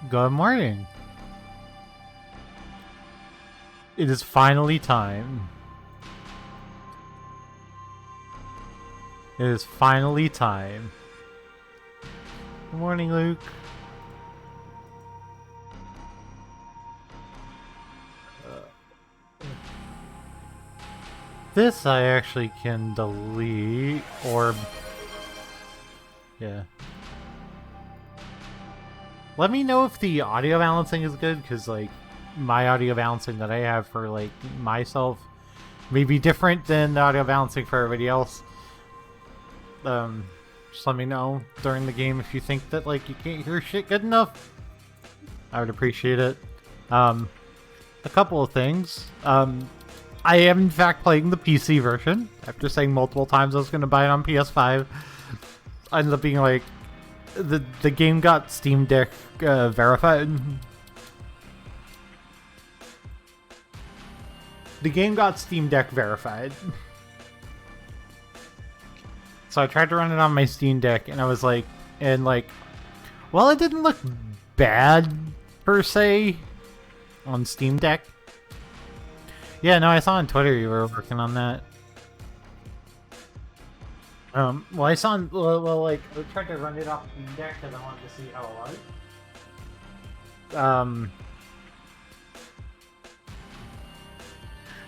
Good morning. It is finally time. It is finally time. Good morning, Luke. This I actually can delete, or... yeah. Let me know if the audio balancing is good, because, like, my audio balancing that I have for, like, myself may be different than the audio balancing for everybody else. Just let me know during the game if you think that, like, you can't hear shit good enough. I would appreciate it. A couple of things. I am, in fact, playing the PC version. After saying multiple times I was going to buy it on PS5. I ended up being like... The game got Steam Deck verified. The game got Steam Deck verified. So I tried to run it on my Steam Deck, and I was like... well, it didn't look bad, per se, on Steam Deck. Yeah, no, I saw on Twitter you were working on that. Well, I saw, I tried to run it off Steam Deck because I wanted to see how it was.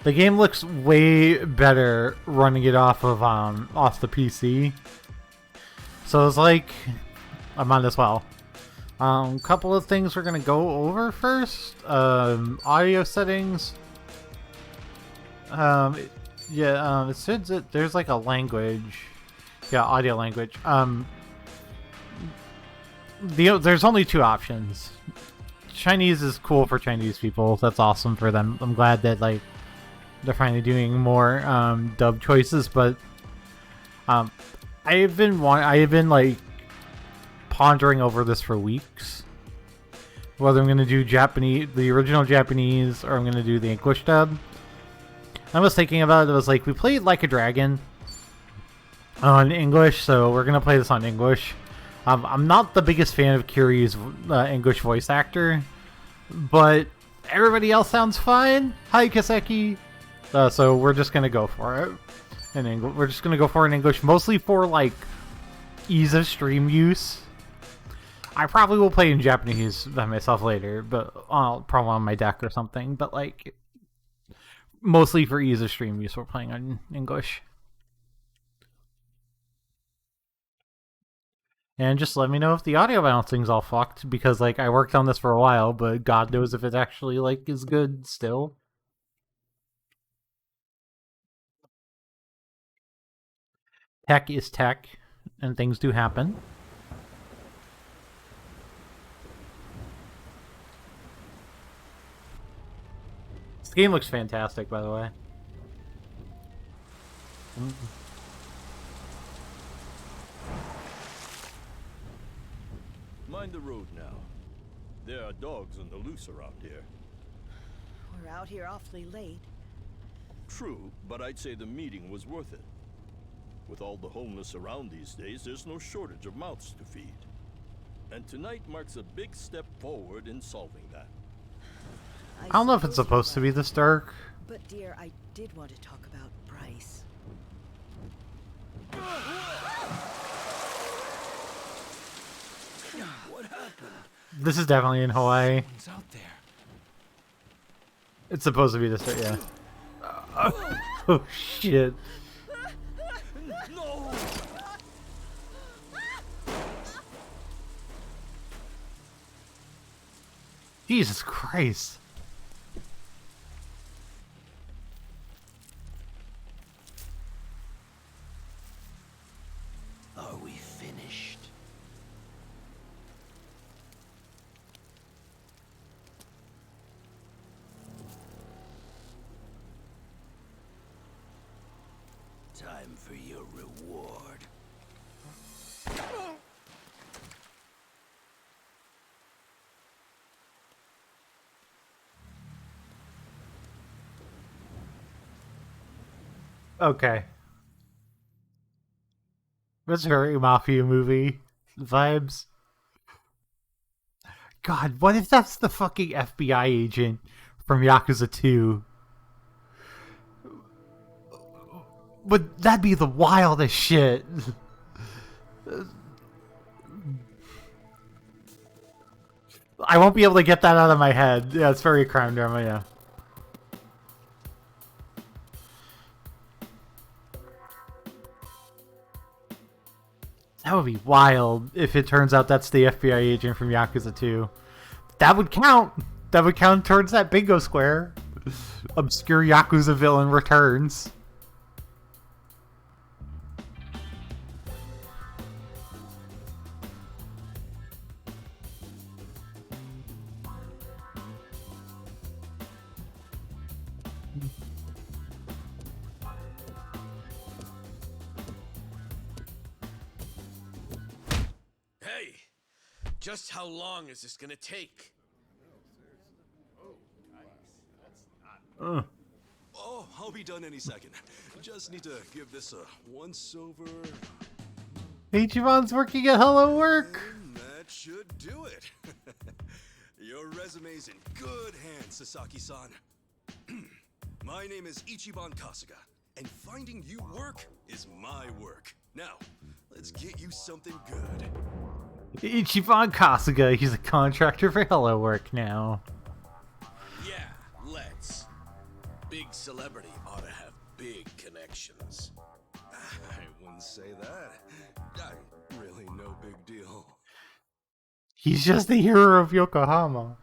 The game looks way better running it off of, off the PC. So it's like, I might as well. Couple of things we're gonna go over first. Audio settings. It says that there's like a language. Yeah, audio language. There's only two options. Chinese is cool for Chinese people. That's awesome for them. I'm glad that like they're finally doing more dub choices. But I have been like pondering over this for weeks. Whether I'm gonna do Japanese, the original Japanese, or I'm gonna do the English dub. I was thinking about it. It was like we played Like a Dragon on English, so we're gonna play this on English. I'm not the biggest fan of Kiryu's English voice actor, but everybody else sounds fine. Hi, Kaseki. So we're just gonna go for it in English. We're just gonna go for it in English, mostly for like ease of stream use. I probably will play in Japanese by myself later, but probably on my deck or something. But like, mostly for ease of stream use, we're playing on English. And just let me know if the audio balancing's all fucked, because like I worked on this for a while, but God knows if it actually like is good still. Tech is tech, and things do happen. This game looks fantastic, by the way. Mind the road now. There are dogs on the loose around here. We're out here awfully late. True, but I'd say the meeting was worth it. With all the homeless around these days, there's no shortage of mouths to feed. And tonight marks a big step forward in solving that. I don't know if it's supposed to be this dark. But dear, I did want to talk about Bryce. What happened? This is definitely in Hawaii. Someone's out there. It's supposed to be this dark, yeah. Oh shit. No! Jesus Christ. Are we finished? Time for your reward. Okay. That's very Mafia movie vibes. God, what if that's the fucking FBI agent from Yakuza 2? But that'd be the wildest shit. I won't be able to get that out of my head. Yeah, it's very crime drama, yeah. That would be wild if it turns out that's the FBI agent from Yakuza 2. That would count. That would count towards that bingo square. Obscure Yakuza villain returns. Hey, just how long is this gonna take? Oh, I'll be done any second. Just need to give this a once-over. Ichiban's working at Hello Work. And that should do it. Your resume's in good hands, Sasaki-san. My name is Ichiban Kasuga, and finding you work is my work. Now, let's get you something good. Ichiban Kasuga, he's a contractor for Hello Work now. Yeah, let's. Big celebrity ought to have big connections. I wouldn't say that. I'm really no big deal. He's just the hero of Yokohama.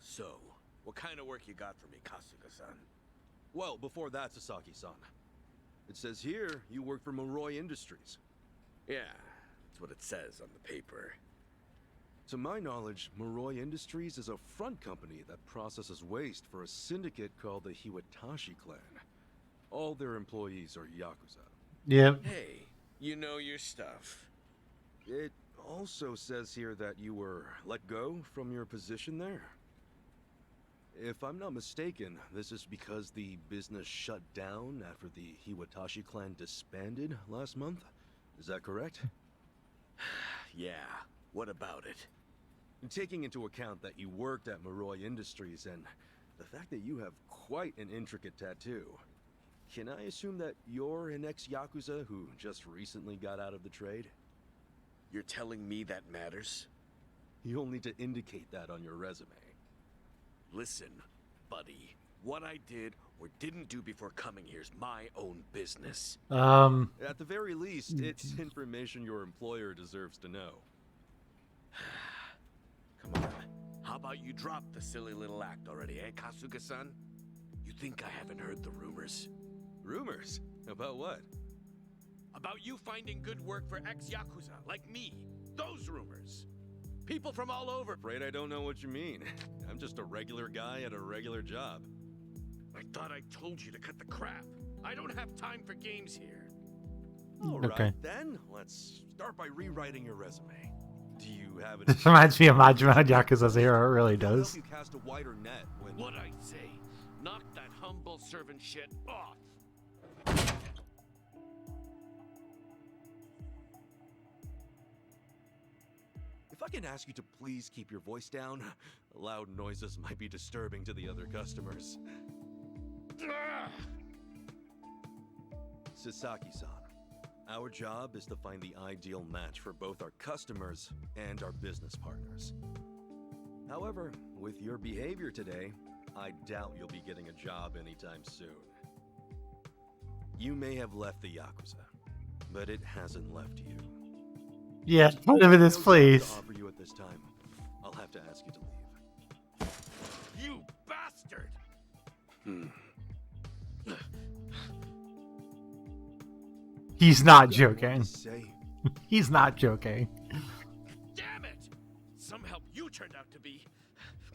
So, what kind of work you got for me, Kasuga-san? Well, before that, Sasaki-san. It says here you work for Moroi Industries. Yeah, that's what it says on the paper. To my knowledge, Moroi Industries is a front company that processes waste for a syndicate called the Hiwatashi clan. All their employees are Yakuza. Yep. Hey, you know your stuff. It also says here that you were let go from your position there. If I'm not mistaken, this is because the business shut down after the Hiwatashi clan disbanded last month? Is that correct? Yeah, what about it? Taking into account that you worked at Moroi Industries and the fact that you have quite an intricate tattoo, can I assume that you're an ex-Yakuza who just recently got out of the trade? You're telling me that matters? You'll need to indicate that on your resume. Listen, buddy. What I did or didn't do before coming here's my own business. At the very least, it's information your employer deserves to know. Come on. How about you drop the silly little act already, eh, Kasuga-san? You think I haven't heard the rumors? Rumors? About what? About you finding good work for ex-Yakuza, like me. Those rumors. People from all over. Afraid I don't know what you mean. I'm just a regular guy at a regular job. I thought I told you to cut the crap. I don't have time for games here. All Okay. right, then. Let's start by rewriting your resume. Do you have it? This reminds me of Majima Yakuza's hero, it really It'll help does. you cast a wider net when... What'd I say? Knock that humble servant shit off. If I can ask you to please keep your voice down, loud noises might be disturbing to the other customers. Sasaki-san, our job is to find the ideal match for both our customers and our business partners. However, with your behavior today, I doubt you'll be getting a job anytime soon. You may have left the Yakuza, but it hasn't left you. Yeah, put him in his No job place. to offer you at this time. I'll have to ask you to leave. You bastard! He's not You have more joking. to say. He's not joking. Damn it! Some help you turned out to be.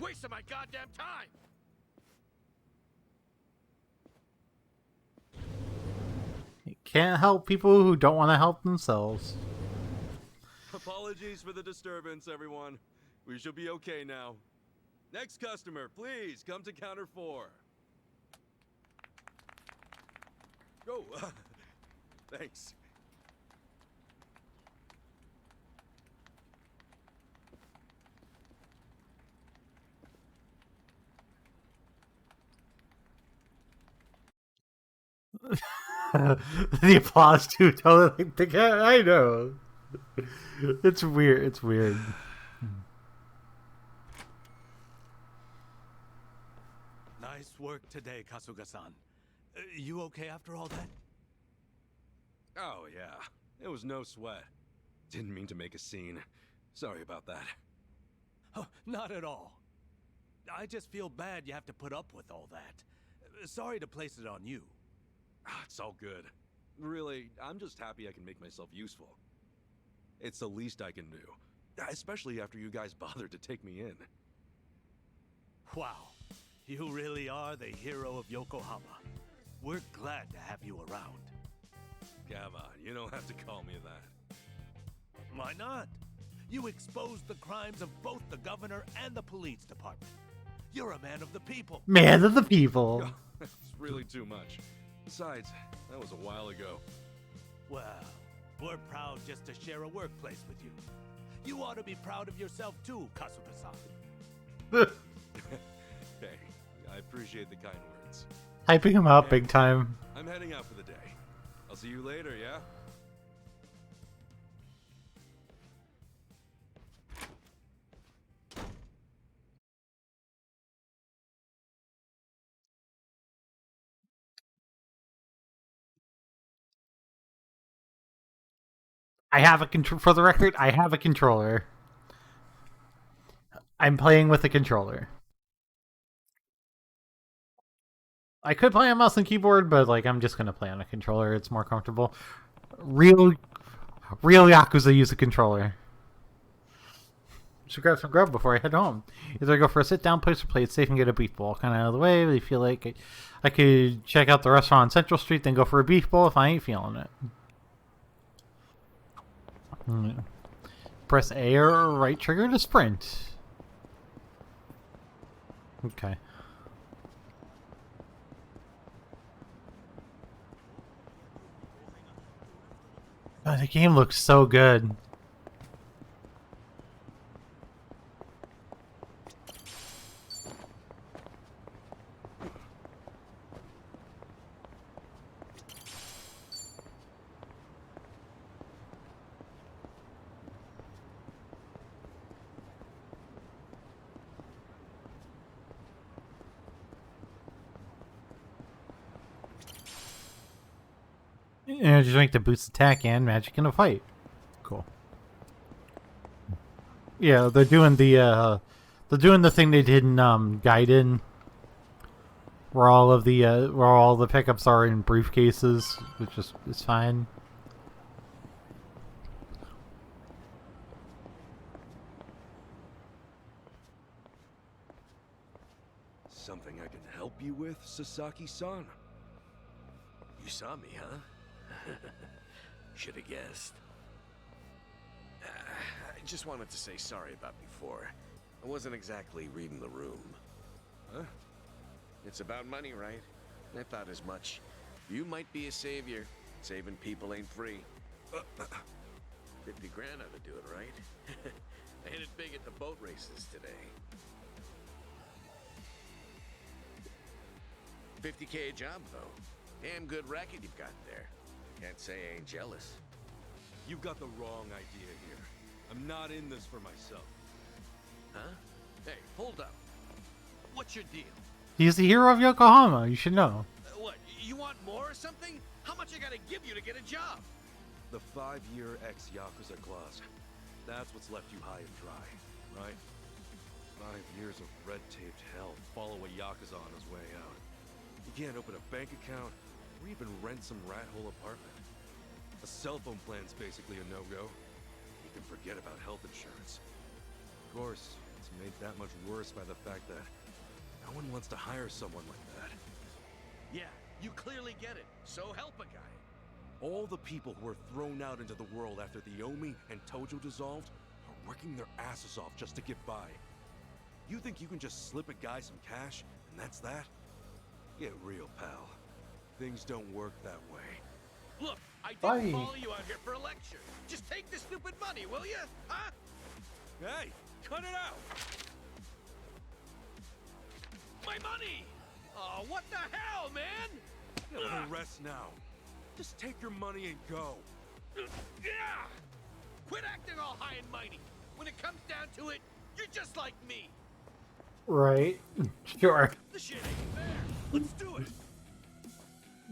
Wasting my goddamn time! Can't help people who don't want to help themselves. Apologies for the disturbance, everyone. We should be okay now. Next customer, please come to counter 4. Oh, thanks. The applause too. Totally. Like the guy. I know. It's weird. It's weird. Nice work today, Kasuga-san. You okay after all that? Oh, yeah. It was no sweat. Didn't mean to make a scene. Sorry about that. Oh, not at all. I just feel bad you have to put up with all that. Sorry to place it on you. It's all good. Really, I'm just happy I can make myself useful. It's the least I can do. Especially after you guys bothered to take me in. Wow. You really are the hero of Yokohama. We're glad to have you around. Come on, you don't have to call me that. Why not? You exposed the crimes of both the governor and the police department. You're a man of the people. Man of the people. It's really too much. Besides, that was a while ago. Well, we're proud just to share a workplace with you. You ought to be proud of yourself too, Kasuga-san. Hey, I appreciate the kind words. Hyping him up big time. I'm heading out for the day. I'll see you later, yeah? I have a control. For the record, I have a controller. I'm playing with a controller. I could play on mouse and keyboard, but like I'm just gonna play on a controller. It's more comfortable. Real Yakuza use a controller. Should grab some grub before I head home. Either I go for a sit-down place or play it safe and get a beef bowl kind of out of the way. But I feel like I could check out the restaurant on Central Street, then go for a beef bowl if I ain't feeling it. Press A or right trigger to sprint. Okay. Oh, the game looks so good. Just make the boost attack and magic in a fight. Cool. Yeah, they're doing the thing they did in Gaiden, where all the pickups are in briefcases, which is fine. Something I can help you with, Sasaki-san? You saw me, huh? Should have guessed. I just wanted to say sorry about before. I wasn't exactly reading the room. Huh? It's about money, right? I thought as much. You might be a savior. Saving people ain't free. 50 grand ought to do it, right? I hit it big at the boat races today. 50K a job, though. Damn good racket you've got there. Can't say I ain't jealous. You've got the wrong idea here. I'm not in this for myself. Huh? Hey, hold up. What's your deal? He's the hero of Yokohama. You should know. What, you want more or something? How much I gotta give you to get a job? The 5-year ex-Yakuza clause. That's what's left you high and dry, right? 5 years of red-taped hell follow a Yakuza on his way out. You can't open a bank account or even rent some rat hole apartment. A cell phone plan's basically a no-go. You can forget about health insurance. Of course, it's made that much worse by the fact that no one wants to hire someone like that. Yeah, you clearly get it. So help a guy. All the people who were thrown out into the world after the Omi and Tojo dissolved are working their asses off just to get by. You think you can just slip a guy some cash, and that's that? Get real, pal. Things don't work that way. Look, I Bye. didn't follow you out here for a lecture. Just take the stupid money, will you? Huh? Hey, cut it out! My money! Oh, what the hell, man? Yeah, rest now. Just take your money and go. Yeah! Quit acting all high and mighty. When it comes down to it, you're just like me. Right. Sure. The shit ain't fair. Let's do it.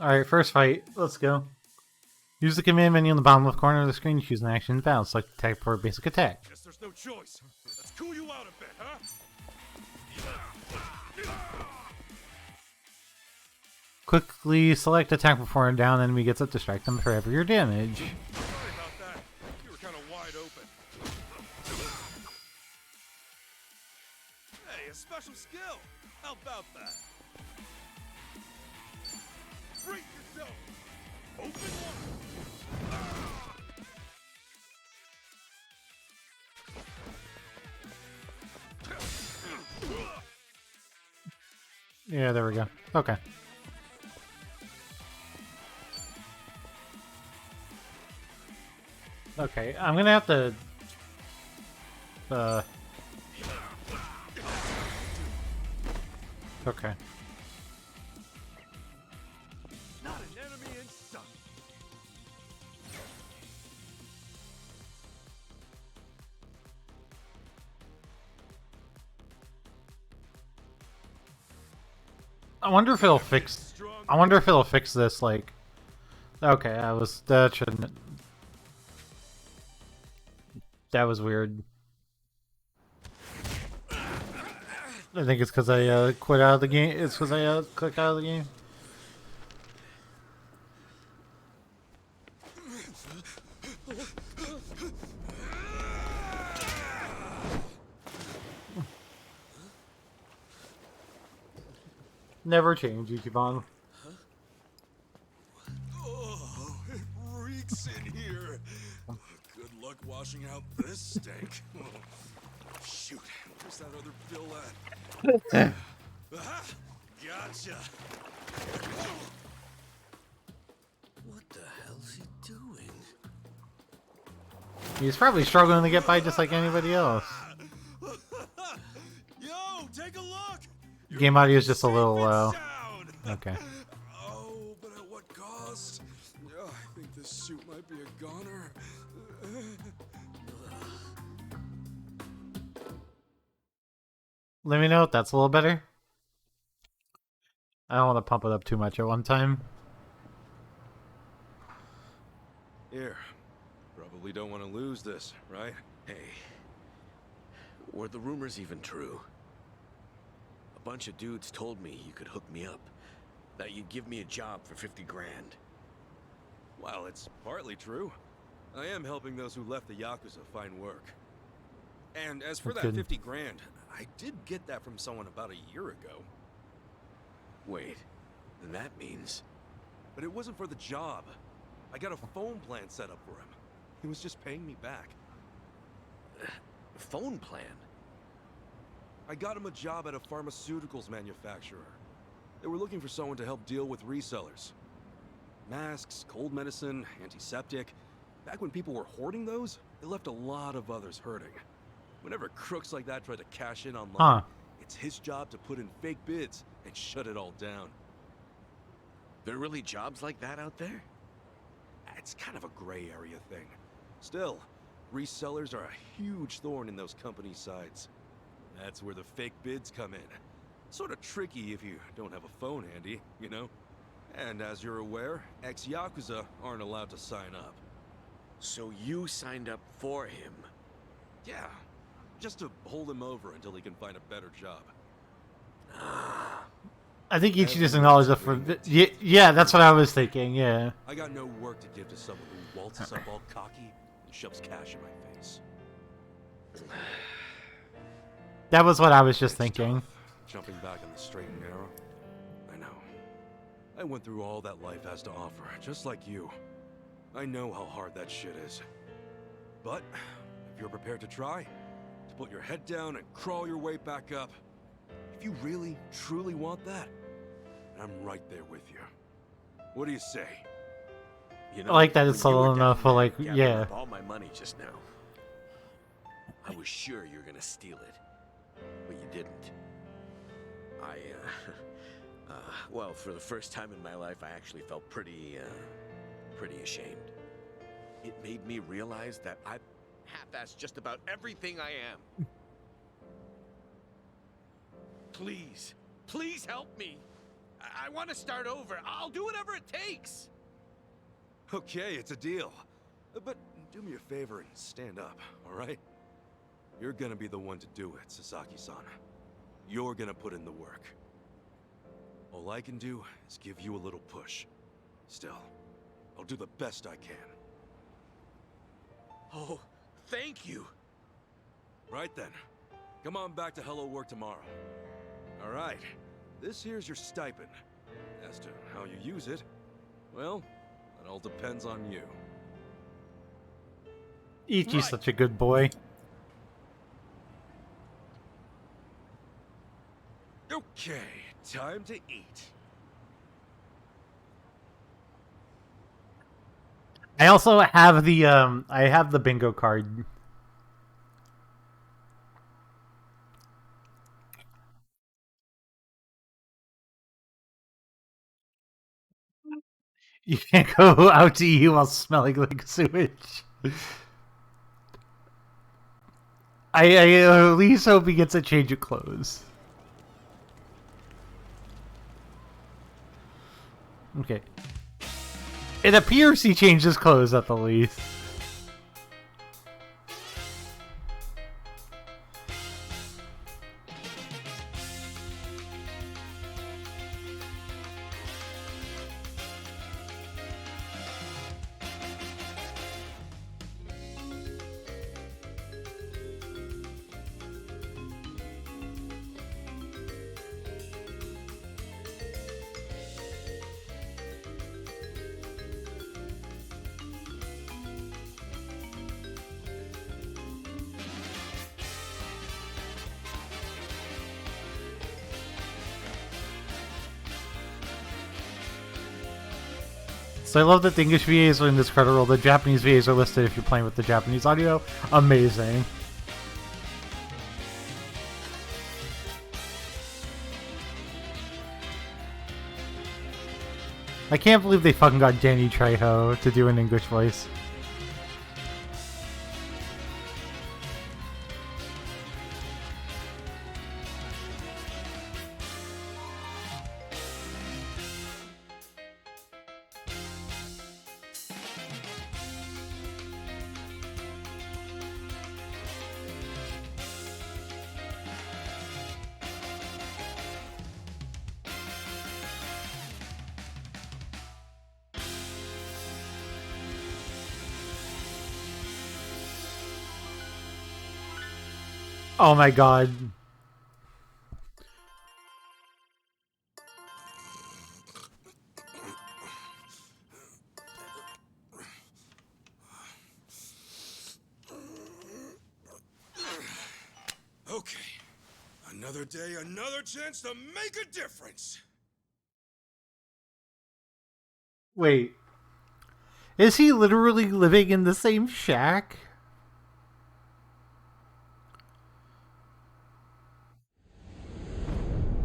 Alright, first fight. Let's go. Use the command menu in the bottom left corner of the screen to choose an action and bounce. Select attack for a basic attack. Guess there's no choice. Let's cool you out a bit, huh? Quickly select attack before a down enemy gets up, distract them for every your damage. Sorry about that. You were kind of wide open. Hey, a special skill. How about that? Break yourself. Open one. Yeah, there we go. Okay. Okay, I'm gonna have to... Okay. Not an enemy in sight. I wonder if it'll fix... I wonder if it'll fix this, like... Okay, that shouldn't... That was weird. I think it's because I quit out of the game. It's because I clicked out of the game. Never change, Ichiban. Oh, it reeks in here. Good luck washing out this stink. Oh, shoot, where's that other bill at? Aha! Gotcha. What the hell's he doing? He's probably struggling to get by just like anybody else. Yo, take a look. Game audio is just a little Safe and low. sound. Okay. Oh, but at what cost? Oh, I think this suit might be a goner. Let me know if that's a little better. I don't want to pump it up too much at one time. Here, probably don't want to lose this, right? Hey, were the rumors even true? A bunch of dudes told me you could hook me up, that you'd give me a job for 50 grand. Well, it's partly true. I am helping those who left the Yakuza find work. And as for That's that good. 50 grand, I did get that from someone about a year ago. Wait, then that means... But it wasn't for the job. I got a phone plan set up for him. He was just paying me back. phone plan? I got him a job at a pharmaceuticals manufacturer. They were looking for someone to help deal with resellers. Masks, cold medicine, antiseptic. Back when people were hoarding those, they left a lot of others hurting. Whenever crooks like that try to cash in online, Huh. it's his job to put in fake bids and shut it all down. There are really jobs like that out there? It's kind of a gray area thing. Still, resellers are a huge thorn in those companies' sides. That's where the fake bids come in. Sort of tricky if you don't have a phone handy, you know? And as you're aware, ex-Yakuza aren't allowed to sign up. So you signed up for him? Yeah, just to hold him over until he can find a better job. I think Ichi just acknowledged that for... Yeah, that's what I was thinking, yeah. I got no work to give to someone who waltzes up all cocky and shoves cash in my face. That was what I was just It's thinking. tough, jumping back on the straight and narrow. I know. I went through all that life has to offer, just like you. I know how hard that shit is. But, if you're prepared to try, to put your head down and crawl your way back up. If you really, truly want that, I'm right there with you. What do you say? You I like that it's when you were subtle enough down for, there like, gathering yeah. up all my money just now, I was sure you were gonna steal it, but you didn't. Well, for the first time in my life, I actually felt pretty ashamed. It made me realize that I half-assed just about everything I am. Please, please help me. I want to start over. I'll do whatever it takes. Okay, it's a deal. But do me a favor and stand up, alright? You're gonna be the one to do it, Sasaki-san. You're gonna put in the work. All I can do is give you a little push. Still, I'll do the best I can. Oh, thank you. Right then. Come on back to Hello Work tomorrow. Alright. This here's your stipend. As to how you use it, well, it all depends on you. Ichi's Right. such a good boy. Okay, time to eat. I also have the bingo card. You can't go out to eat while smelling like sewage. I at least hope he gets a change of clothes. Okay. It appears he changed his clothes at the least. So I love that the English VAs are in this credit roll. The Japanese VAs are listed if you're playing with the Japanese audio. Amazing. I can't believe they fucking got Danny Trejo to do an English voice. Oh my god. Okay. Another day, another chance to make a difference. Wait. Is he literally living in the same shack?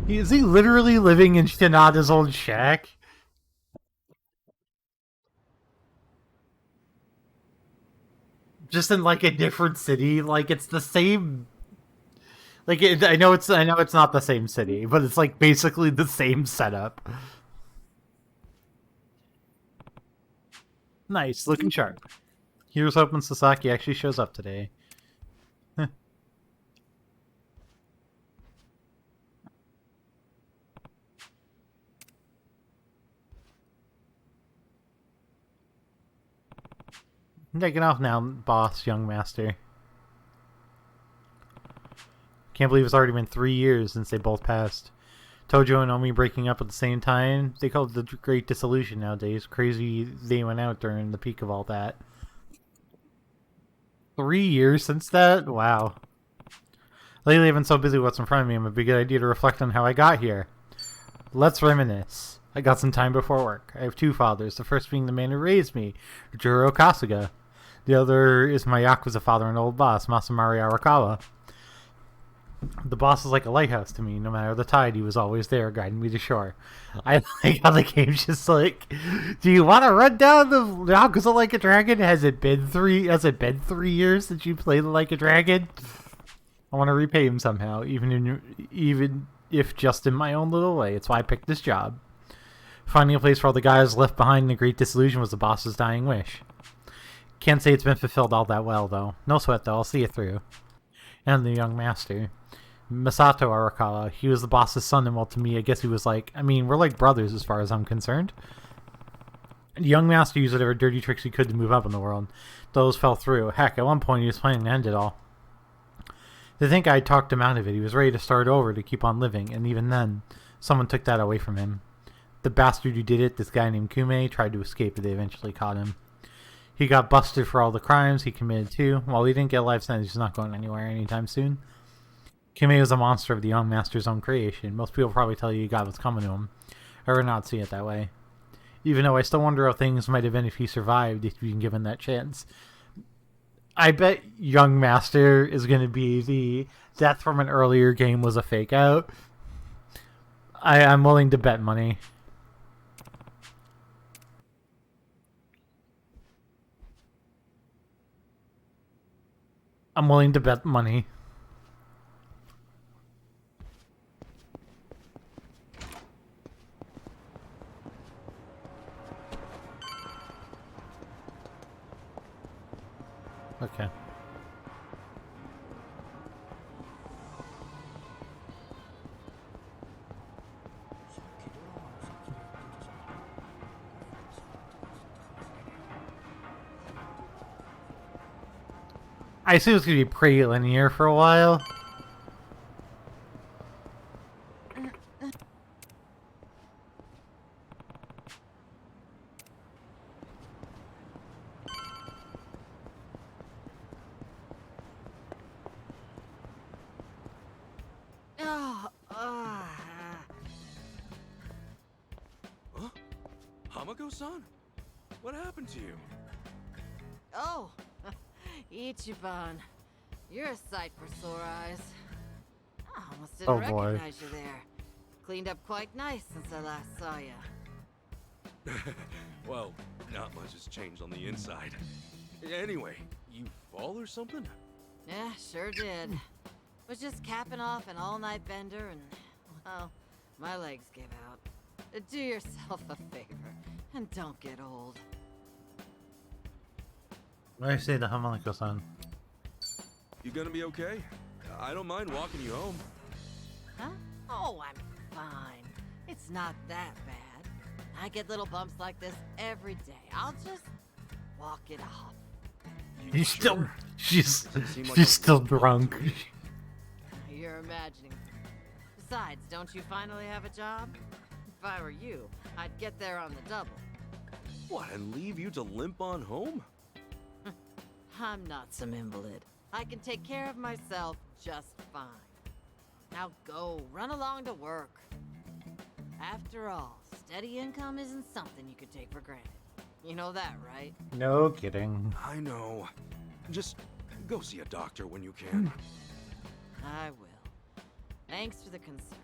Is he literally living in Shinada's old shack? Just in like a different city? Like it's the same. Like I know it's not the same city, but it's like basically the same setup. Nice, looking sharp. Here's hoping Sasaki actually shows up today. Taking off now, boss, young master. Can't believe it's already been 3 years since they both passed. Tojo and Omi breaking up at the same time. They call it the Great Dissolution nowadays. Crazy they went out during the peak of all that. 3 years since that? Wow. Lately, I've been so busy with what's in front of me, it would be a good idea to reflect on how I got here. Let's reminisce. I got some time before work. I have 2 fathers, the first being the man who raised me, Juro Kasuga. The other is my Yakuza father and old boss, Masamari Arakawa. The boss is like a lighthouse to me. No matter the tide, he was always there, guiding me to shore. I like how the game's just like, do you want to run down the Yakuza Like a Dragon? Has it been 3 years since you played Like a Dragon? I want to repay him somehow, even if just in my own little way. It's why I picked this job. Finding a place for all the guys left behind in the Great Disillusion was the boss's dying wish. Can't say it's been fulfilled all that well, though. No sweat, though. I'll see it through. And the young master, Masato Arakawa, he was the boss's son, and well, to me, I guess he was like, I mean, we're like brothers as far as I'm concerned. The young master used whatever dirty tricks he could to move up in the world. Those fell through. Heck, at one point he was planning to end it all. To think I talked him out of it, he was ready to start over to keep on living, and even then, someone took that away from him. The bastard who did it, this guy named Kume, tried to escape, but they eventually caught him. He got busted for all the crimes he committed too. While he didn't get a life sentence, he's not going anywhere anytime soon. Kume was a monster of the young master's own creation. Most people probably tell you he got what's coming to him. I would not see it that way. Even though I still wonder how things might have been if he survived, if he'd been given that chance. I bet young master is going to be the death from an earlier game was a fake out. I'm willing to bet money. I'm willing to bet money. Okay. I assume it's going to be pretty linear for a while. Oh, Huh? Hamako-san? What happened to you? Oh, Ichiban. You're a sight for sore eyes. I almost didn't Oh, boy. recognize you there. Cleaned up quite nice since I last saw you. Well, not much has changed on the inside. Anyway, you fall or something? Yeah, sure did. Was just capping off an all-night bender and, well, my legs gave out. Do yourself a favor and don't get old. I say the Hamako-san. You gonna be okay? I don't mind walking you home. Huh? Oh, I'm fine. It's not that bad. I get little bumps like this every day. I'll just walk it off. He's still, she's Seem like she's a still rough one drunk. to reach. You're imagining. Besides, don't you finally have a job? If I were you, I'd get there on the double. What, and leave you to limp on home? I'm not some invalid. I can take care of myself just fine. Now go, run along to work. After all, steady income isn't something you could take for granted. You know that, right? No kidding. I know. Just go see a doctor when you can. I will. Thanks for the concern.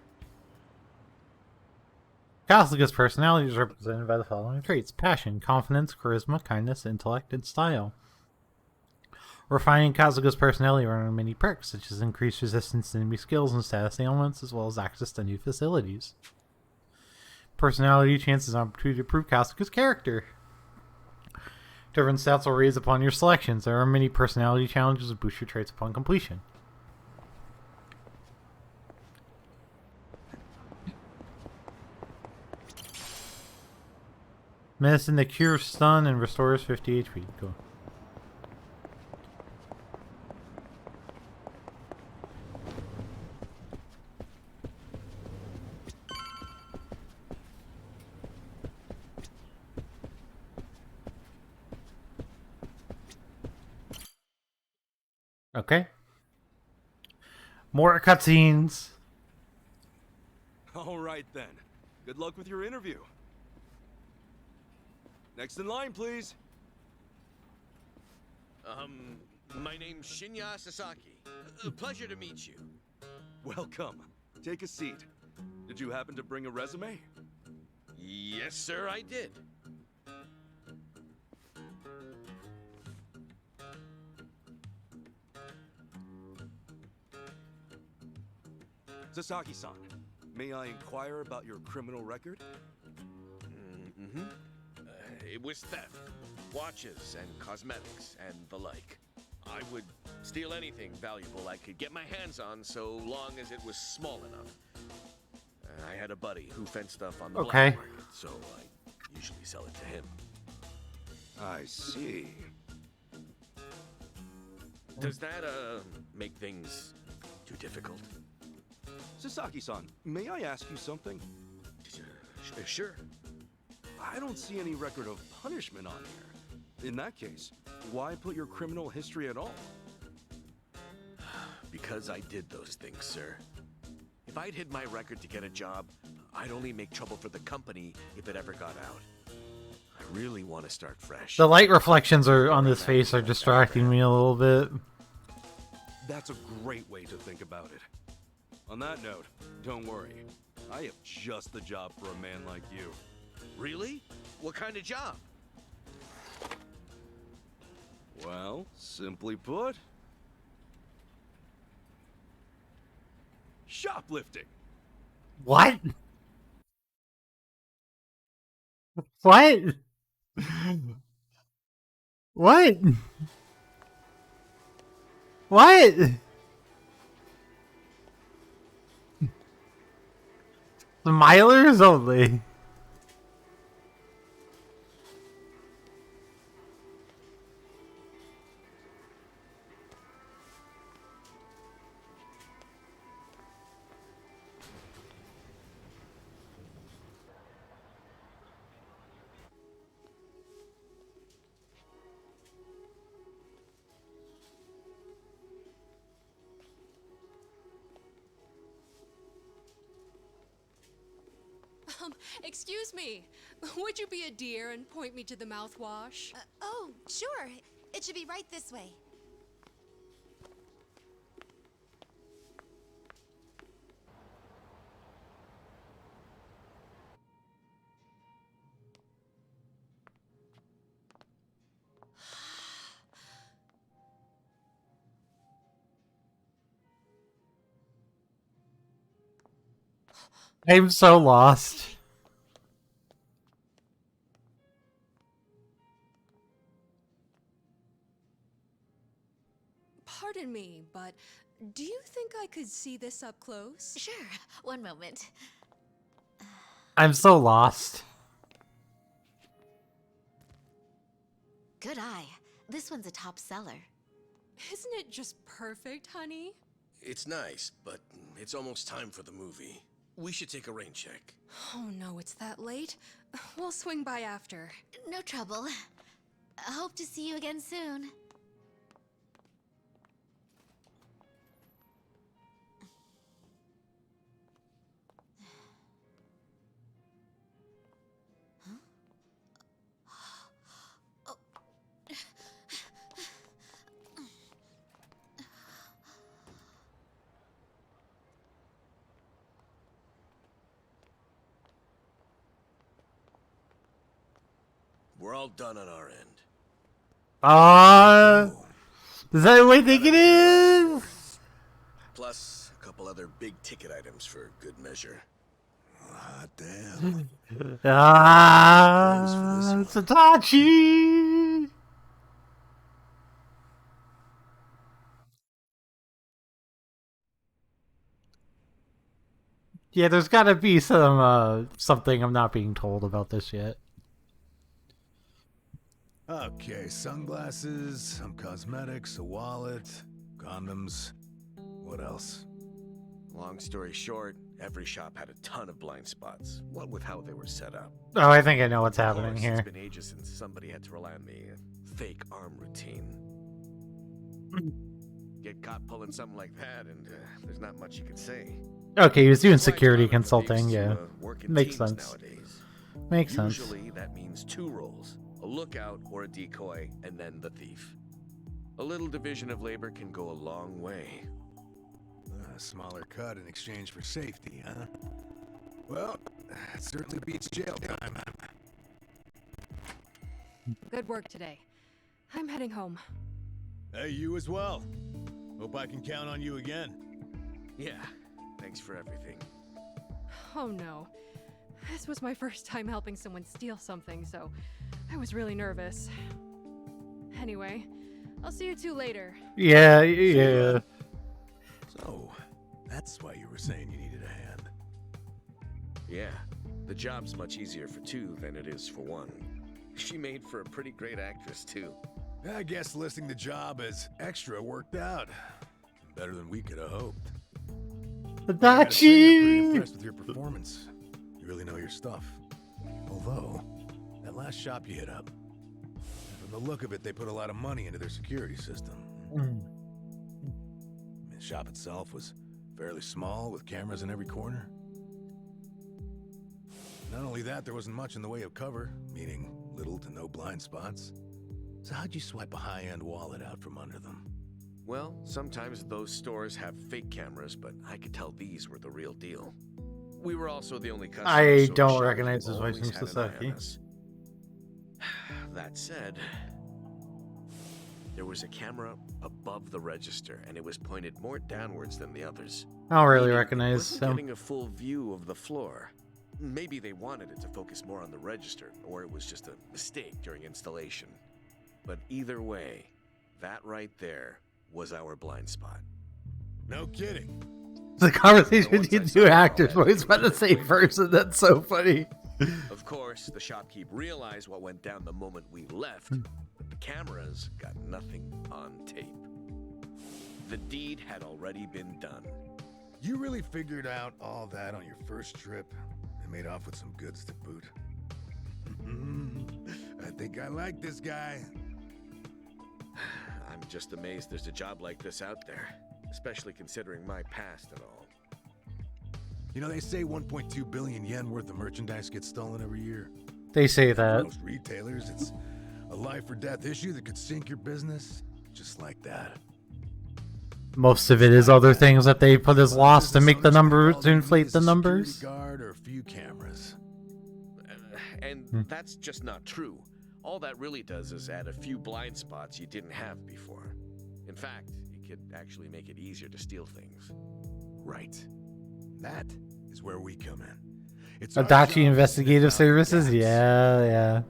Kasuga's personality is represented by the following traits: passion, confidence, charisma, kindness, intellect, and style. Refining Kasuga's personality are many perks, such as increased resistance to enemy skills and status ailments, as well as access to new facilities. Personality chances an opportunity to prove Kasuga's character. Different stats will raise upon your selections. There are many personality challenges that boost your traits upon completion. Medicine that cures stun and restores 50 HP. Cool. Okay. More cutscenes. All right then. Good luck with your interview. Next in line, please. My name's Shinya Sasaki. A pleasure to meet you. Welcome. Take a seat. Did you happen to bring a resume? Yes, sir, I did. Sasaki-san, may I inquire about your criminal record? It was theft, watches and cosmetics and the like. I would steal anything valuable I could get my hands on so long as it was small enough. I had a buddy who fenced stuff on the Okay. black market, so I usually sell it to him. I see. Does that, make things too difficult? Sasaki-san, may I ask you something? Sure. I don't see any record of punishment on here. In that case, why put your criminal history at all? Because I did those things, sir. If I'd hid my record to get a job, I'd only make trouble for the company if it ever got out. I really want to start fresh. The light reflections are on this face are distracting me a little bit. That's a great way to think about it. On that note, don't worry. I have just the job for a man like you. Really? What kind of job? Well, simply put, shoplifting. What? What? What? What? The milers only. Excuse me. Would you be a dear and point me to the mouthwash? Oh, sure. It should be right this way. I'm so lost. Pardon me, but do you think I could see this up close? Sure. One moment. I'm so lost. Good eye. This one's a top seller. Isn't it just perfect, honey? It's nice, but it's almost time for the movie. We should take a rain check. Oh no, it's that late. We'll swing by after. No trouble. I hope to see you again soon. We're all done on our end. Is that what I think it is? Plus, a couple other big ticket items for good measure. Ah, damn. Satachi! Yeah, there's gotta be some, something I'm not being told about this yet. Okay, sunglasses, some cosmetics, a wallet, condoms. What else? Long story short, every shop had a ton of blind spots. What with how they were set up. Oh, I think I know what's happening Of course, here. It's been ages since somebody had to rely on the fake arm routine. Get caught pulling something like that, and there's not much you can say. Okay, he was doing It's quite security common for consulting, thieves to, yeah. work in Makes teams sense. Nowadays. Makes sense. Usually that means 2 roles, a lookout or a decoy, and then the thief. A little division of labor can go a long way. A smaller cut in exchange for safety, huh? Well, it certainly beats jail time. Good work today. I'm heading home. Hey, you as well. Hope I can count on you again. Yeah, thanks for everything. Oh no. This was my first time helping someone steal something, so I was really nervous. Anyway, I'll see you two later. Yeah, yeah. So, that's why you were saying you needed a hand. Yeah, the job's much easier for 2 than it is for 1. She made for a pretty great actress, too. I guess listing the job as extra worked out. Better than we could have hoped. I gotta say, I'm pretty Adachi! impressed with your performance. You really know your stuff. Although, that last shop you hit up, from the look of it, they put a lot of money into their security system. The shop itself was fairly small, with cameras in every corner. Not only that, there wasn't much in the way of cover, meaning little to no blind spots. So how'd you swipe a high-end wallet out from under them? Well, sometimes those stores have fake cameras, but I could tell these were the real deal. We were also the only customers. I so don't the recognize shop his voice always from had an eye on Sasaki. us. That said, there was a camera above the register, and it was pointed more downwards than the others. I don't really Meaning it recognize wasn't him. getting a full view of the floor. Maybe they wanted it to focus more on the register, or it was just a mistake during installation. But either way, that right there was our blind spot. No kidding. The conversation Once I between saw 2 it all, actors I voiced by the same person. That's so funny. Of course, the shopkeep realized what went down the moment we left, but the cameras got nothing on tape. The deed had already been done. You really figured out all that on your first trip and made off with some goods to boot. I think I like this guy. I'm just amazed there's a job like this out there, especially considering my past and all. You know, they say 1.2 billion yen worth of merchandise gets stolen every year. They say For that. most retailers, it's a life or death issue that could sink your business just like that. Most of it is other things that they put as loss to make the numbers, to inflate the numbers. Security guard or a few cameras. And that's just not true. All that really does is add a few blind spots you didn't have before. In fact, it could actually make it easier to steal things. Right. That is where we come in. It's our job Adachi to sniff Investigative out Services? gaps. Yeah.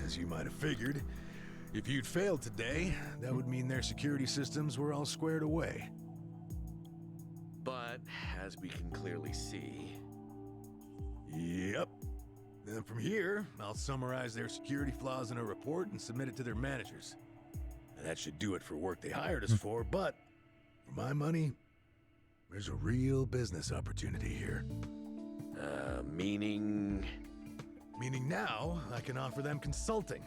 As you might have figured, if you'd failed today, that would mean their security systems were all squared away. But, as we can clearly see... Yep. Then from here, I'll summarize their security flaws in a report and submit it to their managers. And that should do it for work they hired us for, but for my money, there's a real business opportunity here. Meaning... Meaning now, I can offer them consulting.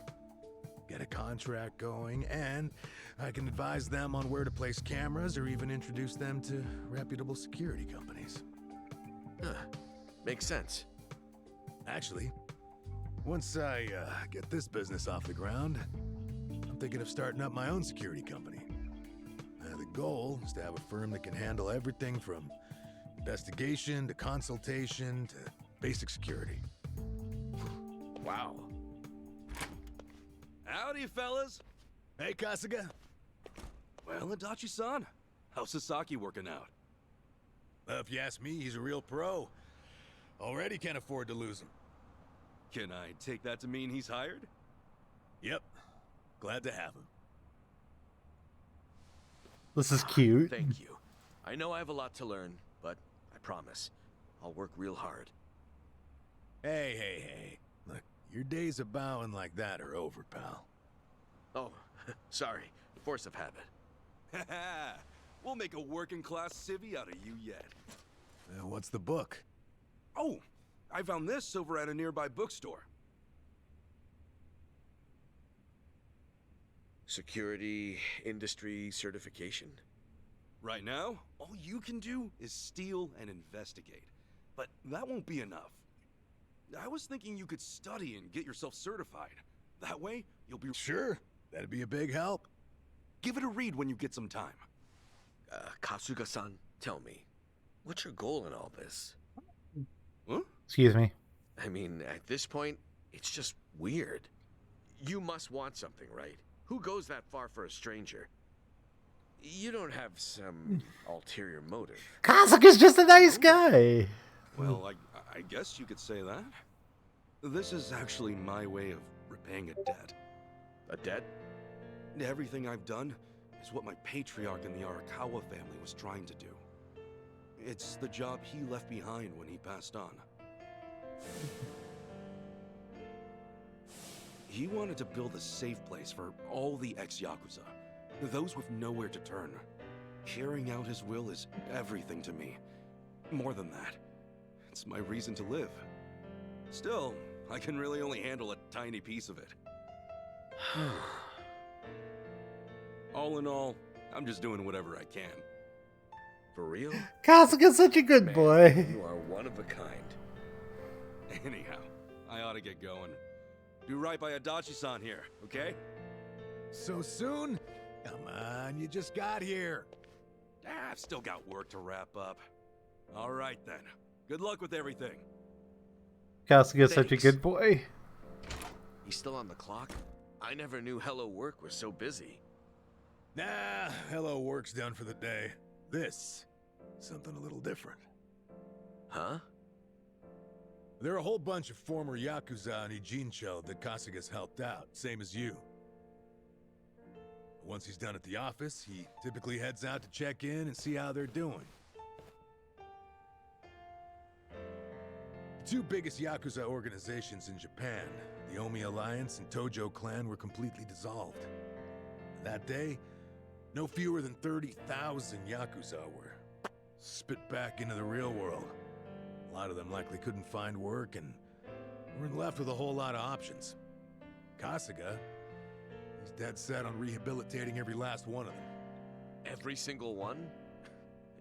Get a contract going, and I can advise them on where to place cameras or even introduce them to reputable security companies. Makes sense. Actually, once I get this business off the ground, I'm thinking of starting up my own security company. The goal is to have a firm that can handle everything from investigation to consultation to basic security. Wow. Howdy, fellas. Hey, Kasuga. Well, Adachi-san, how's Sasaki working out? If you ask me, he's a real pro. Already can't afford to lose him. Can I take that to mean he's hired? Yep. Glad to have him. This is cute. Thank you. I know I have a lot to learn, but I promise, I'll work real hard. Hey. Look, your days of bowing like that are over, pal. Oh, sorry. Force of habit. We'll make a working-class civvy out of you yet. What's the book? Oh, I found this over at a nearby bookstore. Security industry certification? Right now, all you can do is steal and investigate. But that won't be enough. I was thinking you could study and get yourself certified. That way, you'll be... Sure, that'd be a big help. Give it a read when you get some time. Kasuga-san, tell me, what's your goal in all this? Huh? Excuse me. I mean, at this point, it's just weird. You must want something, right? Who goes that far for a stranger? You don't have some ulterior motive. Kasuga's just a nice guy. Well, I guess you could say that. This is actually my way of repaying a debt. A debt? Everything I've done is what my patriarch in the Arakawa family was trying to do. It's the job he left behind when he passed on. He wanted to build a safe place for all the ex-Yakuza, those with nowhere to turn. Carrying out his will is everything to me. More than that, it's my reason to live. Still, I can really only handle a tiny piece of it. All in all, I'm just doing whatever I can. For real? Kasuga's such a good Man, boy. You are one of a kind. Anyhow, I ought to get going. Do right by Adachi-san here, okay? So soon? Come on, you just got here. I've still got work to wrap up. All right then. Good luck with everything. Kasuga's such a Thanks. good boy. He's still on the clock? I never knew Hello Work was so busy. Nah, hello work's done for the day. This, something a little different. Huh? There are a whole bunch of former Yakuza in Ijincho that Kasuga's helped out, same as you. Once he's done at the office, he typically heads out to check in and see how they're doing. The two biggest Yakuza organizations in Japan, the Omi Alliance and Tojo Clan, were completely dissolved. That day, no fewer than 30,000 Yakuza were spit back into the real world. A lot of them likely couldn't find work and weren't left with a whole lot of options. Kasuga, he's dead set on rehabilitating every last one of them. Every single one?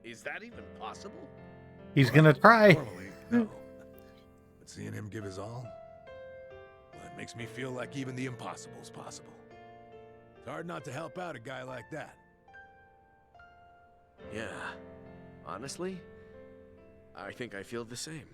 Is that even possible? He's gonna try. Normally, no. But seeing him give his all, well, it makes me feel like even the impossible is possible. It's hard not to help out a guy like that. Yeah. Honestly, I think I feel the same.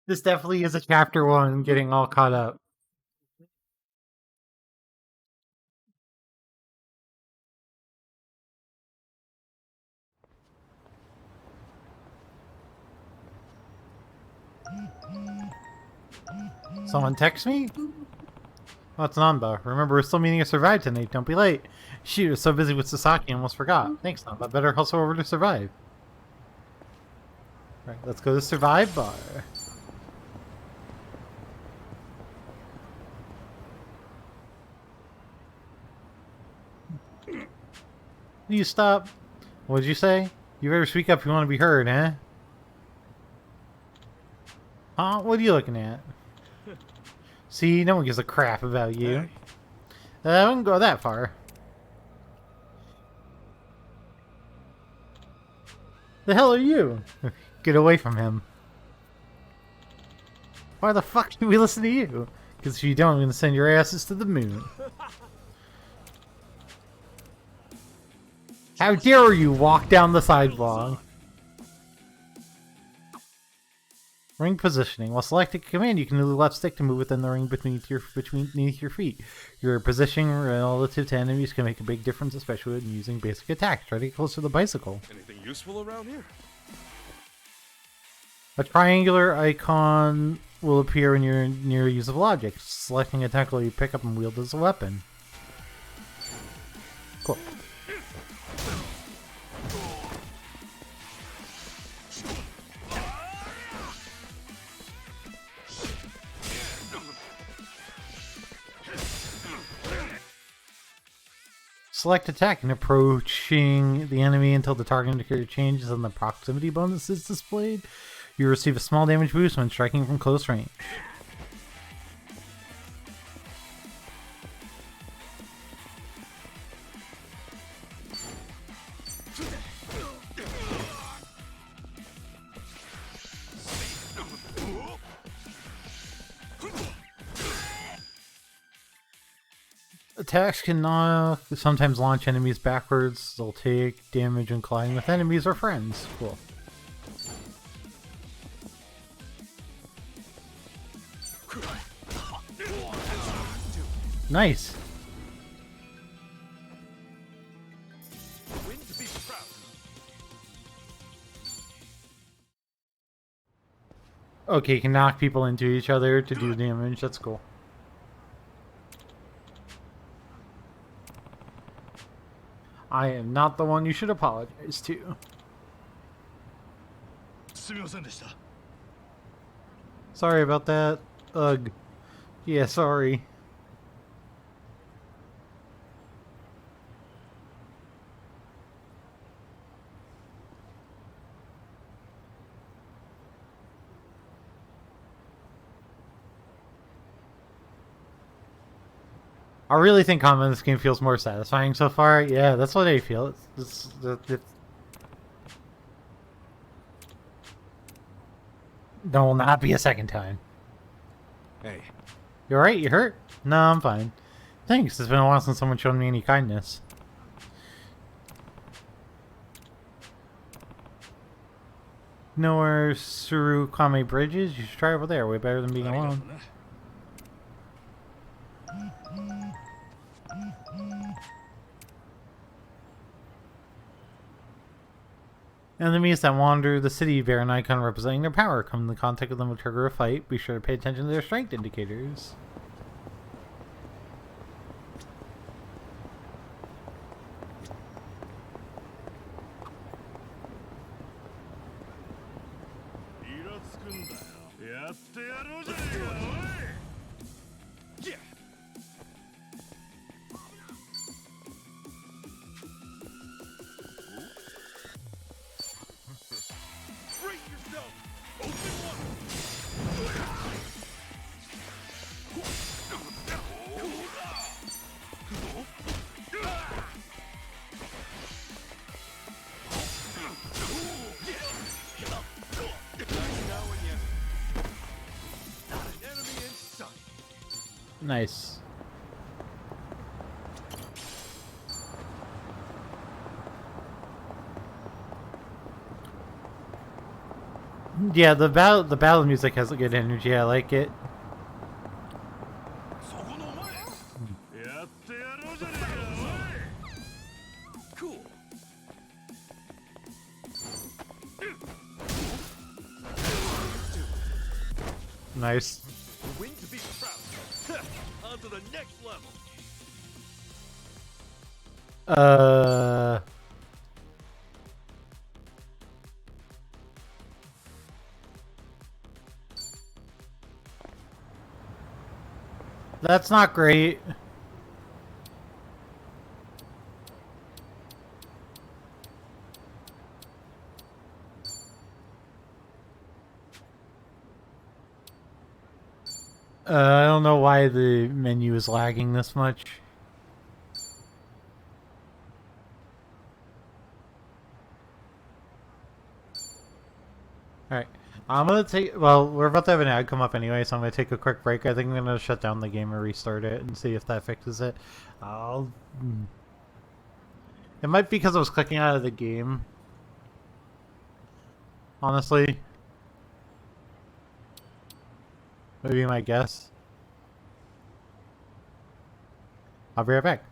This definitely is a chapter 1 getting all caught up. Someone text me? Oh, it's Nanba. Remember, we're still meeting to Survive tonight. Don't be late. Shoot, I was so busy with Sasaki, I almost forgot. Thanks, Nanba. Better hustle over to Survive. Right, let's go to Survive Bar. You stop. What did you say? You better speak up if you want to be heard, huh? Huh? What are you looking at? See, no one gives a crap about you. I wouldn't go that far. The hell are you? Get away from him. Why the fuck should we listen to you? Because if you don't, I'm going to send your asses to the moon. How dare you walk down the sidewalk? Ring positioning. While selecting a command, you can move the left stick to move within the ring beneath your feet. Your positioning relative to enemies can make a big difference, especially when using basic attacks. Try to get closer to the bicycle. Anything useful around here? A triangular icon will appear when you're near a usable object. Selecting a tackle you pick up and wield as a weapon. Cool. Select attack and approaching the enemy until the target indicator changes and the proximity bonus is displayed. You receive a small damage boost when striking from close range. Attacks can sometimes launch enemies backwards. They'll take damage when colliding with enemies or friends. Cool. Nice. Okay, you can knock people into each other to do damage. That's cool. I am not the one you should apologize to. Sorry about that. Ugh. Yeah, sorry. I really think combat in this game feels more satisfying so far. Yeah, that's what I feel. There will not be a second time. Hey. You alright? You hurt? No, I'm fine. Thanks. It's been a while since someone showed me any kindness. Know where Surukame Bridge is? You should try over there. Way better than being alone. Enemies that wander the city bear an icon representing their power. Come into contact with them will trigger a fight. Be sure to pay attention to their strength indicators. Nice. Yeah, the battle music has a good energy. I like it. Cool. Nice. Win to be proud. On to the next level. That's not great. I don't know why the menu is lagging this much. Alright. I'm gonna take... Well, we're about to have an ad come up anyway, so I'm gonna take a quick break. I think I'm gonna shut down the game and restart it and see if that fixes it. It might be because I was clicking out of the game. Honestly. Maybe my guess. I'll be right back.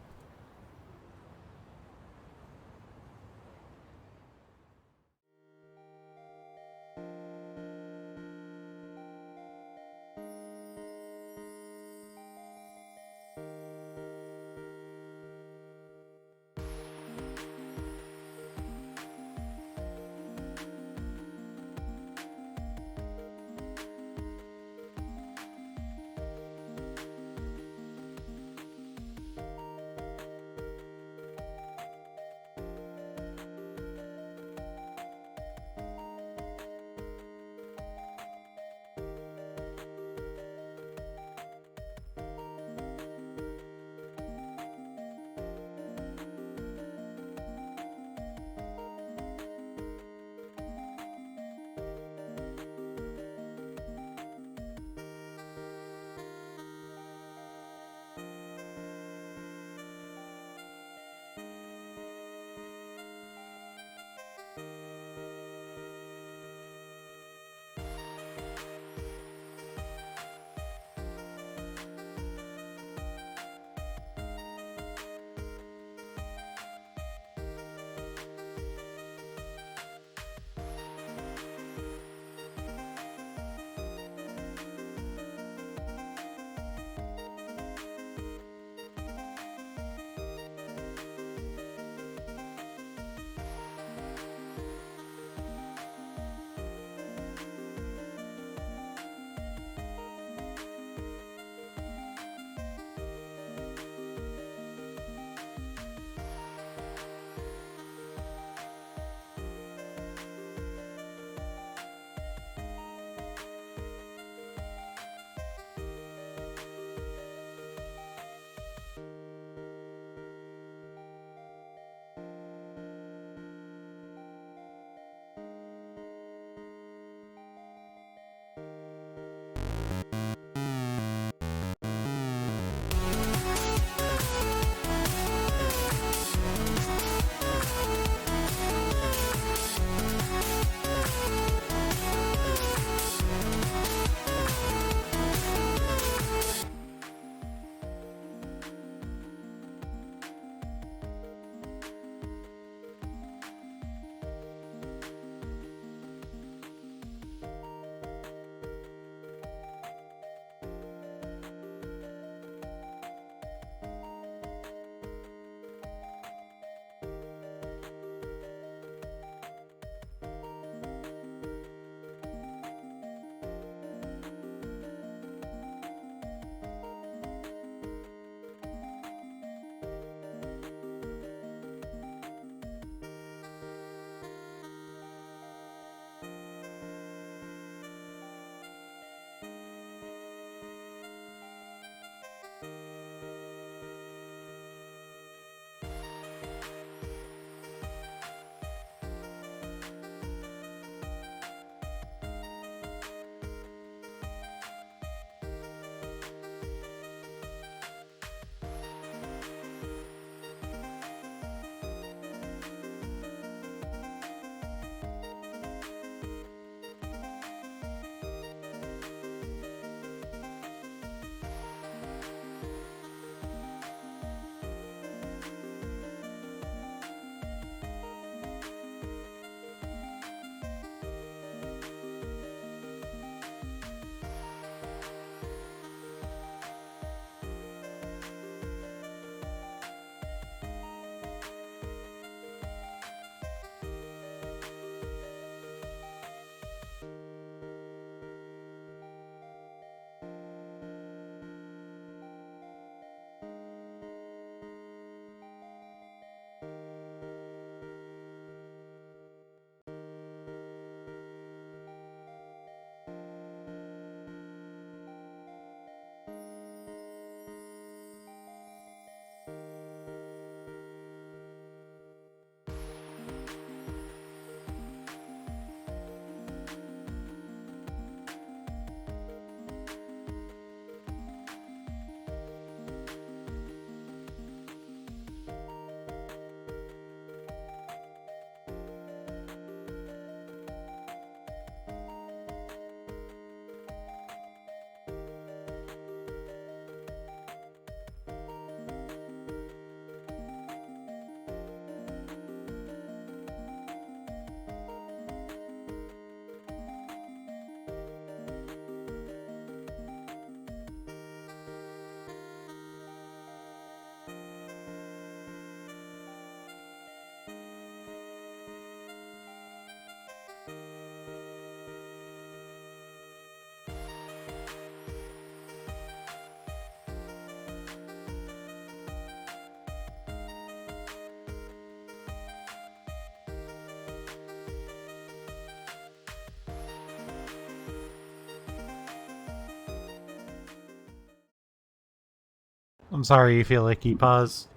I'm sorry you feel like you paused.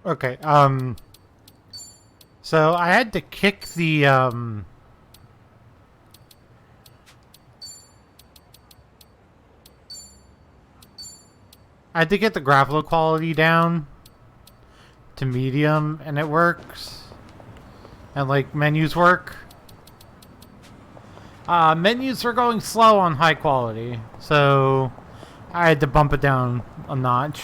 Okay, so I had to kick the, I had to get the graphical quality down to medium, and it works. And, like, menus work. Menus are going slow on high quality, so I had to bump it down a notch.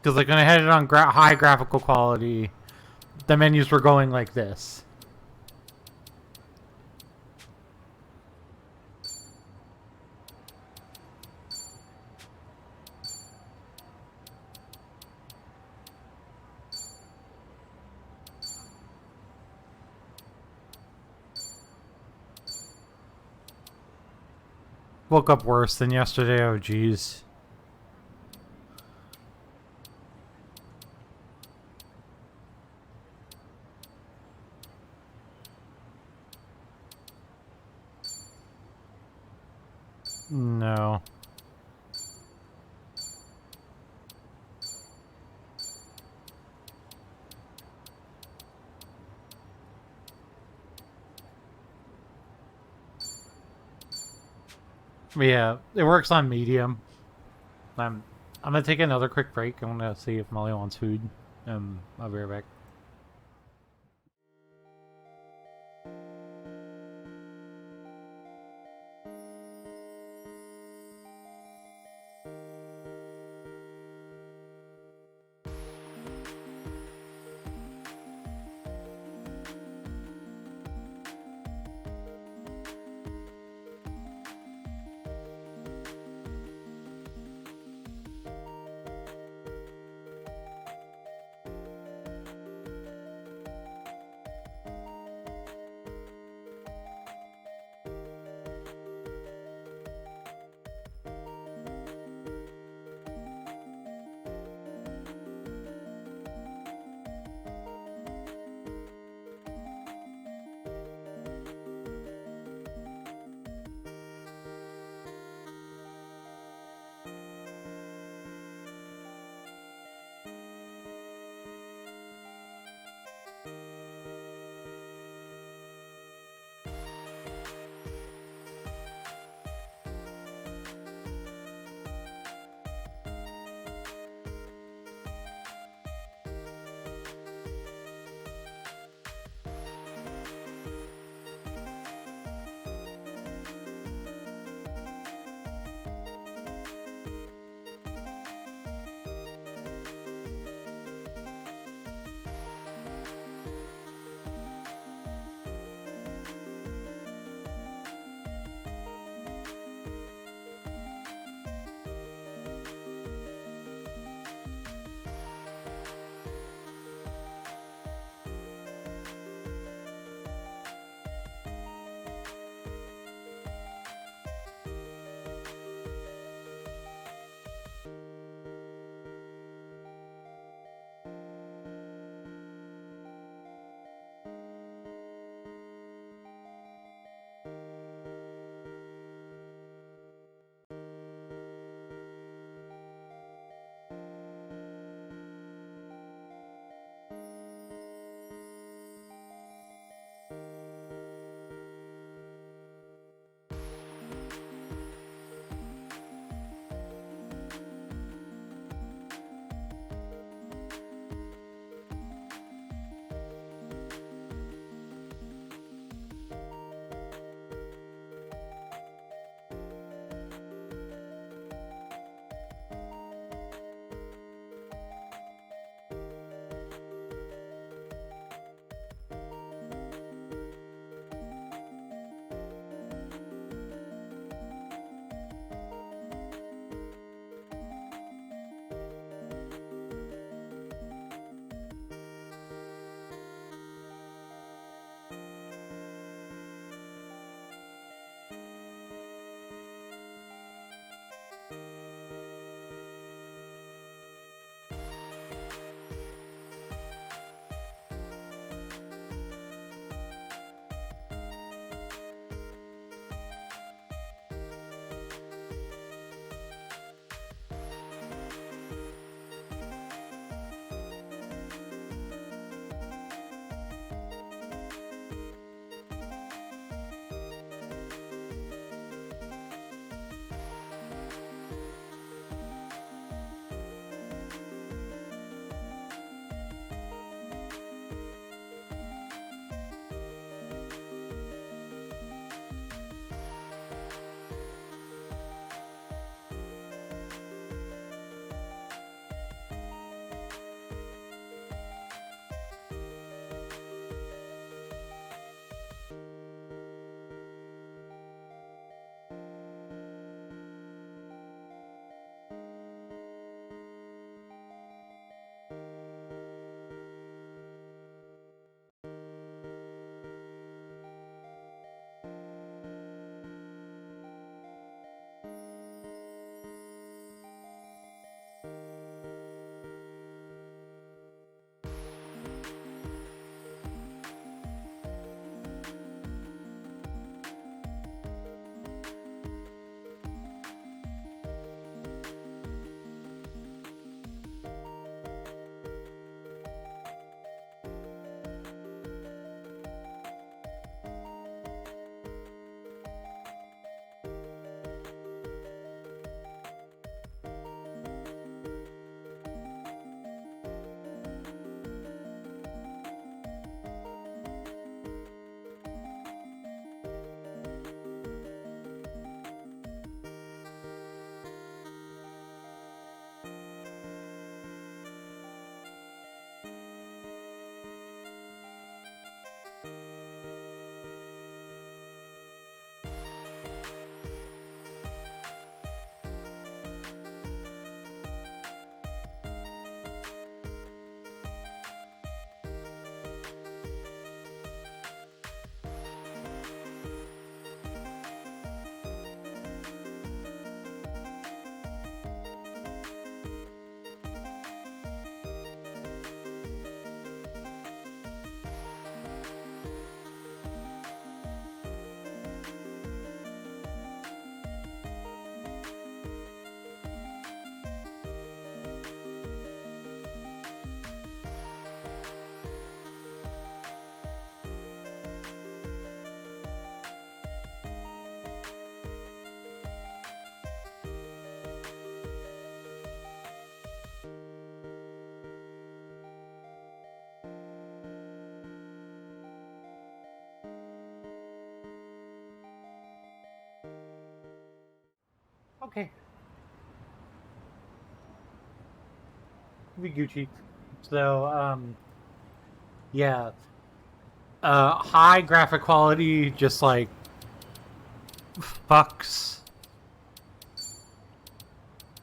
Because, like, when I had it on high graphical quality, the menus were going like this. Woke up worse than yesterday, oh jeez. No. Yeah, it works on medium. I'm gonna take another quick break. I'm gonna see if Molly wants food. I'll be right back. Okay. Be Gucci. So, yeah. High graphic quality just like fucks.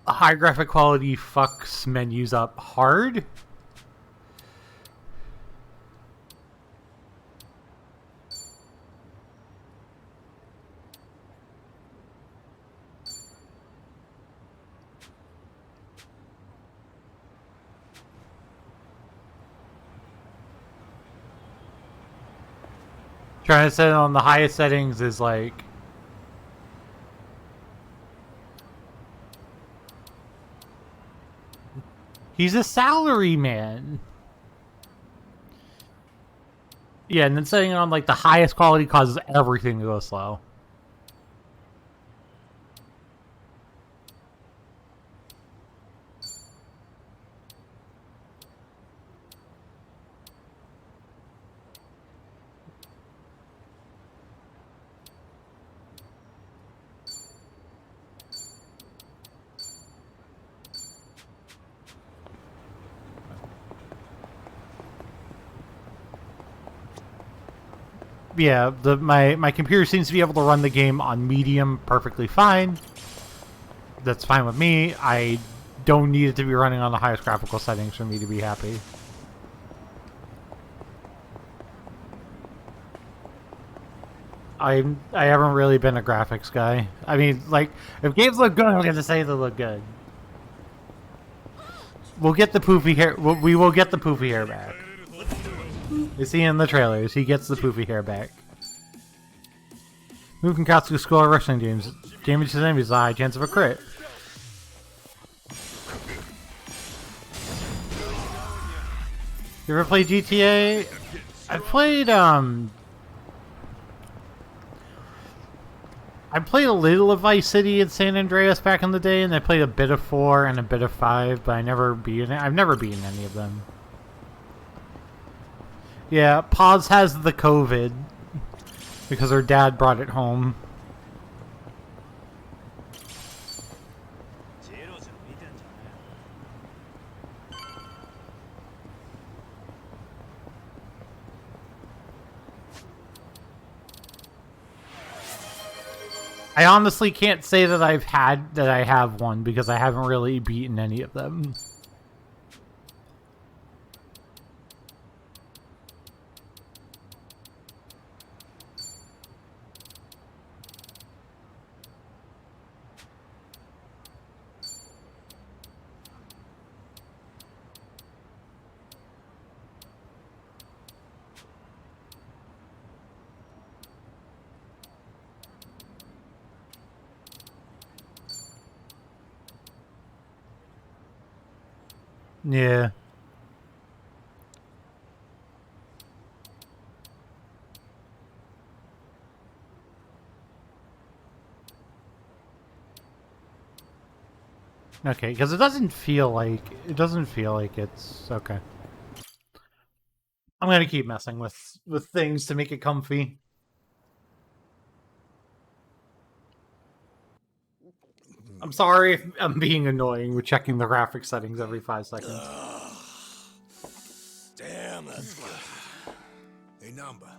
High graphic quality fucks menus up hard. Trying to set it on the highest settings is like he's a salary man. Yeah, and then setting it on like the highest quality causes everything to go slow. Yeah, my computer seems to be able to run the game on medium perfectly fine. That's fine with me. I don't need it to be running on the highest graphical settings for me to be happy. I haven't really been a graphics guy. I mean, like, if games look good, I'm gonna say they look good. We'll get the poofy hair. We will get the poofy hair back. You see in the trailers, he gets the poofy hair back. Who can cost to score wrestling games? Damage to enemies, high chance of a crit. You ever play GTA? I played a little of Vice City and San Andreas back in the day, and I played a bit of 4 and a bit of 5, but I've never beaten any of them. Yeah, Paz has the COVID because her dad brought it home. I honestly can't say that I have one because I haven't really beaten any of them. Yeah. Okay, because it doesn't feel like it's okay. I'm gonna keep messing with things to make it comfy. I'm sorry if I'm being annoying with checking the graphic settings every 5 seconds. Damn, that's good. Hey, Namba.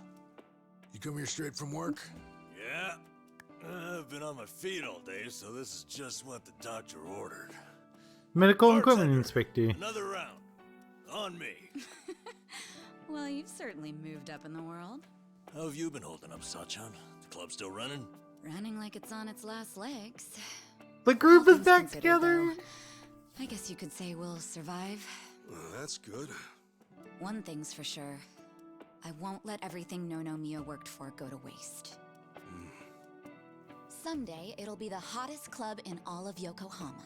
You come here straight from work? Yeah. I've been on my feet all day, so this is just what the doctor ordered. Medical equipment inspector. Another round. On me. Well, you've certainly moved up in the world. How have you been holding up, Sachan? The club still running? Running like it's on its last legs. The group is back Considered, together. though, I guess you could say we'll survive. Well, that's good. One thing's for sure. I won't let everything No Mia worked for go to waste. Someday, it'll be the hottest club in all of Yokohama.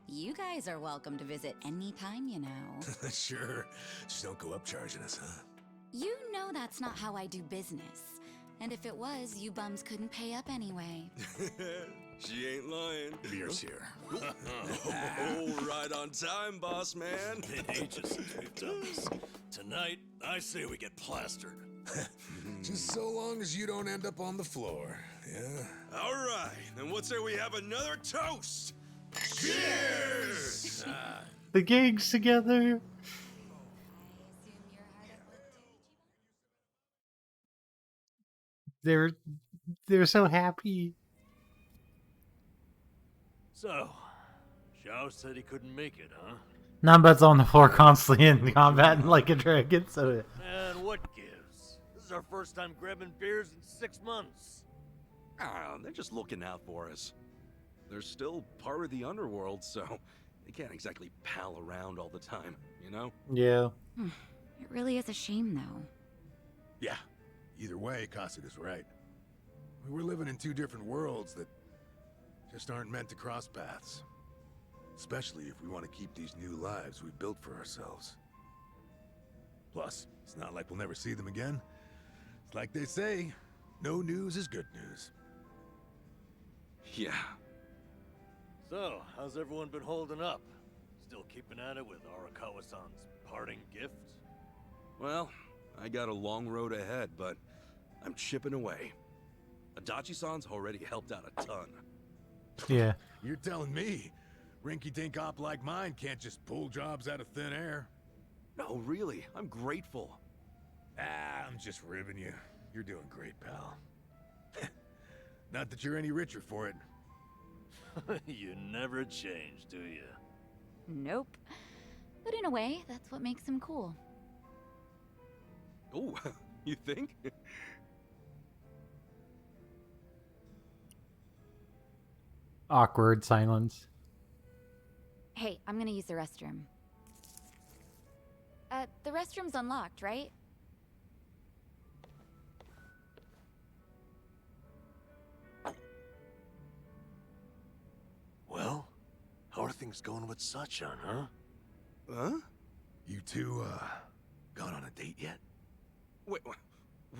You guys are welcome to visit anytime, you know. Sure. Just don't go up charging us, huh? You know that's not how I do business. And if it was, you bums couldn't pay up anyway. She ain't lying. Beer's here. Oh, right on time, boss man. Been ages since we've done this. Tonight, I say we get plastered. Just so long as you don't end up on the floor, yeah? All right, then what say we have another toast? Cheers! The gang's together. They're so happy. So, Zhao said he couldn't make it, huh? Nambat's on the floor constantly in combat like a dragon, so... Man, what gives? This is our first time grabbing beers in 6 months. Ah, they're just looking out for us. They're still part of the underworld, so they can't exactly pal around all the time, you know? Yeah. It really is a shame, though. Yeah. Either way, Kasuga's right. We're living in two different worlds that just aren't meant to cross paths. Especially if we want to keep these new lives we've built for ourselves. Plus, it's not like we'll never see them again. It's like they say, no news is good news. Yeah. So, how's everyone been holding up? Still keeping at it with Arakawa-san's parting gift? Well, I got a long road ahead, but I'm chipping away. Adachi-san's already helped out a ton. Yeah. You're telling me rinky-dink op like mine can't just pull jobs out of thin air? No, really, I'm grateful. Ah, I'm just ribbing you. You're doing great, pal. Not that you're any richer for it. You never change, do you? Nope. But in a way, that's what makes him cool. Oh, you think? Awkward silence. Hey, I'm gonna use the restroom. The restroom's unlocked, right? Well, how are things going with Sachan, huh? Huh? You two, gone on a date yet? Wait, what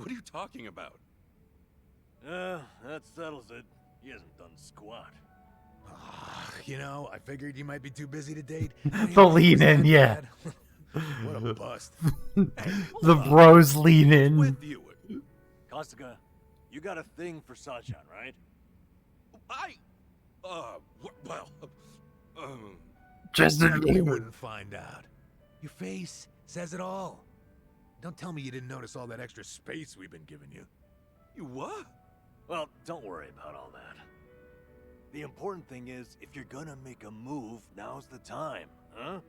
are you talking about? That settles it. He hasn't done squat. You know, I figured you might be too busy to date. The lean in, yeah. What a bust. The bros lean in. With you. Kasuga, you got a thing for Sachan, right? Just You wouldn't find out. Your face says it all. Don't tell me you didn't notice all that extra space we've been giving you. You what? Well, don't worry about all that. The important thing is, if you're gonna make a move, now's the time, huh?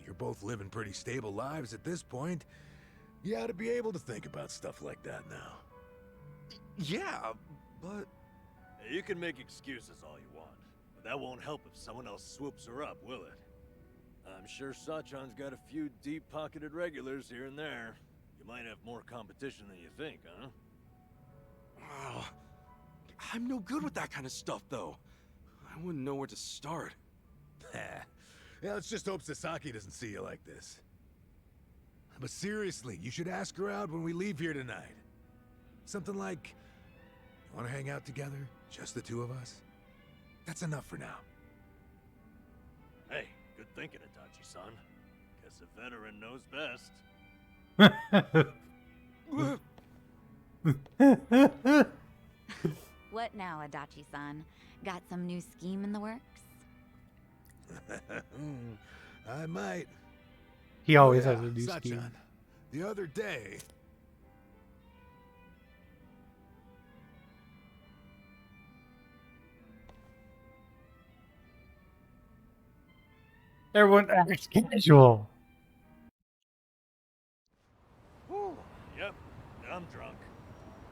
You're both living pretty stable lives at this point. You ought to be able to think about stuff like that now. Yeah, but... You can make excuses all you want, but that won't help if someone else swoops her up, will it? I'm sure Sachan's got a few deep-pocketed regulars here and there. You might have more competition than you think, huh? Oh, I'm no good with that kind of stuff, though. I wouldn't know where to start. Yeah, let's just hope Sasaki doesn't see you like this. But seriously, you should ask her out when we leave here tonight. Something like, you want to hang out together? Just the two of us? That's enough for now. Hey, good thinking, Itachi-san. Guess a veteran knows best. What now, Adachi-san? Got some new scheme in the works? I might. He always Oh, has a new Sachan, scheme. the other day... Everyone acts casual. Whew, yep, I'm drunk.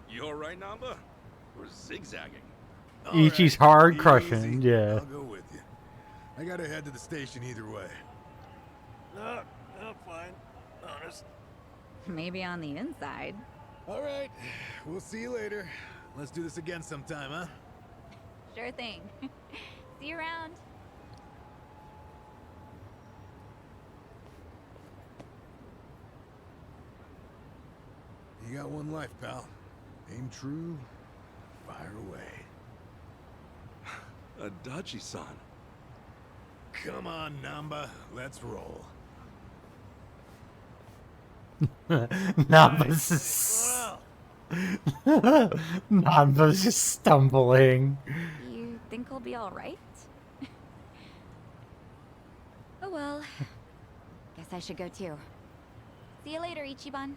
You alright, Namba? We're zigzagging. Ichi's All right, hard easy. crushing, yeah. I'll go with you. I gotta head to the station either way. No, I'm fine. Honest. Maybe on the inside. All right, we'll see you later. Let's do this again sometime, huh? Sure thing. See you around. You got one life, pal. Aim true, fire away. Adachi-san. Come on, Namba, let's roll. Namba's just... Well, Namba's just stumbling. You think he'll be alright? Oh well. Guess I should go too. See you later, Ichiban.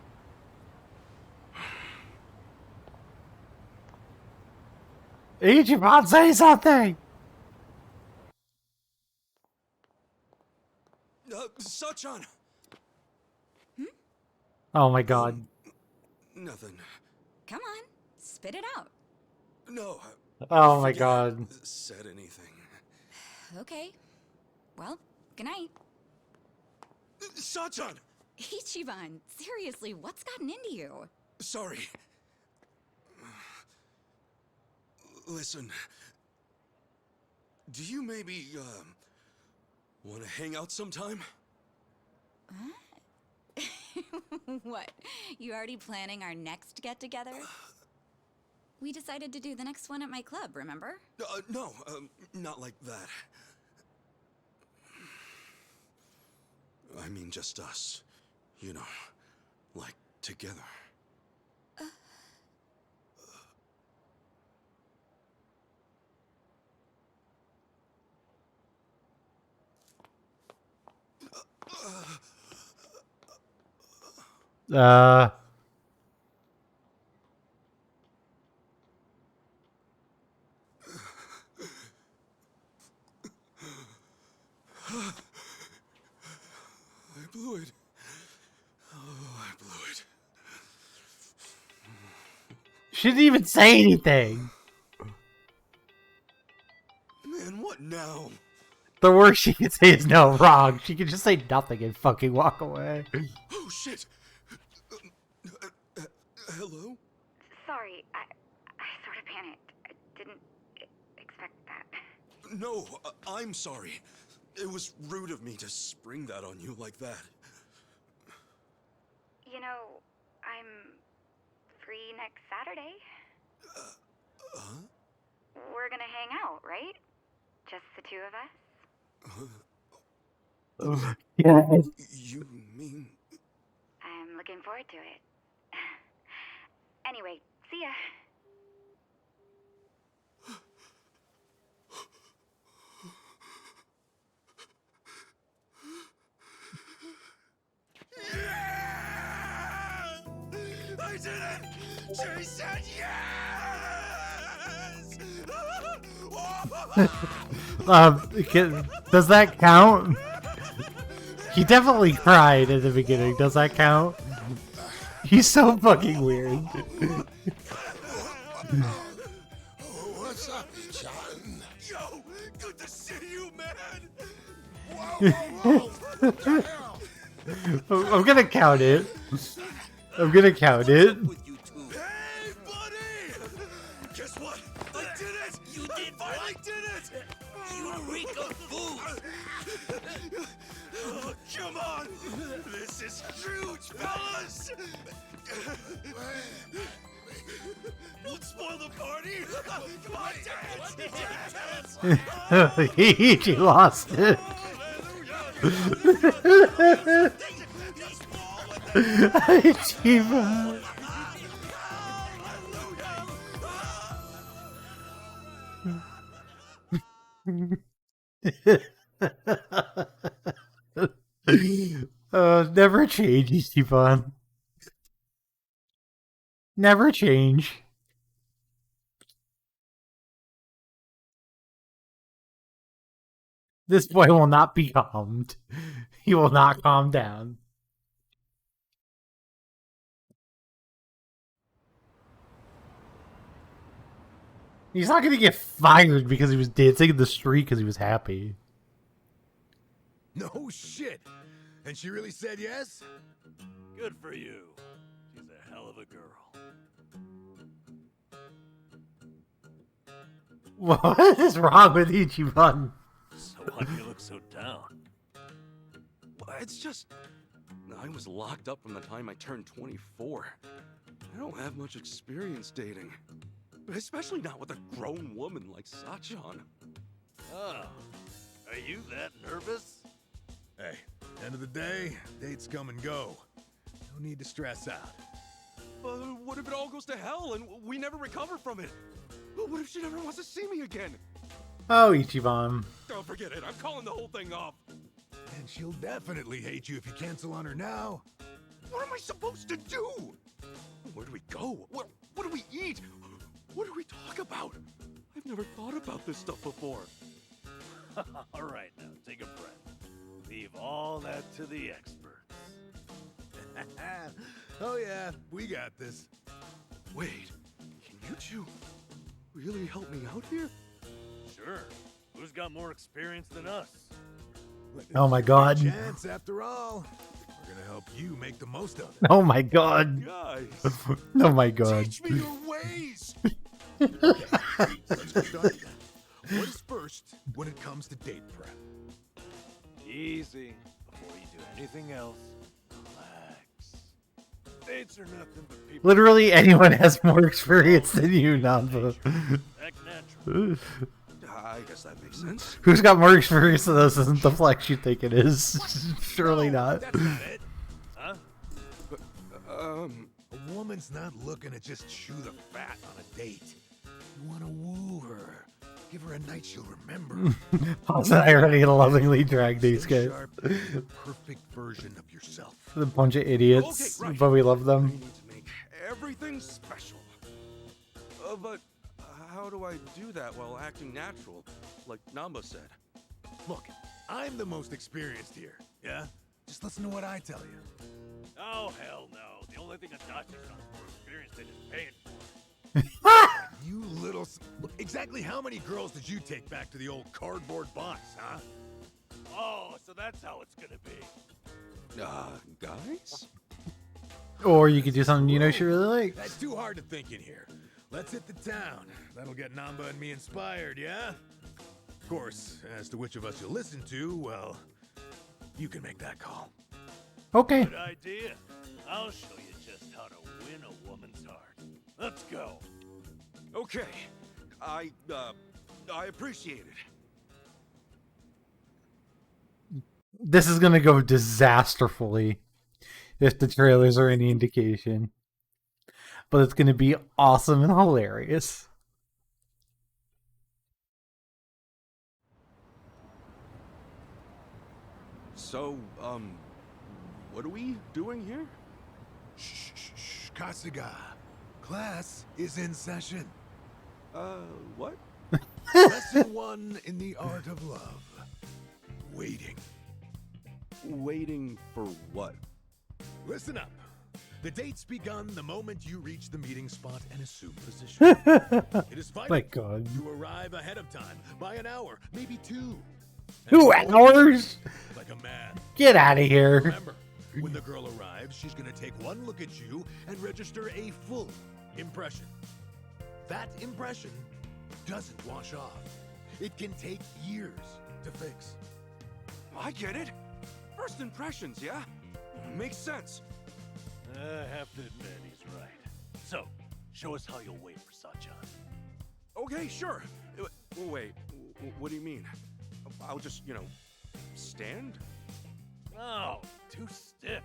Ichiban, say something! Sachan! Oh my god. Nothing. Come on, spit it out. No. Oh my forget I god. said anything. Okay. Well, good night. Sachan! Ichiban, seriously, what's gotten into you? Sorry. Listen. Do you maybe, want to hang out sometime? What? You already planning our next get-together? We decided to do the next one at my club, remember? No, not like that. I mean just us. You know, like together. I blew it. Oh, I blew it. She didn't even say anything. Man, what now? The worst she can say is no, wrong. She can just say nothing and fucking walk away. Oh, shit. Hello? Sorry, I sort of panicked. I didn't expect that. No, I'm sorry. It was rude of me to spring that on you like that. You know, I'm free next Saturday. We're gonna hang out, right? Just the two of us? Yeah. You mean... I'm looking forward to it. Anyway, see ya. I did it! She said yes! Does that count? He definitely cried at the beginning. Does that count? He's so fucking weird. What's up, John? Yo, good to see you, man! Whoa! What the hell? I'm gonna count it. I'm gonna count it. Hey, buddy! Guess what? I did it! You did what? I did it! You reek of food! Oh, come on! This is huge, fellas! Don't spoil the party! Come on, dance! He lost it. Chiba. Never change, Ichiban. Never change. This boy will not be calmed. He will not calm down. He's not gonna get fired because he was dancing in the street because he was happy. No shit. And she really said yes? Good for you. She's a hell of a girl. What is wrong with Ichiban? So why do you look so down? It's just... I was locked up from the time I turned 24. I don't have much experience dating. Especially not with a grown woman like Sachan. Oh, are you that nervous? Hey, end of the day, dates come and go. No need to stress out. What if it all goes to hell and we never recover from it? What if she never wants to see me again? Oh, Ichiban. Don't forget it. I'm calling the whole thing off. And she'll definitely hate you if you cancel on her now. What am I supposed to do? Where do we go? What do we eat? What do we talk about? I've never thought about this stuff before. All right, now, take a breath. Leave all that to the experts. Oh yeah, we got this. Wait, can you two really help me out here? Sure. Who's got more experience than us? Oh my god. Chance, after all. We're gonna help you make the most of it. Oh my god. Guys, Oh my god. Teach me your ways. Okay, let's get started then. What is first when it comes to date prep? Easy. Before you do anything else, relax. Dates are nothing but people. Literally anyone has more experience than you, Nanba. Act natural. I guess that makes sense. Who's got more experience than this isn't the flex you think it is. Surely not. That's not it. Huh? A woman's not looking to just chew the fat on a date. You want to woo her. Give her a night she'll remember. Paulson and I are ready to lovingly drag these Stay guys. sharp, be the perfect version of yourself. The bunch of idiots, Okay, right. but we love We them. need to make everything special. But how do I do that while acting natural, like Namba said? Look, I'm the most experienced here, yeah? Just listen to what I tell you. Oh, hell no. The only thing a Dachi's more experienced in is paying for. You little... Look, exactly how many girls did you take back to the old cardboard box, huh? Oh, so that's how it's gonna be. Guys? Or you could do something you know she really likes. That's too hard to think in here. Let's hit the town. That'll get Namba and me inspired, yeah? Of course, as to which of us you'll listen to, well, you can make that call. Okay. Good idea. I'll show you just how to win a woman's heart. Let's go. Okay. I appreciate it. This is gonna go disasterfully if the trailers are any indication. But it's gonna be awesome and hilarious. So, what are we doing here? Shh, shh, shh, Kasuga. Class is in session. What? Lesson 1 in the art of love. Waiting. Waiting for what? Listen up. The date's begun the moment you reach the meeting spot and assume position. It is vital My god. you arrive ahead of time by an hour, maybe 2. 2 hours? Like a man. Get out of here. Remember, when the girl arrives, she's gonna take one look at you and register a full impression. That impression doesn't wash off. It can take years to fix. I get it. First impressions, yeah? Makes sense. I have to admit, he's right. So, show us how you'll wait for Sachan. Okay, sure. Wait, what do you mean? I'll just, stand? No, too stiff.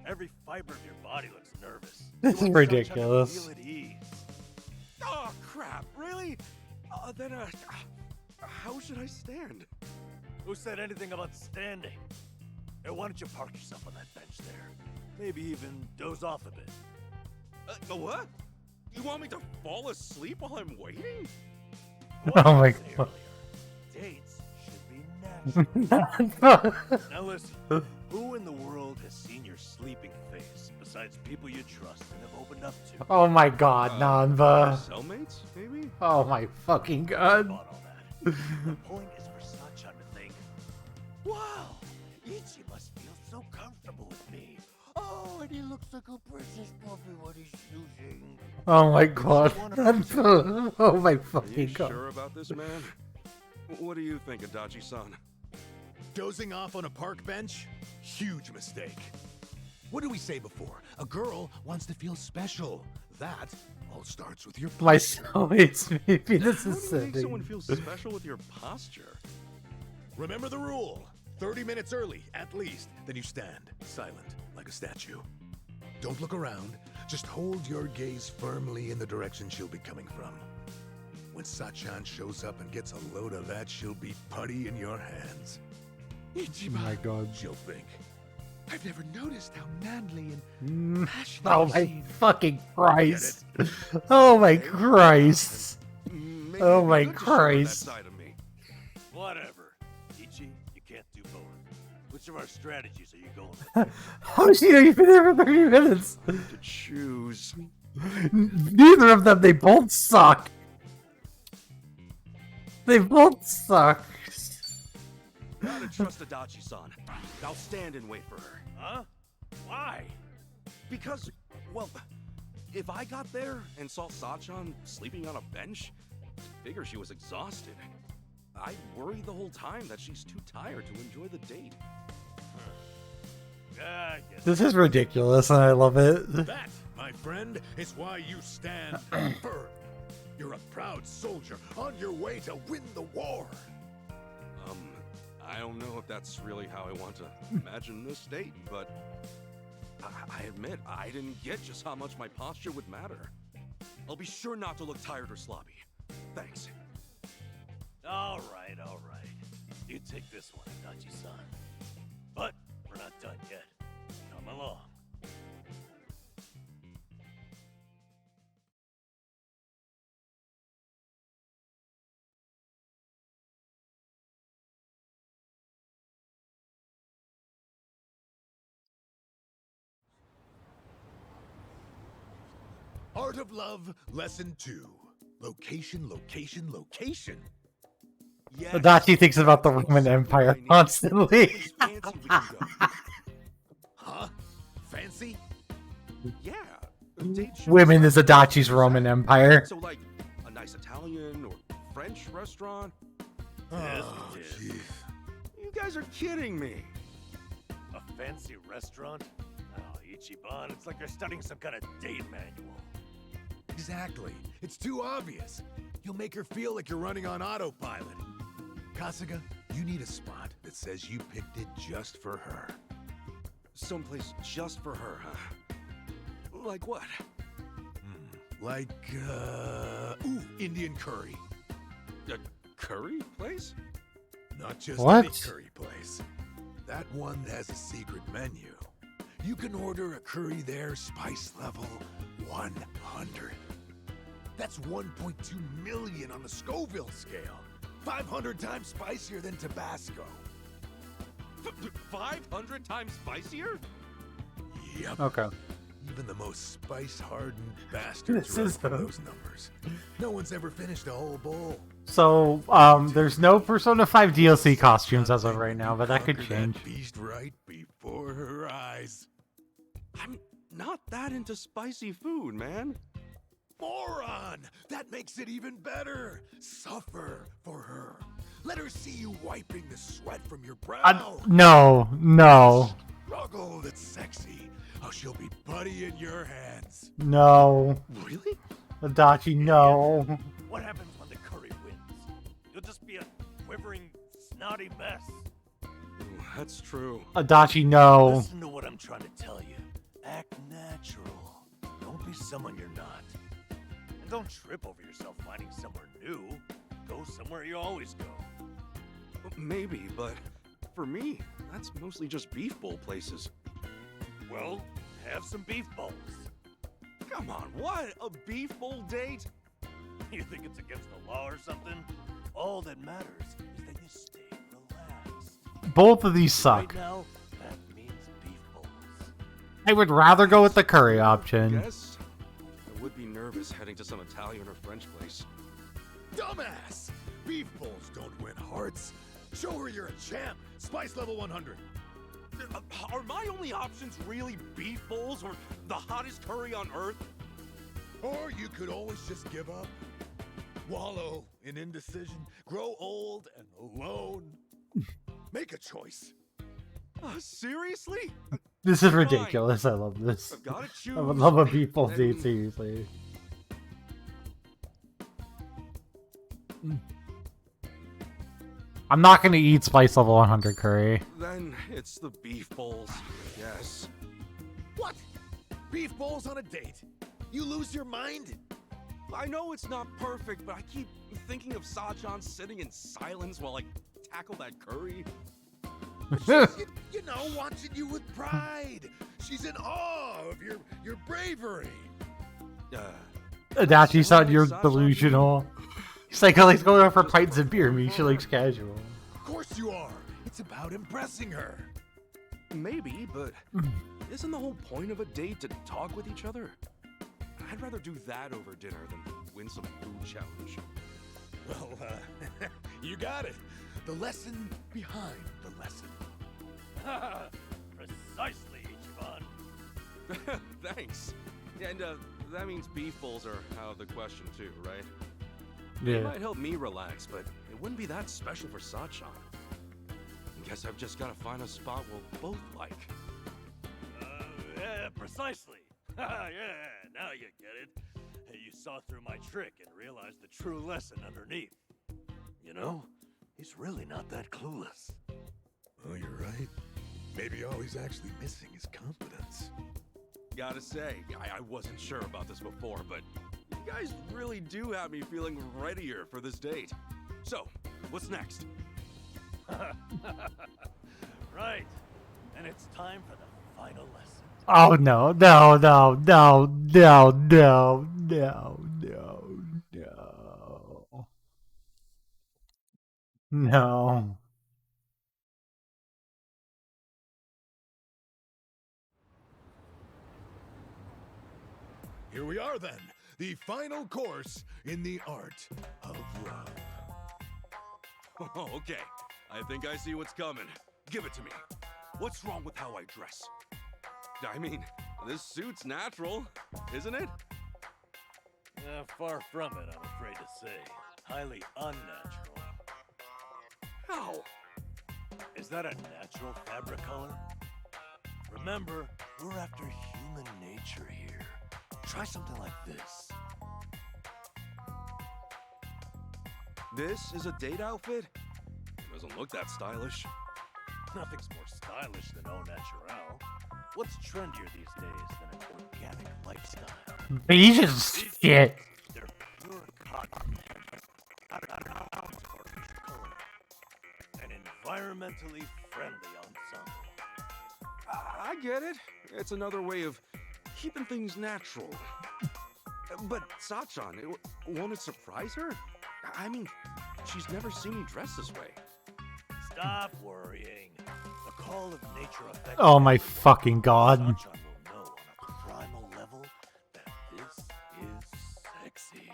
Every fiber of your body looks nervous. This is You want Sachan to ridiculous. Feel at ease. Oh, crap, really? Then, how should I stand? Who said anything about standing? Hey, why don't you park yourself on that bench there? Maybe even doze off a bit. What? You want me to fall asleep while I'm waiting? Oh my Say god. earlier, dates should be natural. Now listen, who in the world has seen your sleeping face besides people you trust and have opened up to? Oh my god, Nanba. Cellmates, maybe? Oh my fucking god. About all that. The point is for Sachan to think, wow, Ichi must feel so comfortable with me. Oh, and he looks like a princess puppy when he's snoozing. Oh my god. Oh my Are you fucking god. sure about this, man? What do you think, Adachi-san? Dozing off on a park bench? Huge mistake. What did we say before? A girl wants to feel special. That all starts with your My posture. soulmates, maybe this How is do you make someone sending. feel special with your posture? Remember the rule. 30 minutes early, at least. Then you stand, silent, like a statue. Don't look around. Just hold your gaze firmly in the direction she'll be coming from. When Sachan shows up and gets a load of that, she'll be putty in your hands. Oh my god. She'll think, I've never noticed how manly and passionate Oh you my seem." fucking Christ. Oh my Christ. Maybe Oh it'd be my good to show her that Christ. side of me. Whatever. Ichi, you can't do both. Which of our strategies are you going with? How she know you've been there for 30 minutes? To choose. Neither of them, they both suck. They both suck. Gotta trust Adachi-san. I'll stand and wait for her. Huh? Why? Because, well, if I got there and saw Sachan sleeping on a bench, figure she was exhausted. I'd worry the whole time that she's too tired to enjoy the date. I guess. This is ridiculous and I love it. That, my friend, is why you stand firm. You're a proud soldier on your way to win the war. I don't know if that's really how I want to imagine this date, but I admit I didn't get just how much my posture would matter. I'll be sure not to look tired or sloppy. Thanks. All right. You take this one, Adachi-san. But we're not done yet. Come along. Art of Love, Lesson 2. Location, location, location. Yes. Adachi thinks about the Roman Empire constantly. Fancy we can go. Huh? Fancy? Yeah. a date should Women is start- Adachi's Roman Empire. So like a nice Italian or French restaurant. Yes, Oh, it is. jeez. You guys are kidding me. A fancy restaurant? Oh, Ichiban, it's like you're studying some kind of date manual. Exactly. It's too obvious. You'll make her feel like you're running on autopilot. Kasuga, you need a spot that says you picked it just for her. Someplace just for her, huh? Like what? Like, Indian curry. A curry place? Not just What? any curry place. That one has a secret menu. You can order a curry there, spice level 100. That's 1.2 million on the Scoville scale. 500 times spicier than Tabasco. 500 times spicier? Yep. Okay. Even the most spice-hardened bastards This run is from the- those numbers. No one's ever finished a whole bowl. So, there's no Persona 5 DLC costumes as of right now, but that could Conquer change. That beast right before her eyes. I'm not that into spicy food, man. Moron! That makes it even better. Suffer for her. Let her see you wiping the sweat from your brow. No. Struggle that's sexy. Oh, she'll be putty in your hands. No. Really? Adachi, no. What happens when the curry wins? You'll just be a quivering, snotty mess. That's true. Adachi, no. Listen to what I'm trying to tell you. Act natural. Don't be someone you're not. And don't trip over yourself finding somewhere new. Go somewhere you always go. Maybe, but for me, that's mostly just beef bowl places. Well, have some beef bowls. Come on, what? A beef bowl date? You think it's against the law or something? All that matters is that you stay relaxed. Both of these suck. Right now, that means beef bowls. I would rather go with the curry option. Guess I would be nervous heading to some Italian or French place. Dumbass! Beef bowls don't win hearts. Show her you're a champ. Spice level 100. Are my only options really beef bowls or the hottest curry on earth? Or you could always just give up. Wallow in indecision. Grow old and alone. Make a choice. Seriously? This is ridiculous. I love this. I've got to choose. I would love a people Then- date, seriously. I'm not gonna eat spice level 100 curry. Then it's the beef bowls, yes. What? Beef bowls on a date? You lose your mind? I know it's not perfect, but I keep thinking of Sachan sitting in silence while I tackle that curry. You know, watching you with pride. She's in awe of your bravery. Adachi thought you're delusional. He's like, oh, he's going out for pints and beer. Me, she likes casual. Of course you are. It's about impressing her. Maybe, but isn't the whole point of a date to talk with each other? I'd rather do that over dinner than win some food challenge. Well, you got it. The lesson behind the lesson. Precisely, Ichiban. Thanks. And that means beef bowls are out of the question too, right? It Yeah. might help me relax, but it wouldn't be that special for Sachan. Guess I've just gotta find a spot we'll both like. Yeah, precisely. Yeah, now you get it. You saw through my trick and realized the true lesson underneath. You know, he's really not that clueless. Oh, you're right. Maybe all he's actually missing is confidence. Gotta say, I wasn't sure about this before, but you guys really do have me feeling readier for this date. So, what's next? Right. And it's time for the final lesson. Oh no, no, no, no, no, no, no, no, no. No. Here we are then, the final course in the art of love. Oh, okay. I think I see what's coming. Give it to me. What's wrong with how I dress? I mean, this suit's natural, isn't it? Far from it, I'm afraid to say. Highly unnatural. How? Is that a natural fabric color? Remember, we're after human nature here. Try something like this. This is a date outfit? It doesn't look that stylish. Nothing's more stylish than au naturel. What's trendier these days than an organic lifestyle? Jesus shit. They're pure cotton. Color. And environmentally friendly ensemble. I get it. It's another way of keeping things natural. But Sachan, won't it surprise her? I mean, she's never seen me dressed this way. Stop worrying. The call of nature affects. Oh my fucking god. Sachan will know on a primal level that this is sexy.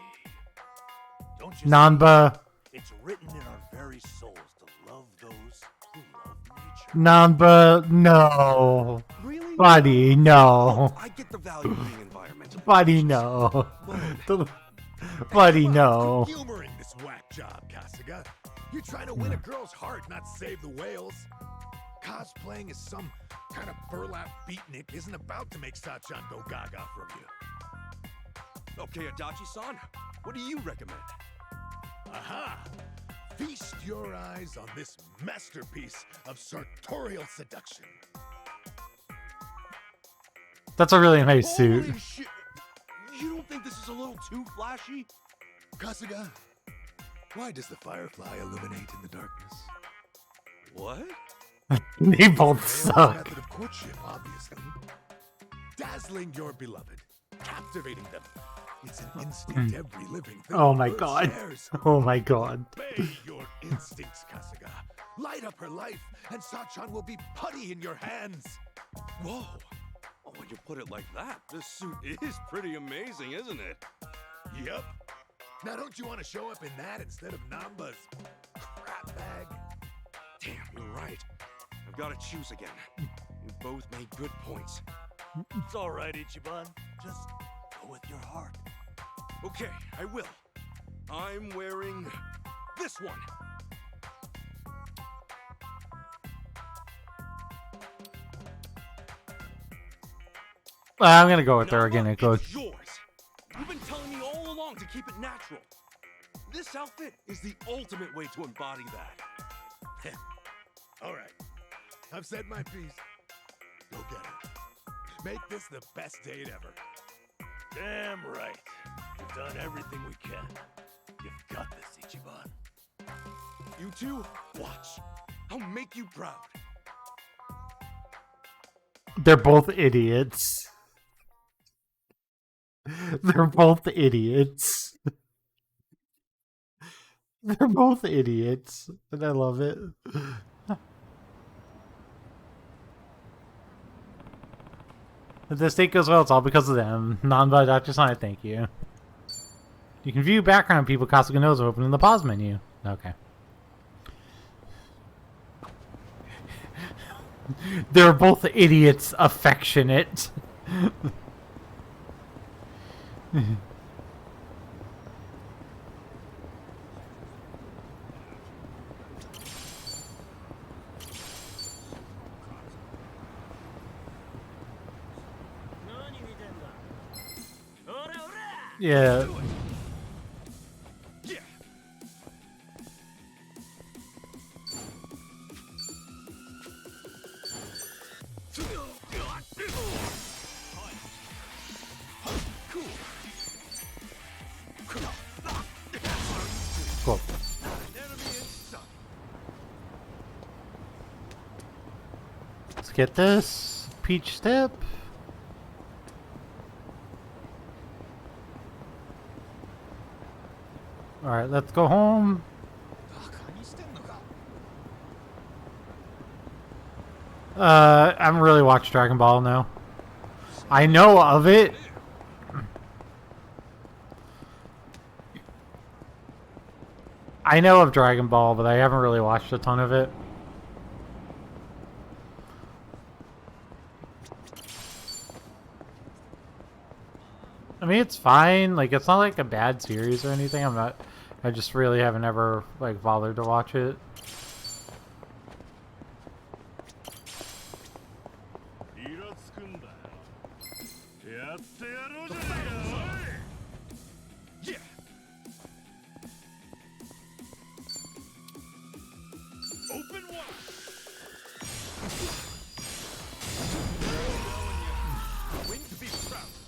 Don't you Nanba. see? It's written in our very souls to love those who love nature. Nanba, no. Really? Buddy, no. I get the value of being environmental. Buddy, no. Buddy, no. Quit humoring this whack job, Kasuga. You're trying to win a girl's heart, not save the whales. Cosplaying as some kind of burlap beatnik isn't about to make Sachan go gaga from you. Okay, Adachi-san, what do you recommend? Aha! Feast your eyes on this masterpiece of sartorial seduction. That's a really nice suit. Holy shit! You don't think this is a little too flashy? Kasuga, why does the firefly illuminate in the darkness? What? They both Male suck. method of courtship, obviously. Dazzling your beloved, captivating them. It's an instinct every living thing Oh my on Earth god. shares. Oh my god. Obey your instincts, Kasuga. Light up her life, and Sachan will be putty in your hands. Whoa! Oh, when you put it like that, this suit is pretty amazing, isn't it? Yep. Now don't you want to show up in that instead of Namba's crap bag? Damn, you're right. I've got to choose again. You both made good points. It's all right, Ichiban. Just go with your heart. Okay, I will. I'm wearing this one. I'm gonna go with her again. Namba, It goes. it's yours. You've been telling me all along to keep it natural. This outfit is the ultimate way to embody that. All right. I've said my piece. Go get her. Make this the best date ever. Damn right. You've done everything we can. You've got this, Ichiban. You two, watch. I'll make you proud. They're both idiots. They're both idiots. They're both idiots, and I love it. If this date goes well, it's all because of them. Non by Dr. Sonic, thank you. You can view background people Kasuga knows open in the pause menu. Okay. They're both idiots, affectionate. Yeah. Cool. Let's get this peach step. Alright, let's go home. I haven't really watched Dragon Ball now. I know of it. I know of Dragon Ball, but I haven't really watched a ton of it. I mean, it's fine. Like, it's not like a bad series or anything. I just really haven't ever, like, bothered to watch it.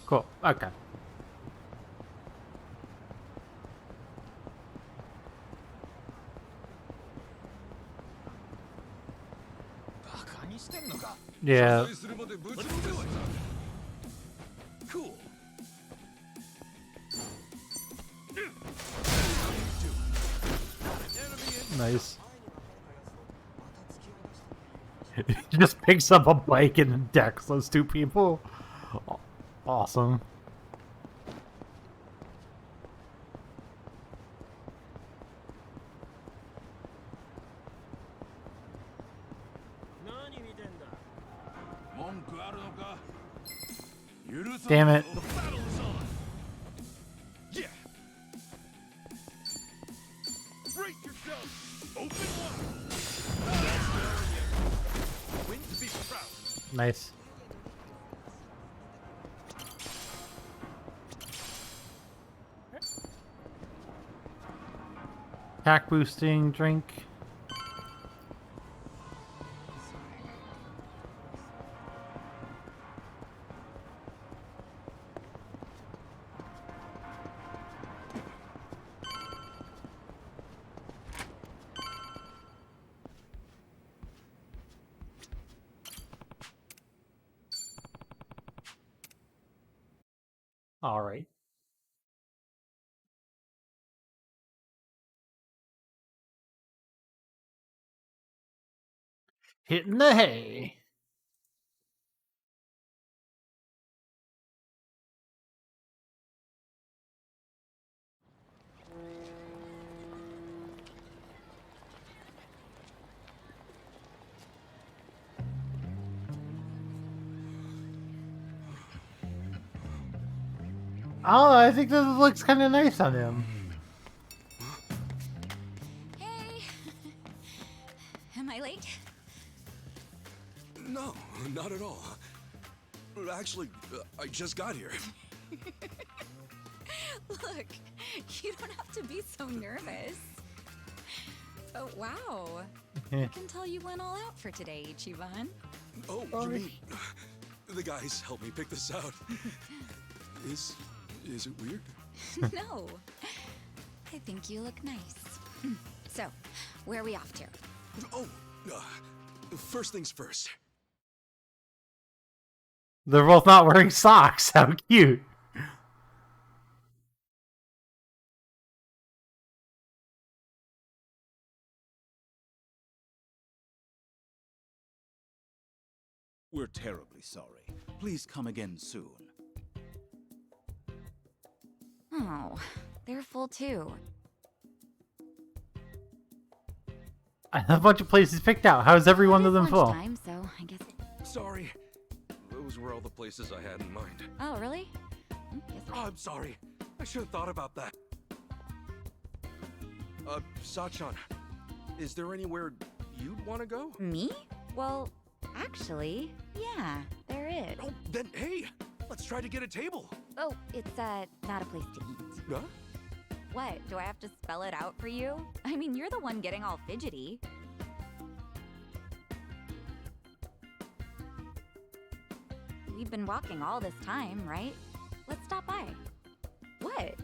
Cool. Okay. Yeah. Cool. Nice. He just picks up a bike and decks those two people. Awesome. Damn it. Nice. Pack boosting drink. All right. Hitting the hay. Oh, I think this looks kind of nice on him. Hey! Am I late? No, not at all. Actually, I just got here. Look, you don't have to be so nervous. Oh, wow. I can tell you went all out for today, Ichiban. Oh, you mean the guys helped me pick this out. Is it weird? No. I think you look nice. So, where are we off to? Oh, first things first. They're both not wearing socks. How cute. We're terribly sorry. Please come again soon. Oh, they're full too. I have a bunch of places picked out. How's every one of them full? Lunchtime, so I guess. Sorry. Those were all the places I had in mind. Oh, really? Oh, I'm sorry. I should have thought about that. Sachan, is there anywhere you'd want to go? Me? Well, actually, yeah, there is. Oh, then hey, let's try to get a table. Oh, it's not a place to eat. Huh? What? Do I have to spell it out for you? I mean, you're the one getting all fidgety. We've been walking all this time, right? Let's stop by. What?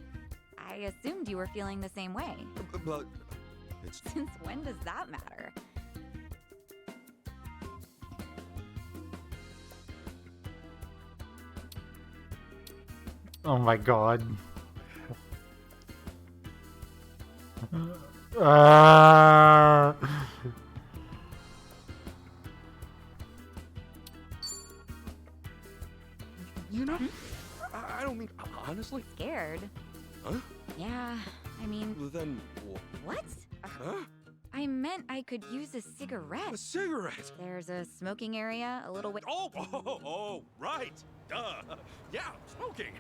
I assumed you were feeling the same way. But it's... Since when does that matter? Oh my god. You know, I don't mean honestly. Scared? Huh? Yeah, I mean... Well, then... What? Huh? I meant I could use a cigarette. A cigarette? There's a smoking area a little way... Oh, right. Duh. Yeah, smoking.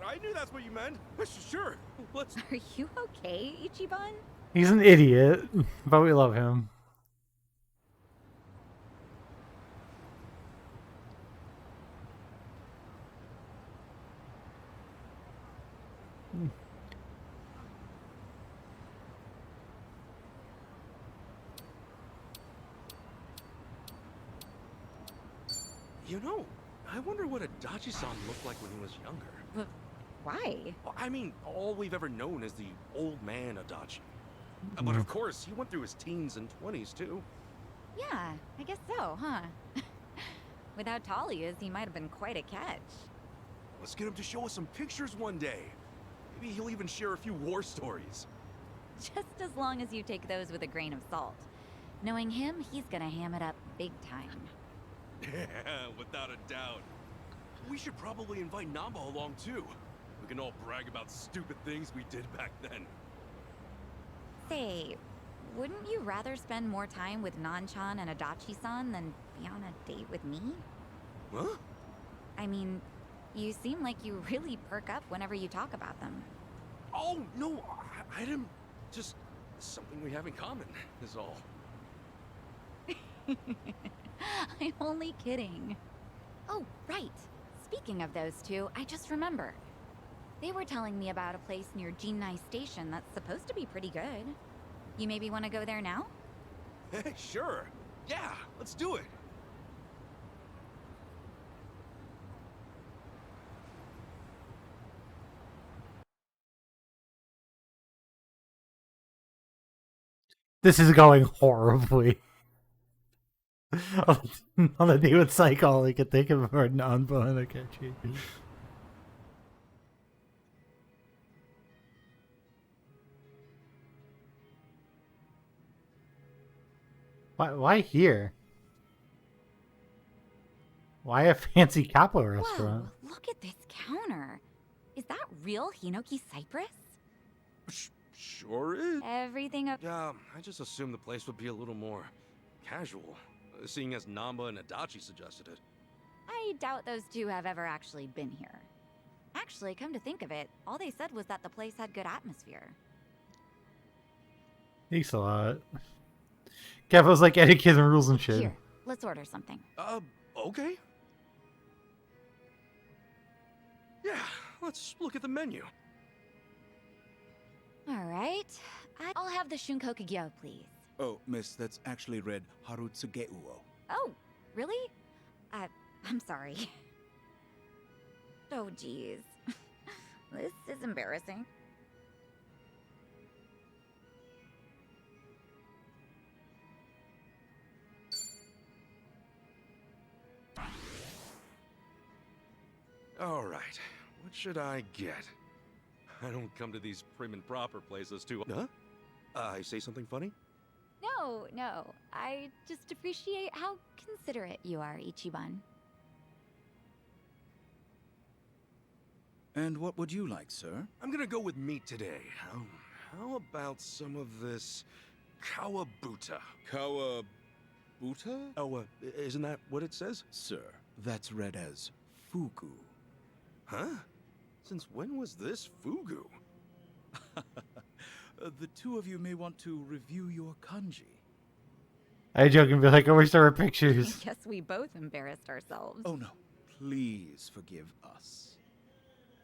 I knew that's what you meant. Sure, let's... Are you okay, Ichiban? He's an idiot, but we love him. You know, I wonder what Adachi-san looked like when he was younger. But why? I mean, all we've ever known is the old man Adachi. But of course, he went through his teens and 20s too. Yeah, I guess so, huh? With how tall he is, he might have been quite a catch. Let's get him to show us some pictures one day. Maybe he'll even share a few war stories. Just as long as you take those with a grain of salt. Knowing him, he's gonna ham it up big time. Yeah, without a doubt. We should probably invite Namba along too. We can all brag about stupid things we did back then. Say, wouldn't you rather spend more time with Nanchan and Adachi-san than be on a date with me? Huh? I mean, you seem like you really perk up whenever you talk about them. Oh, no, I didn't... Just something we have in common, is all. I'm only kidding. Oh, right. Speaking of those two, I just remembered. They were telling me about a place near Jinnai Station that's supposed to be pretty good. You maybe want to go there now? Hey, sure. Yeah, let's do it. This is going horribly. On the day with Psycho, all I could think of are Nanba and Akechi. Why here? Why a fancy capo restaurant? Whoa, look at this counter. Is that real Hinoki cypress? Sure is. Everything up. Yeah, I just assumed the place would be a little more casual, seeing as Namba and Adachi suggested it. I doubt those two have ever actually been here. Actually, come to think of it, all they said was that the place had good atmosphere. Thanks a lot. Capo's like etiquette and rules and shit. Here, let's order something. Okay. Yeah, let's look at the menu. All right. I'll have the Shunkokugyo, please. Oh, miss, that's actually read Harutsugeuo. Oh, really? I'm sorry. Oh, geez. This is embarrassing. All right, what should I get? I don't come to these prim and proper places to... Huh? I say something funny? No. I just appreciate how considerate you are, Ichiban. And what would you like, sir? I'm gonna go with meat today. How about some of this kawabuta? Kawabuta? Oh, isn't that what it says? Sir, that's read as fugu. Huh? Since when was this fugu? The two of you may want to review your kanji. I joke and be like, I wish there were pictures. I guess we both embarrassed ourselves. Oh no, please forgive us.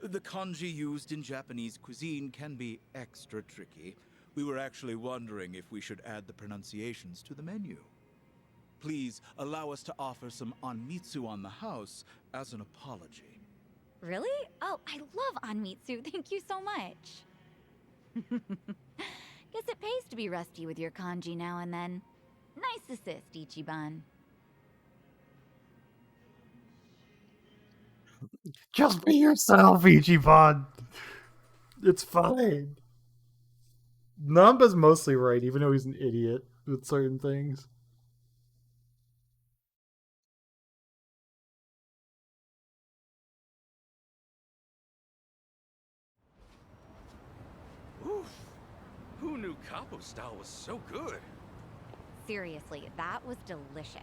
The kanji used in Japanese cuisine can be extra tricky. We were actually wondering if we should add the pronunciations to the menu. Please allow us to offer some onmitsu on the house as an apology. Really? Oh, I love Anmitsu. Thank you so much. Guess it pays to be rusty with your kanji now and then. Nice assist, Ichiban. Just be yourself, Ichiban. It's fine. Namba's mostly right, even though he's an idiot with certain things. Oof. Who knew Capo style was so good? Seriously, that was delicious.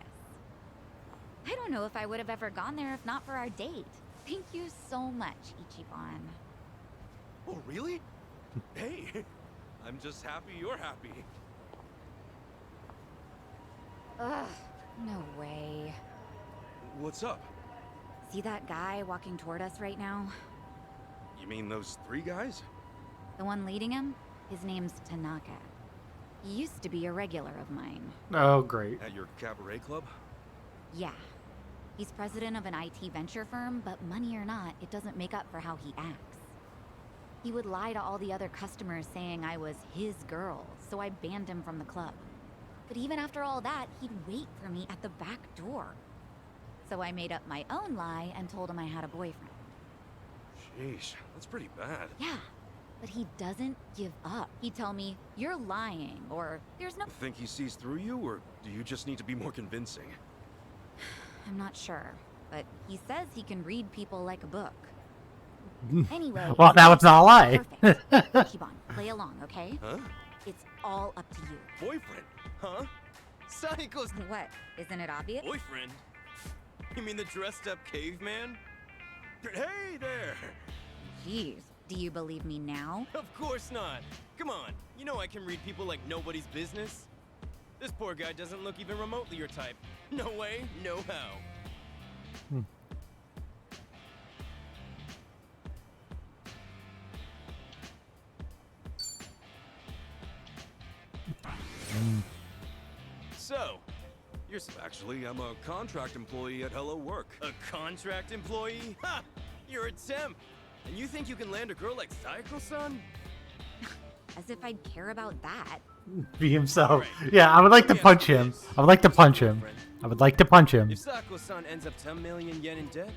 I don't know if I would have ever gone there if not for our date. Thank you so much, Ichiban. Oh, really? Hey, I'm just happy you're happy. Ugh, no way. What's up? See that guy walking toward us right now? You mean those three guys? The one leading him? His name's Tanaka. He used to be a regular of mine. Oh, great. At your cabaret club? Yeah. He's president of an IT venture firm, but money or not, it doesn't make up for how he acts. He would lie to all the other customers saying I was his girl, so I banned him from the club. But even after all that, he'd wait for me at the back door. So I made up my own lie and told him I had a boyfriend. Sheesh, that's pretty bad. Yeah, but he doesn't give up. He'd tell me, you're lying, or there's no... Think he sees through you, or do you just need to be more convincing? I'm not sure, but he says he can read people like a book. Anyway... Well, now it's not a lie. Perfect. Ichiban, play along, okay? Huh? It's all up to you. Boyfriend? Huh? Saiko's What? Isn't it obvious? boyfriend? You mean the dressed up caveman? Hey there! Jeez, do you believe me now? Of course not. Come on, you know I can read people like nobody's business. This poor guy doesn't look even remotely your type. No way, no how. So, you're Actually, I'm a contract employee at Hello Work. a contract employee? Ha! You're a temp! And you think you can land a girl like Saiko-san? As if I'd care about that. Be himself. Yeah, I would like to punch him. I would like to punch him. I would like to punch him. If Saiko-san ends up 10 million yen in debt,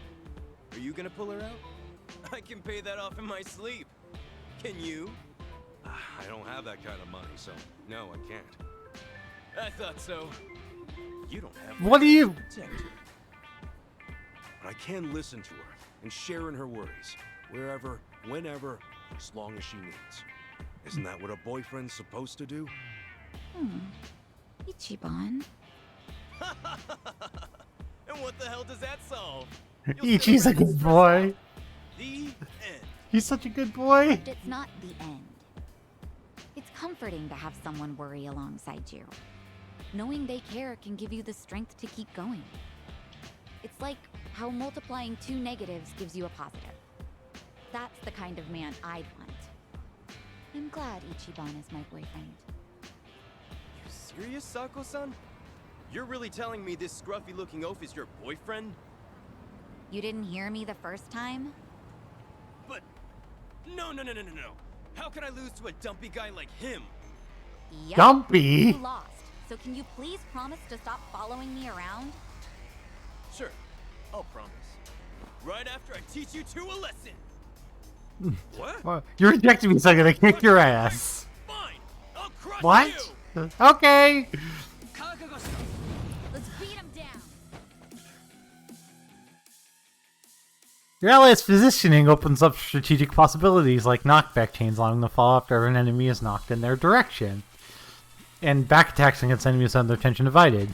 are you gonna pull her out? I can pay that off in my sleep. Can you? I don't have that kind of money, so no, I can't. I thought so. You don't have... What do you... protect her. But I can listen to her and share in her worries. Wherever, whenever, as long as she needs. Isn't that what a boyfriend's supposed to do? Ichiban. And what the hell does that solve? Ichi's a good boy. The end. He's such a good boy. But it's not the end. It's comforting to have someone worry alongside you. Knowing they care can give you the strength to keep going. It's like how multiplying two negatives gives you a positive. That's the kind of man I'd want. I'm glad Ichiban is my boyfriend. You serious, Sako-san? You're really telling me this scruffy-looking oaf is your boyfriend? You didn't hear me the first time? No. How can I lose to a dumpy guy like him? Yep. Dumpy? You lost. So can you please promise to stop following me around? Sure, I'll promise. Right after I teach you two a lesson. What? Well, you rejected me, so I'm gonna kick your ass. Fine, I'll crush What? you. Okay. Let's beat him down. Your ally's positioning opens up strategic possibilities like knockback chains, allowing them to fall after an enemy is knocked in their direction, and back attacks against enemies under tension divided.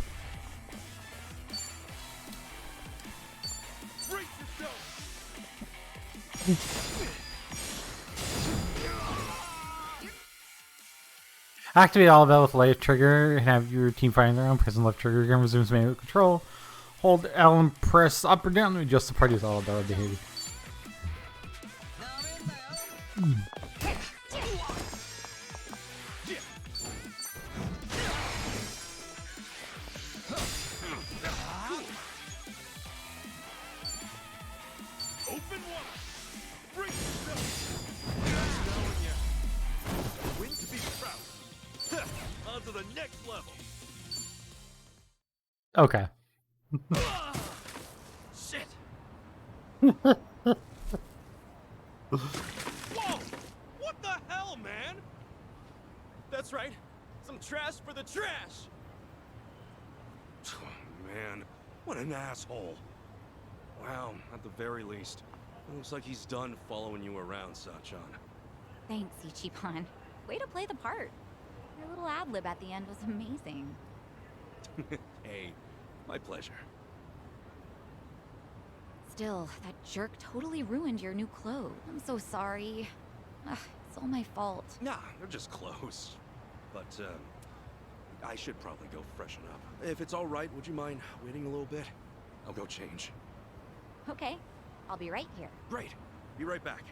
Activate all L with left trigger and have your team firing their own. Press left trigger again resumes manual control. Hold L and press up or down to adjust the party's all about behavior. Open water. Bring yourself. That's knowing you. Win to be proud. On to the next level. Okay. Shit. Whoa! What the hell, man? That's right. Some trash for the trash. Man, what an asshole. Wow, at the very least. It looks like he's done following you around, Sachan. Thanks, Ichiban. Way to play the part. Your little ad-lib at the end was amazing. Hey, my pleasure. Still, that jerk totally ruined your new clothes. I'm so sorry. Ugh, it's all my fault. Nah, they're just clothes. But, I should probably go freshen up. If it's all right, would you mind waiting a little bit? I'll go change. Okay, I'll be right here. Great. Be right back.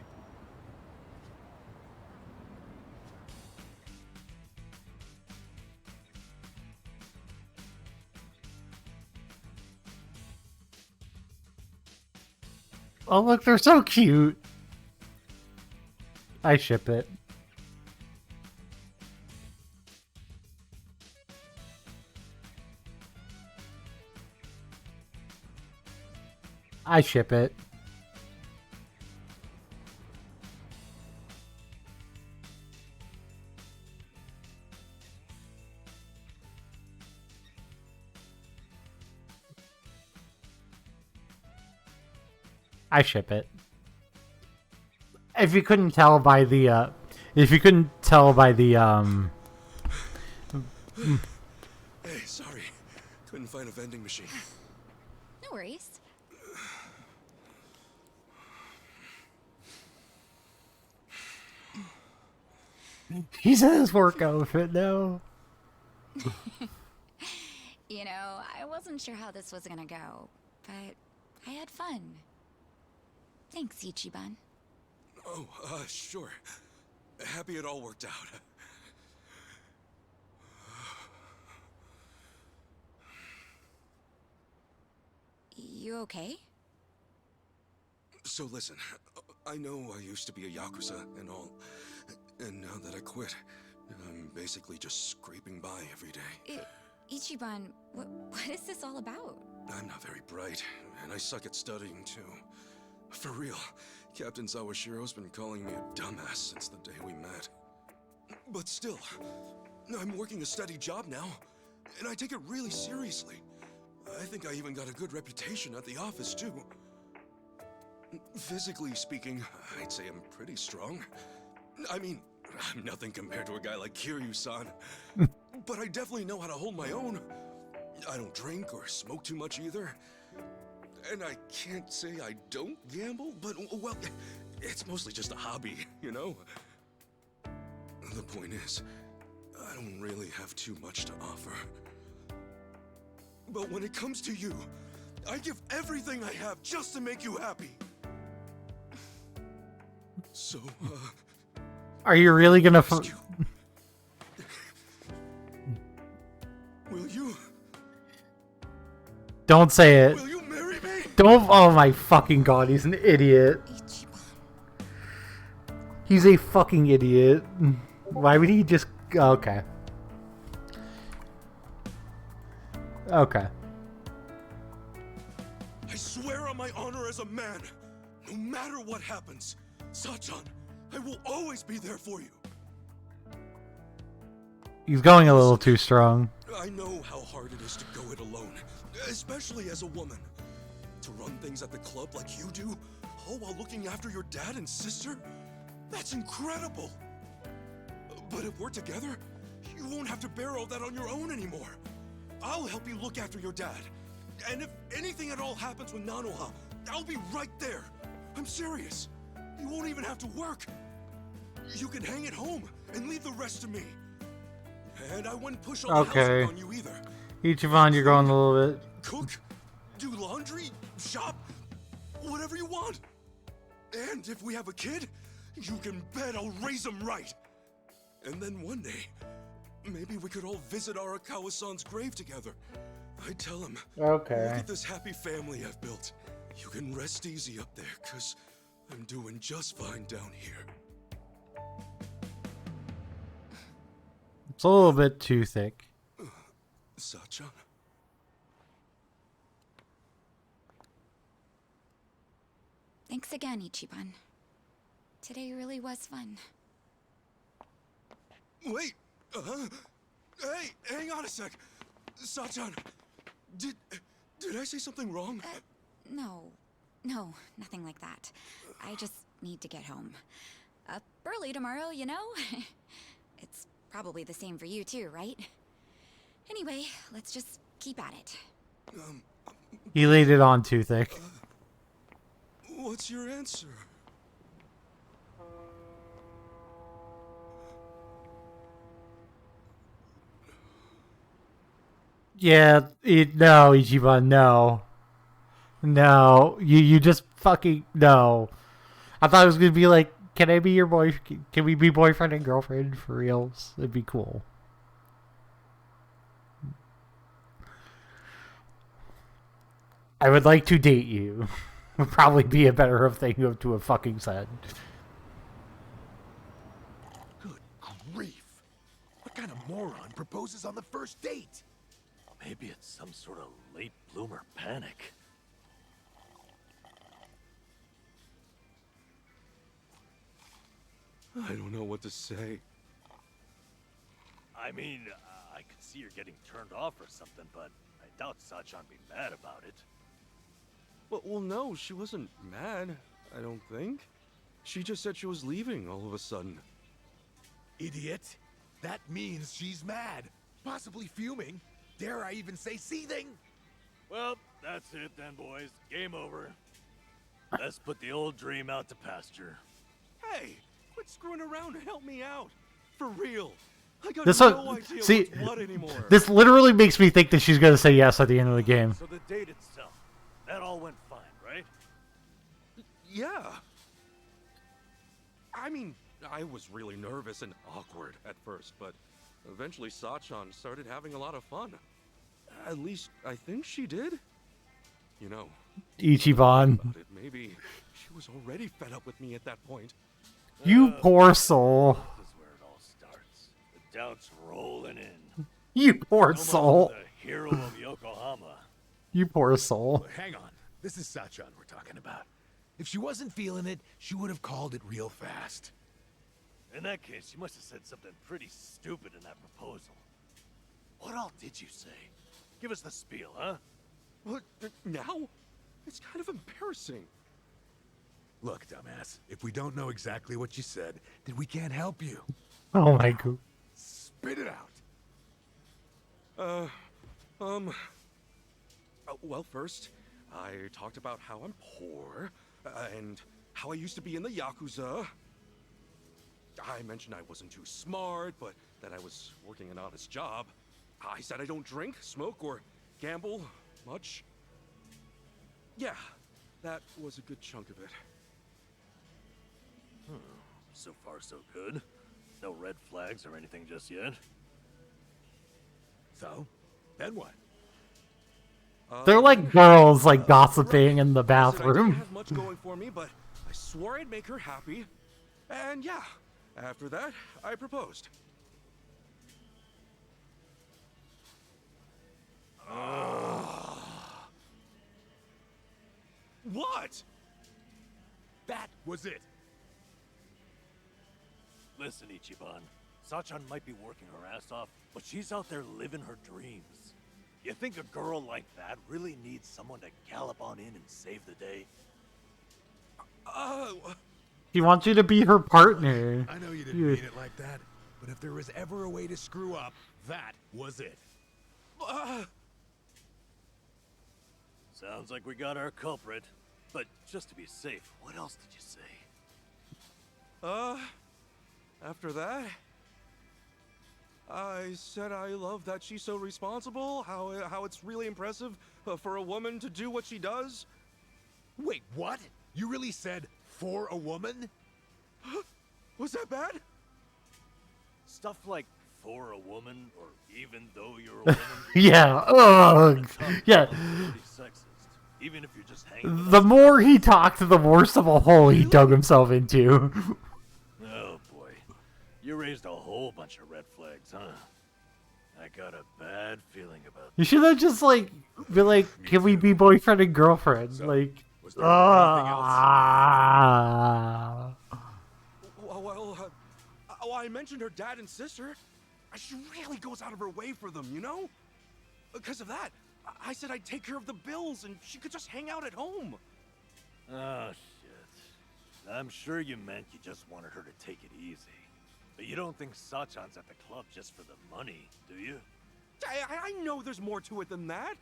Oh look, they're so cute. I ship it. I ship it. I ship it. If you couldn't tell by the, Hey, sorry. Couldn't find a vending machine. No worries. He's in his work outfit now. You know, I wasn't sure how this was gonna go, but I had fun. Thanks, Ichiban. Oh, sure. Happy it all worked out. You okay? So listen, I know I used to be a Yakuza and all, and now that I quit, I'm basically just scraping by every day. Ichiban, what is this all about? I'm not very bright, and I suck at studying too. For real, Captain Sawashiro's been calling me a dumbass since the day we met. But still, I'm working a steady job now, and I take it really seriously. I think I even got a good reputation at the office too. Physically speaking, I'd say I'm pretty strong. I mean, I'm nothing compared to a guy like Kiryu-san. But I definitely know how to hold my own. I don't drink or smoke too much either. And I can't say I don't gamble, but, well, it's mostly just a hobby, you know? The point is, I don't really have too much to offer. But when it comes to you, I give everything I have just to make you happy. So, Are you really gonna will you? Don't say it. Will you marry me? Don't. Oh my fucking god, he's an idiot. He's a fucking idiot. Why would he just... Okay. Okay. I swear on my honor as a man, no matter what happens, Sachan, I will always be there for you. He's going a little too strong. I know how hard it is to go it alone, especially as a woman. To run things at the club like you do, all while looking after your dad and sister? That's incredible! But if we're together, you won't have to bear all that on your own anymore. I'll help you look after your dad. And if anything at all happens with Nanoha, I'll be right there. I'm serious. You won't even have to work. You can hang at home and leave the rest to me. And I wouldn't push all the Okay. housework on you either. Ichiban, you're going a little bit. Cook, do laundry, shop, whatever you want. And if we have a kid, you can bet I'll raise him right. And then one day, maybe we could all visit Arakawa-san's grave together. I tell him, Okay. look at this happy family I've built. You can rest easy up there, cause I'm doing just fine down here. It's a little bit too thick. Sachan? Thanks again, Ichiban. Today really was fun. Wait! Hey, hang on a sec! Sachan, did I say something wrong? No, nothing like that. I just need to get home. Up early tomorrow, you know? It's probably the same for you too, right? Anyway, let's just keep at it. He laid it on too thick. What's your answer? Yeah, no, Ichiban, no. No, you just fucking, no. I thought it was gonna be like, can I be your boy, can we be boyfriend and girlfriend for reals? It'd be cool. I would like to date you. Would probably be a better thing to have fucking said. Good grief. What kind of moron proposes on the first date? Maybe it's some sort of late bloomer panic. I don't know what to say. I mean, I could see her getting turned off or something, but I doubt Sachan be mad about it. Well, no, she wasn't mad, I don't think. She just said she was leaving all of a sudden. Idiot. That means she's mad. Possibly fuming. Dare I even say seething? Well, that's it then, boys. Game over. Let's put the old dream out to pasture. Hey, quit screwing around and help me out. For real. I got This no one, idea see, what's what anymore. this literally makes me think that she's gonna say yes at the end of the game. So the date itself, that all went fine, right? Yeah. I mean, I was really nervous and awkward at first, but eventually Sachan started having a lot of fun. At least, I think she did. You know, Ichiban. about it, maybe she was already fed up with me at that point. You poor soul. This is where it all starts. The doubts rolling in. You poor Tomo's soul. the hero of Yokohama. You poor soul. Hang on. This is Sachan we're talking about. If she wasn't feeling it, she would have called it real fast. In that case, you must have said something pretty stupid in that proposal. What all did you say? Give us the spiel, huh? What, now? It's kind of embarrassing. Look, dumbass, if we don't know exactly what you said, then we can't help you. Oh my god. Spit it out. Well, first, I talked about how I'm poor, and how I used to be in the Yakuza. I mentioned I wasn't too smart, but that I was working an honest job. I said I don't drink, smoke, or gamble much. Yeah, that was a good chunk of it. So far, so good. No red flags or anything just yet. So, then what? They're like girls like gossiping in the Listen, I didn't bathroom. have much going for me, but I swore I'd make her happy. And yeah, after that, I proposed. What? That was it. Listen, Ichiban. Sachan might be working her ass off, but she's out there living her dreams. You think a girl like that really needs someone to gallop on in and save the day? He wants you to be her partner. I know you didn't mean it like that, but if there was ever a way to screw up, that was it. Sounds like we got our culprit. But just to be safe, what else did you say? After that, I said I love that she's so responsible, how it's really impressive for a woman to do what she does. Wait, what? You really said for a woman? Was that bad? Stuff like for a woman, or even though you're a woman. Yeah. Ugh. Yeah. Pretty sexist, even if you're just hanging. The more he talked, the worse of a hole he dug himself into. Oh boy, you raised a whole bunch of red flags, huh? I got a bad feeling about. You should have just like be like, can we be boyfriend and girlfriend? So, like, was there anything else? Well, I mentioned her dad and sister. She really goes out of her way for them, you know? Because of that, I said I'd take care of the bills and she could just hang out at home. Oh, shit. I'm sure you meant you just wanted her to take it easy. But you don't think Sachan's at the club just for the money, do you? I know there's more to it than that.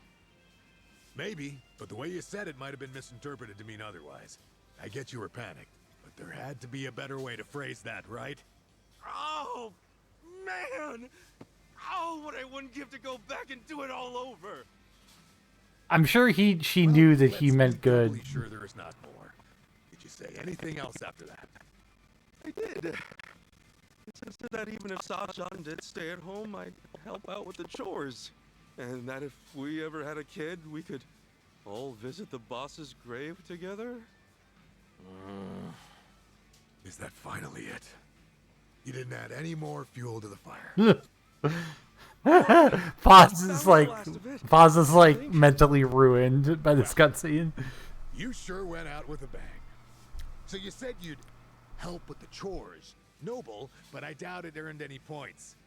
Maybe, but the way you said it might have been misinterpreted to mean otherwise. I get you were panicked, but there had to be a better way to phrase that, right? Oh, man! Oh, what I wouldn't give to go back and do it all over. I'm sure she knew that he Let's meant be good. doubly sure there is not more. Did you say anything else after that? I did. It said that even if Sachan did stay at home, I'd help out with the chores. And that if we ever had a kid, we could all visit the boss's grave together. Is that finally it? You didn't add any more fuel to the fire. Foz is like mentally ruined by this cutscene. You sure went out with a bang. So you said you'd help with the chores. Noble, but I doubt it earned any points.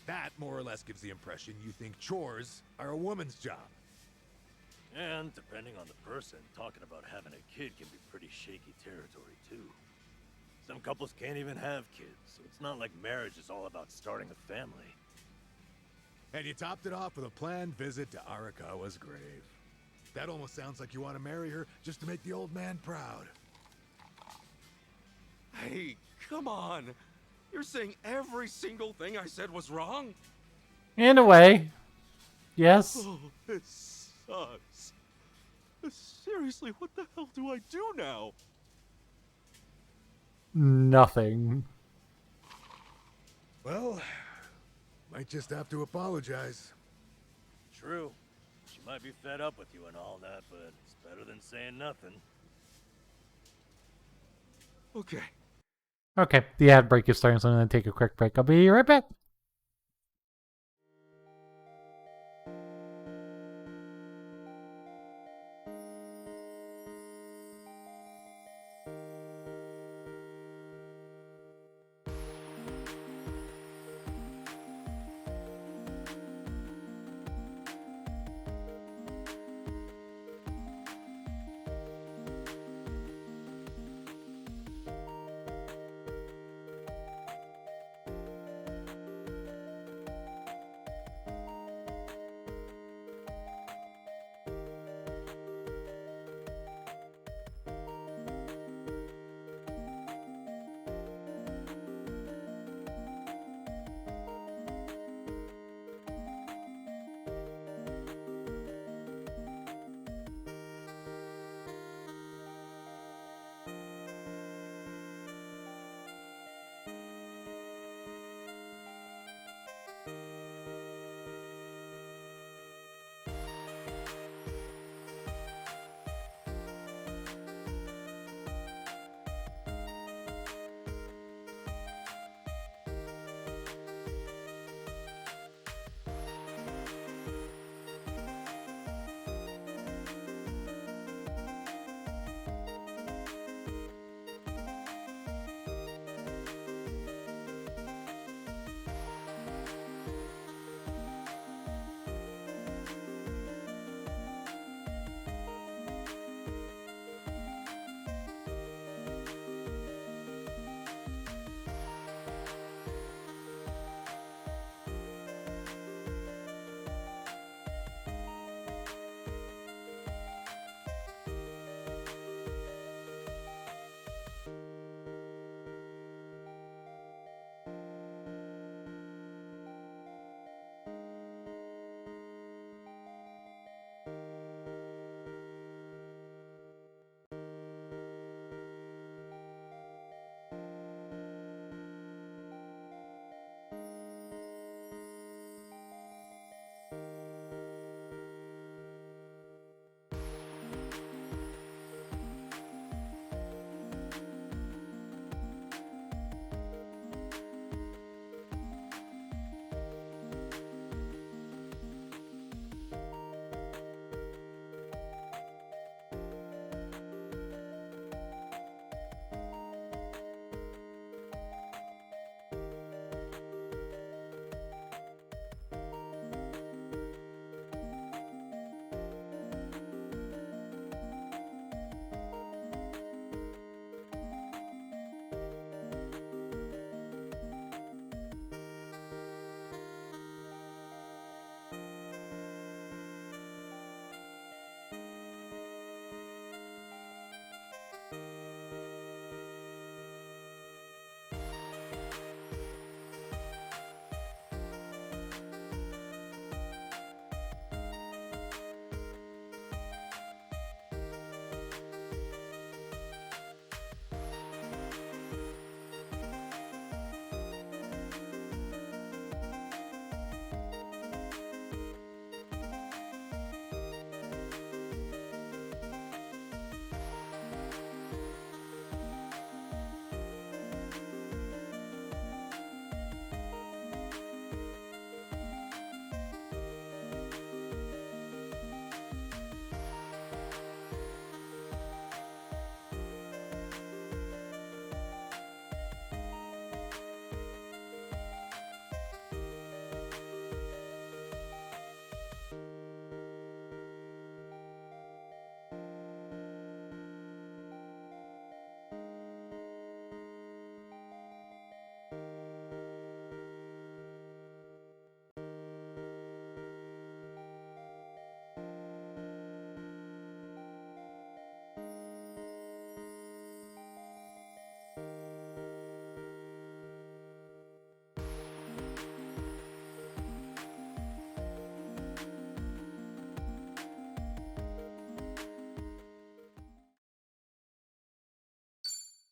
That more or less gives the impression you think chores are a woman's job. And depending on the person, talking about having a kid can be pretty shaky territory too. Some couples can't even have kids, so it's not like marriage is all about starting a family. And you topped it off with a planned visit to Arakawa's grave. That almost sounds like you want to marry her just to make the old man proud. Hey, come on. You're saying every single thing I said was wrong? In a way. Yes. Oh, it sucks. Seriously, what the hell do I do now? Nothing. Well, might just have to apologize. True. She might be fed up with you and all that, but it's better than saying nothing. Okay. Okay, the ad break is starting, so I'm going to take a quick break. I'll be right back.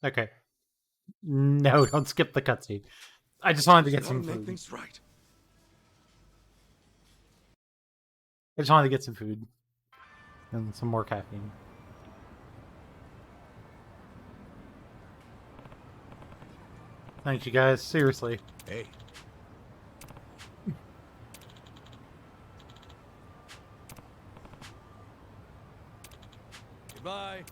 Okay. No, don't skip the cutscene. I just wanted to get You some wanna make food. things right. I just wanted to get some food. And some more caffeine. Thanks, you guys. Seriously. Hey. Goodbye.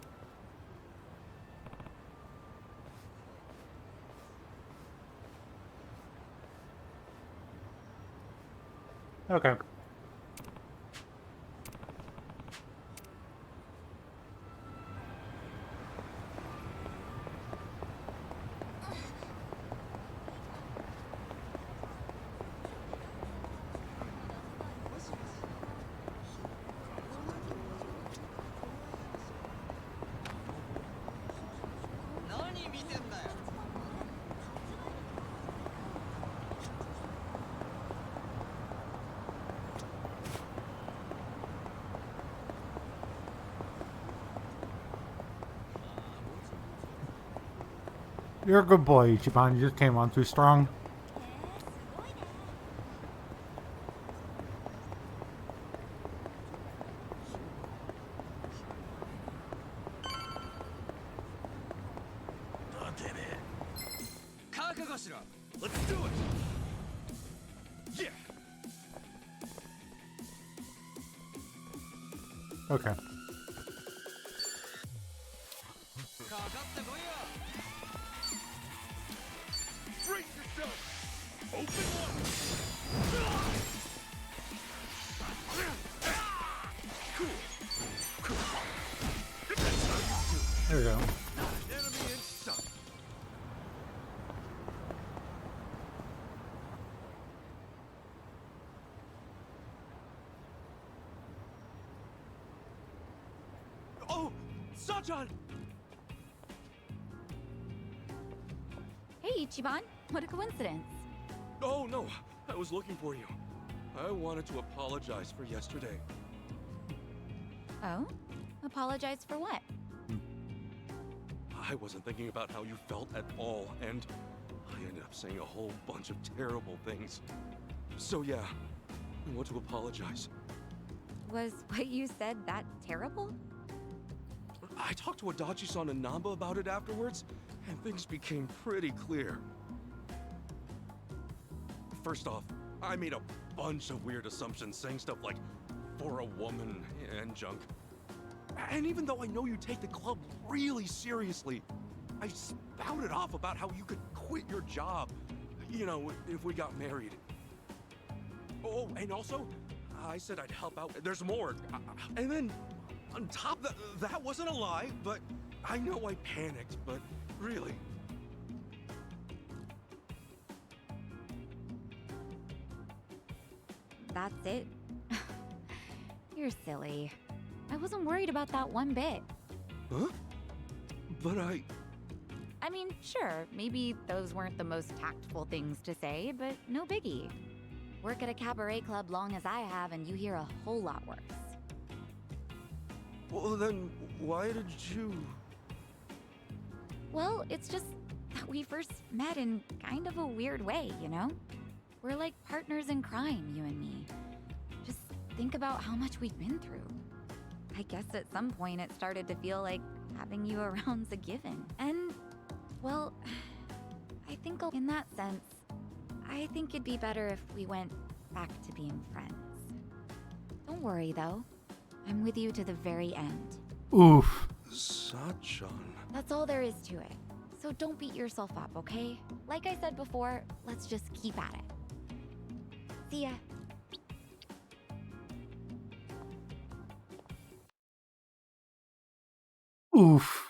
Okay. You're a good boy, Ichiban. You just came on too strong. Let's do it! Yeah! Okay. Brace yourself! Open There we go. Enemy in sight! Oh! Sachan! Hey, Ichiban. What a coincidence. Oh, no. I was looking for you. I wanted to apologize for yesterday. Oh? Apologize for what? I wasn't thinking about how you felt at all, and I ended up saying a whole bunch of terrible things. So yeah, I want to apologize. Was what you said that terrible? I talked to Adachi-san and Namba about it afterwards, and things became pretty clear. First off, I made a bunch of weird assumptions, saying stuff like, for a woman, and junk. And even though I know you take the club really seriously, I spouted off about how you could quit your job, you know, if we got married. Oh, and also, I said I'd help out. There's more. And then, on top of that wasn't a lie, but I know I panicked, but really. That's it? You're silly. I wasn't worried about that one bit. Huh? But I mean, sure, maybe those weren't the most tactful things to say, but no biggie. Work at a cabaret club long as I have, and you hear a whole lot worse. Well, then, why did you... Well, it's just that we first met in kind of a weird way, you know? We're like partners in crime, you and me. Just think about how much we've been through. I guess at some point it started to feel like having you around's a given. And, well, I think in that sense, I think it'd be better if we went back to being friends. Don't worry, though. I'm with you to the very end. Oof. Sachan. That's all there is to it. So don't beat yourself up, okay? Like I said before, let's just keep at it. See ya. Oof.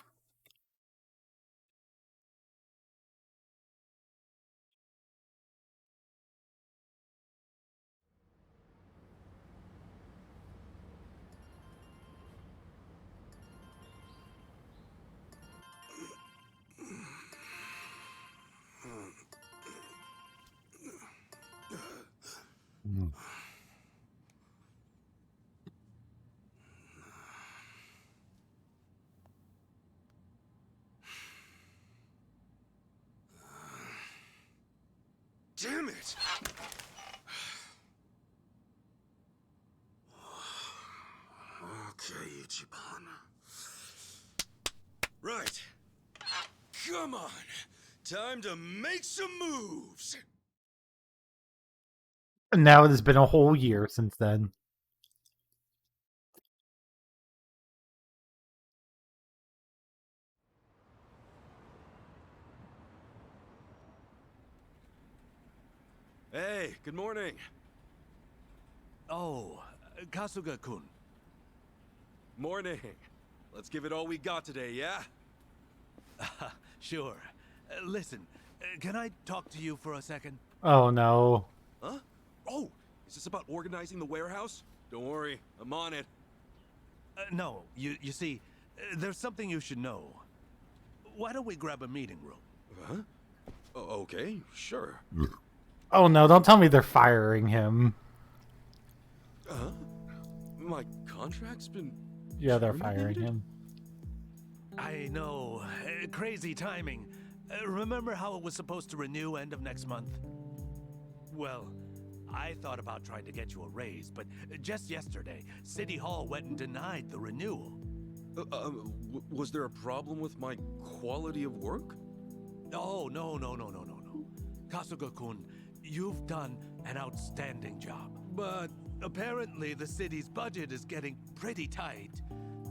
damn it! Okay, Ichiban. Right. Come on. Time to make some moves. And now it has been a whole year since then. Hey, good morning. Oh, Kasuga-kun. Morning. Let's give it all we got today, yeah? Sure. Listen, can I talk to you for a second? Oh no. Huh? Oh, is this about organizing the warehouse? Don't worry, I'm on it. No, you see, there's something you should know. Why don't we grab a meeting room? Huh? Okay, sure. Oh no, don't tell me they're firing him. Huh? My contract's been... Yeah, they're firing him. I know. Crazy timing. Remember how it was supposed to renew end of next month? Well, I thought about trying to get you a raise, but just yesterday, City Hall went and denied the renewal. Was there a problem with my quality of work? Oh, no. Kasuga-kun, you've done an outstanding job. But apparently the city's budget is getting pretty tight.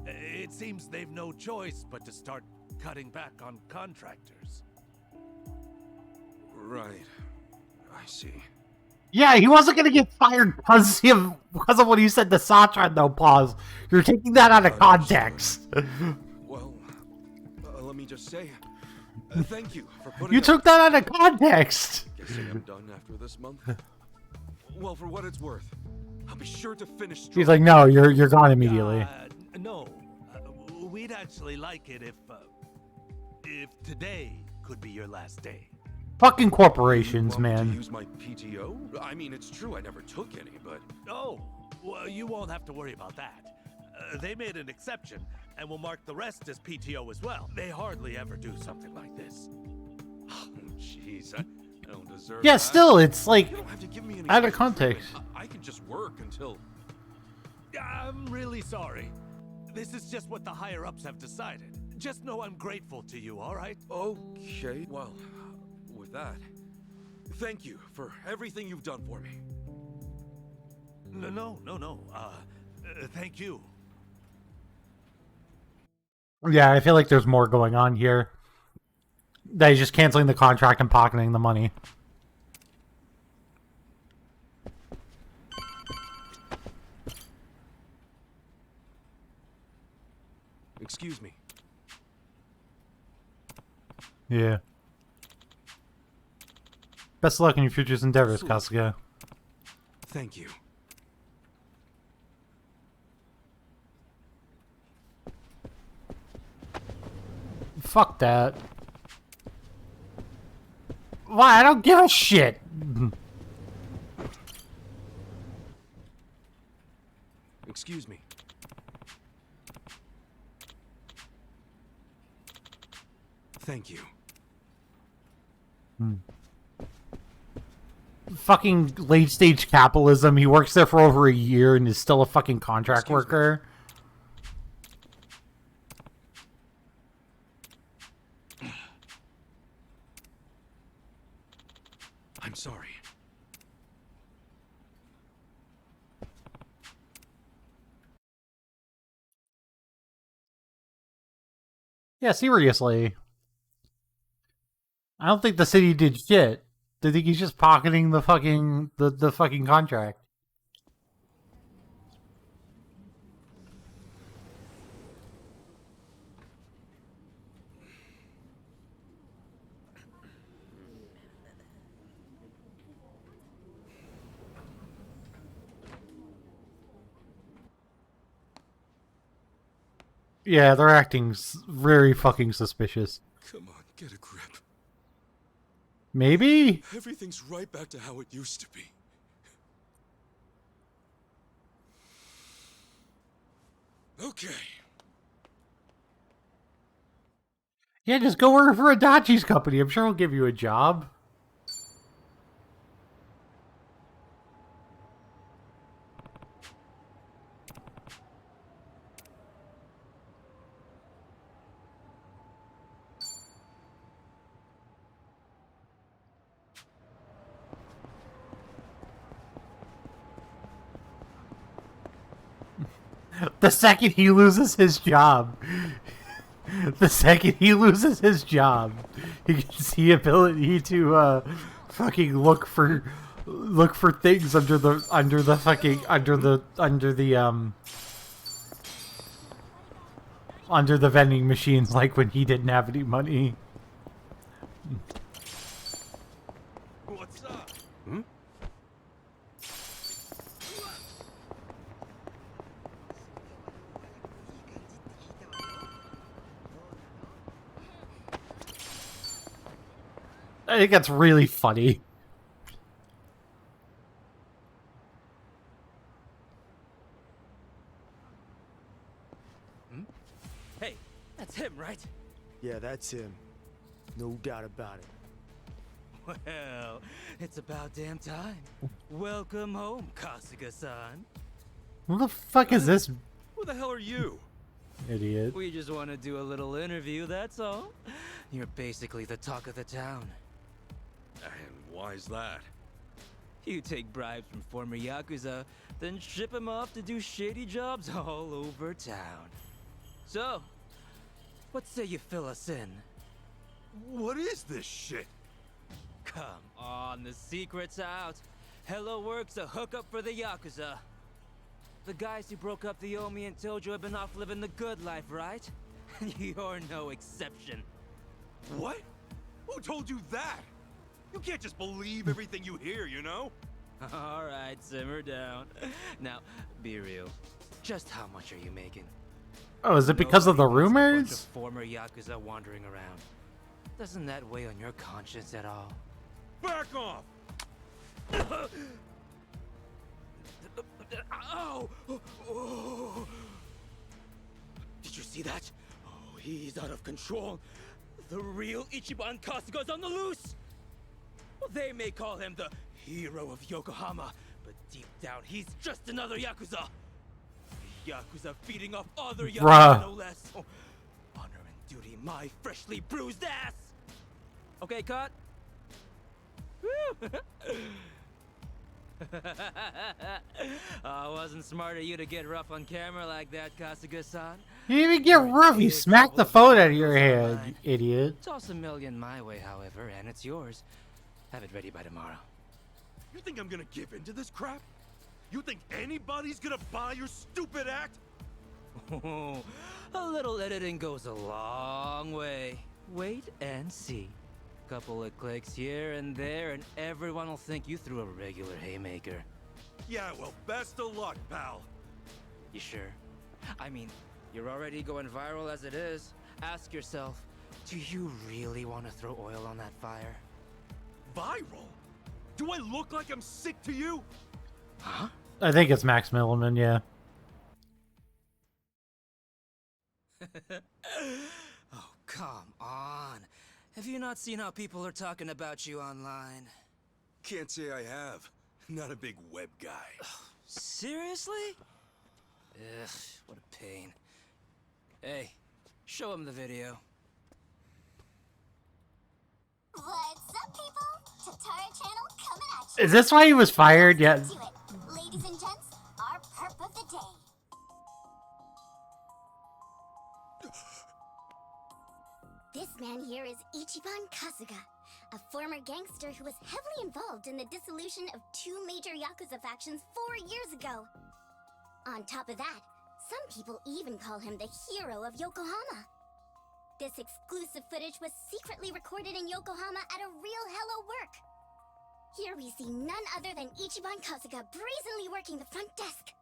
It seems they've no choice but to start cutting back on contractors. Right. I see. Yeah, he wasn't gonna get fired because of what he said to Satra. No, pause. You're taking that out of context. Well, let me just say, thank you for putting. You took that out of context. Guessing I'm done after this month. Well, for what it's worth, I'll be sure to finish strong. He's like, no, you're gone immediately. No, we'd actually like it if today could be your last day. Fucking corporations, You want me man. to use my PTO? I mean, it's true I never took any, but... Oh, well, you won't have to worry about that. They made an exception, and will mark the rest as PTO as well. They hardly ever do something like this. Oh, jeez, I don't deserve Yeah, that. still, it's like You don't have to give me any out of credit. context. I can just work until... I'm really sorry. This is just what the higher-ups have decided. Just know I'm grateful to you, all right? Okay, well, with that, thank you for everything you've done for me. No. Thank you. Yeah, I feel like there's more going on here. That he's just canceling the contract and pocketing the money. Excuse me. Yeah. Best of luck in your future endeavors, Sure. Kasuga. Thank you. Fuck that. Why? I don't give a shit. Excuse me. Thank you. Fucking late stage capitalism. He works there for over a year and is still a fucking contract worker. I'm sorry. Yeah, seriously. I don't think the city did shit. I think he's just pocketing the fucking the fucking contract. Yeah, they're acting very fucking suspicious. Come on, get a grip. Maybe? Everything's right back to how it used to be. Okay. Yeah, just go work for Adachi's company. I'm sure he'll give you a job. The second he loses his job, he gets the ability to fucking look for things under the vending machines, like when he didn't have any money. What's up? Hmm? I think that's really funny. Hey, that's him, right? Yeah, that's him. No doubt about it. Well, it's about damn time. Welcome home, Kasuga-san. Who the fuck is this Who the hell are you? idiot? We just want to do a little interview, that's all. You're basically the talk of the town. And why's that? You take bribes from former Yakuza, then ship them off to do shady jobs all over town. So, what say you fill us in? What is this shit? Come on, the secret's out. Hello Work's a hookup for the Yakuza. The guys who broke up the Omi and Tojo have been off living the good life, right? You're no exception. What? Who told you that? You can't just believe everything you hear, you know? Alright, simmer down. Now, be real. Just how much are you making? Oh, is it because of the Nobody wants a bunch rumors? of former Yakuza wandering around. Doesn't that weigh on your conscience at all? Back off! Ow! Oh. Did you see that? Oh, he's out of control. The real Ichiban Kasuga's on the loose! Well, they may call him the hero of Yokohama, but deep down, he's just another Yakuza. A Yakuza feeding off other Yakuza, Bruh. no less. Oh, honor and duty, my freshly bruised ass! Okay, cut. Woo! Wasn't smart of you to get rough on camera like that, Kasuga-san. You didn't even get rough. You smacked the phone out of your hand, you idiot. Toss $1 million my way, however, and it's yours. Have it ready by tomorrow. You think I'm gonna give in to this crap? You think anybody's gonna buy your stupid act? A little editing goes a long way. Wait and see. Couple of clicks here and there, and everyone will think you threw a regular haymaker. Yeah, well, best of luck, pal. You sure? I mean, you're already going viral as it is. Ask yourself, do you really want to throw oil on that fire? Viral? Do I look like I'm sick to you? Huh? I think it's Max Milliman, yeah. Oh, come on. Have you not seen how people are talking about you online? Can't say I have. Not a big web guy. Seriously? Ugh, what a pain. Hey, show him the video. What's up, people? Tatara Channel coming at you. Is this why he was fired? Yeah. To it. Ladies and gents, our perp of the day. This man here is Ichiban Kasuga, a former gangster who was heavily involved in the dissolution of 2 major Yakuza factions 4 years ago. On top of that, some people even call him the hero of Yokohama. This exclusive footage was secretly recorded in Yokohama at a real Hello Work. Here we see none other than Ichiban Kasuga brazenly working the front desk.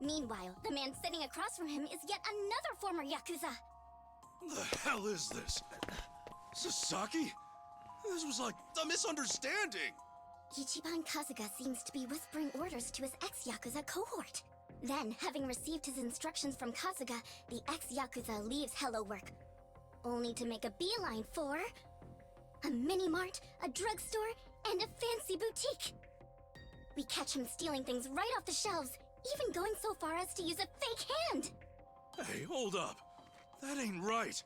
Meanwhile, the man sitting across from him is yet another former Yakuza. The hell is this? Sasaki? This was like a misunderstanding. Ichiban Kasuga seems to be whispering orders to his ex-Yakuza cohort. Then, having received his instructions from Kasuga, the ex-Yakuza leaves Hello Work, only to make a beeline for a mini-mart, a drugstore, and a fancy boutique. We catch him stealing things right off the shelves, even going so far as to use a fake hand. Hey, hold up. That ain't right.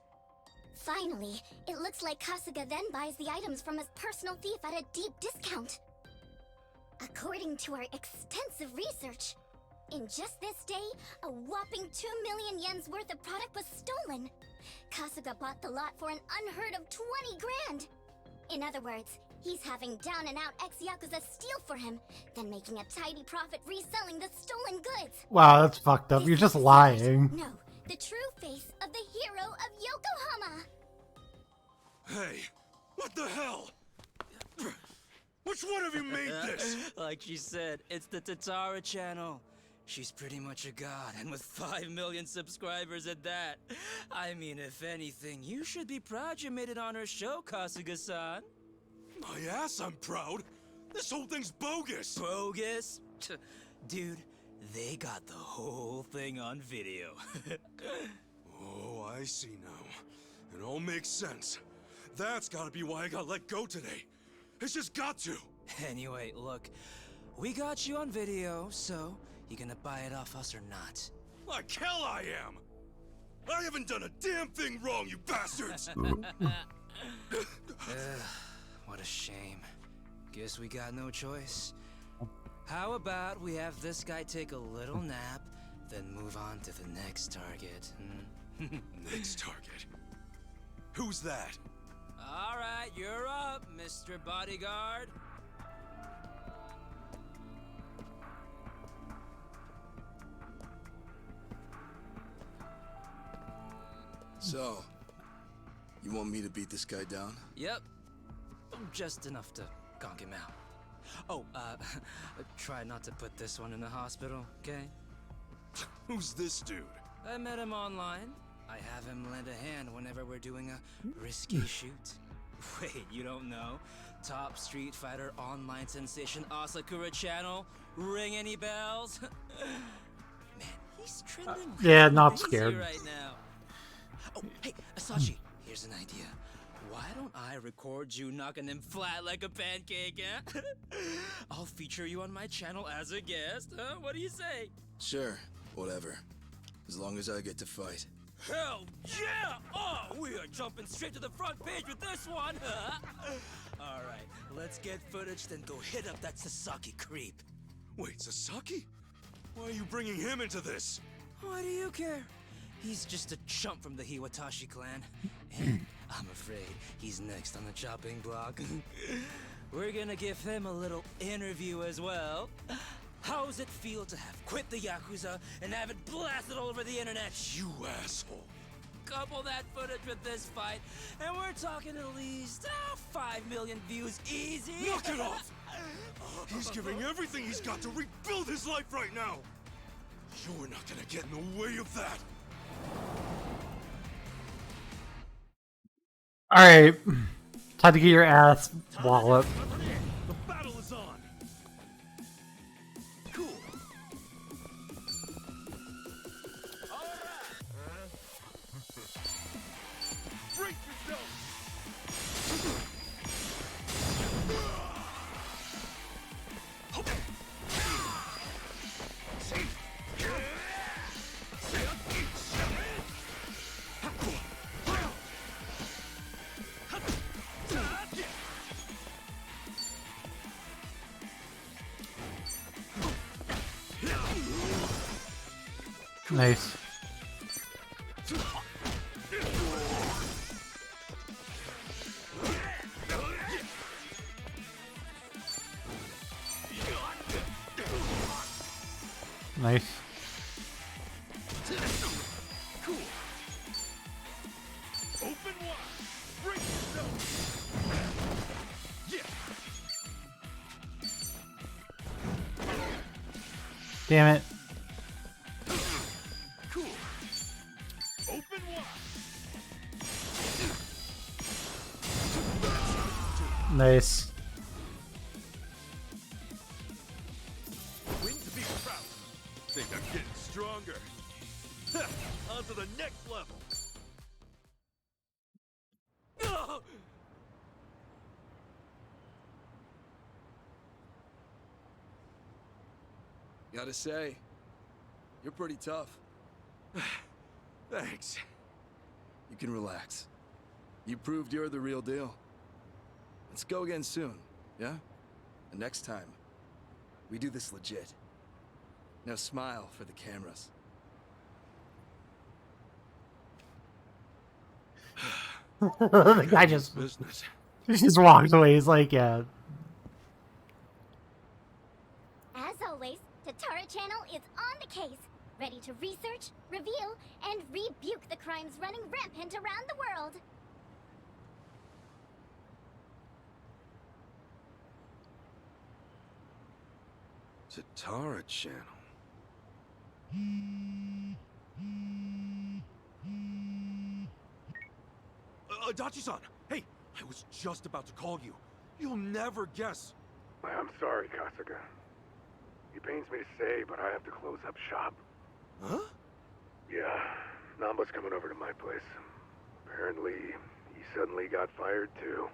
Finally, it looks like Kasuga then buys the items from his personal thief at a deep discount. According to our extensive research, In just this day, a whopping 2 million yen's worth of product was stolen. Kasuga bought the lot for an unheard of 20 grand. In other words, he's having down-and-out ex-Yakuza steal for him, then making a tidy profit reselling the stolen goods. Wow, that's fucked up. You're just lying. No, the true face of the hero of Yokohama. Hey, what the hell? Which one of you made this? Like she said, it's the Tatara channel. She's pretty much a god, and with 5 million subscribers at that. I mean, if anything, you should be proud you made it on her show, Kasuga-san. My ass, I'm proud. This whole thing's bogus. Bogus? Dude, they got the whole thing on video. Oh, I see now. It all makes sense. That's gotta be why I got let go today. It's just got to. Anyway, look, we got you on video, so you gonna buy it off us or not? Like hell I am! I haven't done a damn thing wrong, you bastards! What a shame. Guess we got no choice. How about we have this guy take a little nap, then move on to the next target? Next target? Who's that? Alright, you're up, Mr. Bodyguard. So, you want me to beat this guy down? Yep. Just enough to conk him out. Oh, try not to put this one in the hospital, okay? Who's this dude? I met him online. I have him lend a hand whenever we're doing a risky shoot. Wait, you don't know? Top Street Fighter online sensation Asakura channel? Ring any bells? Man, he's trending Yeah, not crazy scared. right now. Oh, hey, Asachi, here's an idea. Why don't I record you knocking him flat like a pancake, eh? I'll feature you on my channel as a guest, huh? What do you say? Sure, whatever. As long as I get to fight. Hell yeah! Oh, we are jumping straight to the front page with this one, huh? Alright, let's get footage, then go hit up that Sasaki creep. Wait, Sasaki? Why are you bringing him into this? Why do you care? He's just a chump from the Hiwatashi clan. And I'm afraid he's next on the chopping block. We're gonna give him a little interview as well. How's it feel to have quit the Yakuza and have it blasted all over the internet? You asshole. Couple that footage with this fight, and we're talking at least 5 million views easy. Knock it off! He's giving everything he's got to rebuild his life right now! You're not gonna get in the way of that! Alright. Time to get your ass walloped. The battle is on! Cool. Break yourself! Nice. Nice. Cool. Open wide. Break yourself. Yeah. Damn it. Cool. Open wide. Nice. Win to be proud. Think I'm getting stronger. On to the next level. Gotta say, you're pretty tough. Thanks. You can relax. You proved you're the real deal. Let's go again soon, yeah? And next time, we do this legit. Now smile for the cameras. The guy just business. just walks away. He's like, yeah. As always, Tatara Channel is on the case, ready to research, reveal, and rebuke the crimes running rampant around the world. Tatara Channel. Adachi-san! Hey! I was just about to call you. You'll never guess. I'm sorry, Kasuga. It pains me to say, but I have to close up shop. Huh? Yeah, Namba's coming over to my place. Apparently, he suddenly got fired too.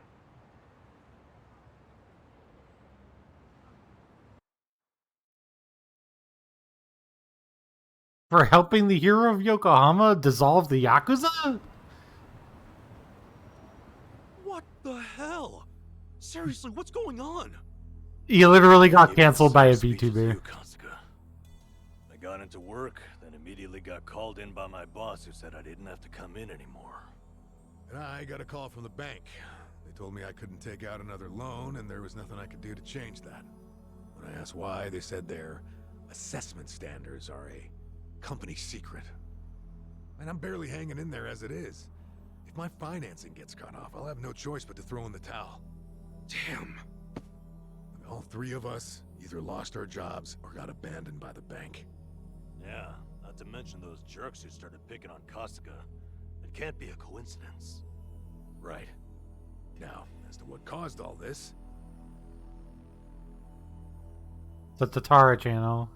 For helping the hero of Yokohama dissolve the Yakuza? What the hell? Seriously, what's going on? He literally got canceled by a VTuber. I got into work, then immediately got called in by my boss who said I didn't have to come in anymore. And I got a call from the bank. They told me I couldn't take out another loan and there was nothing I could do to change that. When I asked why, they said their assessment standards are a company secret. And I'm barely hanging in there as it is. If my financing gets cut off, I'll have no choice but to throw in the towel. Damn. All three of us either lost our jobs or got abandoned by the bank. Yeah, not to mention those jerks who started picking on Kasuga. It can't be a coincidence. Right. Now, as to what caused all this... The Tatara Channel.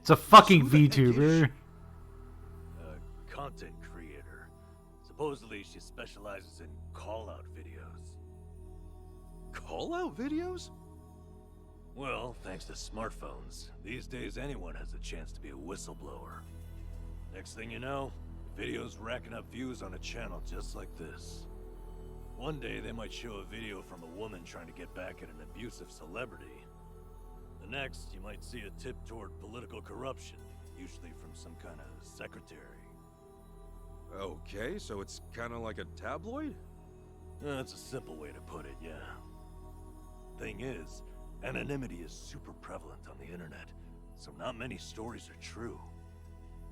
It's a fucking VTuber. A content creator. Supposedly she specializes in call-out videos. Call-out videos? Well, thanks to smartphones, these days anyone has a chance to be a whistleblower. Next thing you know, videos racking up views on a channel just like this. One day they might show a video from a woman trying to get back at an abusive celebrity. The next, you might see a tip toward political corruption, usually from some kind of secretary. Okay, so it's kind of like a tabloid? That's a simple way to put it, yeah. Thing is, anonymity is super prevalent on the internet, so not many stories are true.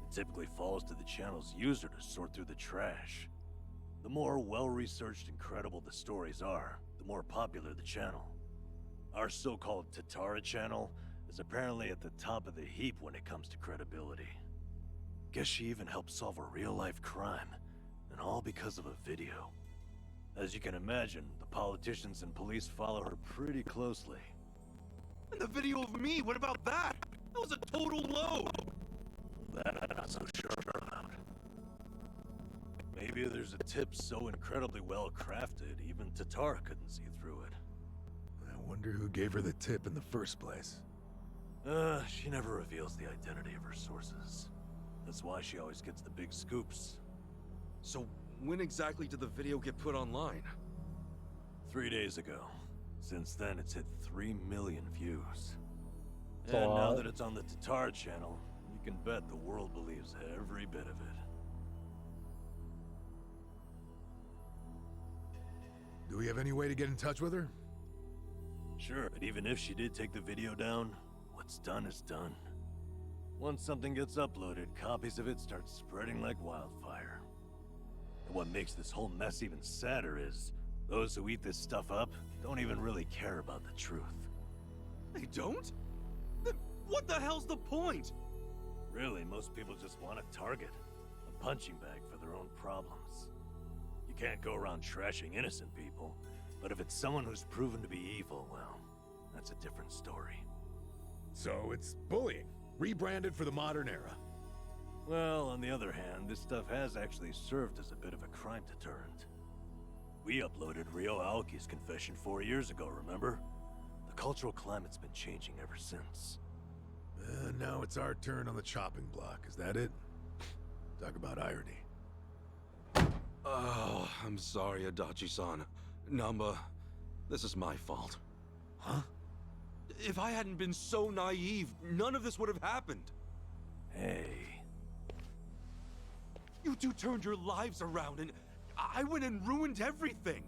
It typically falls to the channel's user to sort through the trash. The more well-researched and credible the stories are, the more popular the channel. Our so-called Tatara channel is apparently at the top of the heap when it comes to credibility. Guess she even helped solve a real-life crime, and all because of a video. As you can imagine, the politicians and police follow her pretty closely. And the video of me, what about that? That was a total load! That I'm not so sure about. Maybe there's a tip so incredibly well crafted, even Tatara couldn't see through it. I wonder who gave her the tip in the first place. She never reveals the identity of her sources. That's why she always gets the big scoops. So, when exactly did the video get put online? 3 days ago. Since then, it's hit 3 million views. That's a And now lot. that it's on the Tatara channel, you can bet the world believes every bit of it. Do we have any way to get in touch with her? Sure, but even if she did take the video down, what's done is done. Once something gets uploaded, copies of it start spreading like wildfire. And what makes this whole mess even sadder is, those who eat this stuff up don't even really care about the truth. They don't? Then what the hell's the point? Really, most people just want a target, a punching bag for their own problems. You can't go around trashing innocent people, but if it's someone who's proven to be evil, well, that's a different story. So it's bullying, rebranded for the modern era. Well, on the other hand, this stuff has actually served as a bit of a crime deterrent. We uploaded Ryo Aoki's confession 4 years ago, remember? The cultural climate's been changing ever since. Now it's our turn on the chopping block, is that it? Talk about irony. Oh, I'm sorry, Adachi-san. Namba, this is my fault. Huh? If I hadn't been so naive, none of this would have happened. Hey. You two turned your lives around, and I went and ruined everything.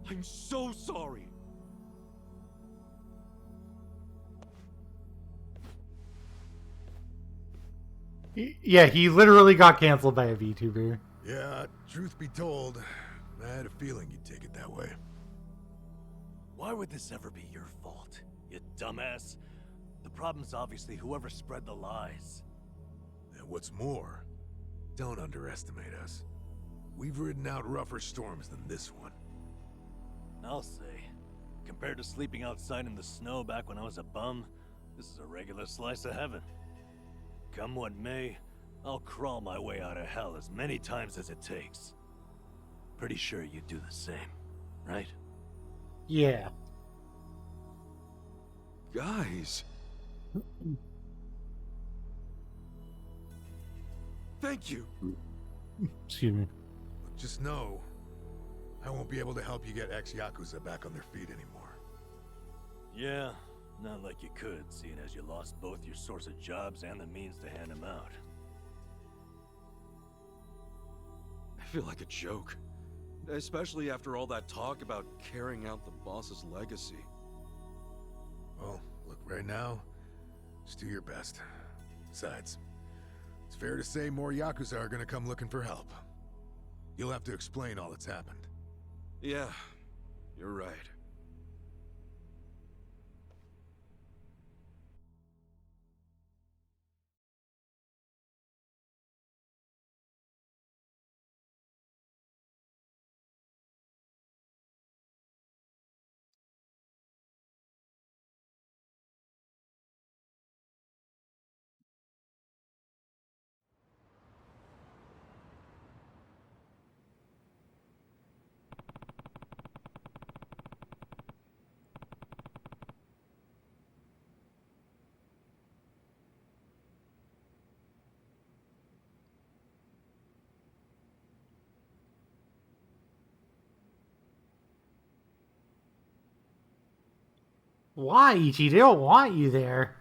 I'm so sorry. Yeah, he literally got canceled by a VTuber. Yeah, truth be told, I had a feeling you'd take it that way. Why would this ever be your fault, you dumbass? The problem's obviously whoever spread the lies. And what's more, don't underestimate us. We've ridden out rougher storms than this one. I'll say, compared to sleeping outside in the snow back when I was a bum, this is a regular slice of heaven. Come what may, I'll crawl my way out of hell as many times as it takes. Pretty sure you'd do the same, right? Yeah. Guys. Thank you. Excuse me. Just know, I won't be able to help you get ex-Yakuza back on their feet anymore. Yeah, not like you could, seeing as you lost both your source of jobs and the means to hand them out. I feel like a joke. Especially after all that talk about carrying out the boss's legacy. Well, look, right now, just do your best. Besides, it's fair to say more Yakuza are gonna come looking for help. You'll have to explain all that's happened. Yeah, you're right. Why, Ichi? They don't want you there.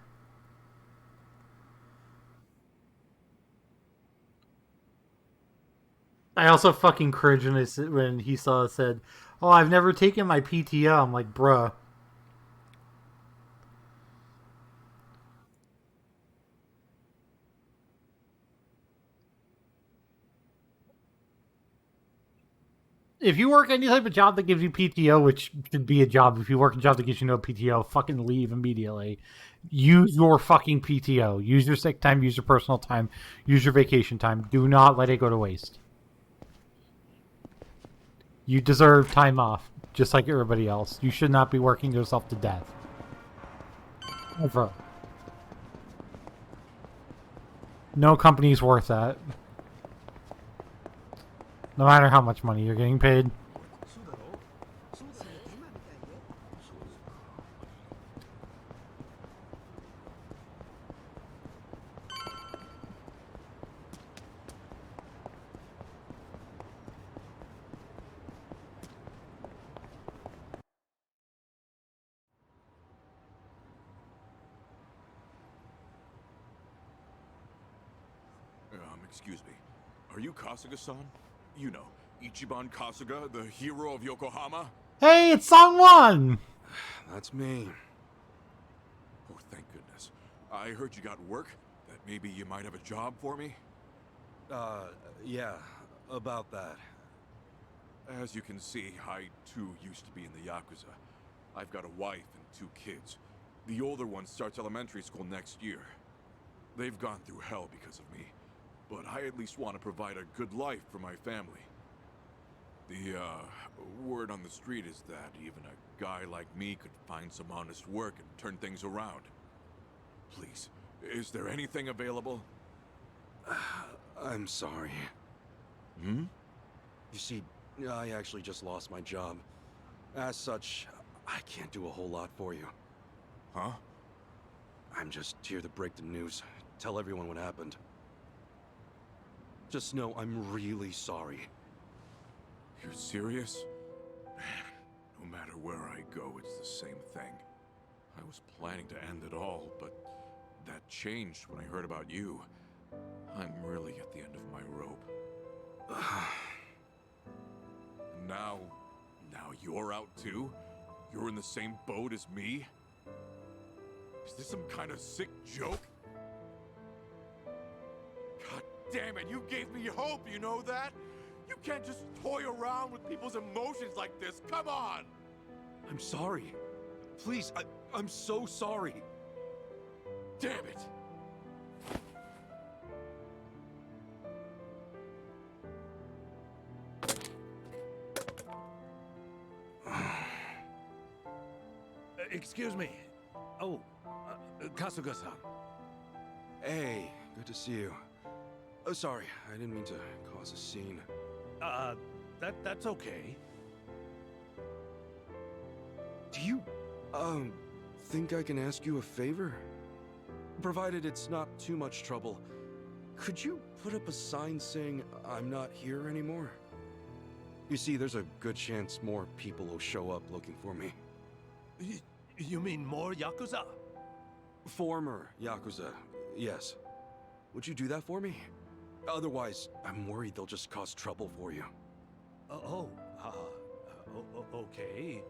I also fucking cringed when he said, "Oh, I've never taken my PTO." I'm like, bruh. If you work any type of job that gives you PTO, which should be a job, if you work a job that gives you no PTO, fucking leave immediately. Use your fucking PTO. Use your sick time, use your personal time, use your vacation time. Do not let it go to waste. You deserve time off, just like everybody else. You should not be working yourself to death. Ever. No company's worth that. No matter how much money you're getting paid. Excuse me. Are you Kasuga-san? You know, Ichiban Kasuga, the hero of Yokohama? Hey, it's Song 1! That's me. Oh, thank goodness. I heard you got work. That maybe you might have a job for me? Yeah, about that. As you can see, I too used to be in the Yakuza. I've got a wife and 2 kids. The older one starts elementary school next year. They've gone through hell because of me, but I at least want to provide a good life for my family. The, word on the street is that even a guy like me could find some honest work and turn things around. Please, is there anything available? I'm sorry. Hmm? You see, I actually just lost my job. As such, I can't do a whole lot for you. Huh? I'm just here to break the news, tell everyone what happened. Just know I'm really sorry. You're serious? Man, no matter where I go, it's the same thing. I was planning to end it all, but that changed when I heard about you. I'm really at the end of my rope. Now you're out too? You're in the same boat as me? Is this some kind of sick joke? God damn it, you gave me hope, you know that? You can't just toy around with people's emotions like this, come on! I'm sorry. Please, I'm so sorry. Damn it! Excuse me. Oh, Kasuga-san. Hey, good to see you. Oh, sorry, I didn't mean to cause a scene. That's okay. Do you, think I can ask you a favor? Provided it's not too much trouble, could you put up a sign saying I'm not here anymore? You see, there's a good chance more people will show up looking for me. You mean more Yakuza? Former Yakuza, yes. Would you do that for me? Otherwise, I'm worried they'll just cause trouble for you. Okay.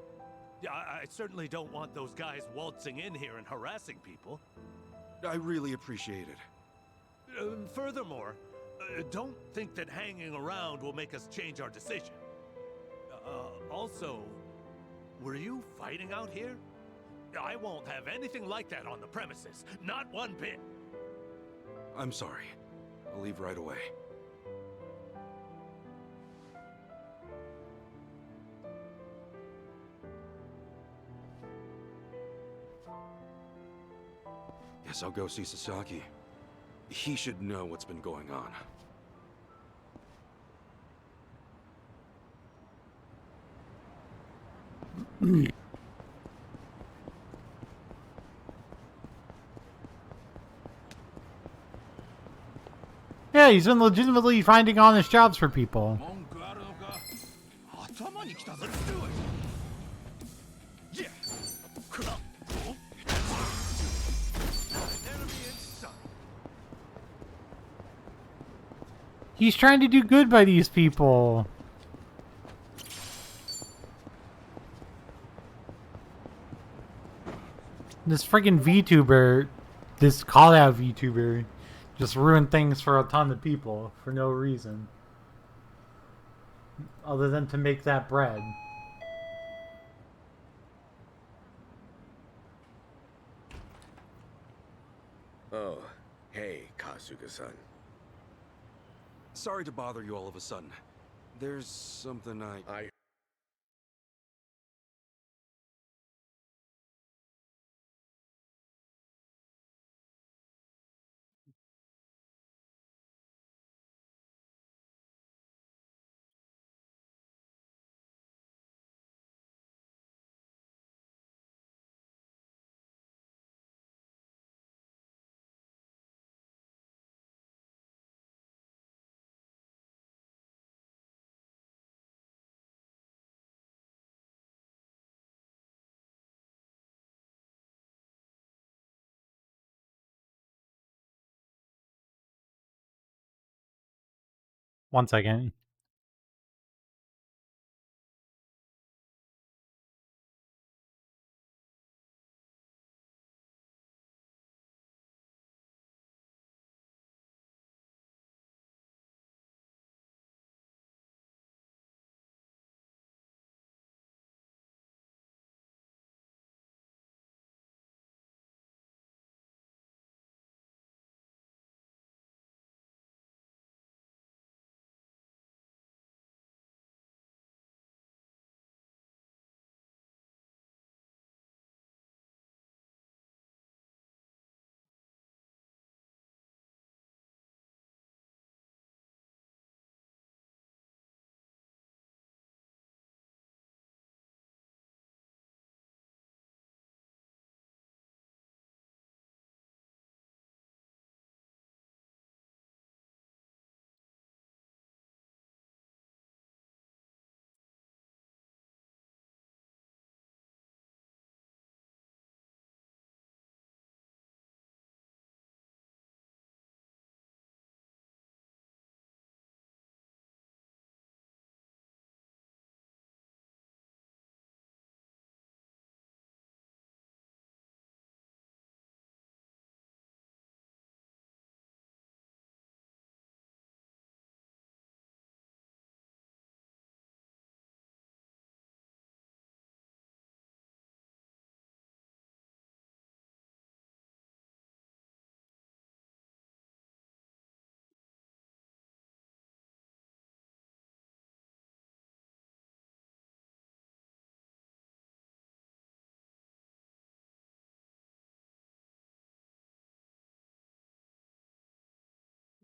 Yeah, I certainly don't want those guys waltzing in here and harassing people. I really appreciate it. Furthermore, don't think that hanging around will make us change our decision. Also, were you fighting out here? I won't have anything like that on the premises. Not one bit. I'm sorry. I'll leave right away. Guess I'll go see Sasaki. He should know what's been going on. Yeah, he's been legitimately finding honest jobs for people. He's trying to do good by these people. This friggin' VTuber, this call-out VTuber, just ruined things for a ton of people for no reason. Other than to make that bread. Oh, hey, Kasuga-san. Sorry to bother you all of a sudden. There's something I One second.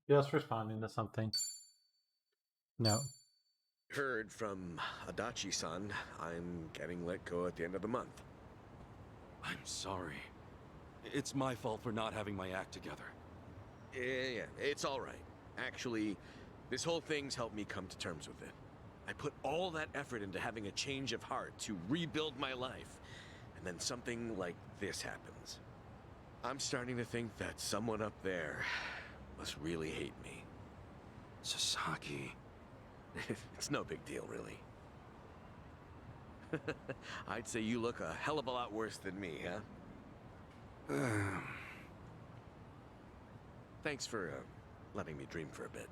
Just responding to something. No. Heard from Adachi-san, I'm getting let go at the end of the month. I'm sorry. It's my fault for not having my act together. Yeah, it's all right. Actually, this whole thing's helped me come to terms with it. I put all that effort into having a change of heart to rebuild my life, and then something like this happens. I'm starting to think that someone up there must really hate me. Sasaki. It's no big deal, really. I'd say you look a hell of a lot worse than me, huh? Thanks for letting me dream for a bit.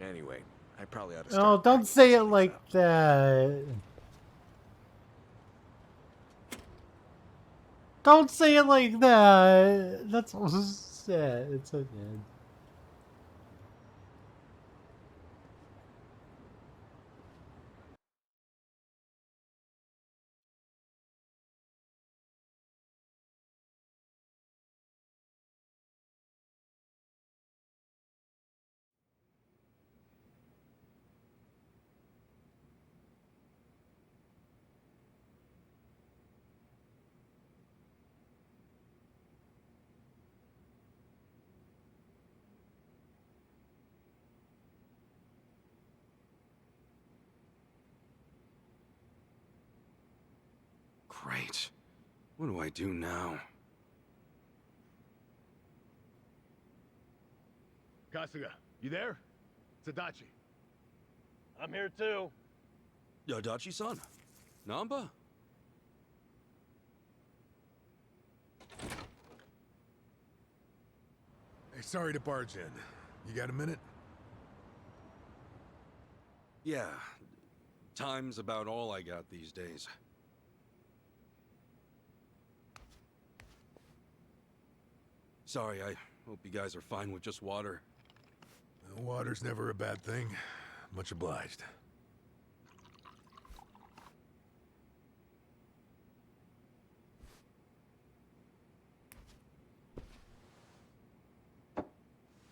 Anyway, I probably ought to start. Oh, don't say it like that. Don't say it like that. That's so sad. It's so sad. Great. What do I do now? Kasuga, you there? It's Adachi. I'm here too. Adachi-san? Namba? Hey, sorry to barge in. You got a minute? Yeah. Time's about all I got these days. Sorry, I hope you guys are fine with just water. Water's never a bad thing. Much obliged.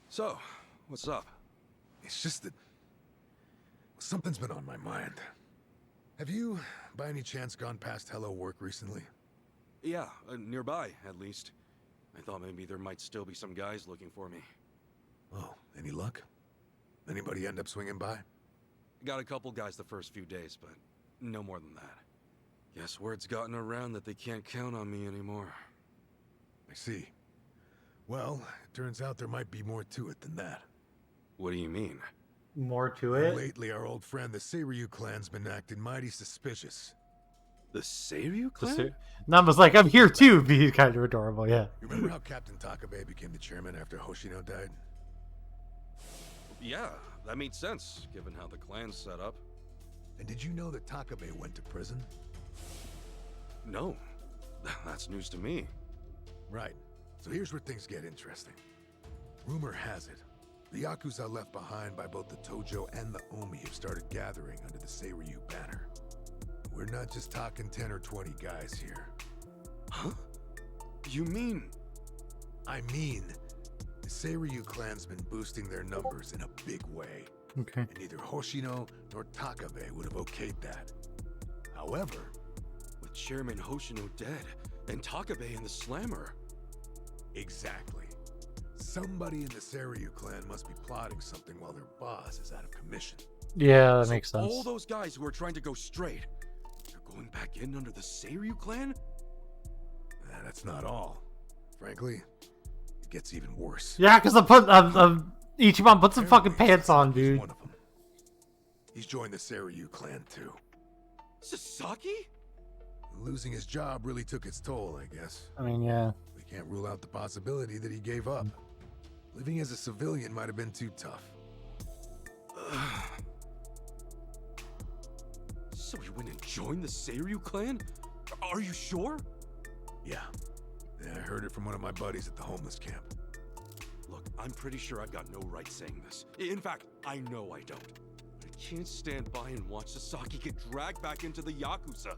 So, what's up? It's just that something's been on my mind. Have you, by any chance, gone past Hello Work recently? Yeah, nearby, at least. I thought maybe there might still be some guys looking for me. Oh, any luck? Anybody end up swinging by? Got a couple guys the first few days, but no more than that. Guess word's gotten around that they can't count on me anymore. I see. Well, it turns out there might be more to it than that. What do you mean? More to it? Lately, our old friend, the Seiryu clan's been acting mighty suspicious. The Seiryu clan? Namba's like, I'm here too. Be kind of adorable, yeah. You remember how Captain Takabe became the chairman after Hoshino died? Yeah, that made sense, given how the clan's set up. And did you know that Takabe went to prison? No. That's news to me. Right. So here's where things get interesting. Rumor has it, the Yakuza left behind by both the Tojo and the Omi have started gathering under the Seiryu banner. We're not just talking 10 or 20 guys here. Huh? You mean? I mean, the Seiryu clan's been boosting their numbers in a big way. Okay. And neither Hoshino nor Takabe would have okayed that. However, with Chairman Hoshino dead, and Takabe in the slammer. Exactly. Somebody in the Seiryu clan must be plotting something while their boss is out of commission. Yeah, that makes sense. All those guys who are trying to go straight, they're going back in under the Seiryu clan? That's not all. Frankly, it gets even worse. Yeah, because Ichiban put some fucking pants on, dude. One of them. He's joined the Seiryu clan too. Sasaki? Losing his job really took its toll, I guess. I mean, yeah. We can't rule out the possibility that he gave up. Living as a civilian might have been too tough. So he went and joined the Seiryu clan? Are you sure? Yeah. I heard it from one of my buddies at the homeless camp. Look, I'm pretty sure I've got no right saying this. In fact, I know I don't. I can't stand by and watch Sasaki get dragged back into the Yakuza.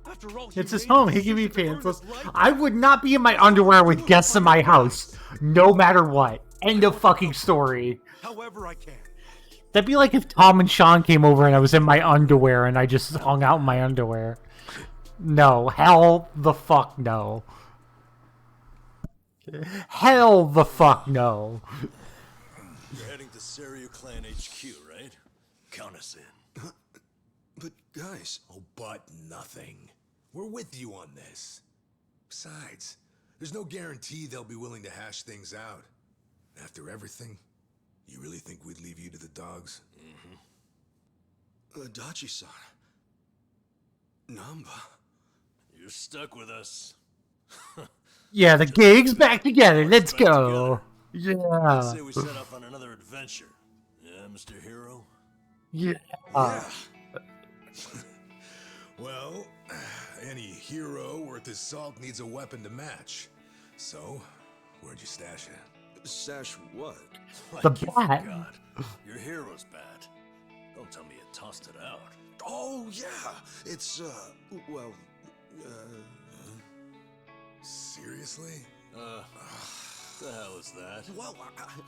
After all, it's his home. He can be pantsless. I would not be in my underwear with guests in my house, no matter what. End of fucking story. However I can. That'd be like if Tom and Sean came over and I was in my underwear and I just hung out in my underwear. No. Hell the fuck no. Hell the fuck no. You're heading to Seiryu Clan HQ, right? Count us in. But guys... Oh, but nothing. We're with you on this. Besides, there's no guarantee they'll be willing to hash things out. After everything, you really think we'd leave you to the dogs? Adachi-san. Namba. You're stuck with us. Yeah, the gig's back together. Let's go. I'd Yeah. say we set off on another adventure. Yeah, Mr. Hero? Yeah. Well, any hero worth his salt needs a weapon to match. So, where'd you stash it? Stash what? The Like you bat. forgot. Your hero's bat. Don't tell me you tossed it out. Oh, yeah. It's, well, Seriously? What the hell is that? Well,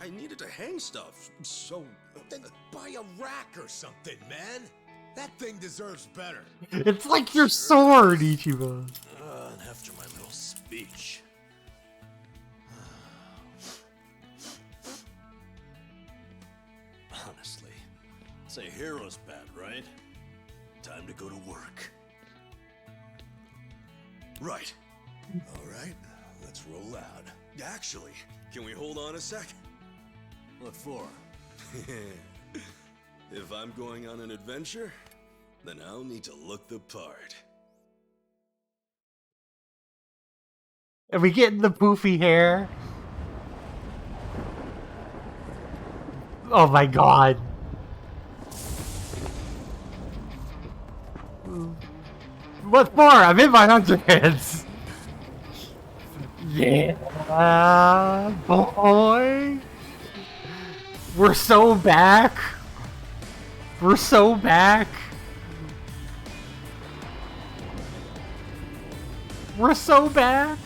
I needed to hang stuff, so... Then buy a rack or something, man. That thing deserves better. It's like your sword, Ichiban. And after my little speech. Honestly, it's a hero's bat, right? Time to go to work. Right. All right, let's roll out. Actually, can we hold on a sec? What for? If I'm going on an adventure, then I'll need to look the part. Are we getting the poofy hair? Oh my god. What for? I'm in my hundreds. Yeah, boy. We're so back. We're so back. We're so back.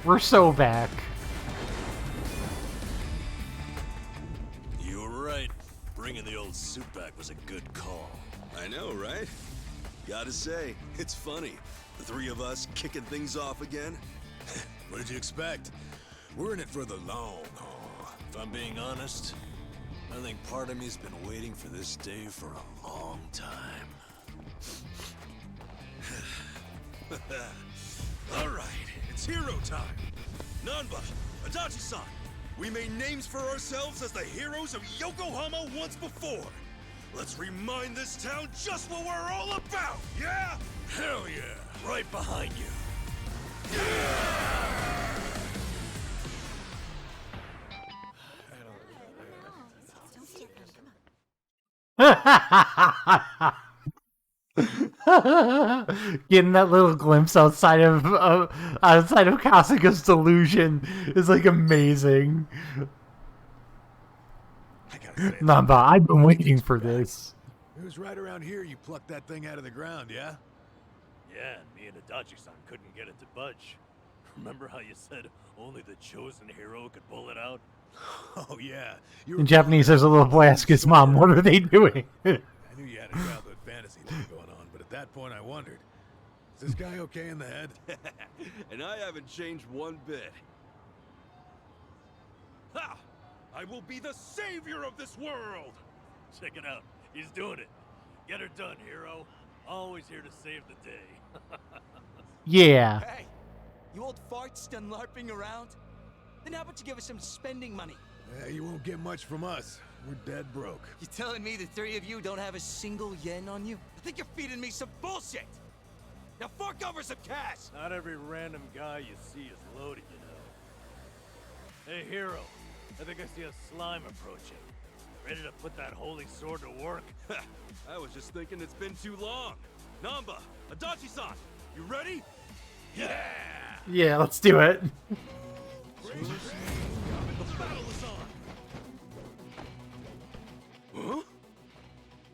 We're so back. You were right. Bringing the old suit back was a good call. I know, right? Gotta say, it's funny. The three of us kicking things off again. What did you expect? We're in it for the long haul. If I'm being honest, I think part of me's been waiting for this day for a long time. All right, it's hero time. Nanba, Adachi-san, we made names for ourselves as the heroes of Yokohama once before. Let's remind this town just what we're all about, yeah? Hell yeah! Right behind you. Getting that little glimpse outside of Kasuga's delusion is like amazing. Namba, I've been waiting for this. It was right around here you plucked that thing out of the ground, yeah? Yeah, and me and Adachi-san couldn't get it to budge. Remember how you said only the chosen hero could pull it out? Oh, yeah. In Japanese, there's a little boy asking his mom, what are they doing? I knew you had a childhood fantasy thing going on, but at that point I wondered, is this guy okay in the head? And I haven't changed one bit. Ha! I will be the savior of this world! Check it out. He's doing it. Get her done, hero. Always here to save the day. Yeah. Hey, you old farts done LARPing around? Then how about you give us some spending money? Yeah, you won't get much from us. We're dead broke. You telling me the three of you don't have a single yen on you? I think you're feeding me some bullshit! Now fork over some cash! Not every random guy you see is loaded, you know. Hey, hero. I think I see a slime approaching. Ready to put that holy sword to work? I was just thinking it's been too long. Namba, Adachi-san, you ready? Yeah! Yeah, let's do it. The battle is on! Huh?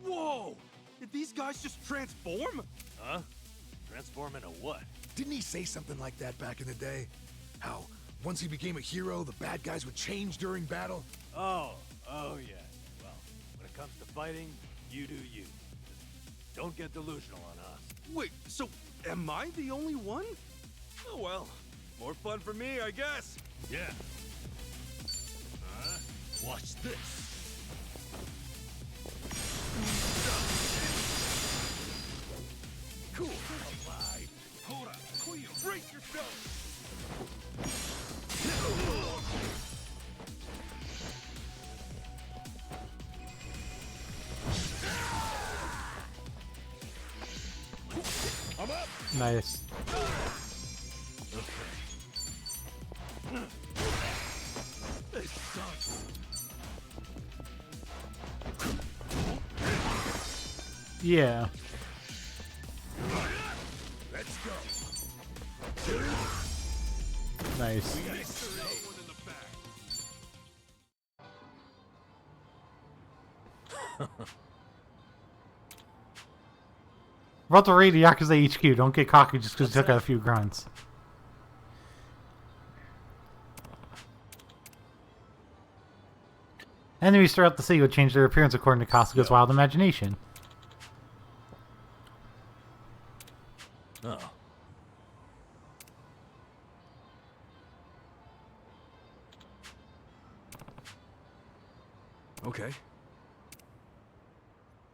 Whoa! Did these guys just transform? Huh? Transform into what? Didn't he say something like that back in the day? How once he became a hero, the bad guys would change during battle? Oh yeah. Well, when it comes to fighting, you do you. Don't get delusional on us. Wait, so am I the only one? Oh well, more fun for me, I guess. Yeah. Watch this. Cool. Alive. Hold up. Cleo, brace yourself. I'm up. Nice. This sucks. Yeah. Let's go. Nice. We're about to raid the Yakuza HQ. Don't get cocky just because you took out a few grunts. Enemies throughout the city would change their appearance according to Kasuga's wild imagination. Oh. Okay.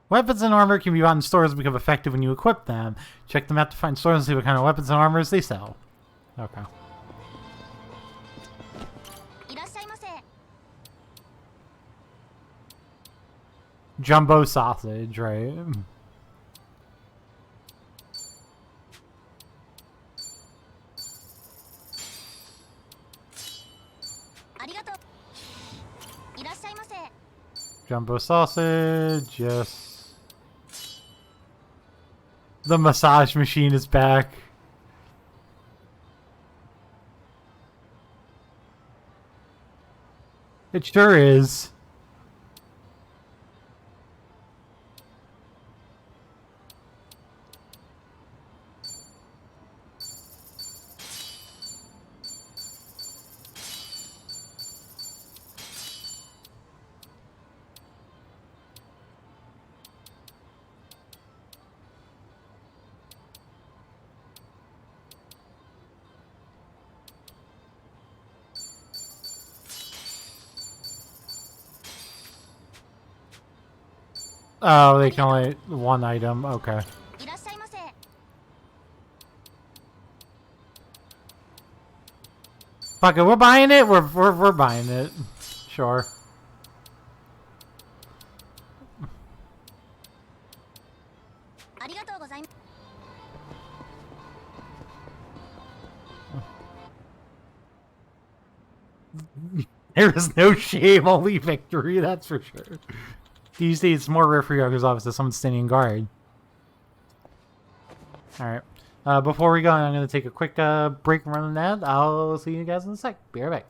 Weapons and armor can be bought in stores and become effective when you equip them. Check them out to find stores and see what kind of weapons and armors they sell. Okay. Jumbo sausage, right? Jumbo sausage, yes. The massage machine is back. It sure is. Oh, they can only one item. Okay. Fuck it, we're buying it. We're buying it. Sure. There is no shame, only victory. That's for sure. These days, it's more rare for Yakuza's office that someone's standing guard. Alright. Before we go, I'm going to take a quick break and run an ad. I'll see you guys in a sec. Be right back.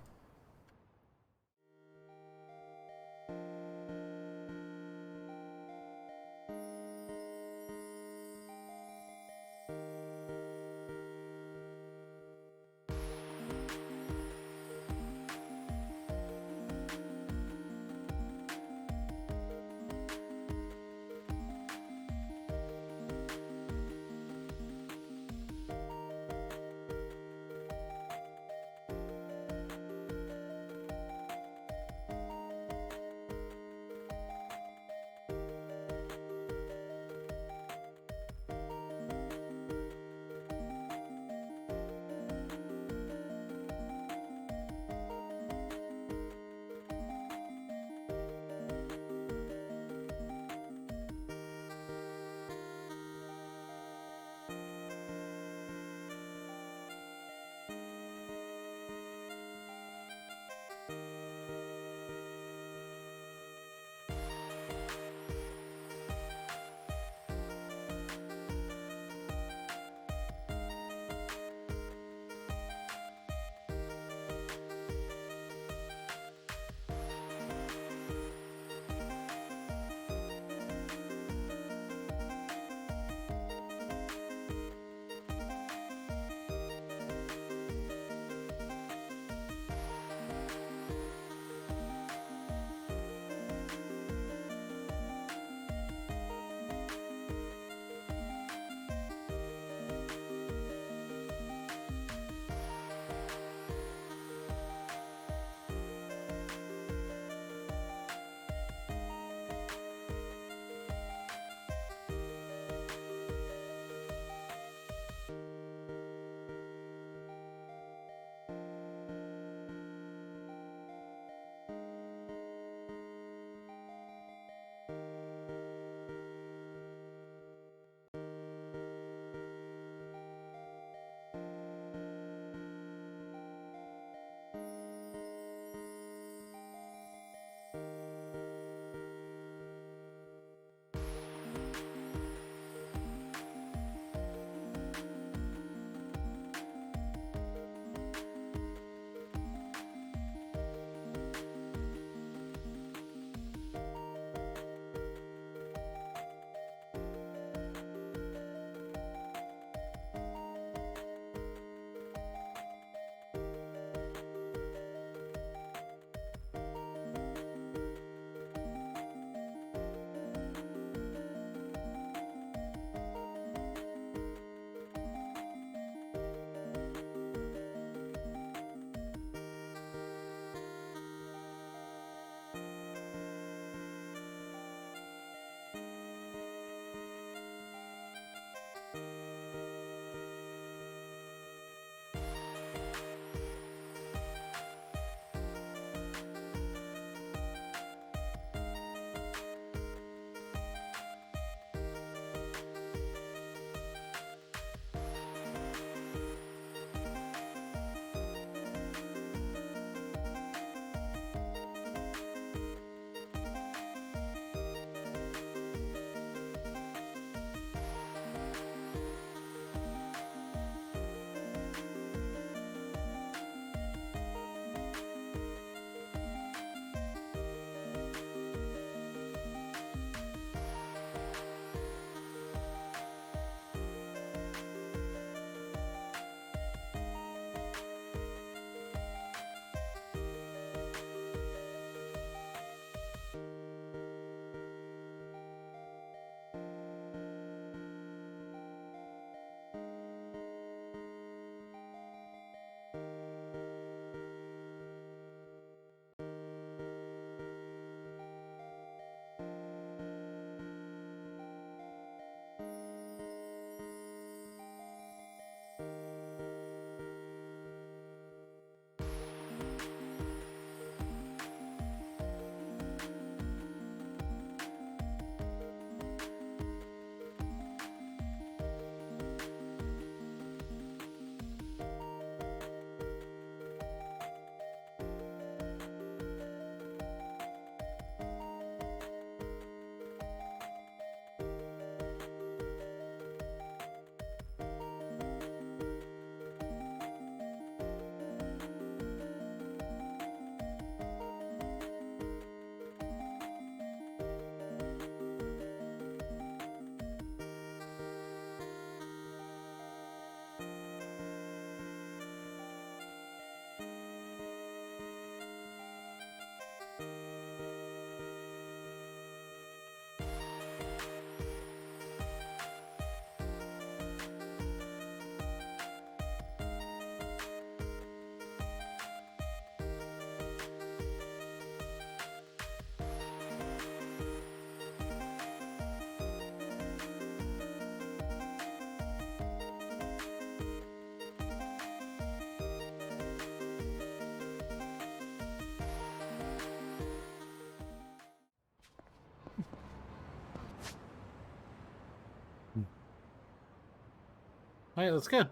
Alright, that's good.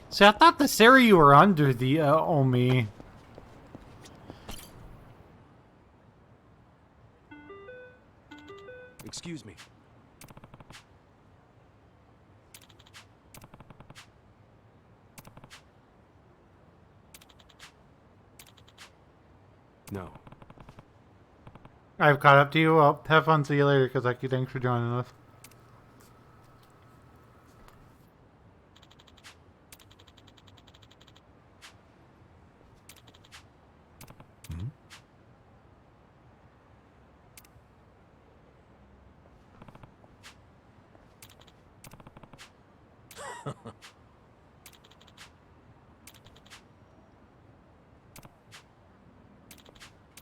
See, I thought the Siri were under the Omi. Excuse me. No. I've caught up to you. Well, have fun. See you later, Kazaki. Thanks for joining us.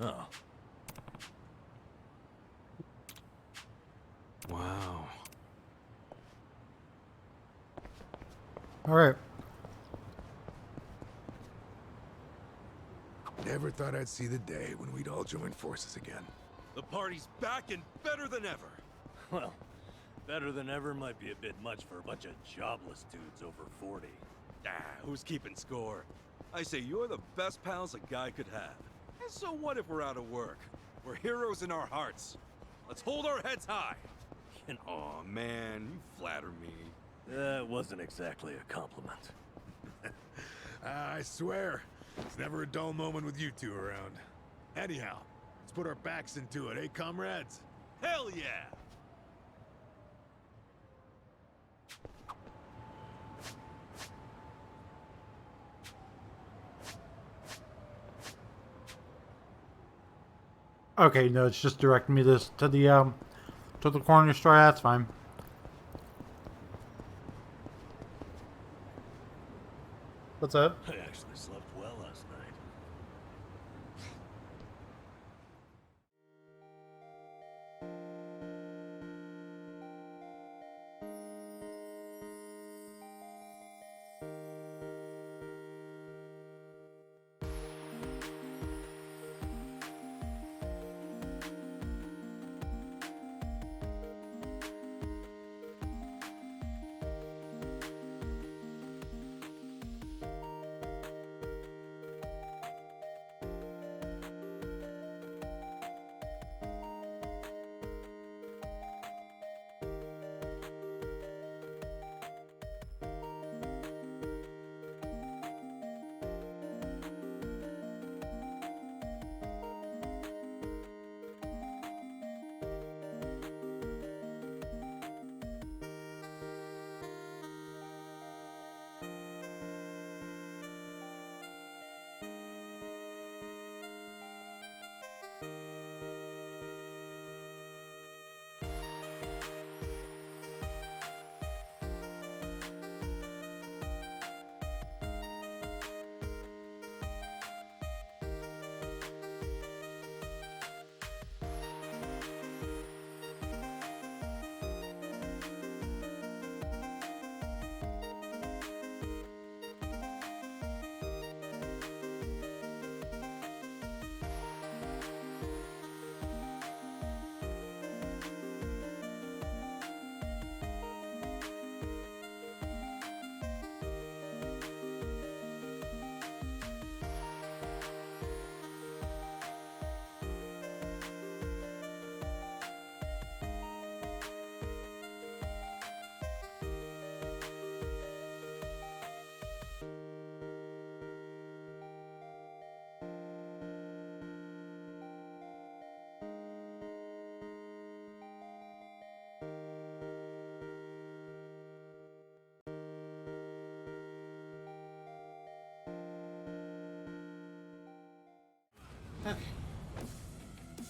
Oh. Wow. Alright. Never thought I'd see the day when we'd all join forces again. The party's back and better than ever. Well, better than ever might be a bit much for a bunch of jobless dudes over 40. Who's keeping score? I say you're the best pals a guy could have. And so what if we're out of work? We're heroes in our hearts. Let's hold our heads high. Aw, man, you flatter me. That wasn't exactly a compliment. I swear, it's never a dull moment with you two around. Anyhow, let's put our backs into it, eh, comrades? Hell yeah! Okay, no, it's just directing me this to the corner store. That's fine. What's up? I actually slept well last night.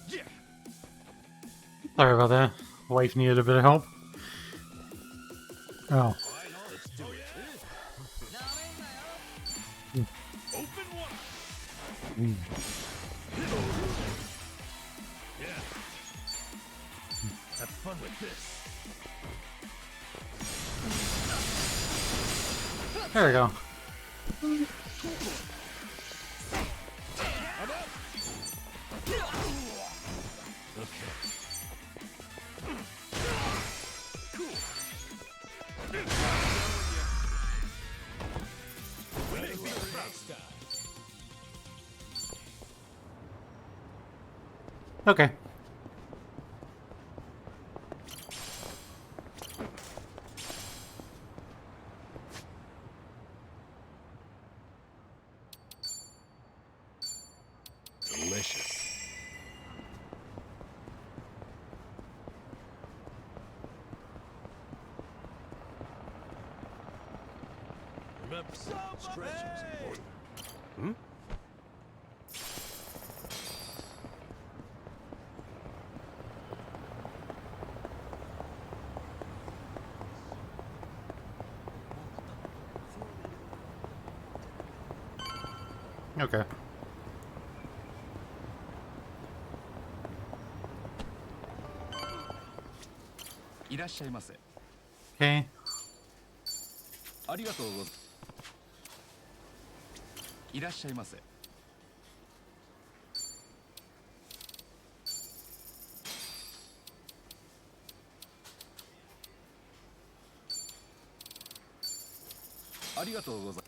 Yeah. Sorry about that. Wife needed a bit of help. Oh. Yeah. Have fun with this. There we go. Okay. Delicious. Remember, stretching is important. Hmm? Okay. Okay. ありがとうございらっしゃいませ。ありがとうござい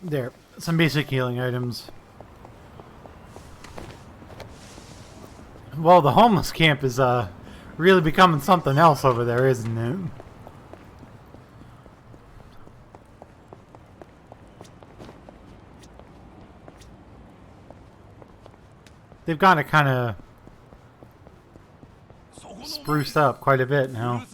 There. Some basic healing items. Well, the homeless camp is, really becoming something else over there, isn't it? They've got to kind of spruce up quite a bit now.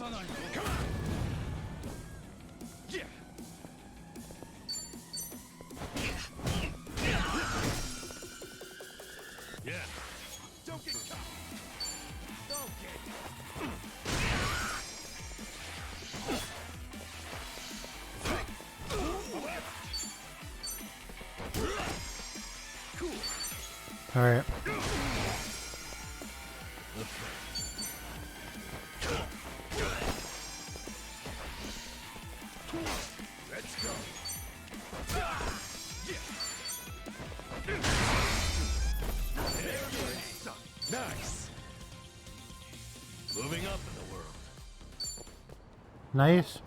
All right. Let's go. Nice. Moving up in the world. Nice.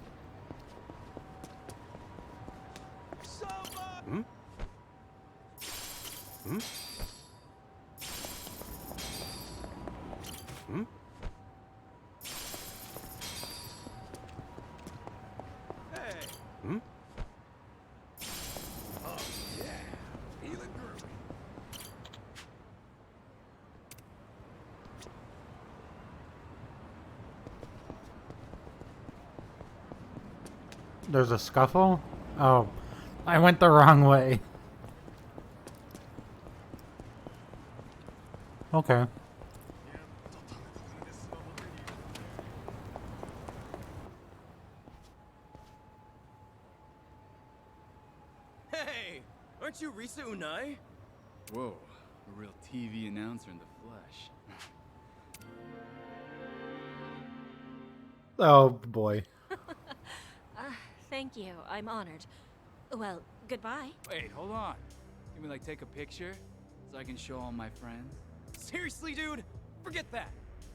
Hmm? Hmm? Hmm? Hey. Hmm? Oh yeah. Feeling groovy. There's a scuffle? Oh, I went the wrong way. Okay. Hey, aren't you Risa Unai? Whoa, a real TV announcer in the flesh. Oh boy. Thank you. I'm honored. Well, goodbye. Wait, hold on. Can we like take a picture so I can show all my friends? Seriously, dude? Forget that.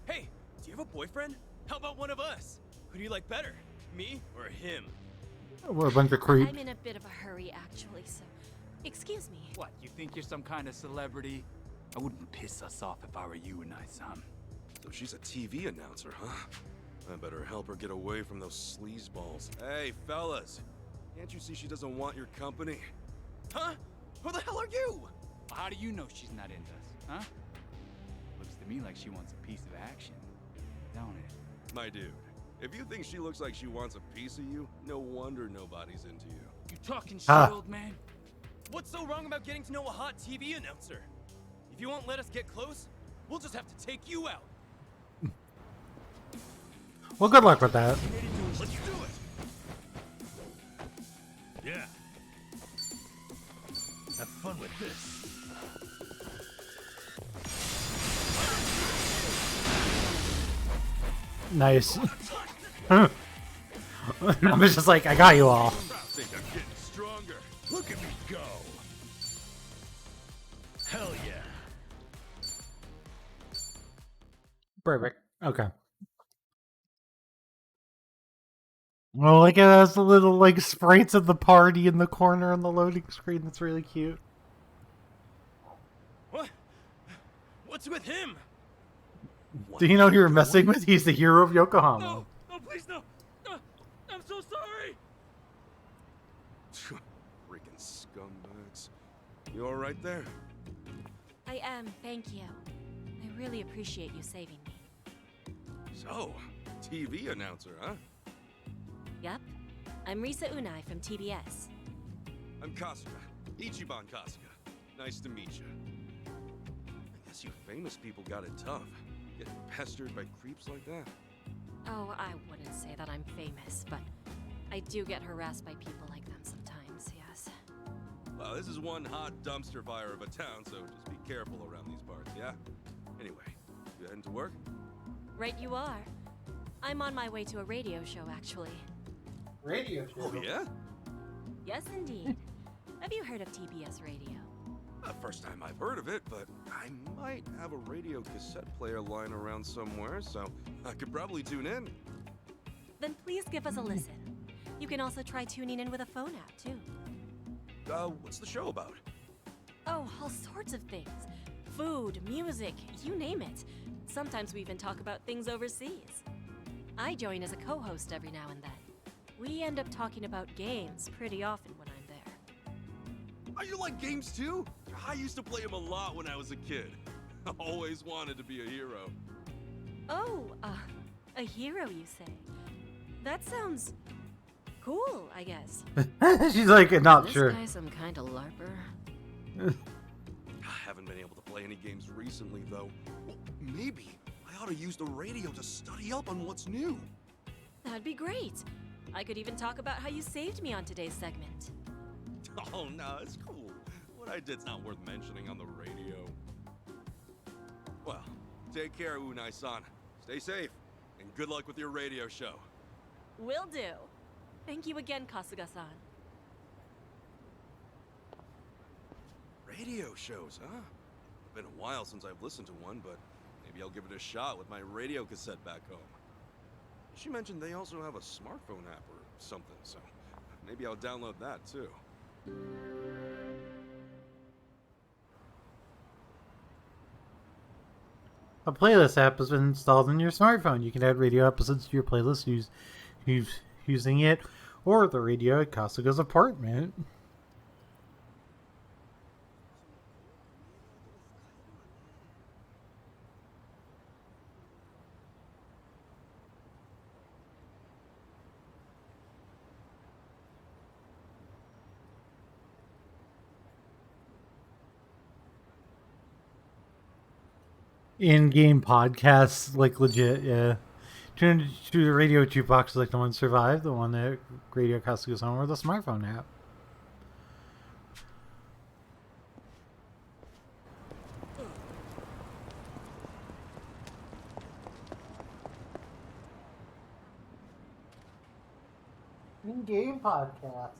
Hey, do you have a boyfriend? How about one of us? Who do you like better? Me or him? We're a bunch of creeps. I'm in a bit of a hurry, actually, so excuse me. What, you think you're some kind of celebrity? I wouldn't piss us off if I were you and I-san. So she's a TV announcer, huh? I better help her get away from those sleazeballs. Hey, fellas! Can't you see she doesn't want your company? Huh? Who the hell are you? How do you know she's not into us, huh? Looks to me like she wants a piece of action, don't it? My dude, if you think she looks like she wants a piece of you, no wonder nobody's into you. You talking shit, Ah. old man? What's so wrong about getting to know a hot TV announcer? If you won't let us get close, we'll just have to take you out. Well, good luck with that. Let's do it. Yeah. Have fun with this. Nice. I was just like, I got you all. I think I'm getting stronger. Look at me go. Hell yeah. Perfect. Okay. Well, like it has the little like sprites of the party in the corner on the loading screen. That's really cute. What? What's with him? Do you know who you're messing with? He's the hero of Yokohama. No, please no. No, I'm so sorry. Freaking scumbags. You all right there? I am, thank you. I really appreciate you saving me. So, TV announcer, huh? Yep. I'm Risa Unai from TBS. I'm Kasuga. Ichiban Kasuga. Nice to meet you. I guess you famous people got it tough. Getting pestered by creeps like that. Oh, I wouldn't say that I'm famous, but I do get harassed by people like them sometimes, yes. Well, this is one hot dumpster fire of a town, so just be careful around these parts, yeah? Anyway, you heading to work? Right you are. I'm on my way to a radio show, actually. Radio show? Oh, yeah? Yes, indeed. Have you heard of TBS Radio? First time I've heard of it, but I might have a radio cassette player lying around somewhere, so I could probably tune in. Then please give us a listen. You can also try tuning in with a phone app, too. What's the show about? Oh, all sorts of things. Food, music, you name it. Sometimes we even talk about things overseas. I join as a co-host every now and then. We end up talking about games pretty often when I'm there. Oh, you like games too? I used to play them a lot when I was a kid. I always wanted to be a hero. Oh, a hero, you say? That sounds cool, I guess. She's like, not sure. This guy some kind of LARPer? I haven't been able to play any games recently, though. Well, maybe I ought to use the radio to study up on what's new. That'd be great. I could even talk about how you saved me on today's segment. Oh, no, it's cool. What I did's not worth mentioning on the radio. Well, take care, Unai-san. Stay safe, and good luck with your radio show. Will do. Thank you again, Kasuga-san. Radio shows, huh? Been a while since I've listened to one, but maybe I'll give it a shot with my radio cassette back home. She mentioned they also have a smartphone app or something, so maybe I'll download that too. A playlist app has been installed on your smartphone. You can add radio episodes to your playlist using it or the radio at Kasuga's apartment. In-game podcasts, like legit, yeah. Tune to the radio jukebox, like the one Survive, the one that Radio Kasuga's home, or the smartphone app. In-game podcast.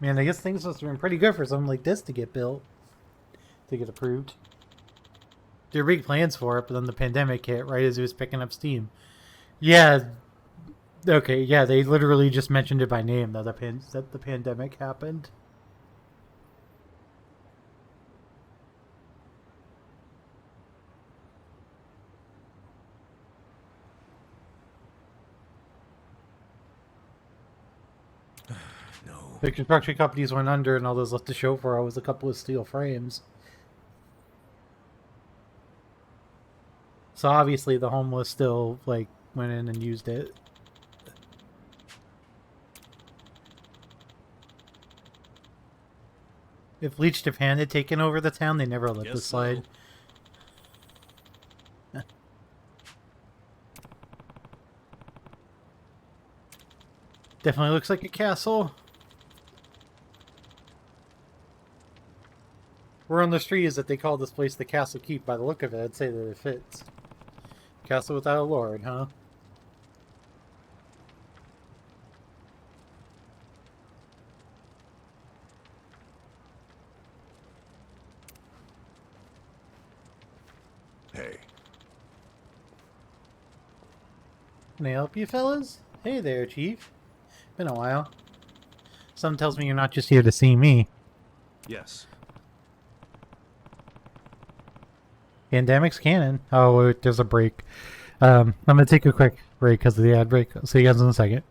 Man, I guess things must have been pretty good for something like this to get built, to get approved. There were big plans for it, but then the pandemic hit right as it was picking up steam. Yeah. Okay, yeah, they literally just mentioned it by name that the pandemic happened. No. The construction companies went under, and all those left to show for it was a couple of steel frames. So obviously the homeless still, like, went in and used it. If Bleach Japan had taken over the town, they never let this slide. Definitely looks like a castle. Word on the street is that they call this place the Castle Keep. By the look of it, I'd say that it fits. Castle without a lord, huh? Hey. Can I help you, fellas? Hey there, Chief. Been a while. Something tells me you're not just here to see me. Yes. Pandemic's canon. Oh, wait, there's a break. I'm going to take a quick break because of the ad break. See you guys in a second.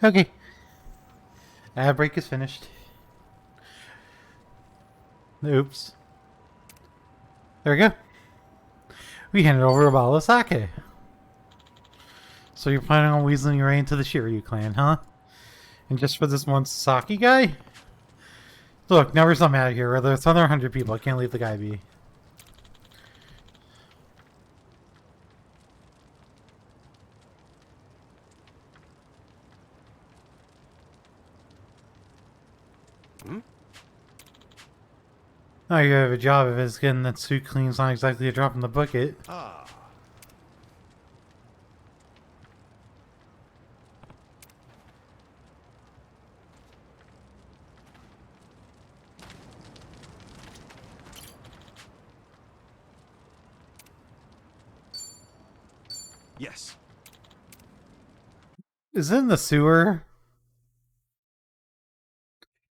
Okay. Ad break is finished. Oops. There we go. We handed over a bottle of sake. So you're planning on weaseling your way into the Shiryu clan, huh? And just for this one sake guy? Look, never some out of here. There's another 100 people. I can't leave the guy be. Oh, you have a job if it's getting that suit clean. It's not exactly a drop in the bucket. Ah. Yes. Is it in the sewer?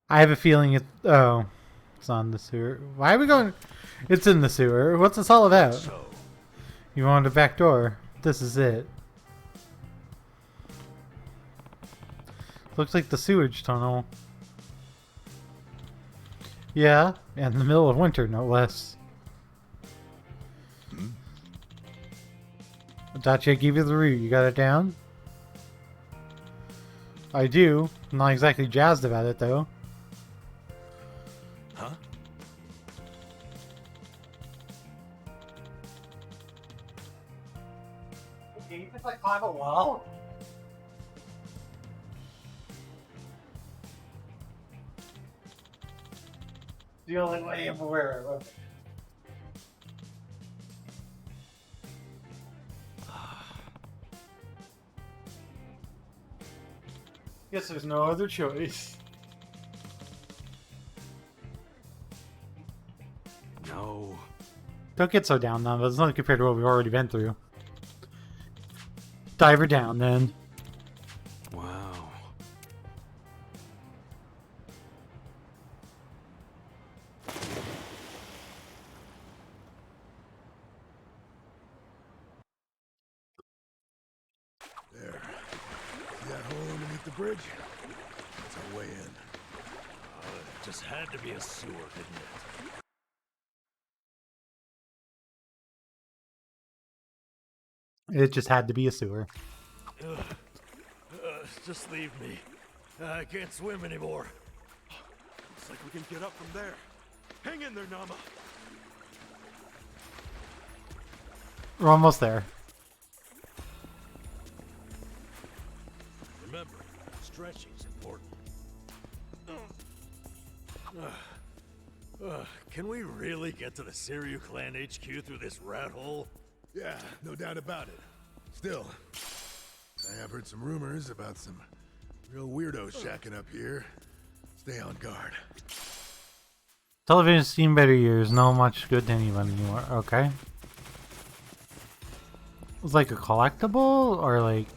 I have a feeling it... Oh. It's on the sewer. Why are we going... It's in the sewer. What's this all about? You wanted a back door. This is it. Looks like the sewage tunnel. Yeah, in the middle of winter, no less. Itachi, I gave you the route. You got it down? I do. I'm not exactly jazzed about it, though. Huh? Can you just like climb a wall? The only way I'm aware of. Guess there's no other choice. No. Don't get so down now. That's nothing compared to what we've already been through. Dive her down then. Wow. There. See that hole underneath the bridge? That's our way in. It just had to be a sewer, didn't it? It just had to be a sewer. Just leave me. I can't swim anymore. Looks like we can get up from there. Hang in there, Nama. We're almost there. Remember, stretching's important. Can we really get to the Siryu Clan HQ through this rat hole? Yeah, no doubt about it. Still, I have heard some rumors about some real weirdos shacking up here. Stay on guard. Television's seen better years. No much good to anyone anymore. Okay. It's like a collectible or like.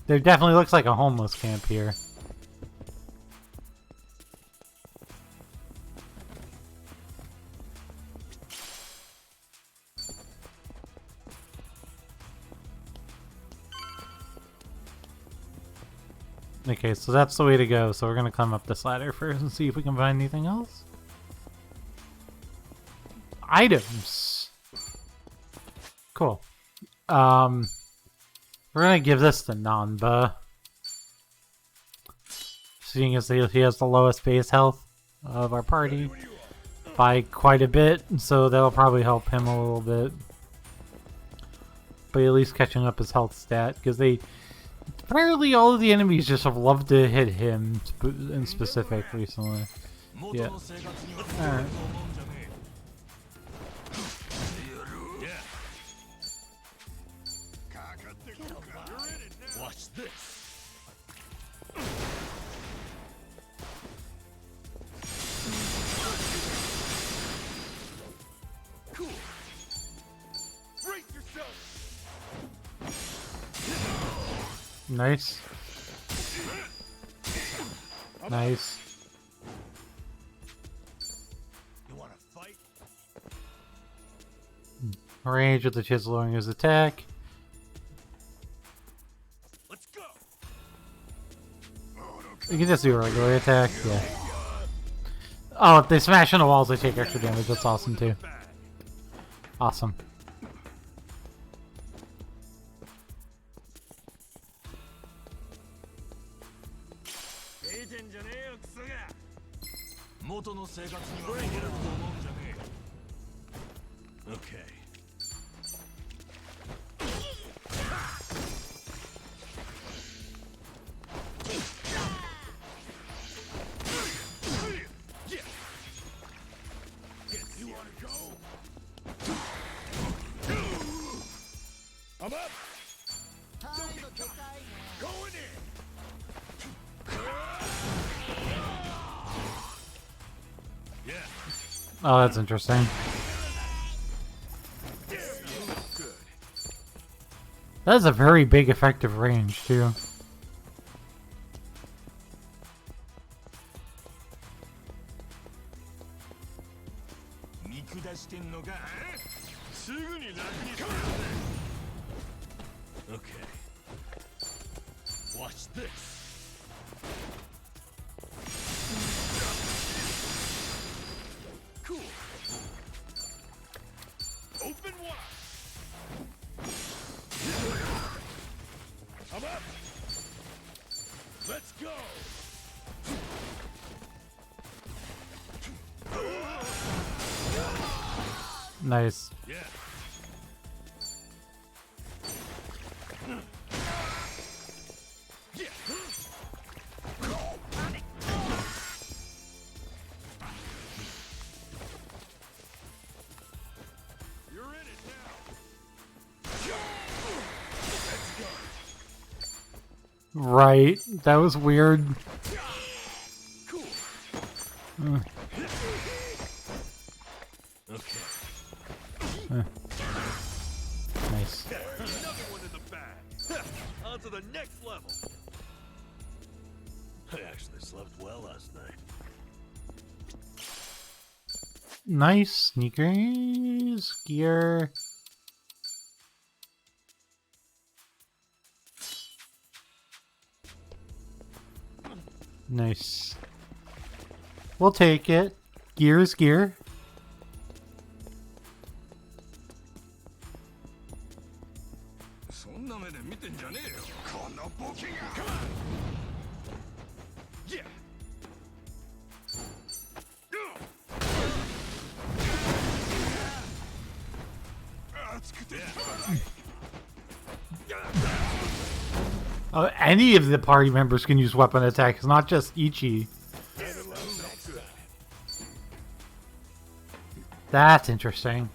There definitely looks like a homeless camp here. Okay, so that's the way to go. So we're gonna climb up this ladder first and see if we can find anything else. Items. Cool. We're gonna give this to Nanba, seeing as he has the lowest base health of our party by quite a bit, so that'll probably help him a little bit. But at least catching up his health stat, because apparently all of the enemies just have loved to hit him in specific recently. Yeah. Alright. Watch this. Cool. Brace yourself. Nice. Nice. You wanna fight? Range of the chiseling his attack. Let's go. You can just do a regular attack, yeah. Oh, if they smash into walls, they take extra damage. That's awesome too. Awesome. Okay. You wanna go? I'm up. Going in. Yeah. Oh, that's interesting. That is a very big effective range, too. Okay. Watch this. Cool. I'm up. Let's go. Nice. Yeah. You're in it now. Let's go. Right. That was weird. Cool. Mm. Okay. Nice. Another one in the bag. On to the next level. I actually slept well last night. Nice sneakers, gear. Nice. We'll take it. Gear is gear. Yeah. Any of the party members can use weapon attacks, not just Ichi. That's interesting.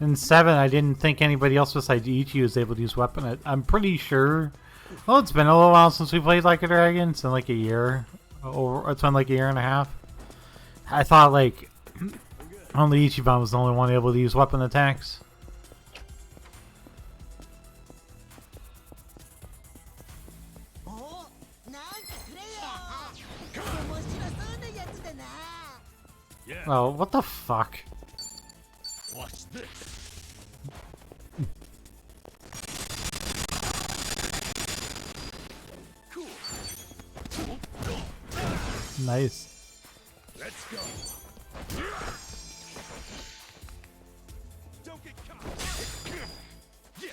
In 7, I didn't think anybody else besides Ichi was able to use weapon. I'm pretty sure. Well, it's been a little while since we played Like a Dragon. It's been like a year. Or it's been like a year and a half. I thought like only Ichiban was the only one able to use weapon attacks. Yeah. Oh, what the fuck? Watch this. Cool. Nice. Let's go. Don't get caught. Yeah.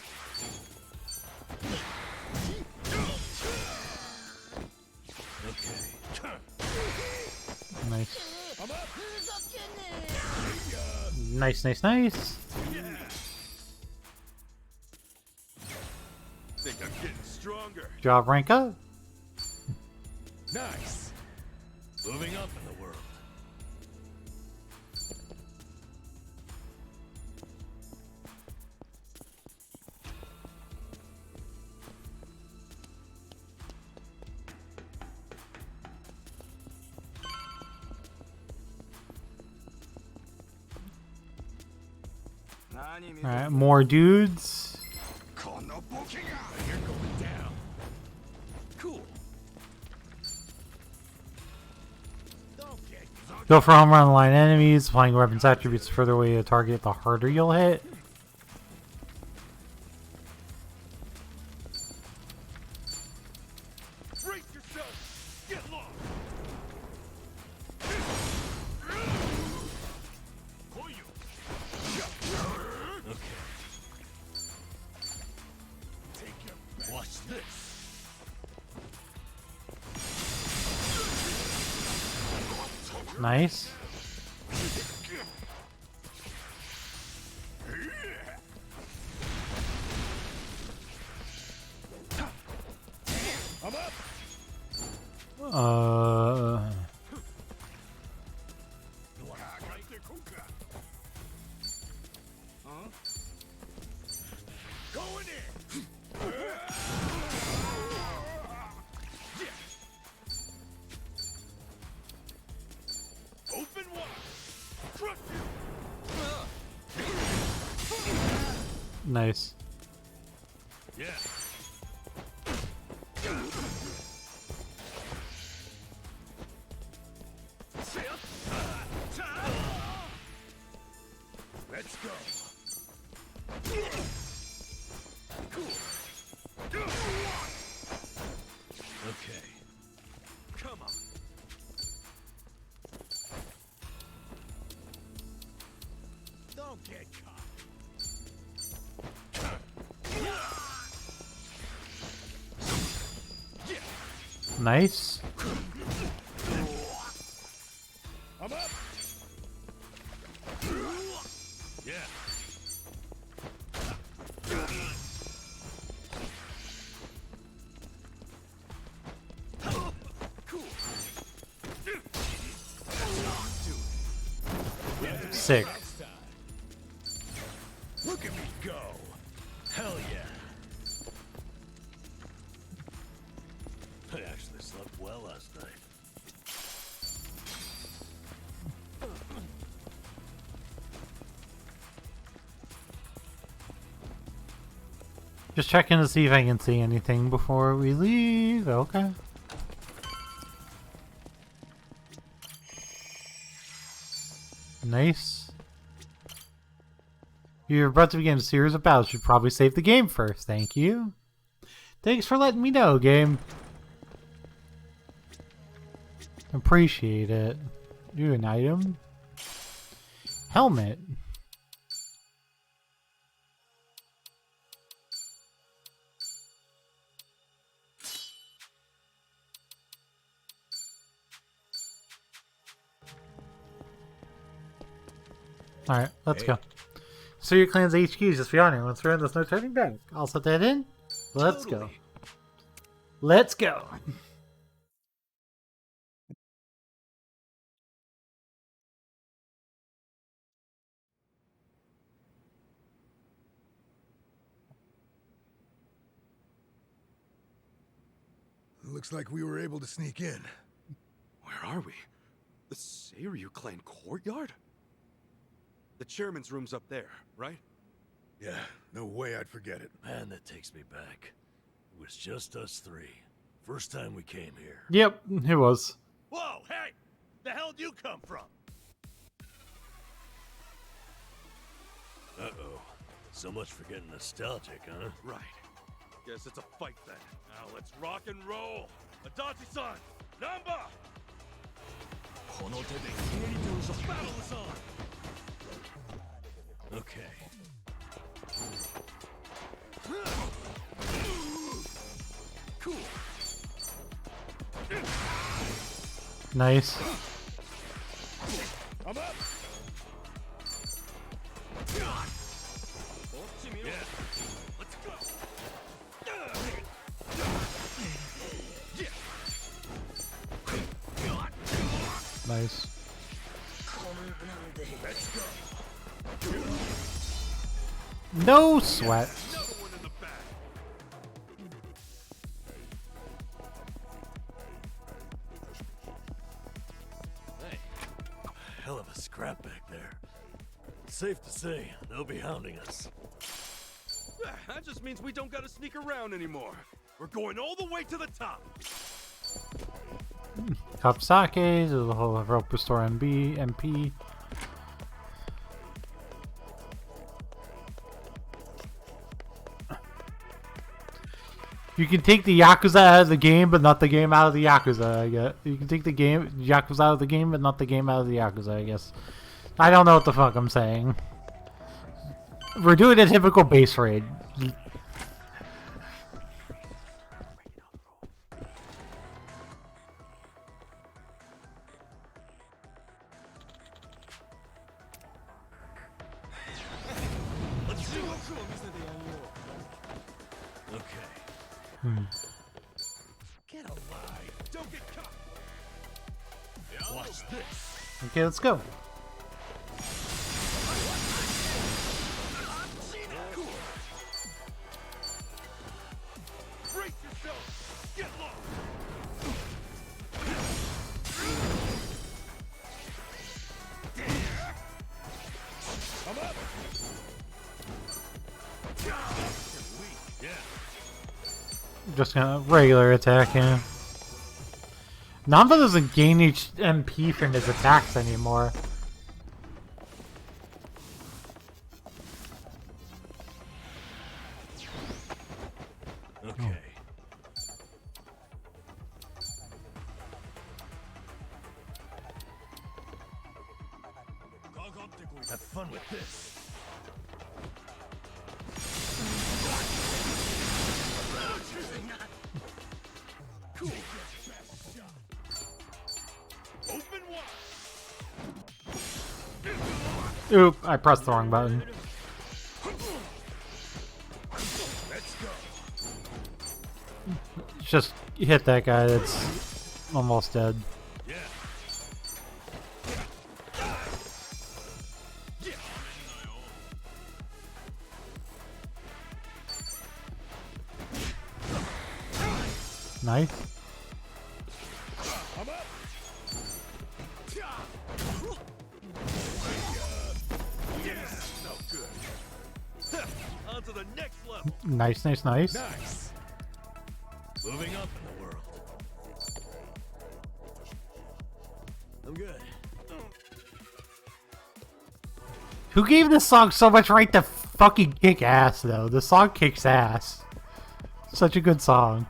Okay. Nice. I'm up. Nice, nice, nice. Yeah. Think I'm getting stronger. Job rank up. Nice. Moving up in the world. Alright, more dudes. You're going down. Cool. Go for home run line enemies. Applying weapons attributes further away to target, the harder you'll hit. Brace yourself. Get lost. Okay. Watch this. Nice. I'm up. Going in. Open wide. Crush you. Nice. Yeah. Let's go. Cool. Okay. Come on. Don't get caught. Nice. I'm up. Yeah. Sick. Look at me go. Hell yeah. I actually slept well last night. Just checking to see if I can see anything before we leave. Okay. Nice. You're about to begin a series of battles. You should probably save the game first. Thank you. Thanks for letting me know, game. Appreciate it. Do an item. Helmet. Alright, let's go. So your clan's HQ is just beyond here. Once we're in, there's no turning back. I'll set that in. Let's go. Let's go. Looks like we were able to sneak in. Where are we? The Seiryu clan courtyard? The chairman's room's up there, right? Yeah, no way I'd forget it. Man, that takes me back. It was just us three. First time we came here. Yep, it was. Whoa, hey! The hell'd you come from? Uh-oh. So much for getting nostalgic, huh? Right. Guess it's a fight then. Now let's rock and roll! Adachi-san! Namba! Battle is on! Okay. Cool. Nice. I'm up. Yeah. Let's go. Nice. Let's go. No sweat. Hey, hell of a scrap back there. Safe to say, they'll be hounding us. That just means we don't gotta sneak around anymore. We're going all the way to the top. Cup sakes, there's a whole rope restore MP. You can take the Yakuza out of the game, but not the game out of the Yakuza, I guess. You can take the Yakuza out of the game, but not the game out of the Yakuza, I guess. I don't know what the fuck I'm saying. We're doing a typical base raid. Get alive. Don't get caught. Watch this. Okay, let's go. Brace yourself. Get low. I'm up. Yeah. Just gonna regular attack, yeah. Namba doesn't gain MP from his attacks anymore. Okay. Have fun with this. Cool. Oop, I pressed the wrong button. Let's go. Just hit that guy that's almost dead. Yeah. Nice. I'm up. Yes. No good. On to the next level. Nice, nice, nice. Nice. Moving up in the world. I'm good. Who gave this song so much right to fucking kick ass, though? The song kicks ass. Such a good song.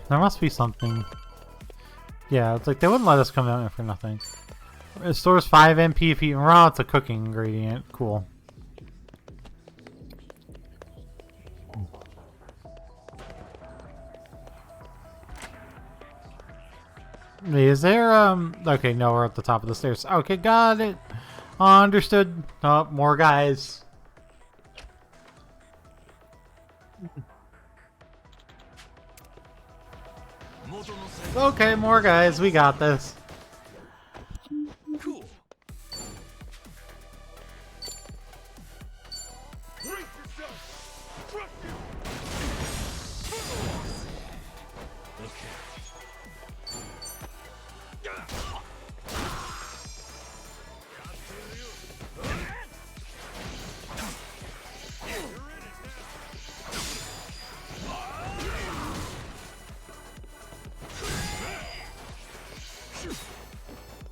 There must be something. Yeah, it's like they wouldn't let us come out for nothing. It stores 5 MP if eaten raw. It's a cooking ingredient. Cool. Is there, okay, no, we're at the top of the stairs. Okay, got it. Understood. Oh, more guys. Okay, more guys. We got this. Cool.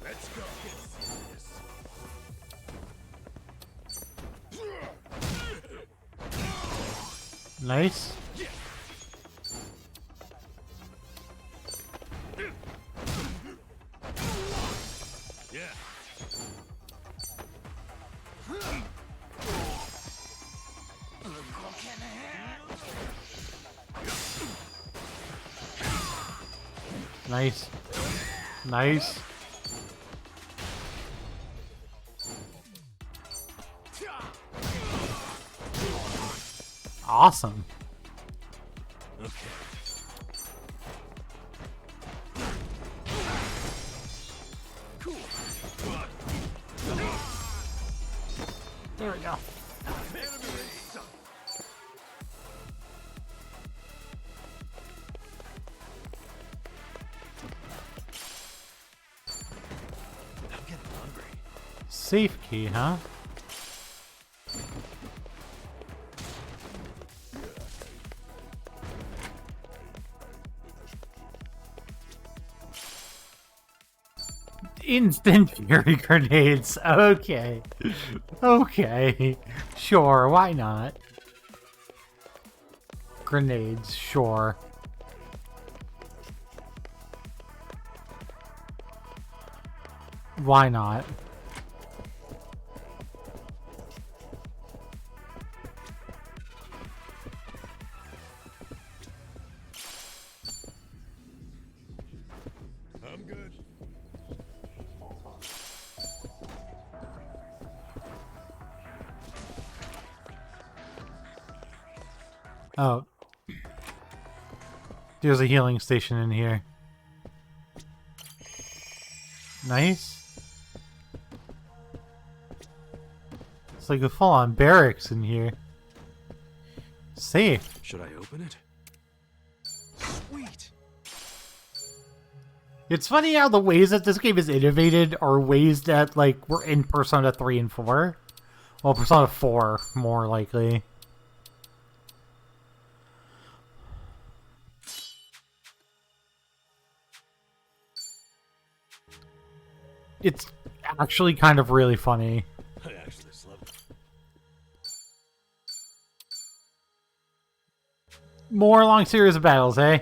Let's go. Nice. Yeah. Nice. Nice. Awesome. Okay. Cool. There we go. I'm getting hungry. Safe key, huh? Instant fury grenades. Okay. Okay. Sure, why not? Grenades, sure. Why not? I'm good. Oh. There's a healing station in here. Nice. It's like a full-on barracks in here. Safe. Should I open it? Sweet. It's funny how the ways that this game is innovated are ways that, like, were in Persona 3 and 4. Well, Persona 4, more likely. It's actually kind of really funny. I actually slept. More long series of battles, eh?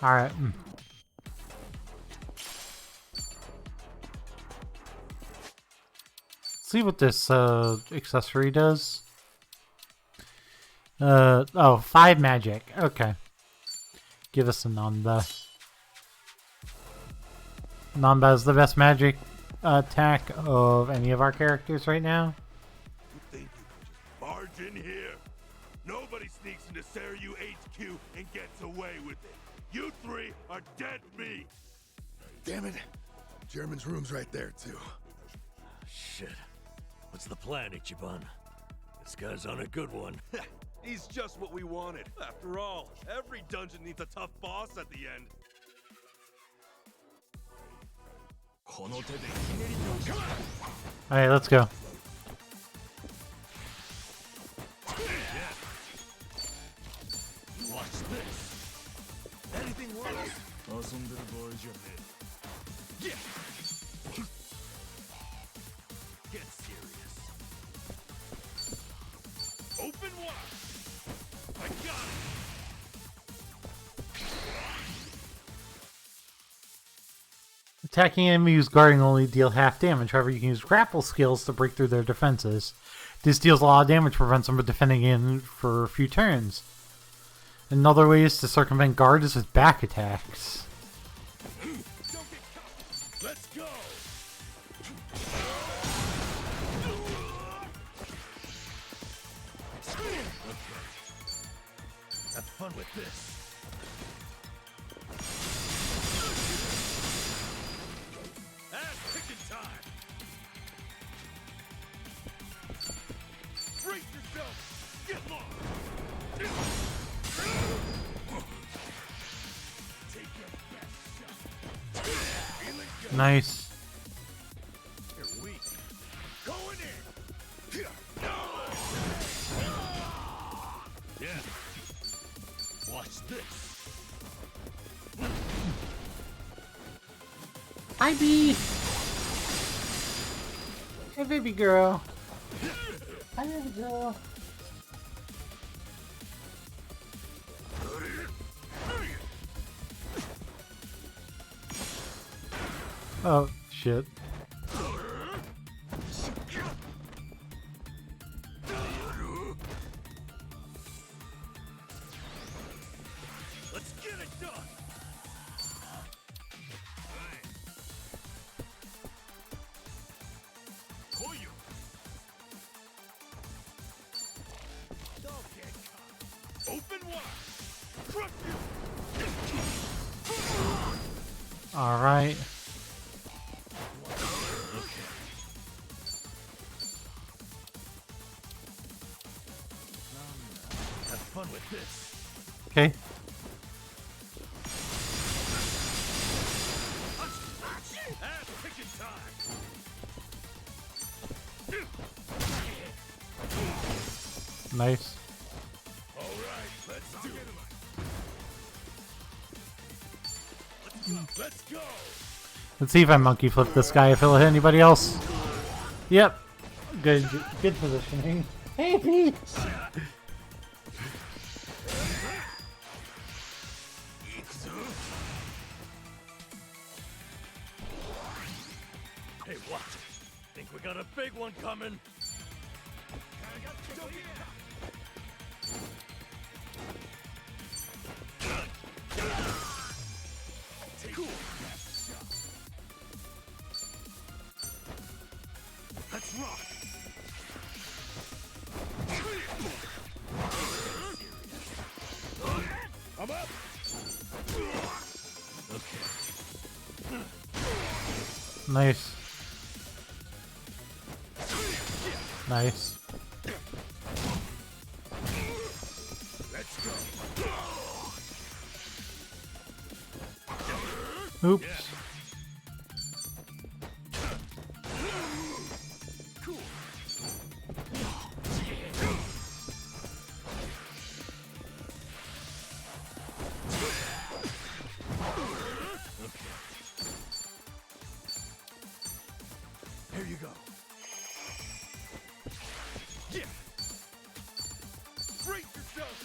Alright. See what this accessory does. Oh, 5 magic. Okay. Give us a Nanba. Nanba is the best magic attack of any of our characters right now. You think you can just barge in here? Nobody sneaks into Seiryu HQ and gets away with it. You three are dead meat. Damn it. German's room's right there, too. Shit. What's the plan, Ichiban? This guy's on a good one. He's just what we wanted. After all, every dungeon needs a tough boss at the end. Alright, let's go. Watch this. Anything worse? Yeah. Get serious. Open wide. I got it. Attacking enemies guarding only deal half damage. However, you can use grapple skills to break through their defenses. This deals a lot of damage, prevents them from defending in for a few turns. Another way is to circumvent guard is with back attacks. Let's go. Okay. Have fun with this. Ass kicking time. Brace yourself. Get lost. Take your best shot. Feeling good. Nice. You're weak. Going in. Yeah. Watch this. Hi, Bee. Hey, baby girl. Hi, baby girl. Oh, shit. Let's get it done. Koyu. Don't get caught. Open wide. Crush you. All right. Have fun with this. Okay. Ass kicking time. Nice. All right, let's do it. Let's go. Let's see if I monkey flip this guy. If it'll hit anybody else. Yep. Good positioning. Hey, Pete. Hey, watch it. Think we got a big one coming? Cool. Let's rock. I'm up. Okay. Nice. Nice. Let's go. Oops. Cool. Here you go. Yeah. Brace yourself.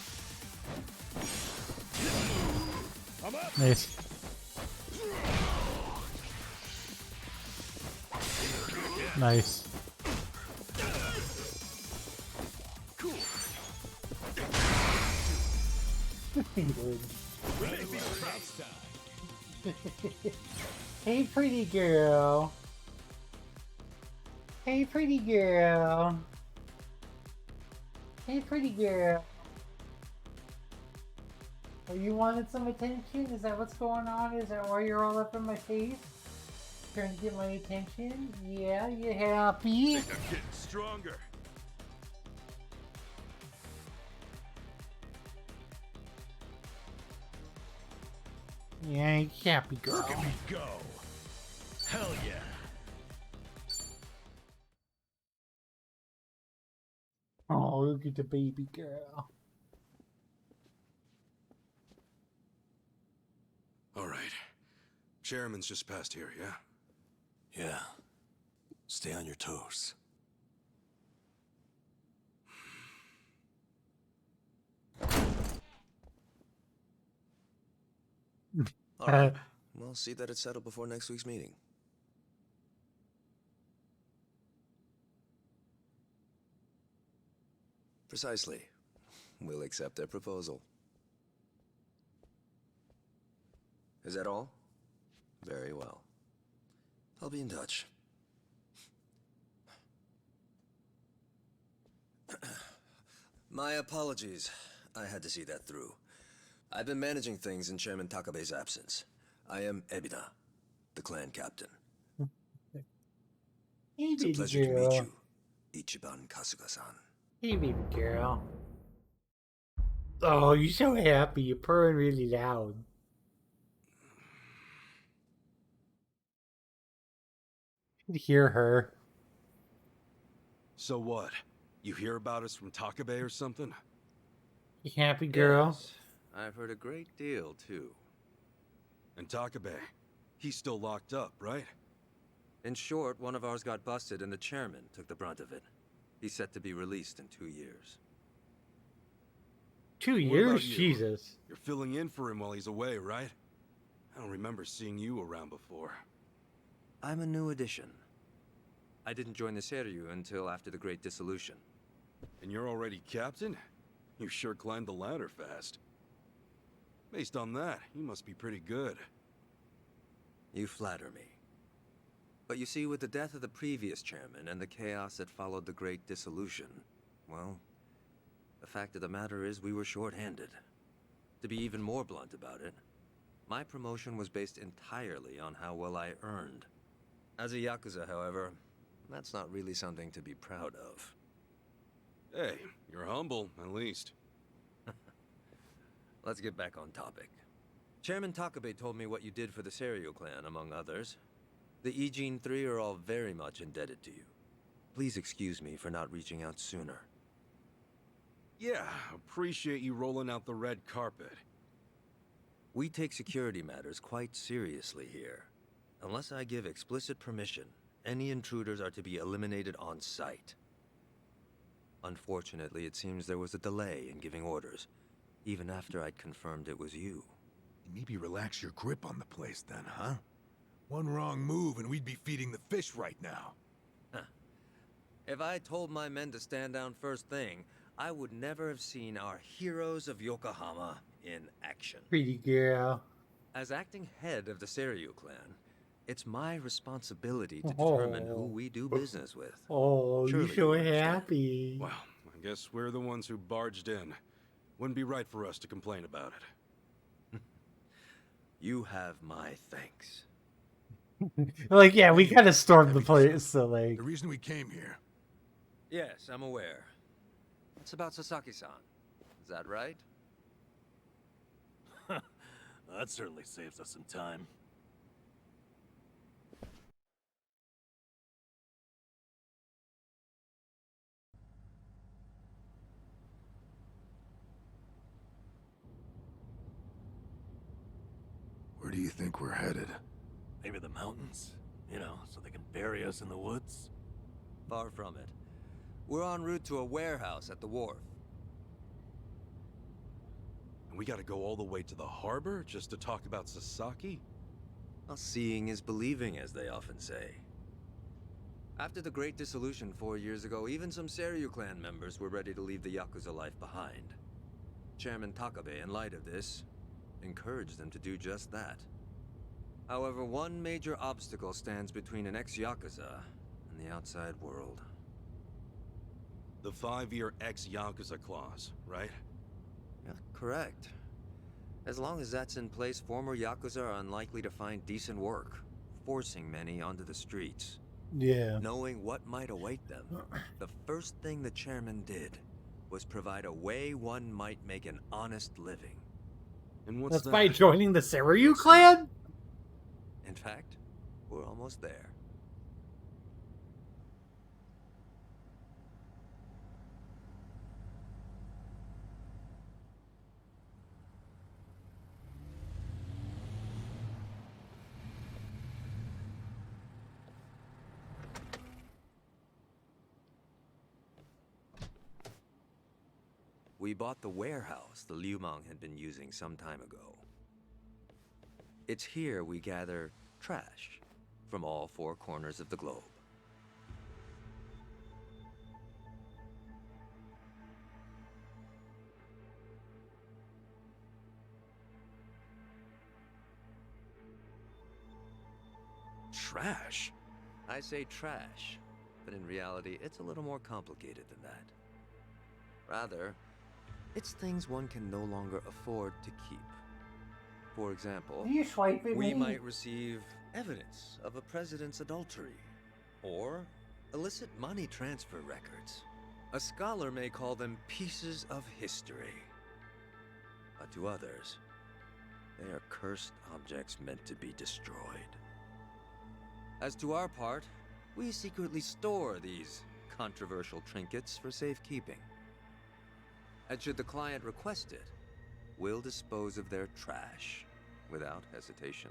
I'm up. Nice. Nice. Hey, pretty girl. Hey, pretty girl. Hey, pretty girl. Oh, you wanted some attention? Is that what's going on? Is that why you're all up in my face? Trying to get my attention? Yeah, you happy? I think I'm getting stronger. Yeah, you happy girl. Look at me go. Hell yeah. Oh, look at the baby girl. All right. Chairman's just past here, yeah? Yeah. Stay on your toes. All right. We'll see that it's settled before next week's meeting. Precisely. We'll accept their proposal. Is that all? Very well. I'll be in touch. My apologies. I had to see that through. I've been managing things in Chairman Takabe's absence. I am Ebina, the clan captain. Hey, It's a baby pleasure to girl. meet you, Ichiban Kasuga-san. Hey, baby girl. Oh, you're so happy. You're purring really loud. You can hear her. So what? You hear about us from Takabe or something? You happy, girl? Yes, I've heard a great deal, too. And Takabe, he's still locked up, right? In short, one of ours got busted and the chairman took the brunt of it. He's set to be released in 2 years. 2 What years? about you? Jesus. You're filling in for him while he's away, right? I don't remember seeing you around before. I'm a new addition. I didn't join the Seiryu until after the Great Dissolution. And you're already captain? You sure climbed the ladder fast. Based on that, you must be pretty good. You flatter me. But you see, with the death of the previous chairman and the chaos that followed the Great Dissolution, well, the fact of the matter is we were short-handed. To be even more blunt about it, my promotion was based entirely on how well I earned. As a Yakuza, however, that's not really something to be proud of. Hey, you're humble, at least. Let's get back on topic. Chairman Takabe told me what you did for the Seiryu clan, among others. The Ijin 3 are all very much indebted to you. Please excuse me for not reaching out sooner. Yeah, appreciate you rolling out the red carpet. We take security matters quite seriously here. Unless I give explicit permission, any intruders are to be eliminated on sight. Unfortunately, it seems there was a delay in giving orders, even after I'd confirmed it was you. Maybe relax your grip on the place then, huh? One wrong move and we'd be feeding the fish right now. If I told my men to stand down first thing, I would never have seen our heroes of Yokohama in action. Pretty girl. As acting head of the Seiryu clan, it's my responsibility to determine who we do business with. Oh, Surely you're so you understand. happy. Well, I guess we're the ones who barged in. Wouldn't be right for us to complain about it. You have my thanks. Like, yeah, we kind of stormed the place, so like. The reason we came here. Yes, I'm aware. It's about Sasaki-san. Is that right? That certainly saves us some time. Where do you think we're headed? Maybe the mountains? You know, so they can bury us in the woods? Far from it. We're en route to a warehouse at the wharf. And we gotta go all the way to the harbor just to talk about Sasaki? Well, seeing is believing, as they often say. After the Great Dissolution 4 years ago, even some Seiryu clan members were ready to leave the Yakuza life behind. Chairman Takabe, in light of this, encouraged them to do just that. However, one major obstacle stands between an ex-Yakuza and the outside world. The 5-year ex-Yakuza clause, right? Yeah, correct. As long as that's in place, former Yakuza are unlikely to find decent work, forcing many onto the streets. Yeah. Knowing what might await them, the first thing the chairman did was provide a way one might make an honest living. And what's That's that? by joining the Seiryu clan? In fact, we're almost there. We bought the warehouse the Liu Meng had been using some time ago. It's here we gather trash from all 4 corners of the globe. Trash? I say trash, but in reality, it's a little more complicated than that. Rather, it's things one can no longer afford to keep. For example, You swiping we me? might receive evidence of a president's adultery, or illicit money transfer records. A scholar may call them pieces of history. But to others, they are cursed objects meant to be destroyed. As to our part, we secretly store these controversial trinkets for safekeeping. And should the client request it, we'll dispose of their trash without hesitation.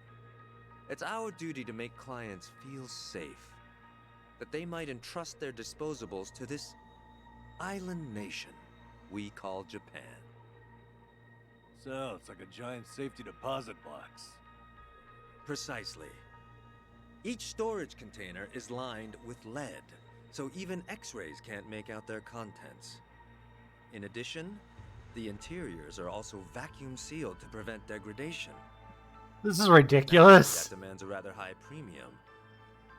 It's our duty to make clients feel safe, that they might entrust their disposables to this island nation we call Japan. Sounds like a giant safety deposit box. Precisely. Each storage container is lined with lead, so even X-rays can't make out their contents. In addition, the interiors are also vacuum sealed to prevent degradation. This is ridiculous. That demands a rather high premium,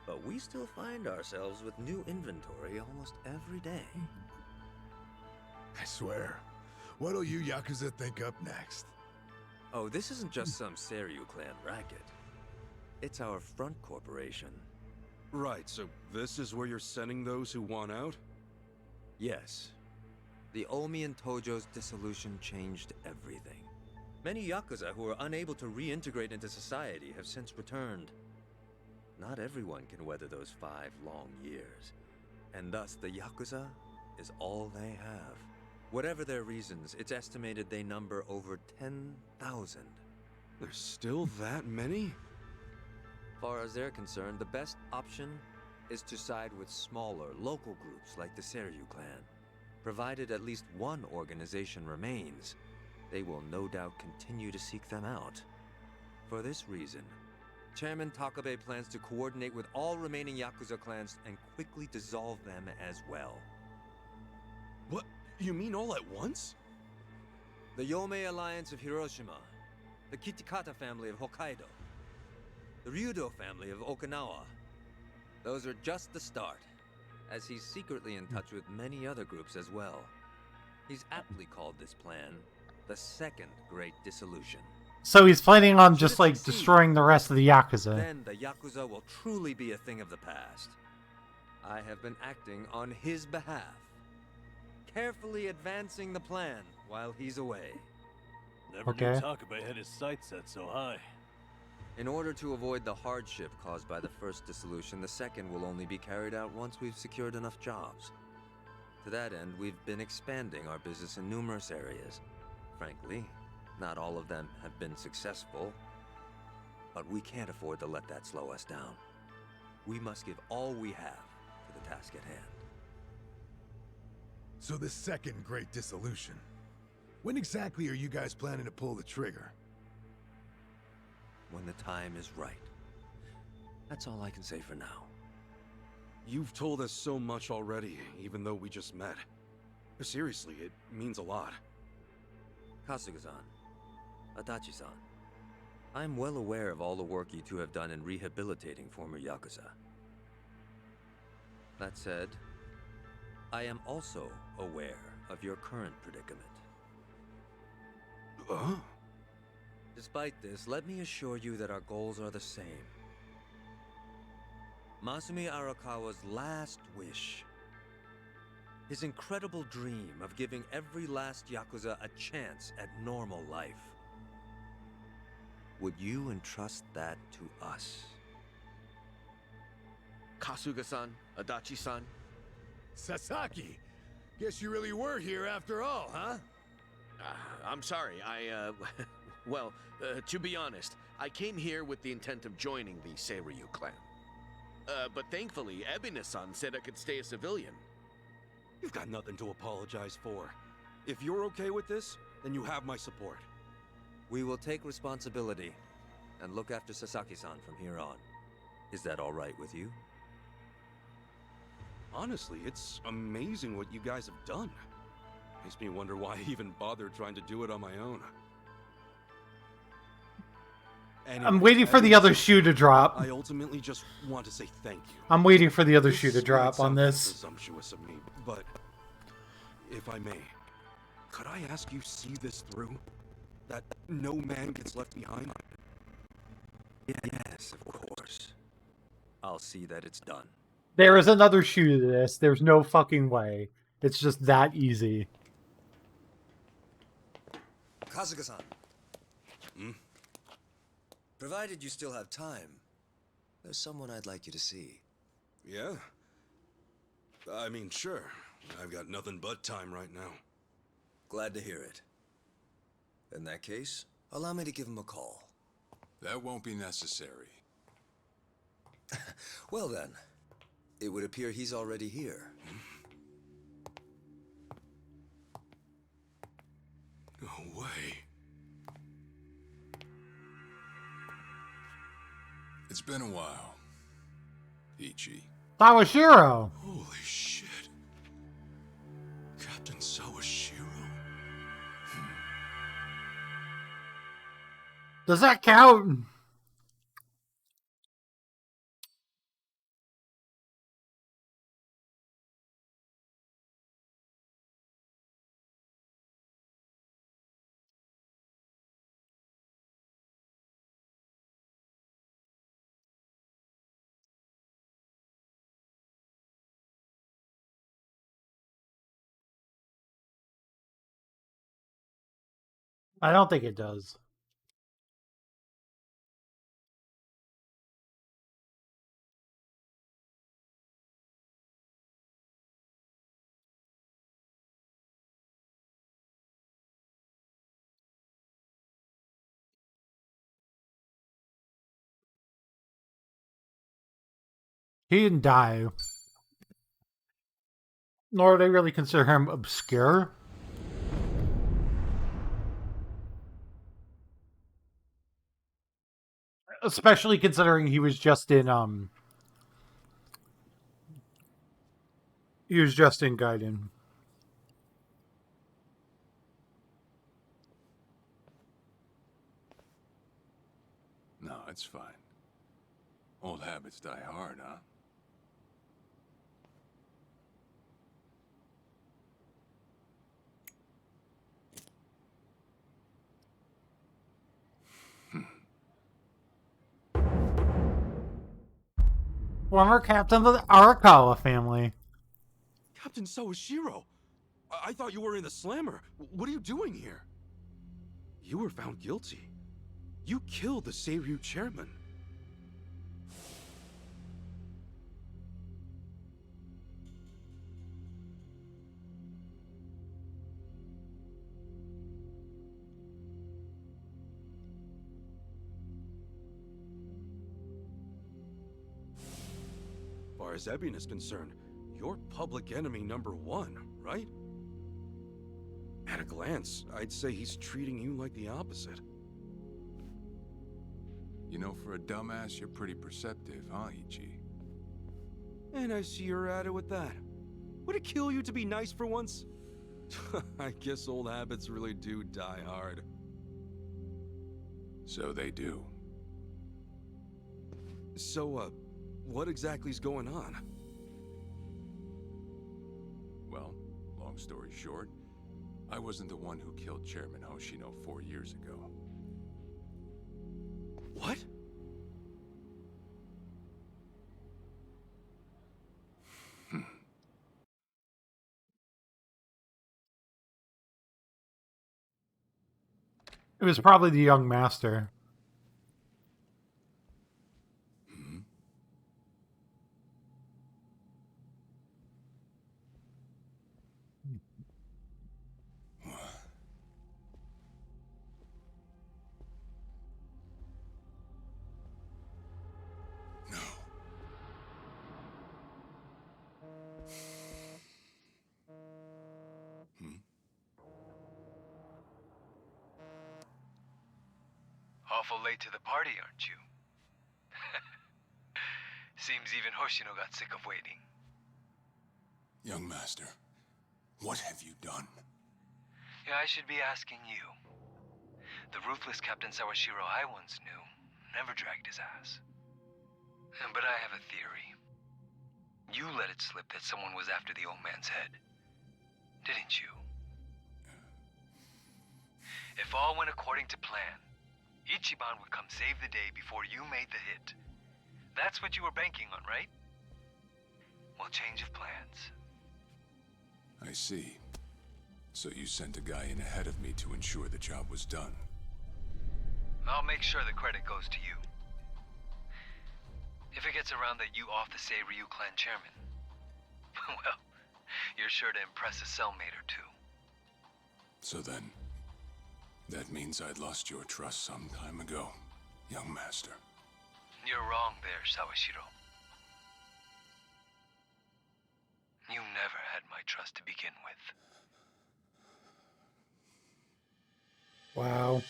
but we still find ourselves with new inventory almost every day. I swear. What'll you Yakuza think up next? Oh, this isn't just some Seiryu clan racket. It's our front corporation. Right, so this is where you're sending those who want out? Yes. The Omiyan Tojo's dissolution changed everything. Many Yakuza who were unable to reintegrate into society have since returned. Not everyone can weather those 5 long years, and thus the Yakuza is all they have. Whatever their reasons, it's estimated they number over 10,000. There's still that many? Far as they're concerned, the best option is to side with smaller, local groups like the Seiryu clan. Provided at least one organization remains, they will no doubt continue to seek them out. For this reason, Chairman Takabe plans to coordinate with all remaining Yakuza clans and quickly dissolve them as well. What? You mean all at once? The Yomei Alliance of Hiroshima, the Kitakata family of Hokkaido, the Ryudo family of Okinawa. Those are just the start, as he's secretly in touch with many other groups as well. He's aptly called this plan the Second Great Dissolution. So he's planning on just like destroying the rest of the Yakuza. Then the Yakuza will truly be a thing of the past. I have been acting on his behalf, carefully advancing the plan while he's away. Never knew Takabe had his sights set so high. In order to avoid the hardship caused by the first dissolution, the second will only be carried out once we've secured enough jobs. To that end, we've been expanding our business in numerous areas. Frankly, not all of them have been successful, but we can't afford to let that slow us down. We must give all we have to the task at hand. So the Second Great Dissolution. When exactly are you guys planning to pull the trigger? When the time is right. That's all I can say for now. You've told us so much already, even though we just met. Seriously, it means a lot. Kasuga-san, Adachi-san, I'm well aware of all the work you two have done in rehabilitating former Yakuza. That said, I am also aware of your current predicament. Despite this, let me assure you that our goals are the same. Masumi Arakawa's last wish, his incredible dream of giving every last Yakuza a chance at normal life. Would you entrust that to us? Kasuga-san, Adachi-san. Sasaki! Guess you really were here after all, huh? I'm sorry, well, to be honest, I came here with the intent of joining the Seiryu clan. But thankfully, Ebina-san said I could stay a civilian. You've got nothing to apologize for. If you're okay with this, then you have my support. We will take responsibility and look after Sasaki-san from here on. Is that all right with you? Honestly, it's amazing what you guys have done. Makes me wonder why I even bothered trying to do it on my own. Anyway, I'm waiting for the other shoe to drop. I ultimately just want to say thank you. I'm waiting for the other This shoe to drop might on sound this. presumptuous of me, but if I may, could I ask you see this through? That no man gets left behind? Yes, of course. I'll see that it's done. There is another shoe to this. There's no fucking way. It's just that easy. Kasuga-san. Provided you still have time, there's someone I'd like you to see. Yeah? I mean, sure. I've got nothing but time right now. Glad to hear it. In that case, allow me to give him a call. That won't be necessary. Well then, it would appear he's already here. No way. It's been a while, Ichi. Sawashiro! Holy shit. Captain Sawashiro? Does that count? I don't think it does. He didn't die. Nor do they really consider him obscure. Especially considering he was just in Gaiden. No, it's fine. Old habits die hard, huh? Former captain of the Arakawa family. Captain Sawashiro! I thought you were in the slammer. What are you doing here? You were found guilty. You killed the Seiryu chairman. As far as Ebin is concerned, you're public enemy #1, right? At a glance, I'd say he's treating you like the opposite. You know, for a dumbass, you're pretty perceptive, huh, Ichi? And I see you're at it with that. Would it kill you to be nice for once? I guess old habits really do die hard. So they do. So, what exactly's going on? Well, long story short, I wasn't the one who killed Chairman Hoshino 4 years ago. What? It was probably the young master. Awful late to the party, aren't you? Seems even Hoshino got sick of waiting. Young master, what have you done? Yeah, I should be asking you. The ruthless Captain Sawashiro I once knew never dragged his ass. But I have a theory. You let it slip that someone was after the old man's head, didn't you? If all went according to plan, Ichiban would come save the day before you made the hit. That's what you were banking on, right? Well, change of plans. I see. So you sent a guy in ahead of me to ensure the job was done. I'll make sure the credit goes to you. If it gets around that you off the Seiryu clan chairman, well, you're sure to impress a cellmate or two. So then, that means I'd lost your trust some time ago, young master. You're wrong there, Sawashiro. You never had my trust to begin with. Wow.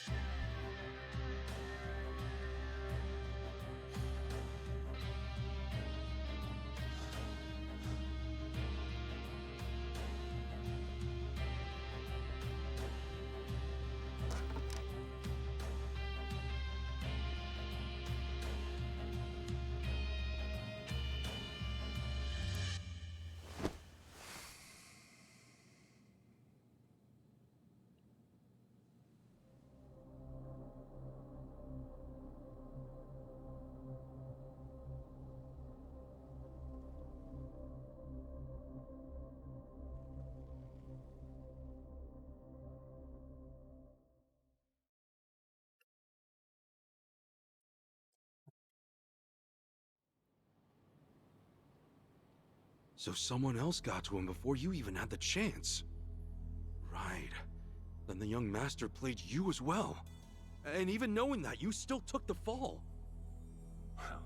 So someone else got to him before you even had the chance. Right. Then the young master played you as well. And even knowing that, you still took the fall. Well,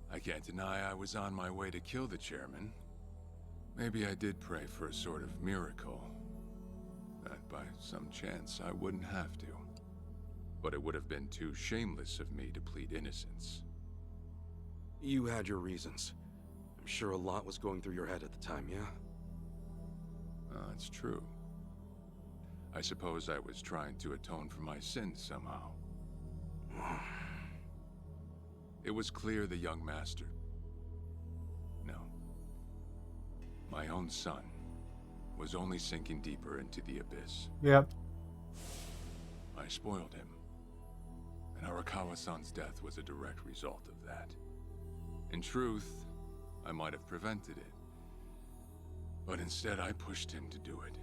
I can't deny I was on my way to kill the chairman. Maybe I did pray for a sort of miracle. That by some chance I wouldn't have to. But it would have been too shameless of me to plead innocence. You had your reasons. I'm sure a lot was going through your head at the time, yeah? That's true. I suppose I was trying to atone for my sins somehow. It was clear the young master... No. My own son was only sinking deeper into the abyss. Yep. I spoiled him. And Arakawa-san's death was a direct result of that. In truth, I might have prevented it. But instead, I pushed him to do it.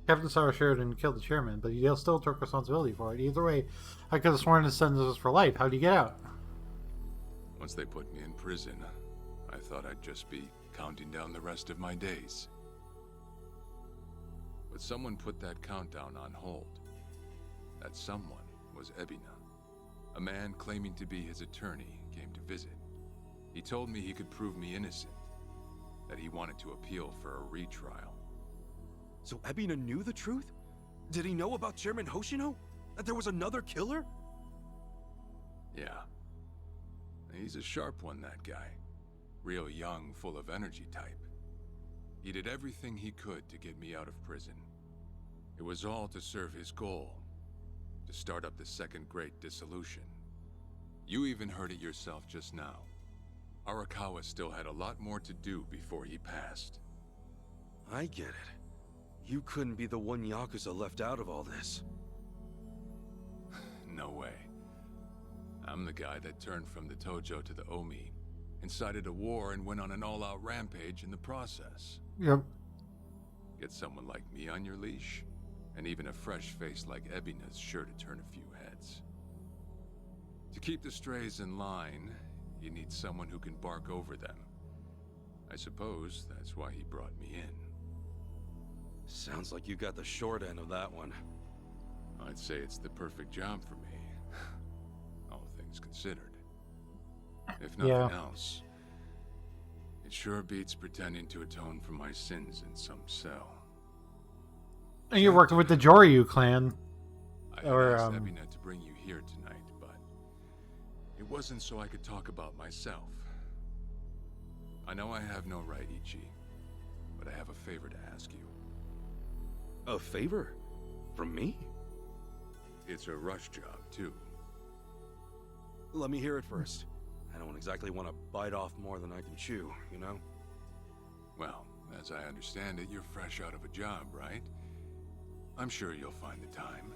Captain Sawashiro didn't kill the chairman, but he still took responsibility for it. Either way, I could have sworn his sentence was for life. How'd he get out? Once they put me in prison, I thought I'd just be counting down the rest of my days. But someone put that countdown on hold. That someone was Ebina. A man claiming to be his attorney came to visit. He told me he could prove me innocent. that he wanted to appeal for a retrial. So Ebina knew the truth? Did he know about Chairman Hoshino? That there was another killer? Yeah. He's a sharp one, that guy. Real young, full of energy type. He did everything he could to get me out of prison. It was all to serve his goal, to start up the Second Great Dissolution. You even heard it yourself just now. Arakawa still had a lot more to do before he passed. I get it. You couldn't be the one Yakuza left out of all this. No way. I'm the guy that turned from the Tojo to the Omi, incited a war and went on an all-out rampage in the process. Yep. Get someone like me on your leash, and even a fresh face like Ebina's sure to turn a few heads. To keep the strays in line, you need someone who can bark over them. I suppose that's why he brought me in. Sounds like you got the short end of that one. I'd say it's the perfect job for me. All things considered. If nothing else, it sure beats pretending to atone for my sins in some cell. And you're working with the Joryu clan. I had asked Ebina to bring you here tonight, but it wasn't so I could talk about myself. I know I have no right, Ichi, but I have a favor to ask you. A favor? From me? It's a rush job, too. Let me hear it first. I don't exactly want to bite off more than I can chew, you know? Well, as I understand it, you're fresh out of a job, right? I'm sure you'll find the time.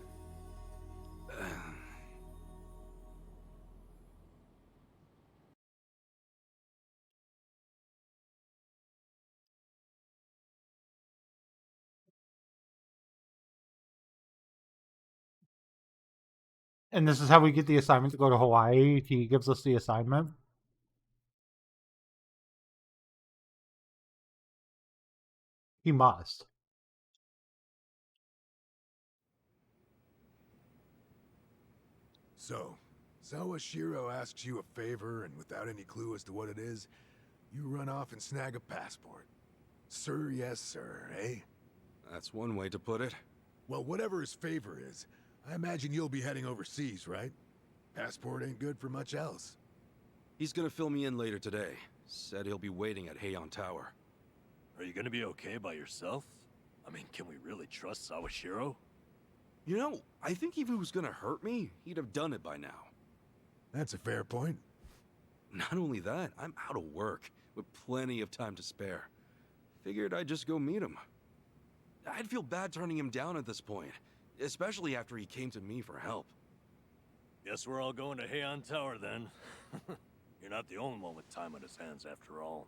And this is how we get the assignment to go to Hawaii. He gives us the assignment. He must. So, Sawashiro asks you a favor, and without any clue as to what it is, you run off and snag a passport. Sir, yes, sir, eh? That's one way to put it. Well, whatever his favor is, I imagine you'll be heading overseas, right? Passport ain't good for much else. He's gonna fill me in later today. Said he'll be waiting at Heian Tower. Are you gonna be okay by yourself? I mean, can we really trust Sawashiro? You know, I think if he was gonna hurt me, he'd have done it by now. That's a fair point. Not only that, I'm out of work, with plenty of time to spare. Figured I'd just go meet him. I'd feel bad turning him down at this point, especially after he came to me for help. Guess we're all going to Heian Tower then. You're not the only one with time on his hands after all.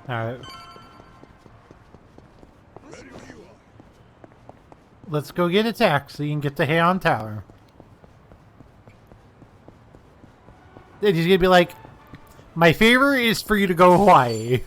Alright. Let's go get a taxi and get to Heian Tower. And he's gonna be like, my favor is for you to go to Hawaii.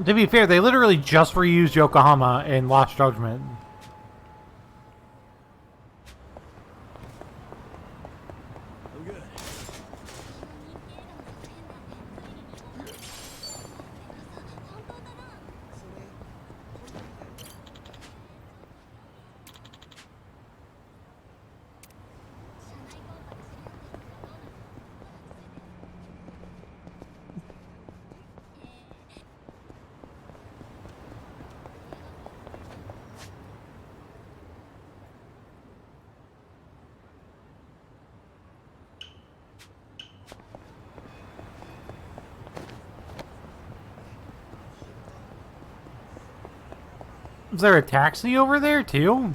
To be fair, they literally just reused Yokohama in Lost Judgment. Is there a taxi over there too?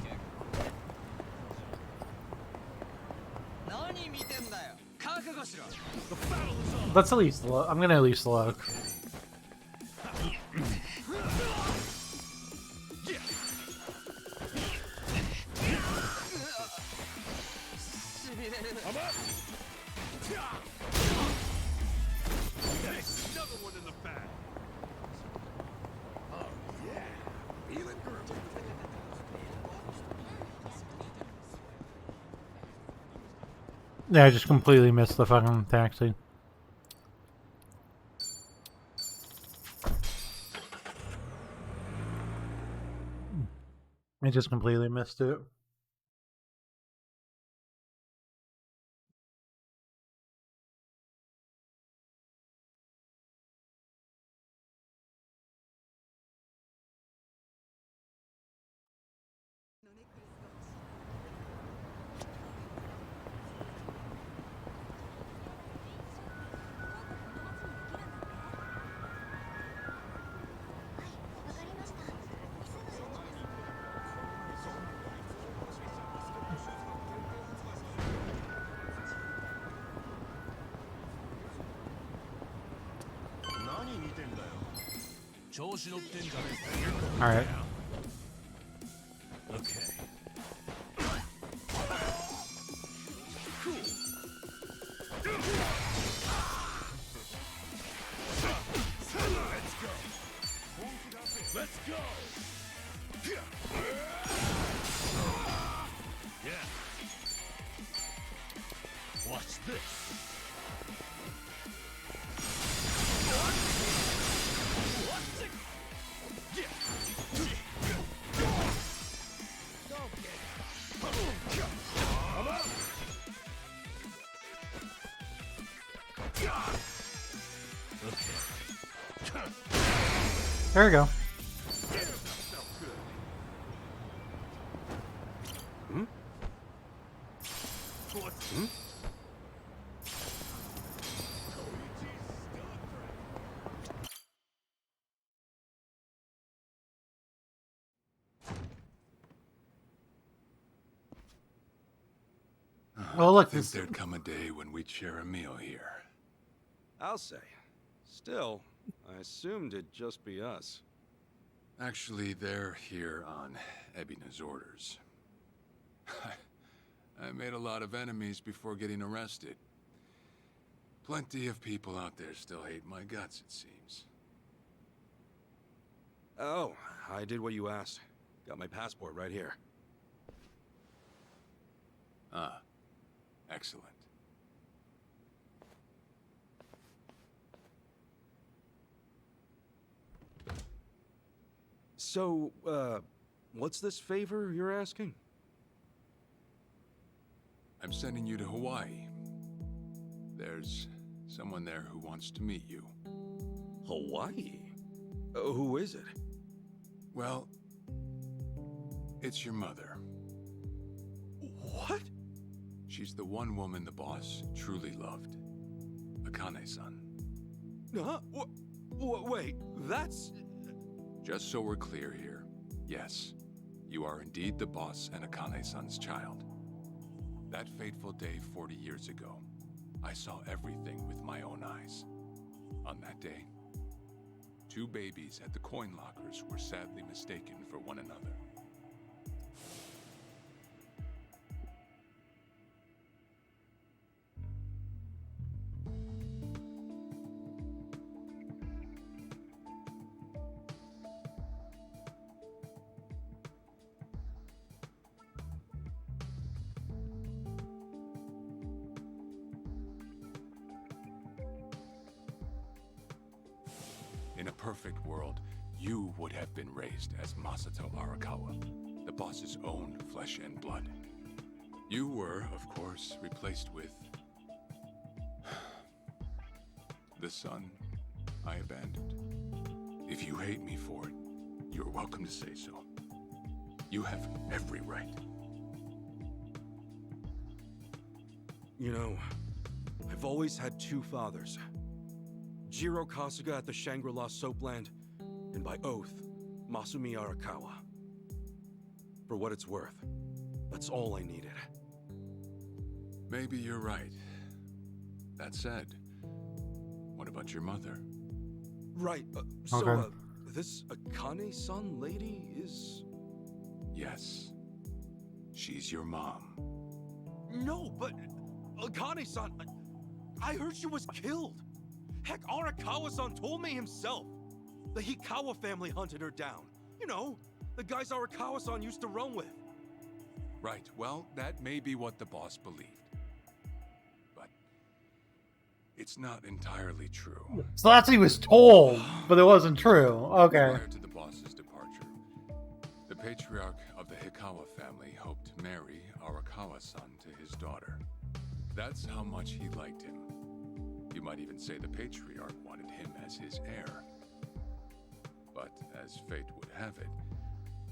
Let's at least look. I'm gonna at least look. I'm up! Nice! Another one in the bag! Oh, yeah! Feel it? Yeah, I just completely missed the fucking taxi. I just completely missed it. All right. Okay. Let's go! Yeah. Watch this. There we go. Hmm? Hmm? Well, look, I think this- there'd come a day when we'd share a meal here. I'll say. Still, I assumed it'd just be us. Actually, they're here on Ebina's orders. I made a lot of enemies before getting arrested. Plenty of people out there still hate my guts, it seems. Oh, I did what you asked. Got my passport right here. Ah, excellent. So, what's this favor you're asking? I'm sending you to Hawaii. There's someone there who wants to meet you. Hawaii? Who is it? Well, it's your mother. What? She's the one woman the boss truly loved. Akane-san. Huh? Wait, that's... Just so we're clear here, yes, you are indeed the boss and Akane-san's child. That fateful day 40 years ago, I saw everything with my own eyes. On that day, 2 babies at the coin lockers were sadly mistaken for one another. In a perfect world, you would have been raised as Masato Arakawa, the boss's own flesh and blood. You were, of course, replaced with... the son I abandoned. If you hate me for it, you're welcome to say so. You have every right. You know, I've always had 2 fathers. Jiro Kasuga at the Shangri-La Soapland, and by oath, Masumi Arakawa. For what it's worth, that's all I needed. Maybe you're right. That said, what about your mother? Right, this Akane-san lady is... Yes. She's your mom. No, but Akane-san, I heard she was killed. Heck, Arakawa-san told me himself. The Hikawa family hunted her down. You know, the guys Arakawa-san used to roam with. Right, well, that may be what the boss believed. But it's not entirely true. So that's what he was told, but it wasn't true. Okay. Prior to the boss's departure, the patriarch of the Hikawa family hoped to marry Arakawa-san to his daughter. That's how much he liked him. You might even say the patriarch wanted him as his heir. But as fate would have it,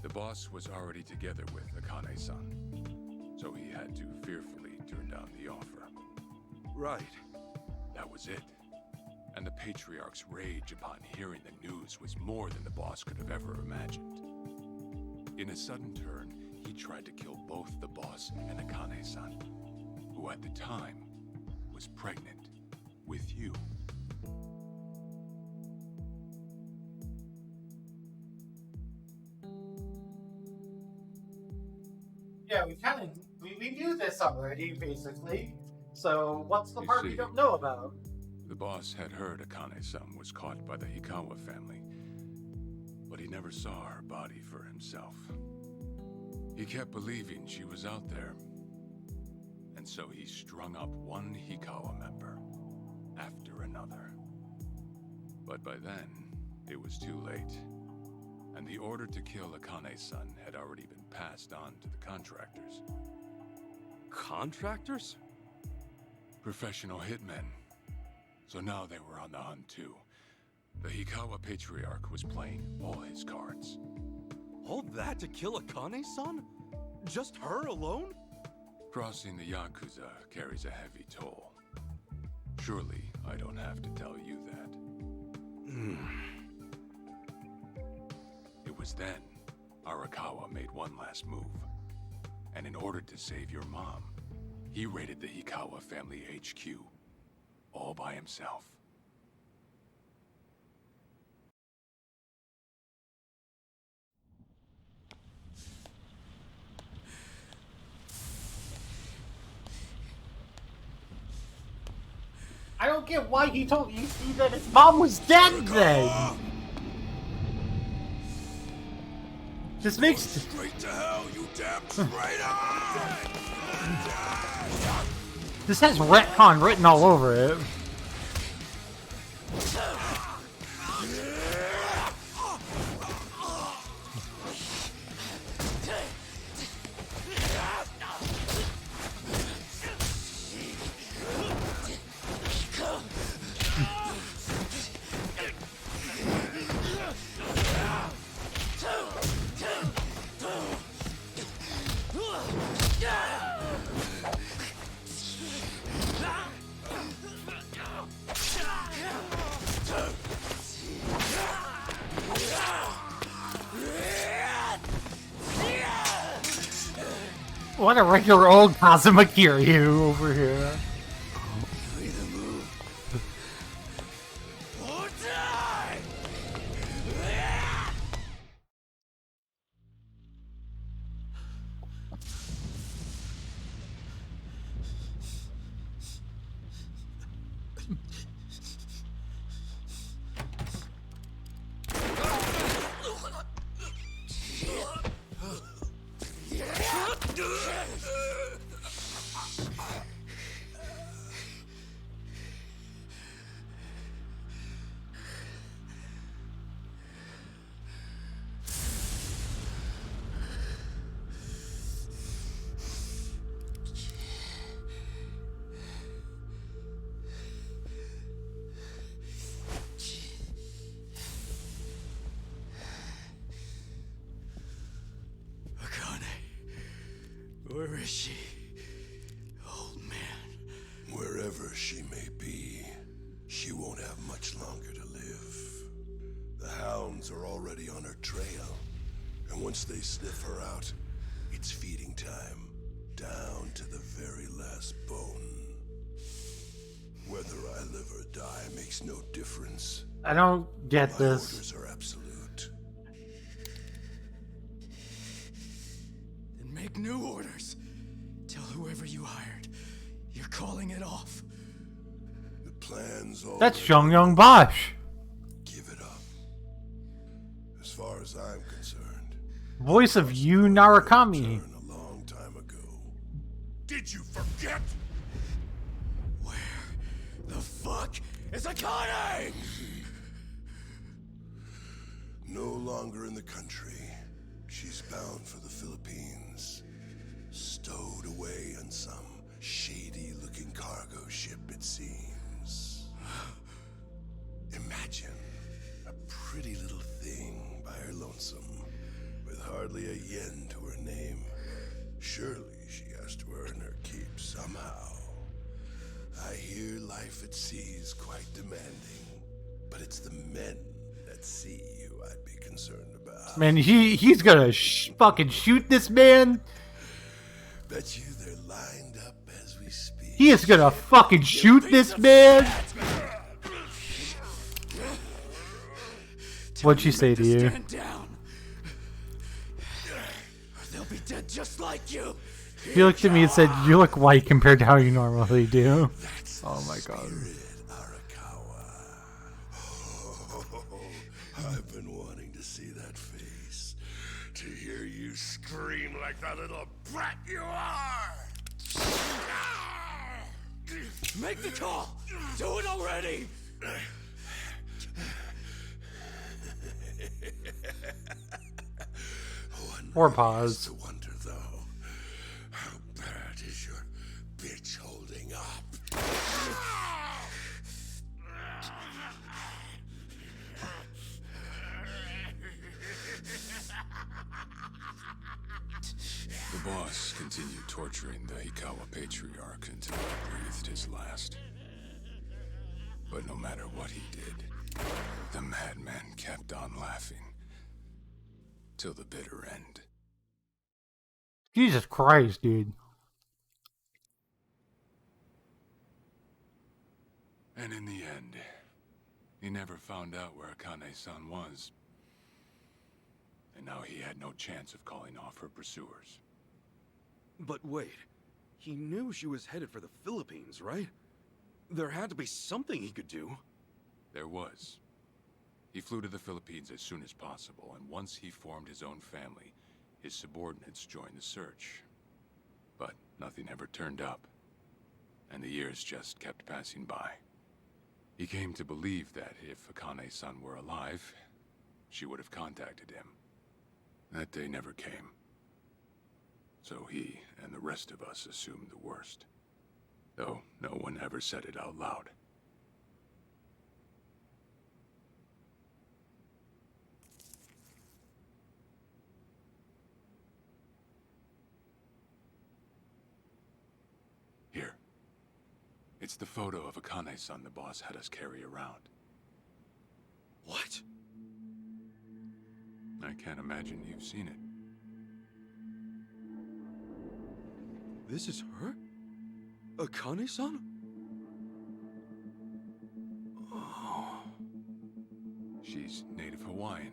the boss was already together with Akane-san, so he had to fearfully turn down the offer. Right. That was it. And the patriarch's rage upon hearing the news was more than the boss could have ever imagined. In a sudden turn, he tried to kill both the boss and Akane-san, who at the time was pregnant with you. Yeah, we knew this already, basically. So what's the You part we see, don't know about? The boss had heard Akane-san was caught by the Hikawa family, but he never saw her body for himself. He kept believing she was out there, and so he strung up one Hikawa member after another. But by then, it was too late, and the order to kill Akane-san had already been passed on to the contractors. Contractors? Professional hitmen. So now they were on the hunt too. The Hikawa patriarch was playing all his cards. All that to kill Akane-san? Just her alone? Crossing the Yakuza carries a heavy toll. Surely I don't have to tell you that. It was then Arakawa made one last move. And in order to save your mom, he raided the Hikawa family HQ, all by himself. I don't get why he told you that his mom was dead then. This makes Straight to hell, you damn traitor! this has retcon written all over it. What a regular old Kazuma Kiryu over here. Where is she? Old man. Wherever she may be, she won't have much longer to live. The hounds are already on her trail, and once they sniff her out, it's feeding time, down to the very last bone. Whether I live or die makes no difference. I don't get My this. orders are absolute. Then make new orders. Tell whoever you hired calling it off. The plan's all. That's Zhongyong Bosch. Give it up. As far as I'm concerned. Voice of Yu Narukami. A long time ago. Did you forget? Where the fuck is Akane? No longer in the country. She's bound for the Philippines. Stowed away on some shady-looking cargo ship, it seems. Imagine a pretty little thing by her lonesome, with hardly a yen to her name. Surely she has to earn her keep somehow. I hear life at sea is quite demanding, but it's the men at sea who I'd be concerned about. Man, he's gonna fucking shoot this man. Bet you they're lined up as we speak. He is gonna fucking shoot this man. What'd she say to you? Stand down. Or they'll be dead just like you. He looked at me and said, "You look white compared to how you normally do." Oh my god. I've been wanting to see that face. To hear you scream like the little brat you are. Make the call. Do it already. Or pause. I wonder though, how bad is your bitch holding up? The boss continued torturing the Hikawa patriarch until he breathed his last. But no matter what he did, the madman kept on laughing. Till the bitter end. Jesus Christ, dude. And in the end, he never found out where Akane-san was. And now he had no chance of calling off her pursuers. But wait, he knew she was headed for the Philippines, right? There had to be something he could do. There was. He flew to the Philippines as soon as possible, and once he formed his own family, his subordinates joined the search. But nothing ever turned up, and the years just kept passing by. He came to believe that if Akane-san were alive, she would have contacted him. That day never came. So he and the rest of us assumed the worst, though no one ever said it out loud. Here. It's the photo of Akane-san the boss had us carry around. What? I can't imagine you've seen it. This is her? Akane-san? Oh. She's native Hawaiian,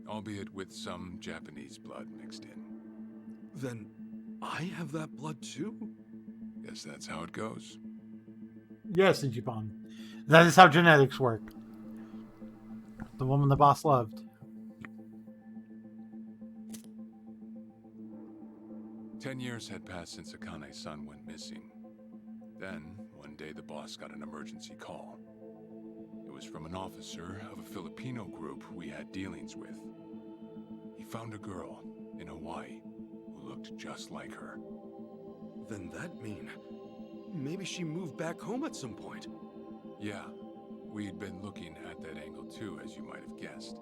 albeit with some Japanese blood mixed in. Then I have that blood too? Guess that's how it goes. Yes, Ichiban. That is how genetics work. The woman the boss loved. 10 years had passed since Akane-san went missing. Then, one day the boss got an emergency call. It was from an officer of a Filipino group we had dealings with. He found a girl in Hawaii who looked just like her. Then that mean maybe she moved back home at some point. Yeah, we'd been looking at that angle too, as you might have guessed.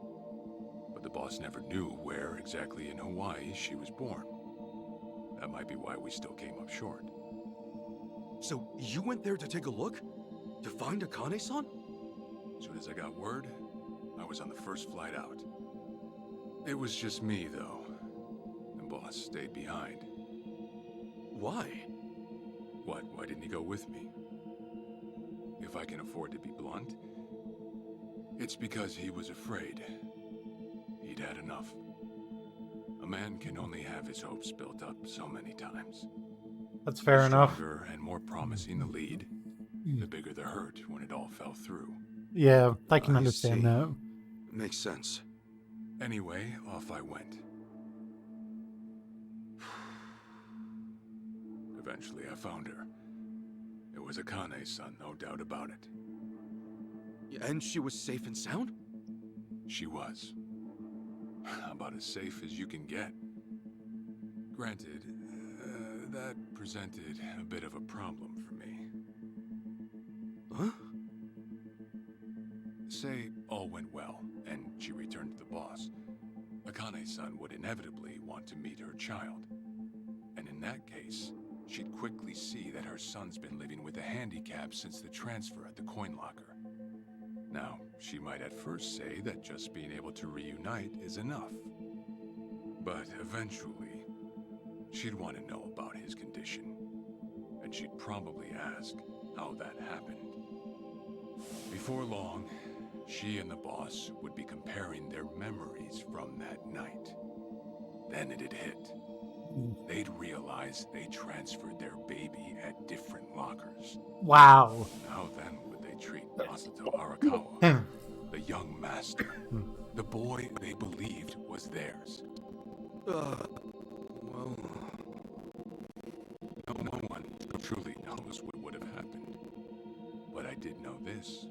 But the boss never knew where exactly in Hawaii she was born. That might be why we still came up short. So you went there to take a look? To find Akane-san? As soon as I got word, I was on the first flight out. It was just me, though. The boss stayed behind. Why? What? Why didn't he go with me? If I can afford to be blunt, it's because he was afraid. He'd had enough. A man can only have his hopes built up so many times. That's fair the enough. stronger and more promising the lead, the bigger the hurt when it all fell through. Yeah, I can I understand see. that. Makes sense. Anyway, off I went. Eventually, I found her. It was Akane's son, no doubt about it. And she was safe and sound? She was. About as safe as you can get. Granted, that presented a bit of a problem for me. Huh? Say all went well, and she returned to the boss. Akane's son would inevitably want to meet her child. And in that case, she'd quickly see that her son's been living with a handicap since the transfer at the coin locker. Now, she might at first say that just being able to reunite is enough. But eventually, she'd want to know about his condition. And she'd probably ask how that happened. Before long, she and the boss would be comparing their memories from that night. Then it'd hit. They'd realize they transferred their baby at different lockers. Wow. How then would they treat Masato Arakawa, the young master, the boy they believed was theirs? Well... No one truly knows what would have happened. But I did know this.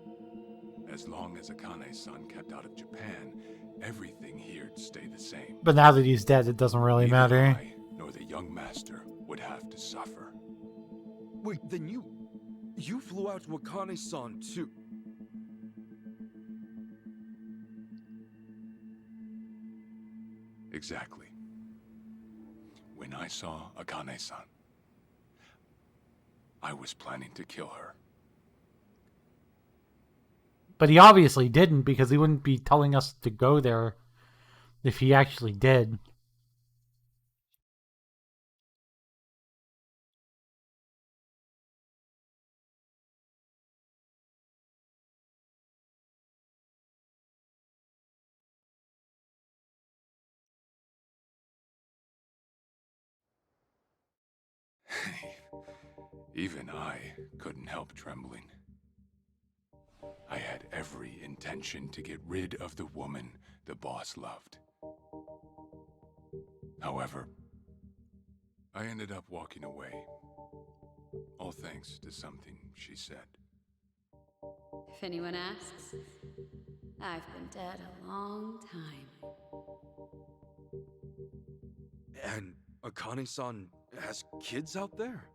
As long as Akane's son kept out of Japan, everything here'd stay the same. But now that he's dead, it doesn't really Neither matter. I nor the young master would have to suffer. Wait, then you flew out to Akane-san too? Exactly. When I saw Akane-san, I was planning to kill her. But he obviously didn't, because he wouldn't be telling us to go there if he actually did. Even I couldn't help trembling. I had every intention to get rid of the woman the boss loved. However, I ended up walking away, all thanks to something she said. If anyone asks, I've been dead a long time. And Akane-san has kids out there?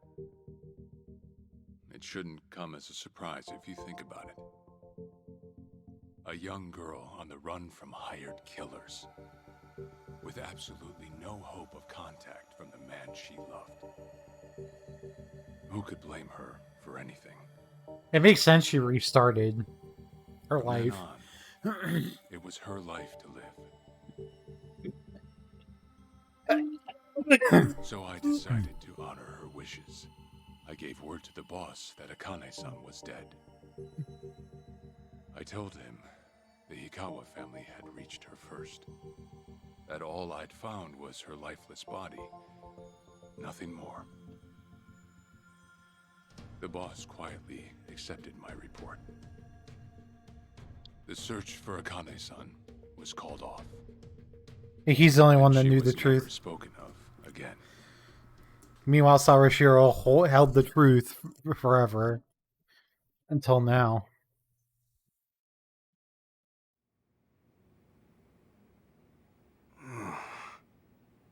It shouldn't come as a surprise if you think about it. A young girl on the run from hired killers, with absolutely no hope of contact from the man she loved. Who could blame her for anything? It makes sense she restarted her From then life. on, it was her life to live. So I decided to honor her wishes. I gave word to the boss that Akane-san was dead. I told him the Hikawa family had reached her first. That all I'd found was her lifeless body. Nothing more. The boss quietly accepted my report. The search for Akane-san was called off. He's the only one that She knew the was never truth. spoken of again. Meanwhile, Sarashiro held the truth forever. Until now.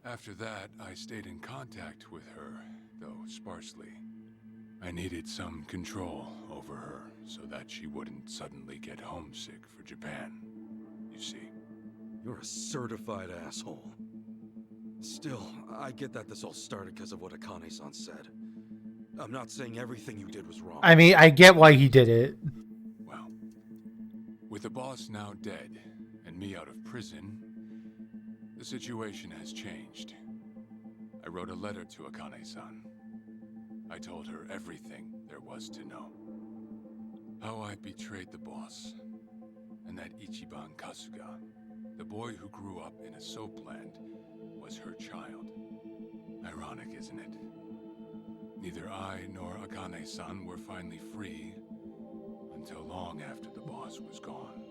After that, I stayed in contact with her, though sparsely. I needed some control over her so that she wouldn't suddenly get homesick for Japan, you see. You're a certified asshole. Still, I get that this all started because of what Akane-san said. I'm not saying everything you did was wrong. I mean, I get why he did it. Well, with the boss now dead and me out of prison, the situation has changed. I wrote a letter to Akane-san. I told her everything there was to know. How I betrayed the boss, and that Ichiban Kasuga, the boy who grew up in a soapland, was her child. Ironic, isn't it? Neither I nor Akane-san were finally free until long after the boss was gone.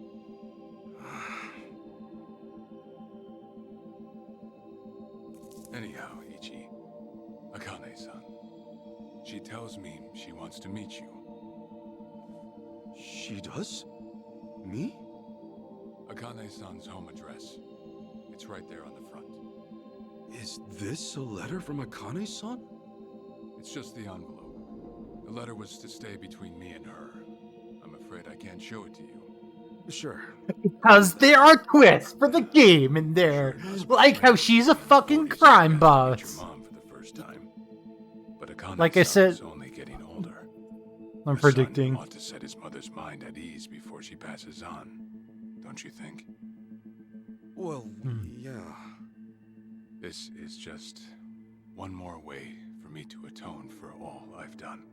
Anyhow, Ichi, Akane-san, she tells me she wants to meet you. She does? Me? Akane-san's home address. It's right there on the front. Is this a letter from Akane-san? It's just the envelope. The letter was to stay between me and her. I'm afraid I can't show it to you. Sure. Because there are twists for the game in there. Like how she's a fucking crime boss. But Akane-san Like I said, is only getting older. I'm A predicting. son ought to set his mother's mind at ease before she passes on. Don't you think? Well, yeah. This is just one more way for me to atone for all I've done.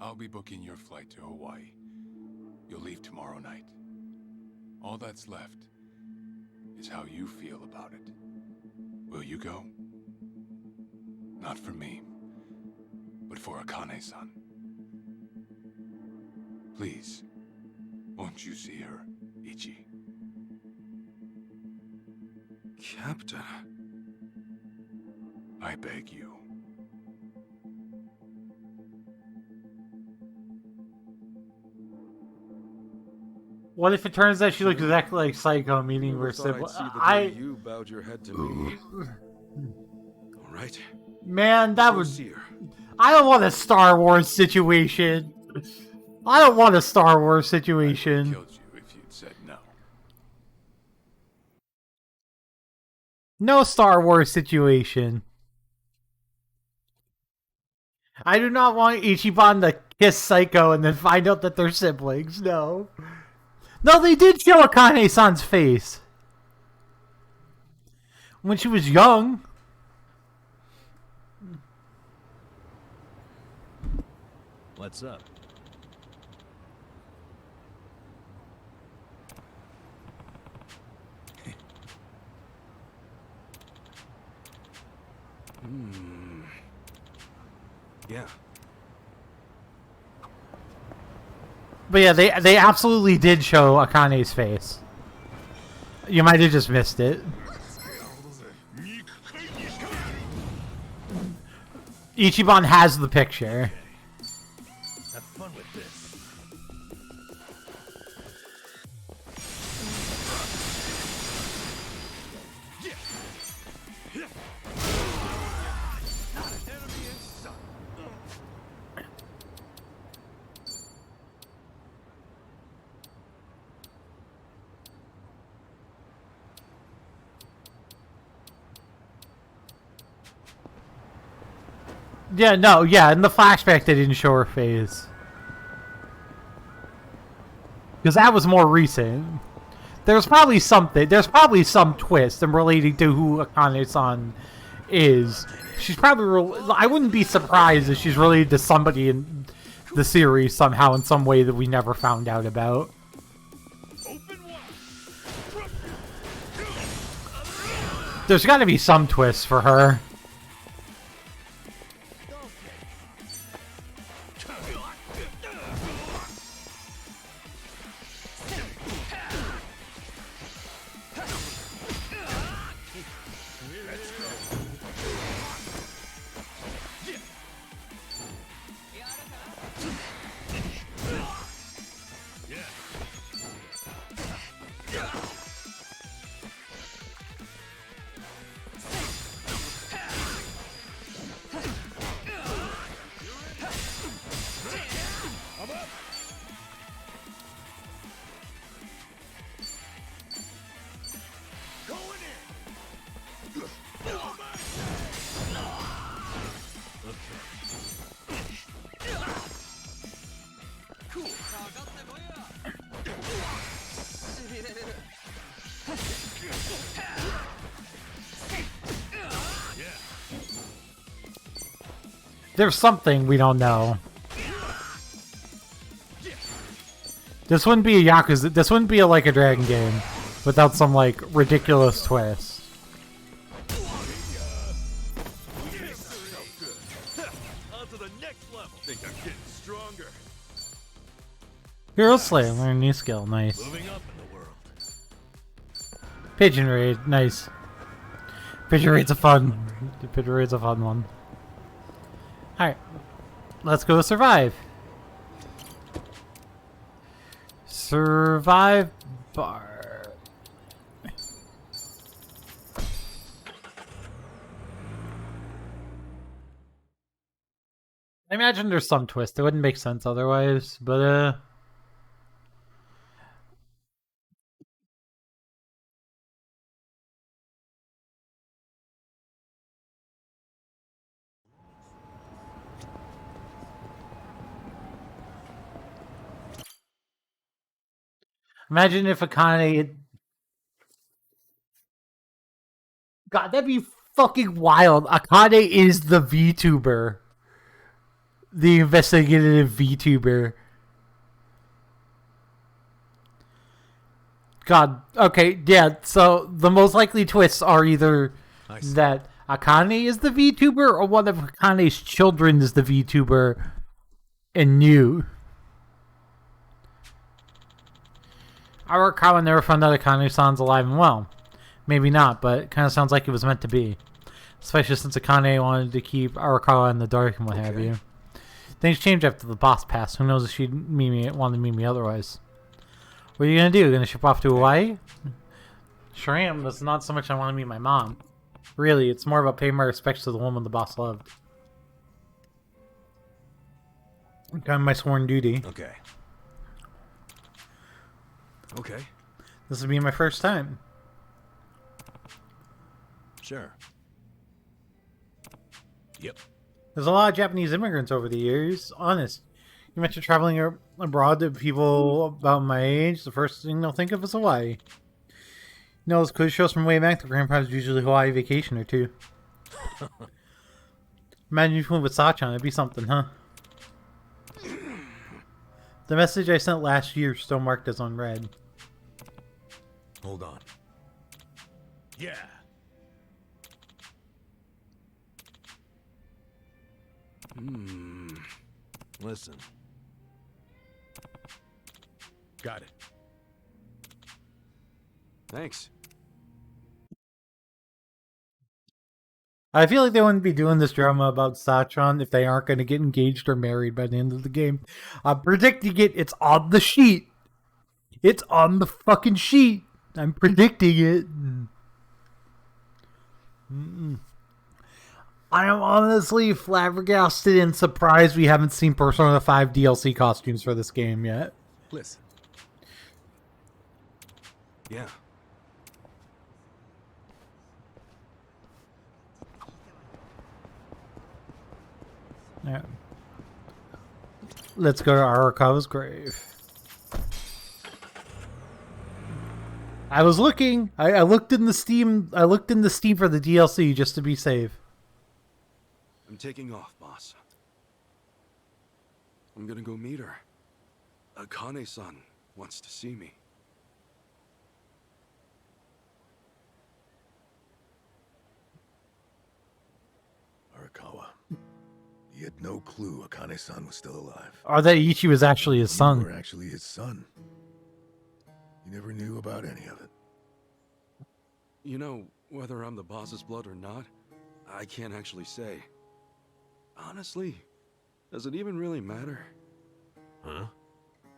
I'll be booking your flight to Hawaii. You'll leave tomorrow night. All that's left is how you feel about it. Will you go? Not for me, but for Akane-san. Please, won't you see her, Ichi? Captain. I beg you. What if it turns out she looks exactly like Psycho, meaning we're Thought I'd siblings? see the day you bowed your head to me. All right. Man, that Go would. see her. I don't want a Star Wars situation. I don't want a Star Wars situation. Killed you if you'd said no. No Star Wars situation. I do not want Ichiban to kiss Psycho and then find out that they're siblings. No. No, they did show Akane-san's face. When she was young. What's up? Yeah. But yeah, they absolutely did show Akane's face. You might have just missed it. Ichiban has the picture. Have fun with this. Yeah, no, yeah, in the flashback they didn't show her face. Because that was more recent. There's probably some twist in relating to who Akane-san is. She's probably, I wouldn't be surprised if she's related to somebody in the series somehow in some way that we never found out about. There's gotta be some twist for her. There's something we don't know. This wouldn't be a Yakuza. This wouldn't be a Like a Dragon game without some like ridiculous twist. stronger. Hero Slayer, learn a new skill. Nice. Moving up in the world. Pigeon Raid, nice. Pigeon Raid's a fun. Pigeon Raid's a fun one. Alright. Let's go survive. Survive bar. I imagine there's some twist. It wouldn't make sense otherwise, but imagine if Akane... God, that'd be fucking wild. Akane is the VTuber. The investigative VTuber. God, okay, yeah, so the most likely twists are either that Akane is the VTuber or one of Akane's children is the VTuber and you. Arakawa never found out Akane-san's alive and well. Maybe not, but it kind of sounds like it was meant to be. Especially since Akane wanted to keep Arakawa in the dark and what have you. Things changed after the boss passed. Who knows if she'd want to meet me otherwise. What are you going to do? Going to ship off to Hawaii? Sure am, but it's not so much I want to meet my mom. Really, it's more about paying my respects to the woman the boss loved. Kind of my sworn duty. Okay. Okay. This will be my first time. Sure. Yep. There's a lot of Japanese immigrants over the years. Honest. You mentioned traveling abroad to people about my age. The first thing they'll think of is Hawaii. You know, those quiz shows from way back, the grandpa's usually Hawaii vacation or two. Imagine if you went with Sachan, it'd be something, huh? The message I sent last year still marked as unread. Hold on. Yeah. Listen. Got it. Thanks. I feel like they wouldn't be doing this drama about Sachan if they aren't going to get engaged or married by the end of the game. I'm predicting it. It's on the sheet. It's on the fucking sheet. I'm predicting it. I am honestly flabbergasted and surprised we haven't seen Persona 5 DLC costumes for this game yet. Listen. Yeah. Yeah. Let's go to Arakawa's grave. I was looking. I looked in the Steam. I looked in the Steam for the DLC just to be safe. I'm taking off, boss. I'm gonna go meet her. Akane-san wants to see me. Arakawa. You had no clue Akane-san was still alive. Or that Ichi was actually his son. You were actually his son. You never knew about any of it. You know, whether I'm the boss's blood or not, I can't actually say. Honestly, does it even really matter? Huh?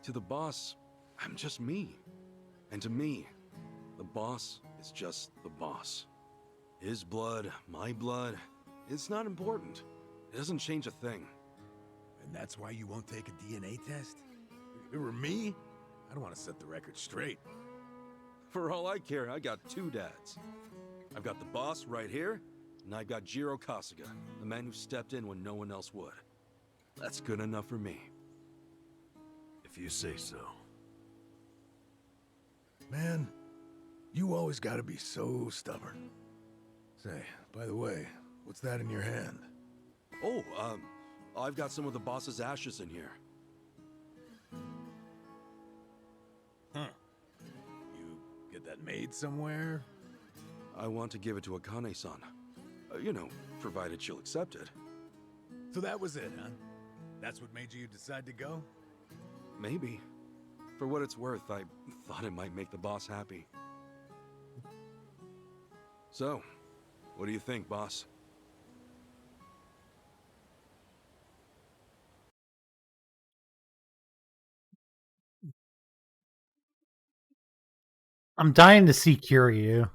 To the boss, I'm just me. And to me, the boss is just the boss. His blood, my blood, it's not important. It doesn't change a thing. And that's why you won't take a DNA test? If it were me, I'd want to set the record straight. For all I care, I got two dads. I've got the boss right here, and I've got Jiro Kasuga, the man who stepped in when no one else would. That's good enough for me. If you say so. Man, you always gotta be so stubborn. Say, by the way, what's that in your hand? Oh, I've got some of the boss's ashes in here. Huh. You get that made somewhere? I want to give it to Akane-san. You know, provided she'll accept it. So that was it, huh? That's what made you decide to go? Maybe. For what it's worth, I thought it might make the boss happy. So, what do you think, boss? I'm dying to see Kiryu.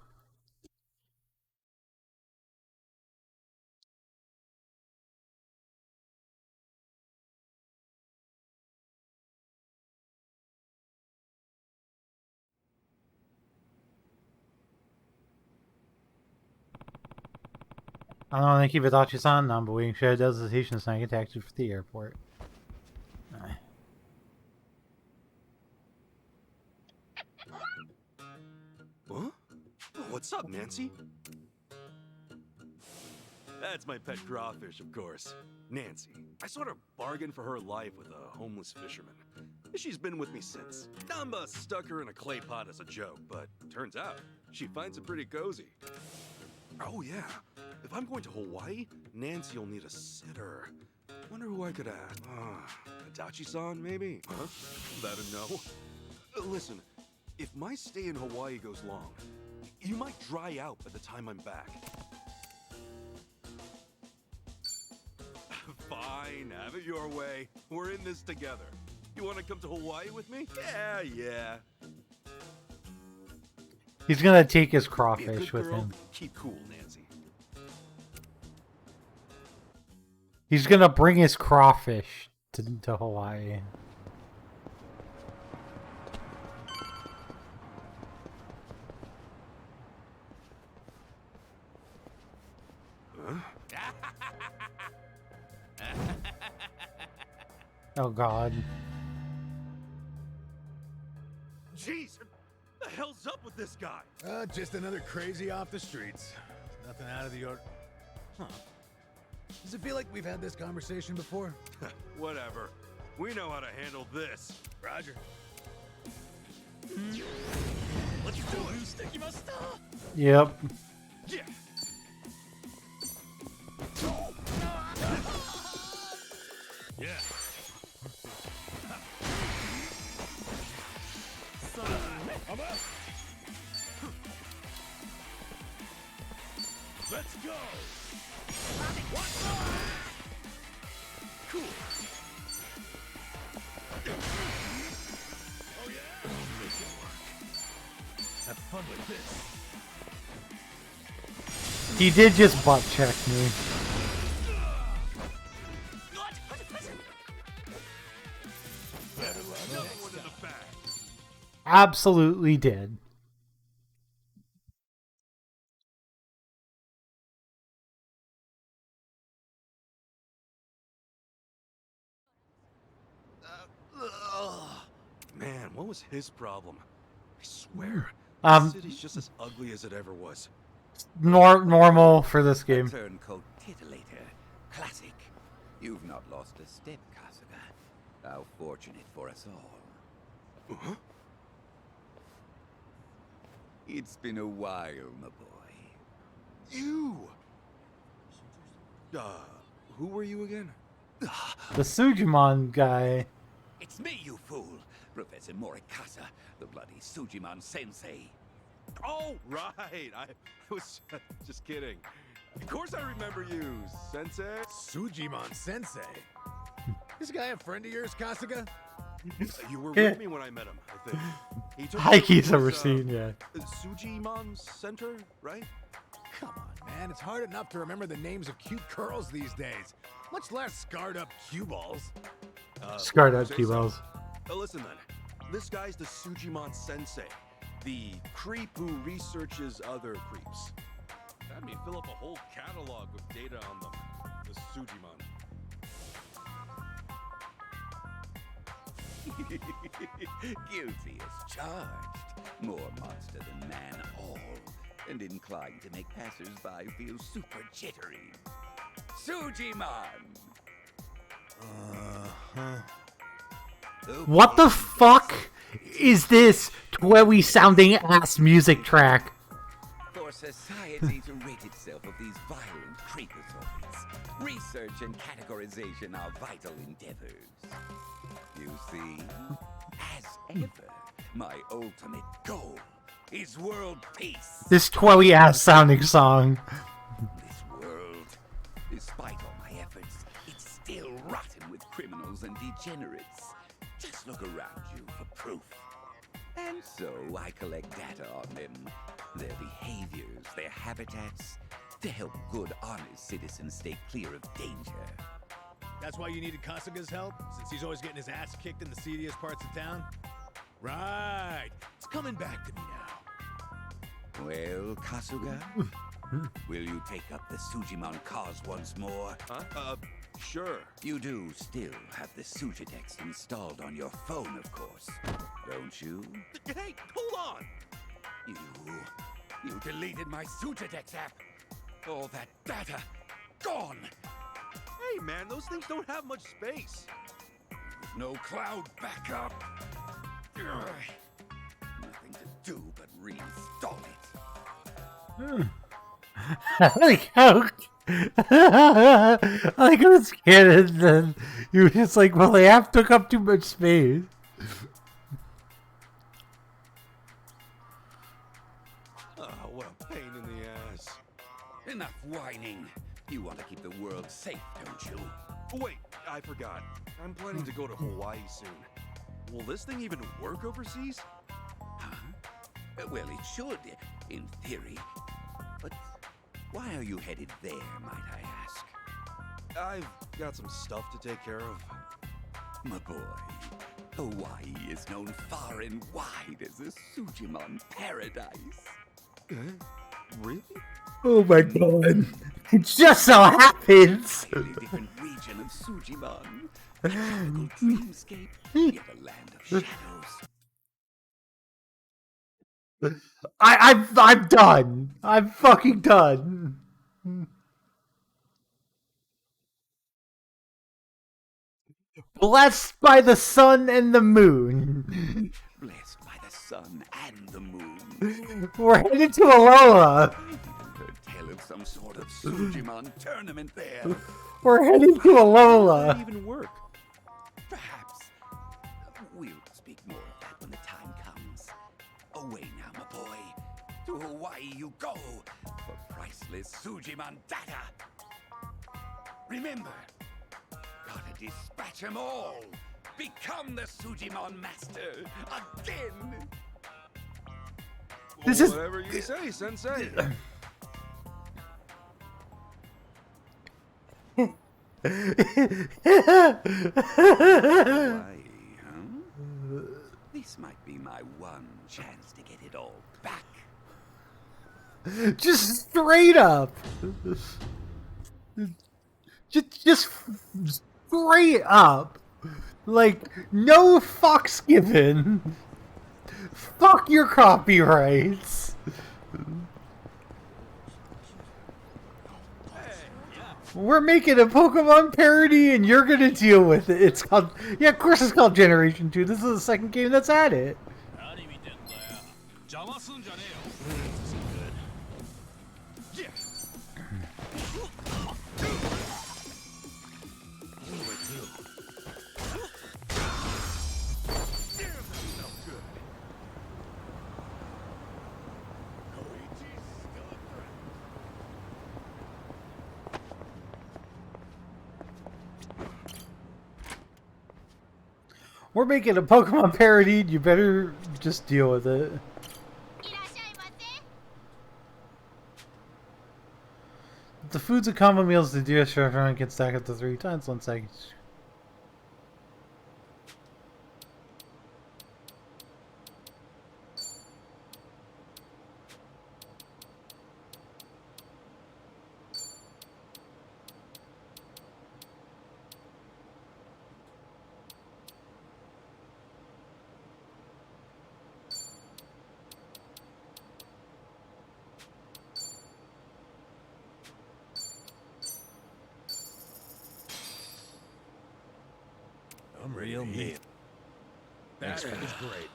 I don't know, thank you, Vidachi-san. I'm waiting for a destination so I can taxi for the airport. Huh? What's up, Nancy? That's my pet crawfish, of course. Nancy. I sort of bargained for her life with a homeless fisherman. She's been with me since. Namba stuck her in a clay pot as a joke, but turns out she finds it pretty cozy. Oh yeah, if I'm going to Hawaii, Nancy will need a sitter. Wonder who I could ask. Adachi-san, maybe? Huh? That a no? Listen, if my stay in Hawaii goes long, you might dry out by the time I'm back. Fine, have it your way. We're in this together. You want to come to Hawaii with me? Yeah. He's gonna take his Be a crawfish good with girl, him. Keep cool, Nancy. He's gonna bring his crawfish to Hawaii. Oh God. Jeez, what the hell's up with this guy? Just another crazy off the streets. Nothing out of the ordinary. Huh. Does it feel like we've had this conversation before? Whatever. We know how to handle this. Roger. Let's do it. Yep. Yeah. Yeah. Let's go. Cool. Oh yeah. Make it work. Have fun with this. He did just butt check me. Absolutely did. Man, what was his problem? I swear, Um, the city's just as ugly as it ever was. Normal for this game. Turncoat titillator. Classic. You've not lost a step, Kasuga. How fortunate for us all. Huh? It's been a while, my boy. You! Who were you again? The Sujimon guy. It's me, you fool! Professor Morikasa, the bloody Sujiman sensei. Oh, right. I was just kidding. Of course I remember you, Sensei. Sujimon Sensei? This guy a friend of yours, Kasuga? You were with me when I met him, I think. He took Hike me he's to ever his, seen, yeah. Sujimon Center, right? Come on, man. It's hard enough to remember the names of cute girls these days. Much less scarred up cue balls. Scarred up say cue so. balls. Listen then. This guy's the Sujimon Sensei. The creep who researches other creeps. Had me fill up a whole catalog with data on them. The Sujimon. Guilty as charged. More monster than man all. And inclined to make passers-by feel super jittery. Sujiman! What the fuck is this Twewy sounding ass music track? For society to rid itself of these violent creepozoids. Research and categorization are vital endeavors. You see, as ever, my ultimate goal is world peace. This twoey ass sounding song. This world, despite all my efforts, it's still rotten with criminals and degenerates. Just look around you for proof. And so I collect data on them, their behaviors, their habitats, to help good, honest citizens stay clear of danger. That's why you needed Kasuga's help, since he's always getting his ass kicked in the seediest parts of town? Right. It's coming back to me now. Well, Kasuga, will you take up the Sujimon cause once more? Huh? Sure. You do still have the Sujidex installed on your phone, of course, don't you? Hey, hold on! You deleted my Sujidex app. All that data, gone. Hey, man, those things don't have much space. No cloud backup. Ugh. Nothing to do but reinstall it. I like how I like how it's kid and then you were just like, well, the app took up too much space. Oh, what a pain in the ass. Enough whining. You want to keep the world safe, don't you? Wait, I forgot. I'm planning to go to Hawaii soon. Will this thing even work overseas? Huh? Well, it should, in theory. But why are you headed there, might I ask? I've got some stuff to take care of. My boy, Hawaii is known far and wide as a Sujimon paradise. Really? Oh my god. It just so happens. A different region of Sujimon. A tropical dreamscape, yet a land of shadows. I'm done. I'm fucking done. Blessed by the sun and the moon. Blessed by the sun and the moon. We're headed to Alola. Heard tell of some sort of Sujimon tournament there. We're heading to Alola. How does that even work? Perhaps. We'll speak more of that when the time comes. Away now, my boy. To Hawaii you go for priceless Sujimon data. Remember, gotta dispatch 'em all. Become the Sujimon master again. This is whatever you say, Sensei. Hawaii, huh? This might be my one chance to get it all back. Just straight up. Just straight up. Like, no fucks given. Fuck your copyrights. We're making a Pokemon parody and you're gonna deal with it. It's called, yeah, of course it's called Generation 2. This is the second game that's at it. We're making a Pokemon parody. You better just deal with it. The foods and combo meals the DS restaurant can stack up to 3 times. 1 second. I'm real meat. That is great.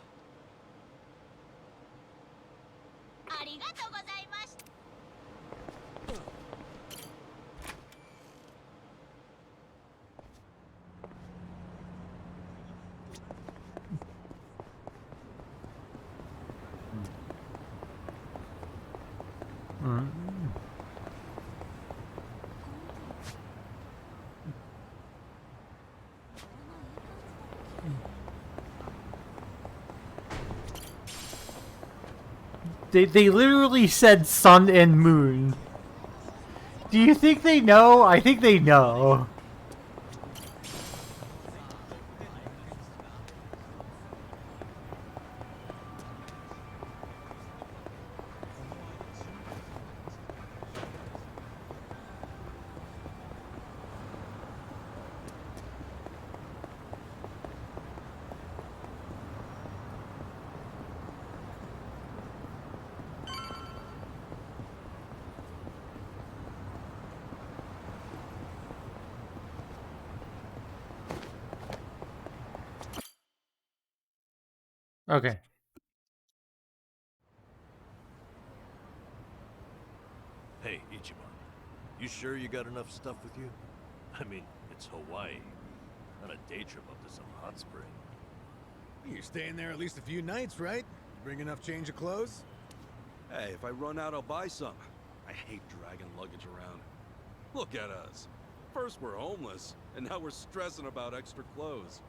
They literally said sun and moon. Do you think they know? I think they know. Okay. Hey, Ichiban. You sure you got enough stuff with you? I mean, it's Hawaii. Not a day trip up to some hot spring. You're staying there at least a few nights, right? Bring enough change of clothes? Hey, if I run out, I'll buy some. I hate dragging luggage around. Look at us. First we're homeless, and now we're stressing about extra clothes.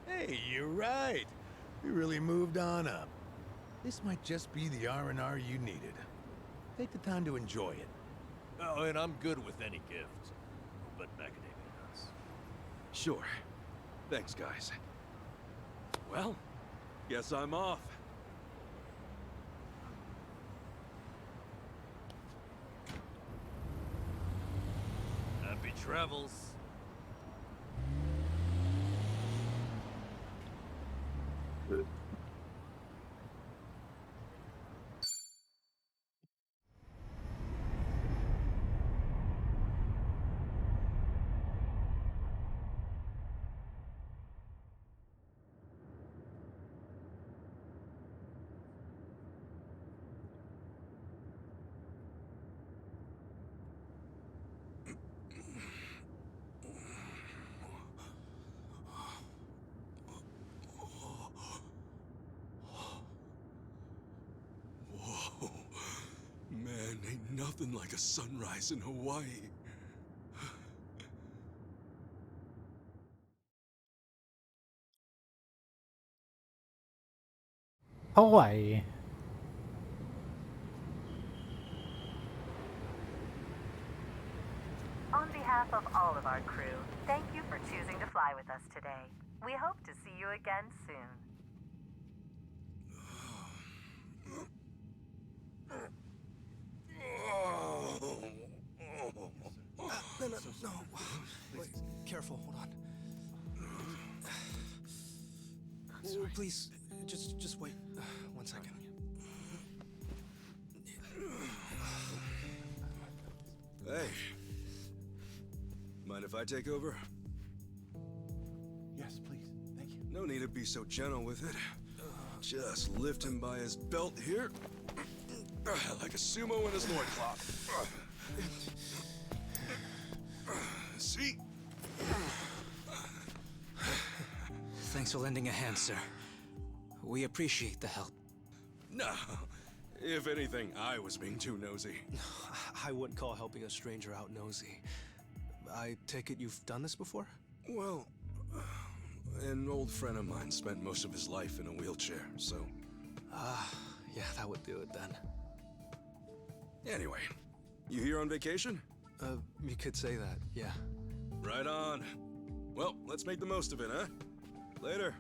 Hey, you're right. We really moved on up. This might just be the R&R you needed. Take the time to enjoy it. Oh, and I'm good with any gift. But macadamia nuts. Sure. Thanks, guys. Well, guess I'm off. Happy travels. Whoa. Man, ain't nothing like a sunrise in Hawaii. Hawaii. On behalf of all of our crew, thank you for choosing to fly with us today. We hope to see you again soon. No. Wait, careful, hold on. Oh, please, just wait 1 second. Hey. Mind if I take over? Yes, please. Thank you. No need to be so gentle with it. Just lift him by his belt here. Like a sumo in his loincloth. See? Thanks for lending a hand, sir. We appreciate the help. No. If anything, I was being too nosy. I wouldn't call helping a stranger out nosy. I take it you've done this before? Well, an old friend of mine spent most of his life in a wheelchair, so... Yeah, that would do it then. Anyway, you here on vacation? You could say that, yeah. Right on. Well, let's make the most of it, huh? Later.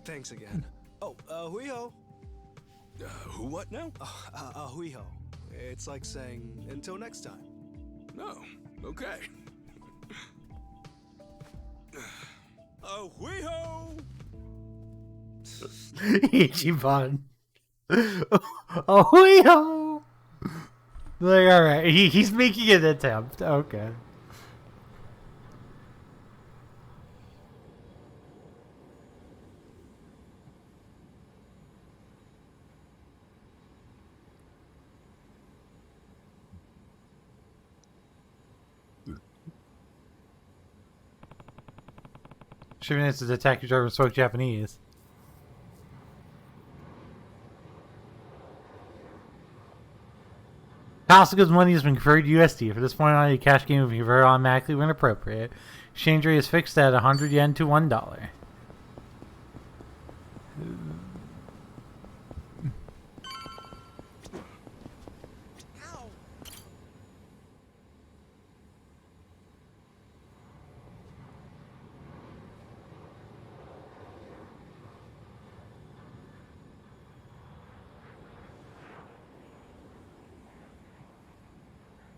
Thanks again. Oh, hui-ho. Who what now? Hui-ho. It's like saying, until next time. No, okay. Hui-ho! Ichiban. Oh, yo! Like, alright, he's making an attempt. Okay. Should've been to the taxi driver spoke Japanese. Kasuga's money has been converted to USD. For this point on, a cash game will be converted automatically when appropriate. Exchange rate is fixed at 100 yen to $1.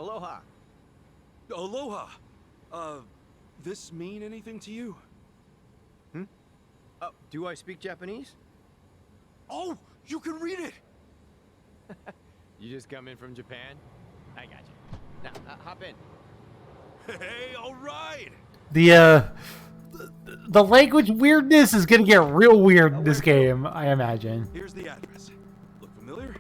Aloha. Aloha! This mean anything to you? Do I speak Japanese? Oh, you can read it! You just come in from Japan? I got you. Now, hop in. Hey, alright! The language weirdness is gonna get real weird in this game, I imagine. Here's the address. Look familiar?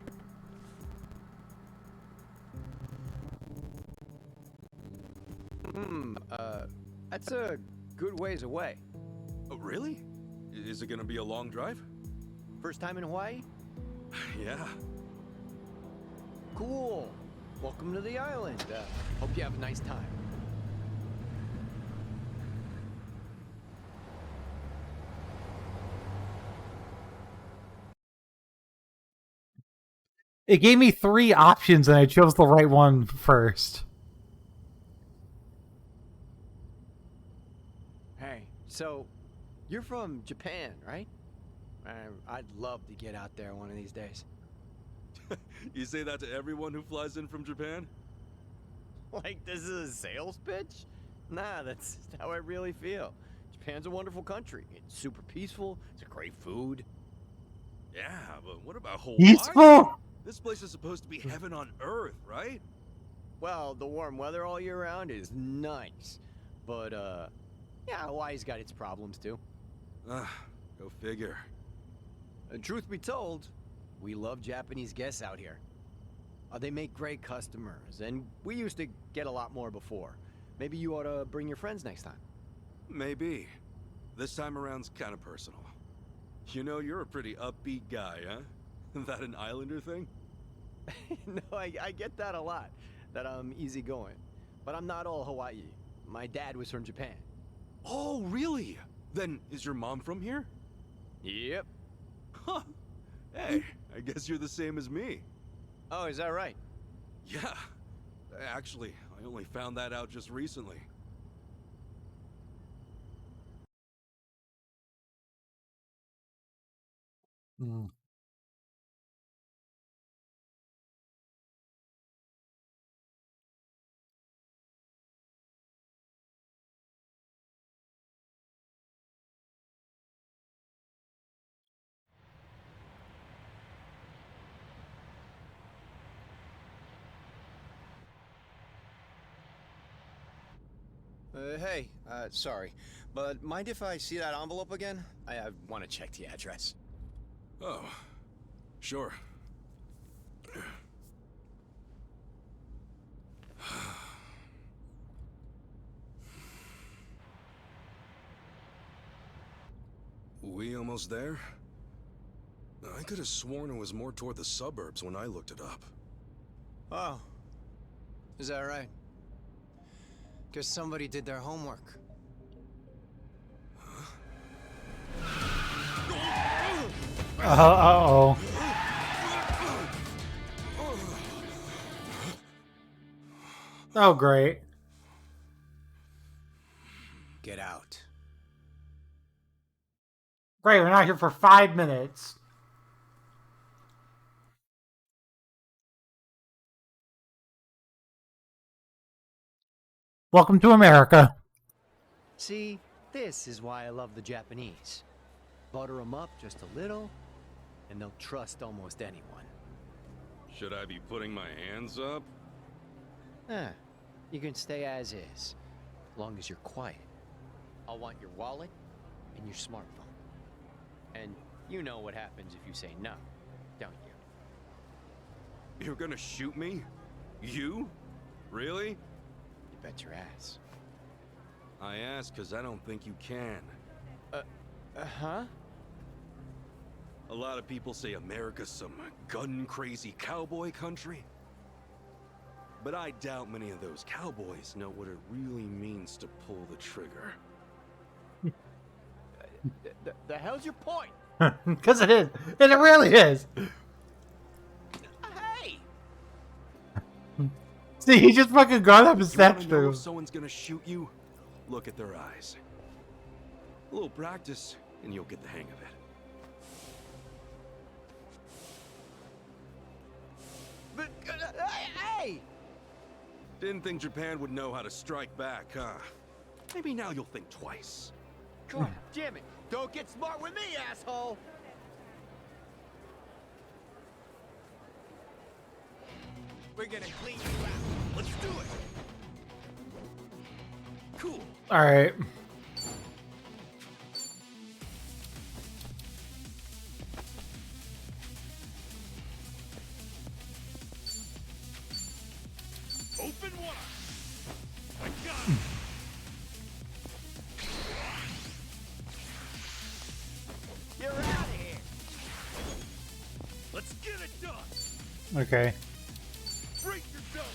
That's a good ways away. Oh, really? Is it gonna be a long drive? First time in Hawaii? Yeah. Cool. Welcome to the island. Hope you have a nice time. It gave me 3 options and I chose the right one first. Hey, so you're from Japan, right? I'd love to get out there one of these days. You say that to everyone who flies in from Japan? Like this is a sales pitch? Nah, that's just how I really feel. Japan's a wonderful country. It's super peaceful. It's a great food. Yeah, but what about Hawaii? Peaceful? This place is supposed to be heaven on earth, right? Well, the warm weather all year round is nice. But, yeah, Hawaii's got its problems too. Go figure. Truth be told, we love Japanese guests out here. They make great customers, and we used to get a lot more before. Maybe you ought to bring your friends next time. Maybe. This time around's kind of personal. You know, you're a pretty upbeat guy, huh? That an islander thing? No, I get that a lot, that I'm easygoing. But I'm not all Hawaii. My dad was from Japan. Oh, really? Then is your mom from here? Yep. Huh. Hey, I guess you're the same as me. Oh, is that right? Yeah. Actually, I only found that out just recently. Hey, sorry, but mind if I see that envelope again? I want to check the address. Oh, sure. We almost there? I could have sworn it was more toward the suburbs when I looked it up. Oh, is that right? Guess somebody did their homework. Uh-oh. Oh, great. Get out. Great, we're not here for 5 minutes. Welcome to America. See, this is why I love the Japanese. Butter them up just a little, and they'll trust almost anyone. Should I be putting my hands up? You can stay as is, as long as you're quiet. I'll want your wallet and your smartphone. And you know what happens if you say no, don't you? You're gonna shoot me? You? Really? You bet your ass. I ask because I don't think you can. Huh? A lot of people say America's some gun-crazy cowboy country. But I doubt many of those cowboys know what it really means to pull the trigger. The hell's your point? Because it is. And it really is. Hey! See, he just fucking got up and You snatched wanna know him. if someone's gonna shoot you? Look at their eyes. A little practice, and you'll get the hang of it. But, hey! Didn't think Japan would know how to strike back, huh? Maybe now you'll think twice. Come on, Jimmy. Don't get smart with me, asshole. We're gonna clean you out. Let's do it. Cool. All right. Open wide. I got it. You're out of here. Let's get it done. Okay. Break yourself.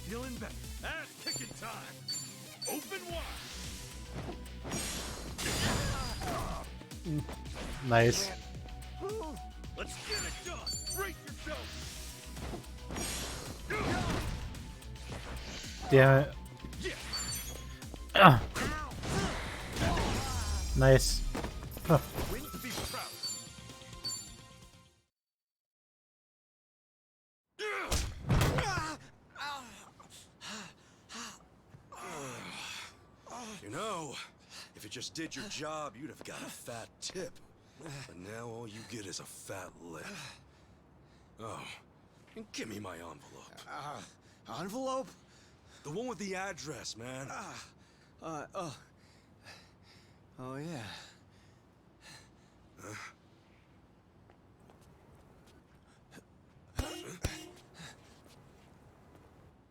Feeling better. Ass kicking time. Open wide. Nice. Let's get it done. Break yourself. Damn it. Ah. Nice. Huh. Win to be proud. You know, if you just did your job, you'd have got a fat tip. But now all you get is a fat lip. Oh, and give me my envelope. Envelope? The one with the address, man. Oh yeah.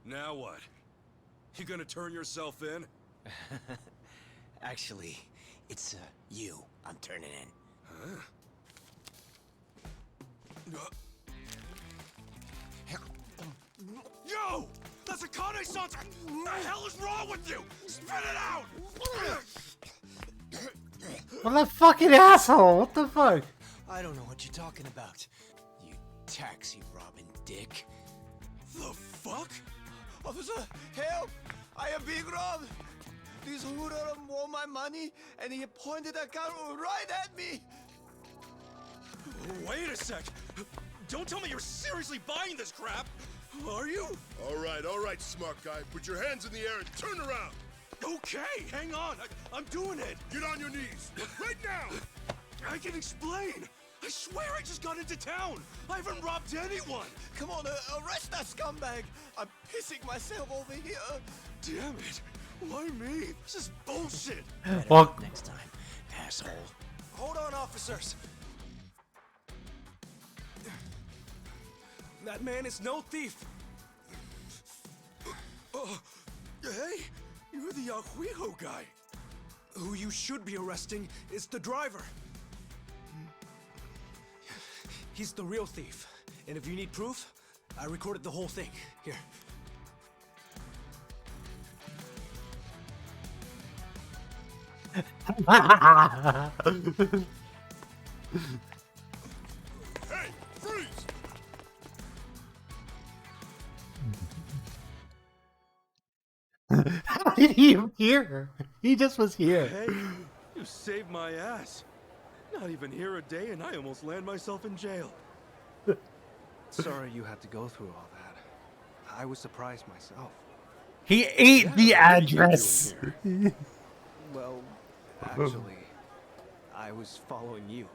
Now what? You gonna turn yourself in? Actually, it's you I'm turning in. Huh? Yo! That's a Kane-san! What the hell is wrong with you? Spit it out! What a fucking asshole! What the fuck? I don't know what you're talking about. You taxi robbing dick. The fuck? Officer, help! I am being robbed! This hoodlum want my money, and he pointed a gun right at me! Wait a sec! Don't tell me you're seriously buying this crap! Are you? All right, smart guy. Put your hands in the air and turn around. Okay, hang on. I'm doing it. Get on your knees. Right now. I can explain. I swear I just got into town. I haven't robbed anyone. Come on, arrest that scumbag! I'm pissing myself over here. Damn it. Why me? This is bullshit. Well, Next time, asshole. Hold on, officers. That man is no thief. Hey, you're the Yahuiho guy. Who you should be arresting is the driver. He's the real thief. And if you need proof, I recorded the whole thing. Here. Hey, freeze! how did he even hear? He just was here. Hey, you saved my ass. Not even here a day and I almost land myself in jail. Sorry you had to go through all that. I was surprised myself. He ate the address. Well, actually, I was following you.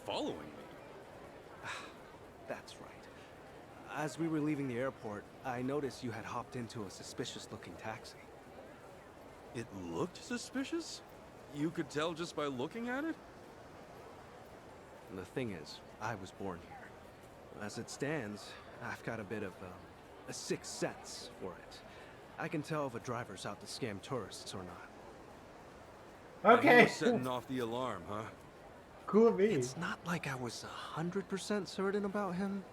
Following me? That's right. As we were leaving the airport, I noticed you had hopped into a suspicious-looking taxi. It looked suspicious? You could tell just by looking at it? And the thing is, I was born here. As it stands, I've got a bit of a sixth sense for it. I can tell if a driver's out to scam tourists or not. And you were setting off the alarm, huh? Cool me. It's not like I was 100% certain about him.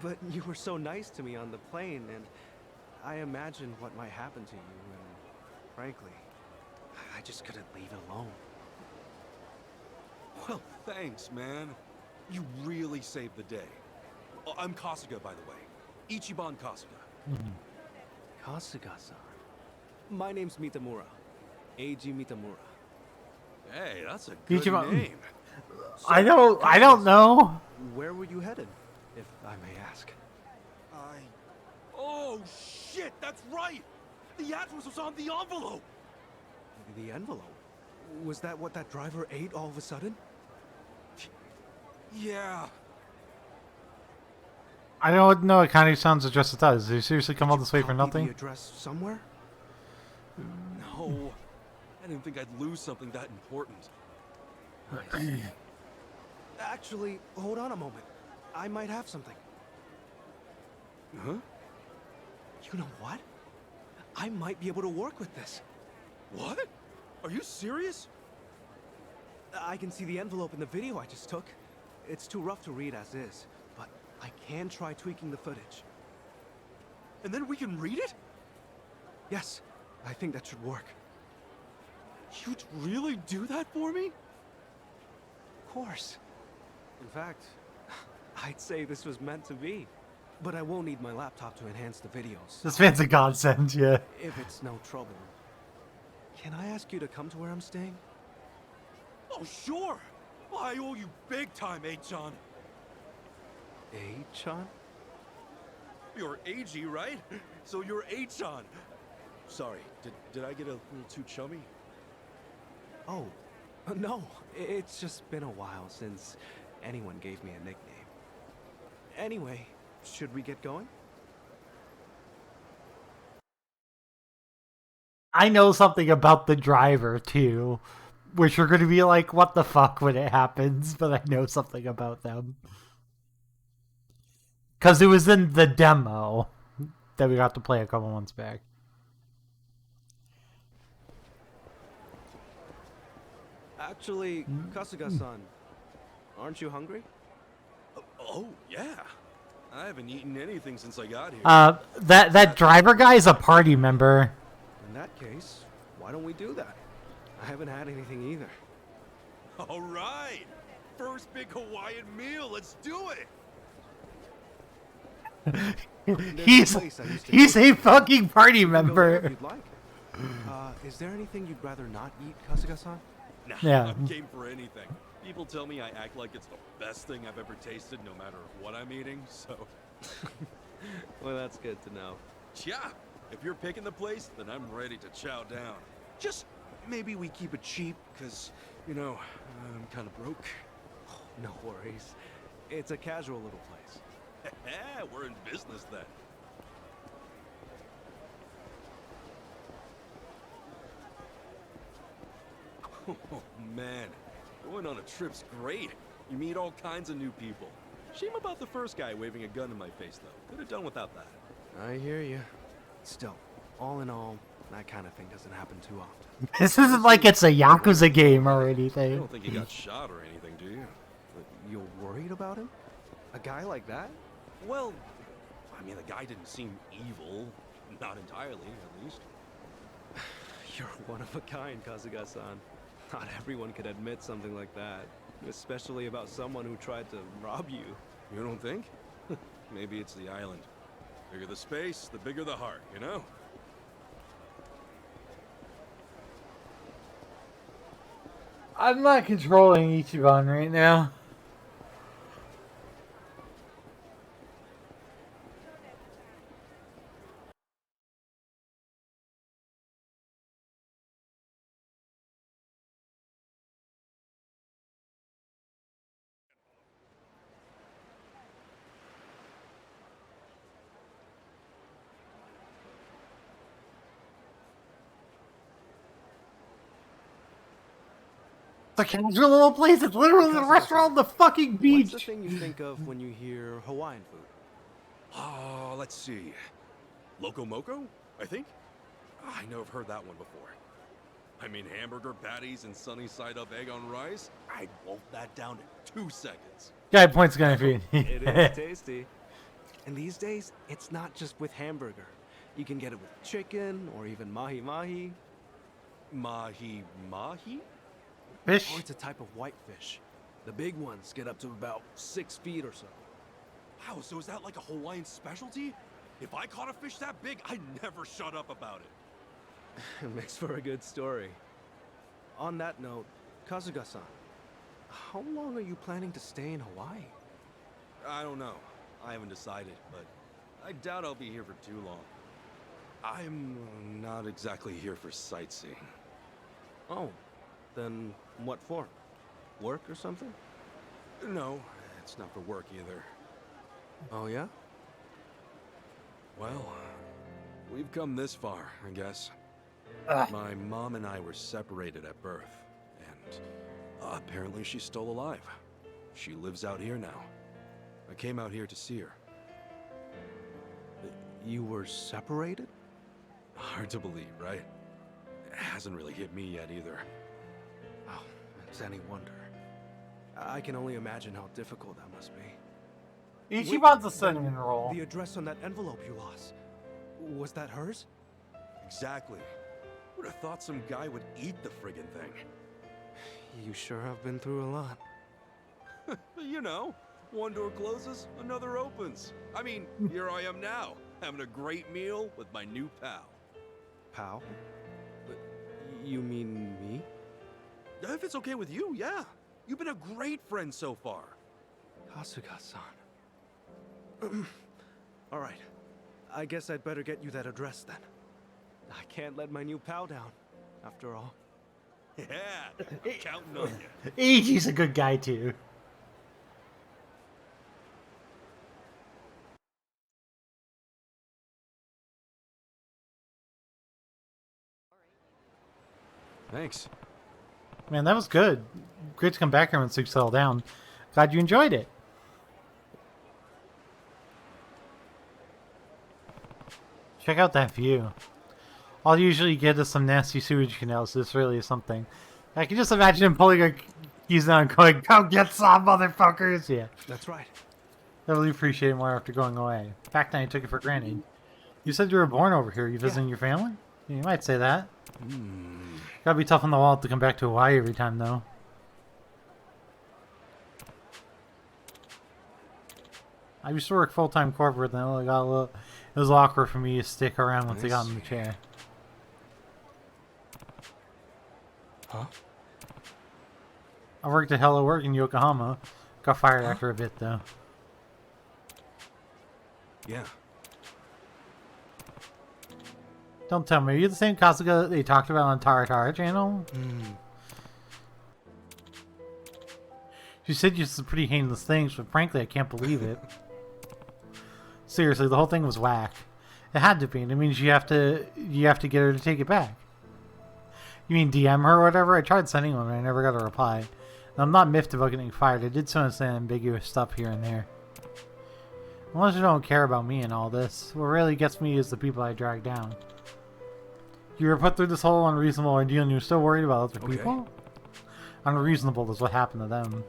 But you were so nice to me on the plane, and I imagined what might happen to you, and frankly, I just couldn't leave it alone. Well, thanks, man. You really saved the day. Oh, I'm Kasuga, by the way. Ichiban Kasuga. Kasuga-san. My name's Mitamura. Eiji Mitamura. Hey, that's a good Ichiban. name. I don't know. Where were you headed, if I may ask? Oh, shit, that's right! The address was on the envelope! The envelope? Was that what that driver ate all of a sudden? Yeah. I don't know what kind of sounds address it does. Did you seriously come all this way for The nothing? address somewhere? No. I didn't think I'd lose something that important. Actually, hold on a moment. I might have something. Huh? You know what? I might be able to work with this. What? Are you serious? I can see the envelope in the video I just took. It's too rough to read as is, but I can try tweaking the footage. And then we can read it? Yes, I think that should work. You'd really do that for me? Of course. In fact, I'd say this was meant to be. But I won't need my laptop to enhance the videos. This man's a godsend, yeah. If it's no trouble. Can I ask you to come to where I'm staying? Oh, sure! I owe you big time, Achan. Achan? You're AG, right? So you're Achan. Sorry, did I get a little too chummy? Oh, no. It's just been a while since anyone gave me a nickname. Anyway, should we get going? I know something about the driver too, which you're gonna be like, what the fuck when it happens, but I know something about them. Cause it was in the demo that we got to play a couple months back. Actually, Kasuga-san, aren't you hungry? Oh, yeah. I haven't eaten anything since I got here. That driver guy is a party member. In that case, why don't we do that? I haven't had anything either. All right. First big Hawaiian meal. Let's do it. he's a fucking party member. If you'd like. Is there anything you'd rather not eat, Kasuga-san? Nah, Yeah. I'm game for anything. People tell me I act like it's the best thing I've ever tasted, no matter what I'm eating, so... Well, that's good to know. Yeah, if you're picking the place, then I'm ready to chow down. Just maybe we keep it cheap, because, you know, I'm kind of broke. No worries. It's a casual little place. Yeah, we're in business then. Oh, man. Going on a trip's great. You meet all kinds of new people. Shame about the first guy waving a gun in my face, though. Could have done without that. I hear you. Still, all in all, that kind of thing doesn't happen too often. This isn't like it's a Yakuza game or You anything. don't think he got shot or anything, do you? You're worried about him? A guy like that? Well, I mean, the guy didn't seem evil. Not entirely, at least. You're one of a kind, Kasuga-san. Not everyone could admit something like that. Especially about someone who tried to rob you. You don't think? Maybe it's the island. Bigger the space, the bigger the heart, you know? I'm not controlling Ichiban right now. It's a casual little place. It's literally the restaurant on the fucking beach. What's the thing you think of when you hear Hawaiian food? Oh, let's see. Loco Moco, I think? I know I've heard that one before. I mean, hamburger patties and sunny side up egg on rice? I'd wolf that down in 2 seconds. Guy points gonna be. It is tasty. And these days, it's not just with hamburger. You can get it with chicken or even mahi-mahi. Mahi-mahi? Fish? Oh, it's a type of whitefish. The big ones get up to about 6 feet or so. Wow, so is that like a Hawaiian specialty? If I caught a fish that big, I'd never shut up about it. It makes for a good story. On that note, Kasuga-san, how long are you planning to stay in Hawaii? I don't know. I haven't decided, but I doubt I'll be here for too long. I'm not exactly here for sightseeing. Oh, then what for? Work or something? No, it's not for work either. Oh, yeah? Well, we've come this far, I guess. My mom and I were separated at birth, and apparently she's still alive. She lives out here now. I came out here to see her. You were separated? Hard to believe, right? It hasn't really hit me yet either. Oh, it's any wonder. I can only imagine how difficult that must be. Ichiban's a cinnamon roll. The address on that envelope you lost. Was that hers? Exactly. Would have thought some guy would eat the friggin' thing. You sure have been through a lot. You know, one door closes, another opens. I mean, here I am now, having a great meal with my new pal. Pal? But you mean me? If it's okay with you, yeah. You've been a great friend so far. Kasuga-san. All right. I guess I'd better get you that address then. I can't let my new pal down, after all. Yeah, I'm counting on you. Ichi's a good guy too. Thanks. Man, that was good. Great to come back here when things settle down. Glad you enjoyed it. Check out that view. All you usually get is some nasty sewage canals. This really is something. I can just imagine him pulling a keys down and going, "Come get some, motherfuckers!" Yeah. That's right. I really appreciate it more after going away. In fact, I took it for granted. You said you were born over here. You visiting your family? Yeah, you might say that. Gotta be tough on the wallet to come back to Hawaii every time, though. I used to work full-time corporate, then it was awkward for me to stick around once I got in the chair. Huh? I worked at Hello Work in Yokohama. Got fired after a bit, though. Yeah. Don't tell me. Are you the same Kasuga they talked about on Tara channel? She said you some pretty heinous things, but frankly, I can't believe it. Seriously, the whole thing was whack. It had to be. It means you have to get her to take it back. You mean DM her or whatever? I tried sending one, and I never got a reply. Now, I'm not miffed about getting fired. I did some ambiguous stuff here and there. Unless you don't care about me and all this, what really gets me is the people I drag down. You were put through this whole unreasonable ordeal and you're still worried about other people? Unreasonable is what happened to them.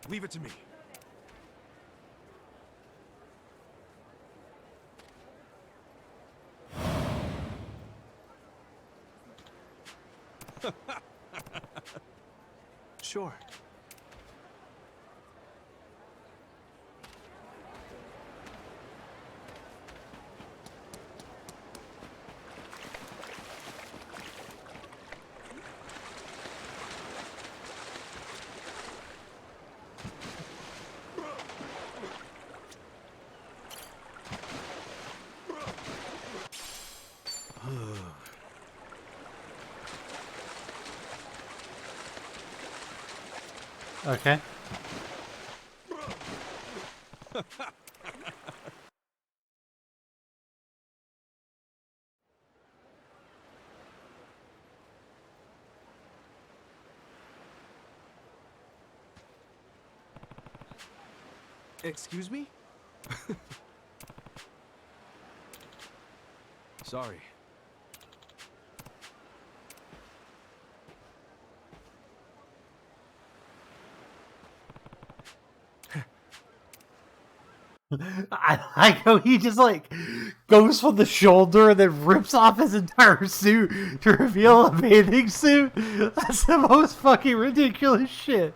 Leave it to me. Sure. Okay. Excuse me? Sorry. I like how he just like goes for the shoulder and then rips off his entire suit to reveal a bathing suit. That's the most fucking ridiculous shit.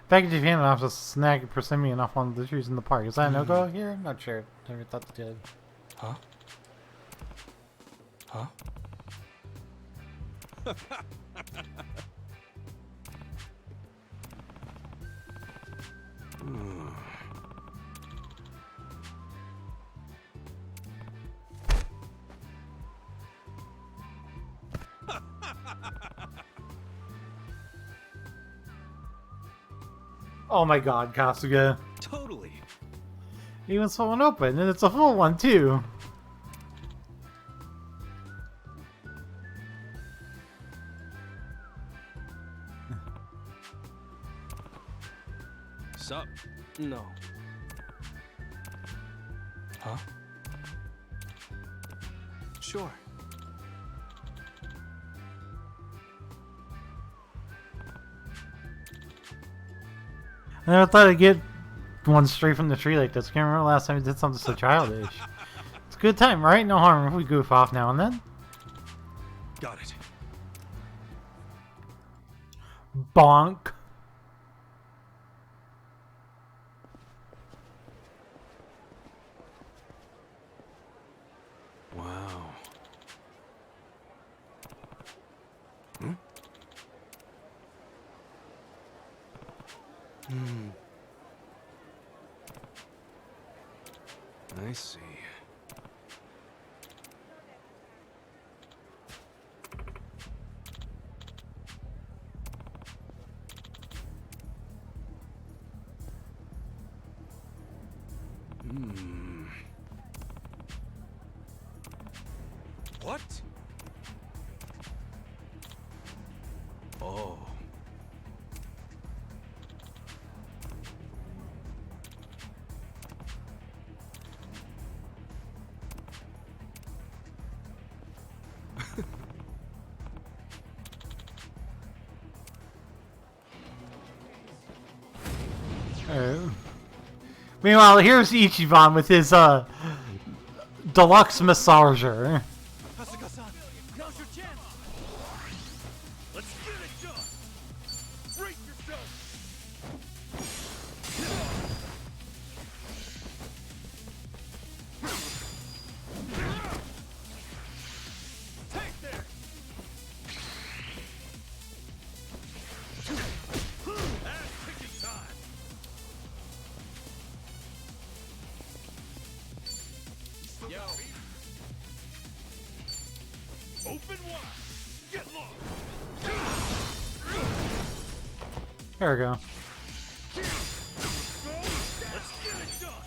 Package of hand off a snag persimmon off one of the trees in the park. Is that a no-go here? I'm not sure. Never thought they did. Huh? Huh? Oh my god, Kasuga. Totally. Even saw one open, and it's a full one too. Sup? No. Huh? Sure. I never thought I'd get one straight from the tree like this. Can't remember last time I did something so childish. It's a good time, right? No harm if we goof off now and then. Got it. Bonk. Wow. Hmm? Hmm. I see. Hmm. What? Oh. Meanwhile, here's Ichiban with his deluxe massager. Kasuga-san, now's your chance. Let's get it done. Brace yourself. Take there. Ass-kicking time. Yo. Open wide. Get lost. There we go. Let's get it done.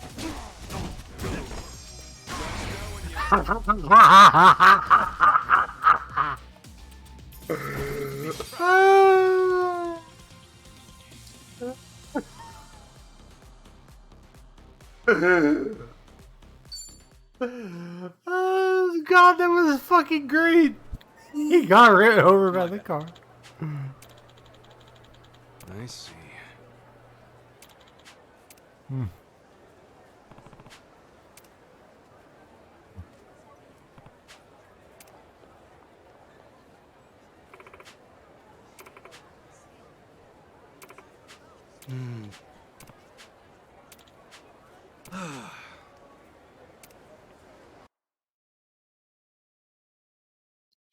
Oh god, that was fucking great. He got ran over by the car. I see. Hmm. Hmm.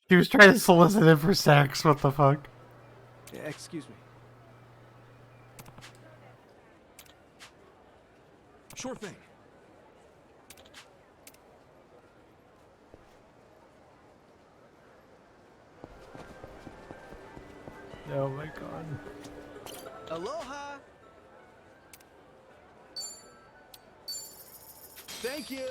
She was trying to solicit him for sex. What the fuck? Yeah, excuse me. Sure thing. Oh my god. Aloha! Thank you!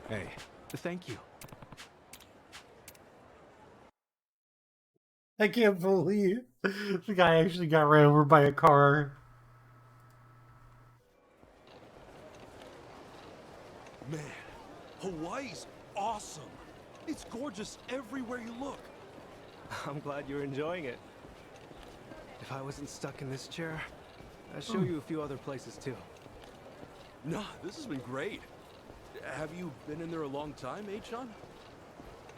Hey, thank you. I can't believe the guy actually got ran over by a car. Man, Hawaii's awesome. It's gorgeous everywhere you look. I'm glad you're enjoying it. If I wasn't stuck in this chair, I'd show you a few other places too. Nah, this has been great. Have you been in there a long time, Achan?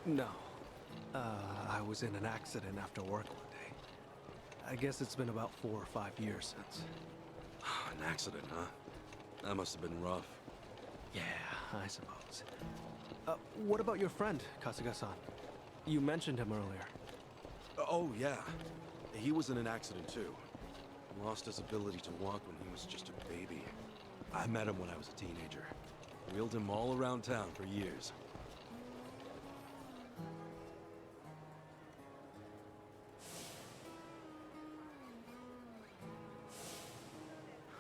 No. I was in an accident after work one day. I guess it's been about 4 or 5 years since. An accident, huh? That must have been rough. Yeah, I suppose. What about your friend, Kasuga-san? You mentioned him earlier. Oh, yeah. He was in an accident, too. Lost his ability to walk when he was just a baby. I met him when I was a teenager. Wheeled him all around town for years.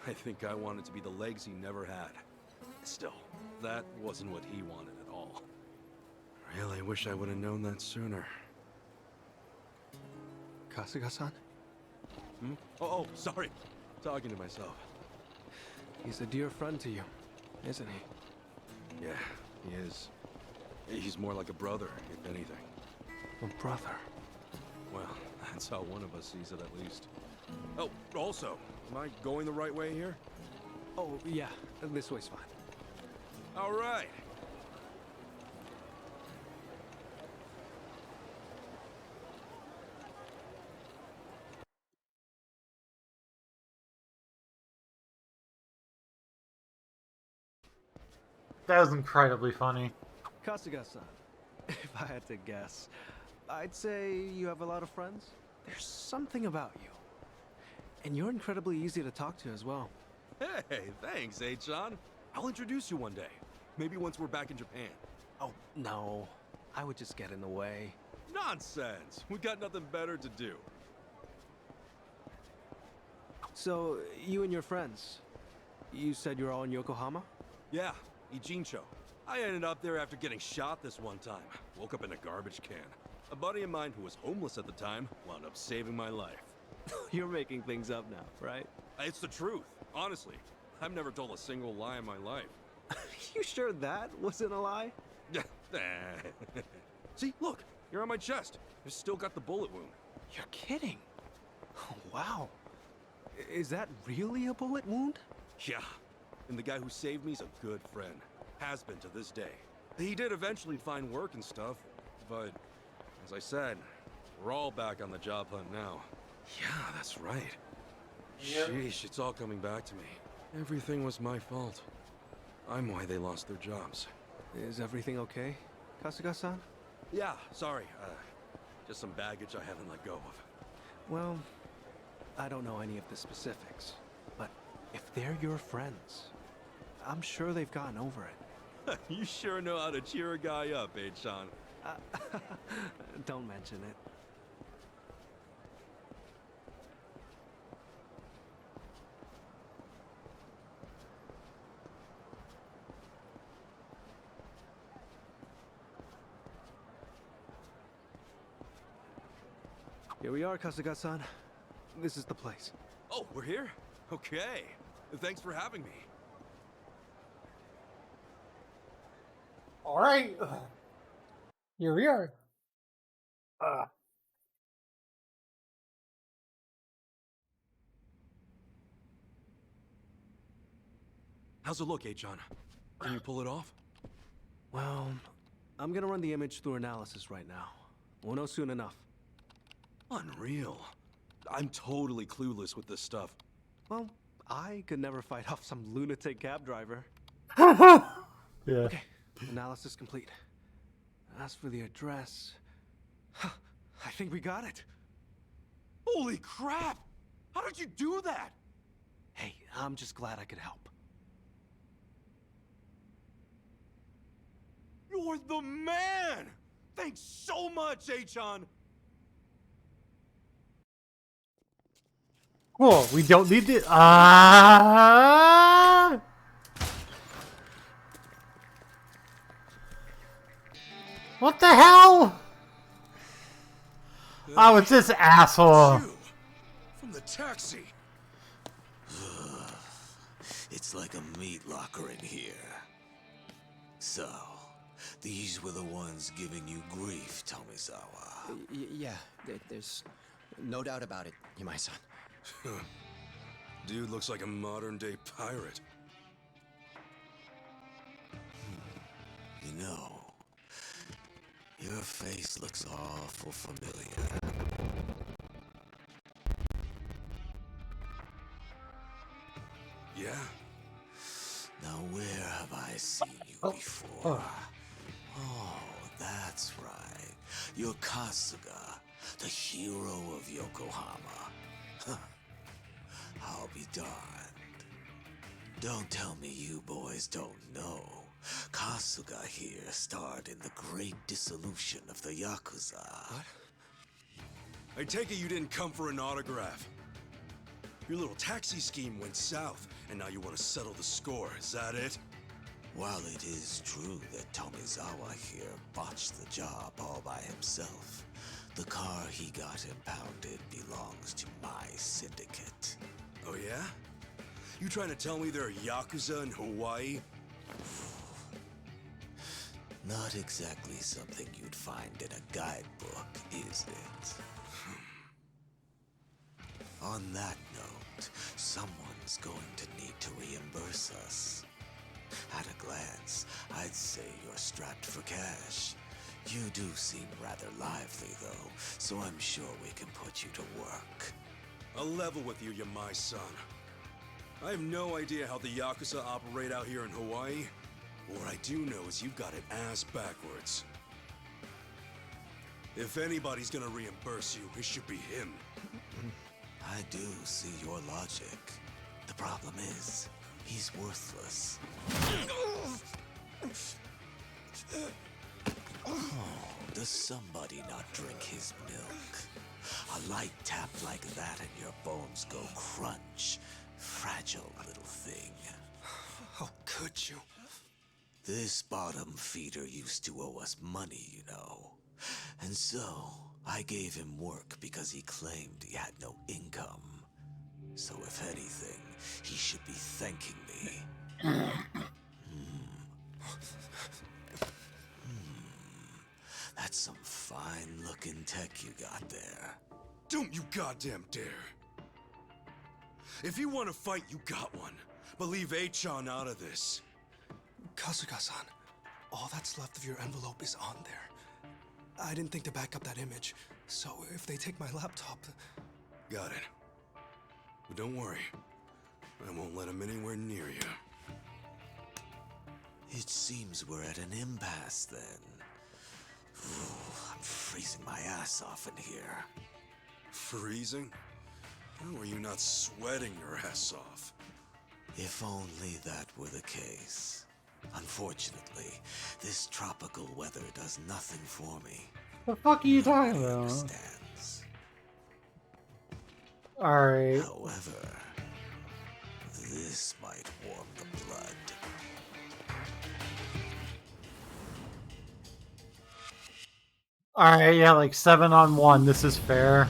I think I wanted to be the legs he never had. Still, that wasn't what he wanted at all. Really wish I would have known that sooner. Kasuga-san? Hmm? Oh, sorry. Talking to myself. He's a dear friend to you, isn't he? Yeah, he is. He's more like a brother, if anything. A brother? Well, that's how one of us sees it, at least. Oh, also, am I going the right way here? Oh, yeah. This way's fine. All right. That was incredibly funny. Kasuga-san, if I had to guess, I'd say you have a lot of friends. There's something about you. And you're incredibly easy to talk to as well. Hey, thanks, Achan. I'll introduce you one day. Maybe once we're back in Japan. Oh, no. I would just get in the way. Nonsense. We got nothing better to do. So, you and your friends, you said you're all in Yokohama? Yeah, Ijincho. I ended up there after getting shot this one time. Woke up in a garbage can. A buddy of mine who was homeless at the time wound up saving my life. You're making things up now, right? It's the truth, honestly. I've never told a single lie in my life. You sure that wasn't a lie? See, look, you're on my chest. I've still got the bullet wound. You're kidding. Oh, wow. Is that really a bullet wound? Yeah. And the guy who saved me's a good friend. Has been to this day. He did eventually find work and stuff, but as I said, we're all back on the job hunt now. Yeah, that's right. Yep. Sheesh, it's all coming back to me. Everything was my fault. I'm why they lost their jobs. Is everything okay, Kasuga-san? Yeah, sorry. Just some baggage I haven't let go of. Well, I don't know any of the specifics, but if they're your friends, I'm sure they've gotten over it. You sure know how to cheer a guy up, Achan. Don't mention it. Here we are, Kasuga-san. This is the place. Oh, we're here? Okay. Thanks for having me. Alright. Here we are. How's it look, Achan? Can you pull it off? Well, I'm gonna run the image through analysis right now. We'll know soon enough. Unreal. I'm totally clueless with this stuff. Well, I could never fight off some lunatic cab driver. Yeah. Okay, analysis complete. As for the address, I think we got it. Holy crap! How did you do that? Hey, I'm just glad I could help. You're the man! Thanks so much, Achan! Cool, we don't need to... What the hell? Oh, it's this asshole. From the taxi. It's like a meat locker in here. So, these were the ones giving you grief, Tomizawa. Yeah, there's no doubt about it, Yamai-san. Dude looks like a modern-day pirate. You know, your face looks awful familiar. Yeah? Now where have I seen you before? Oh, that's right. You're Kasuga, the hero of Yokohama. Huh. I'll be darned. Don't tell me you boys don't know. Kasuga here starred in the great dissolution of the Yakuza. What? I take it you didn't come for an autograph. Your little taxi scheme went south, and now you want to settle the score, is that it? While it is true that Tomizawa here botched the job all by himself, the car he got impounded belongs to my syndicate. Oh yeah? You trying to tell me there are Yakuza in Hawaii? Not exactly something you'd find in a guidebook, is it? On that note, someone's going to need to reimburse us. At a glance, I'd say you're strapped for cash. You do seem rather lively, though, so I'm sure we can put you to work. I'll level with you, Yamai-san. I have no idea how the Yakuza operate out here in Hawaii. What I do know is you've got it ass backwards. If anybody's gonna reimburse you, it should be him. I do see your logic. The problem is, he's worthless. Oh, does somebody not drink his milk? A light tap like that and your bones go crunch. Fragile little thing. How could you? This bottom feeder used to owe us money, you know. And so, I gave him work because he claimed he had no income. So if anything, he should be thanking me. That's some fine-looking tech you got there. Don't you goddamn dare! If you want to fight, you got one. But leave Achan out of this. Kasuga-san, all that's left of your envelope is on there. I didn't think to back up that image, so if they take my laptop... Got it. But don't worry. I won't let him anywhere near you. It seems we're at an impasse then. Ooh, I'm freezing my ass off in here. Freezing? How are you not sweating your ass off? If only that were the case. Unfortunately, this tropical weather does nothing for me. The fuck are you talking about? Alright. However, this might warm the blood. Alright, yeah, like 7-on-1. This is fair.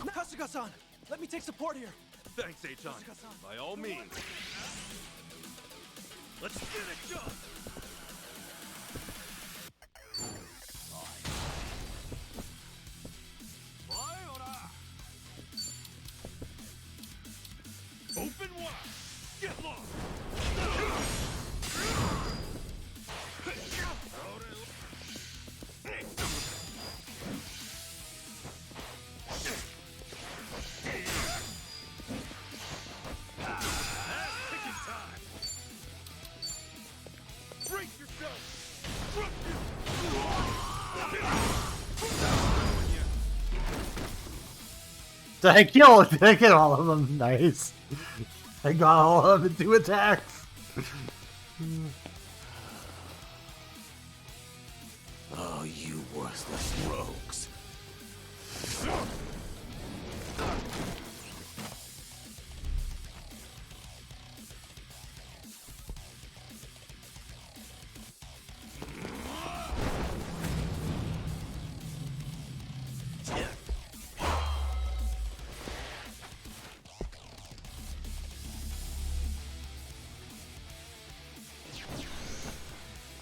Kasuga-san, let me take support here. Thanks, Achan. By all means. Let's get it done. Open wide. Get lost. Did I get all of them? Nice. I got all of them in 2 attacks. Oh, you worthless rogues.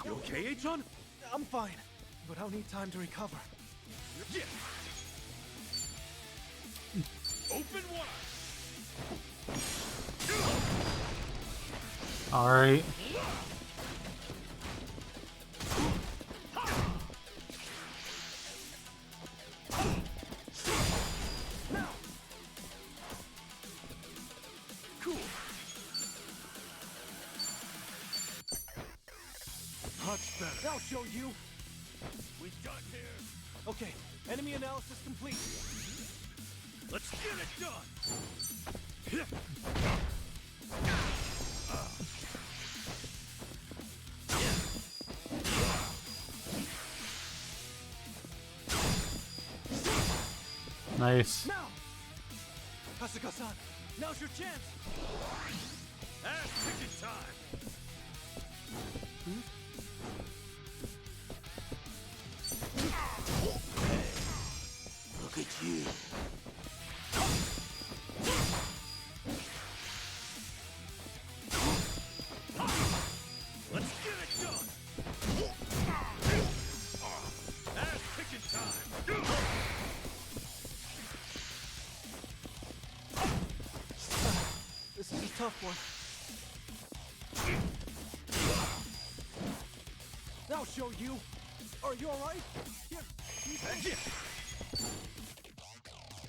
You okay, Achan? I'm fine, but I'll need time to recover. Open wide. All right. Cool. Much better. I'll show you. We done here. Okay, enemy analysis complete. Let's get it done. Nice. Now! Kasuga-san, now's your chance! Ass-kicking time! Look at you. Let's get it done! Ass-kicking time! This is a tough one. I'll show you. Are you alright? Here.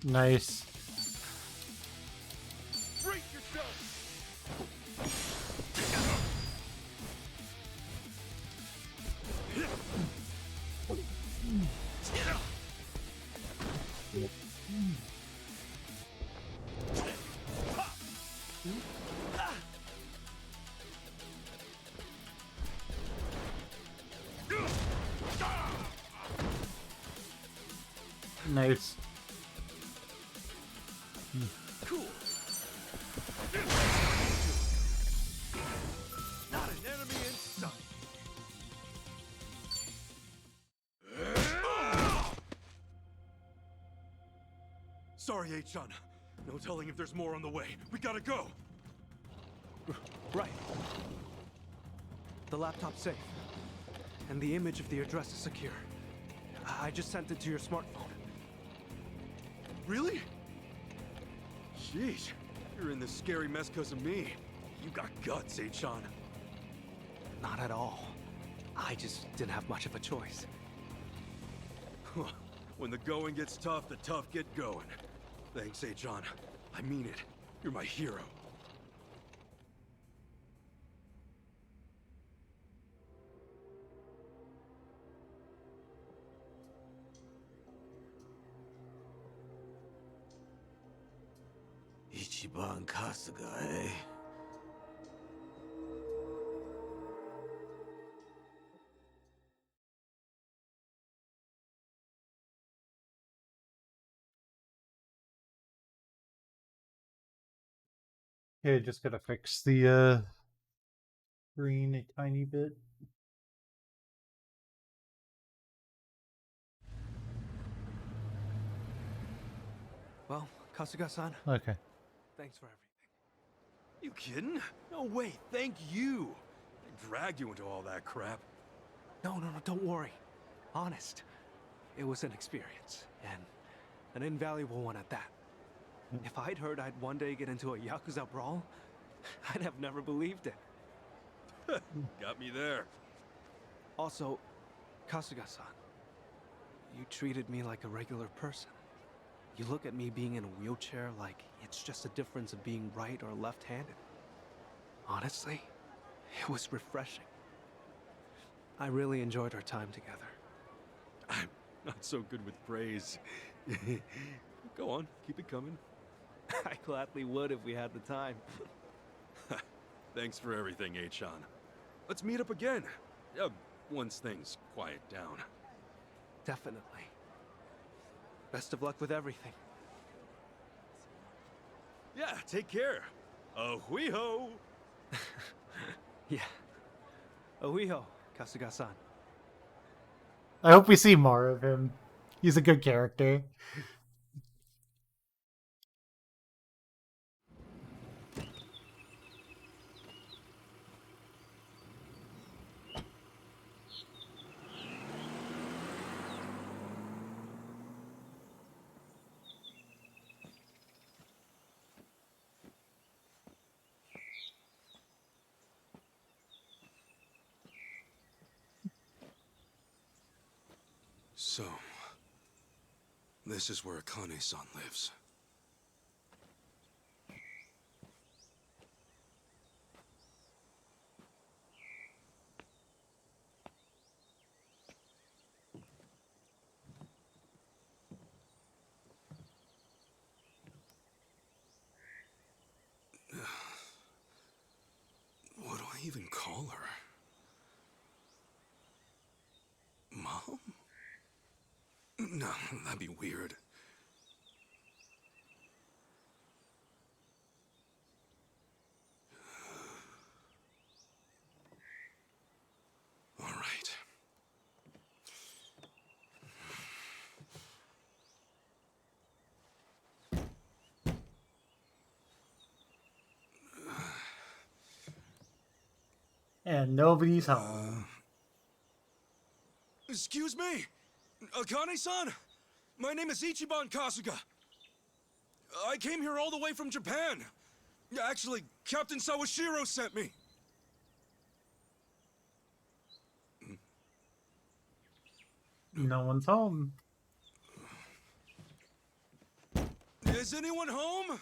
Nice. Brace yourself! Nice. Cool. Not an enemy in sight. Sorry, H-Chan. No telling if there's more on the way. We gotta go. Right. The laptop's safe. And the image of the address is secure. I just sent it to your smartphone. Really? Sheesh. You're in this scary mess because of me. You got guts, H-Chan. Not at all. I just didn't have much of a choice. When the going gets tough, the tough get going. Thanks, H-Chan. I mean it. You're my hero. Ichiban Kasuga, eh? Okay, just gotta fix the screen a tiny bit. Well, Kasuga-san. Okay. Thanks for everything. You kidding? No way, thank you. I dragged you into all that crap. No, don't worry. Honest. It was an experience, and an invaluable one at that. If I'd heard I'd one day get into a Yakuza brawl, I'd have never believed it. Got me there. Also, Kasuga-san, you treated me like a regular person. You look at me being in a wheelchair like it's just a difference of being right or left-handed. Honestly, it was refreshing. I really enjoyed our time together. I'm not so good with praise. Go on, keep it coming. I gladly would if we had the time. Thanks for everything, H-Chan. Let's meet up again. Once things quiet down. Definitely. Best of luck with everything. Yeah, take care. Ahuiho! Yeah. Ahuiho, Kasuga-san. I hope we see more of him. He's a good character. So, this is where Akane-san lives. What do I even call her? Mom? No, that'd be weird. All right. And nobody's home. Excuse me? Akane-san? My name is Ichiban Kasuga. I came here all the way from Japan. Actually, Captain Sawashiro sent me. No one's home. Is anyone home?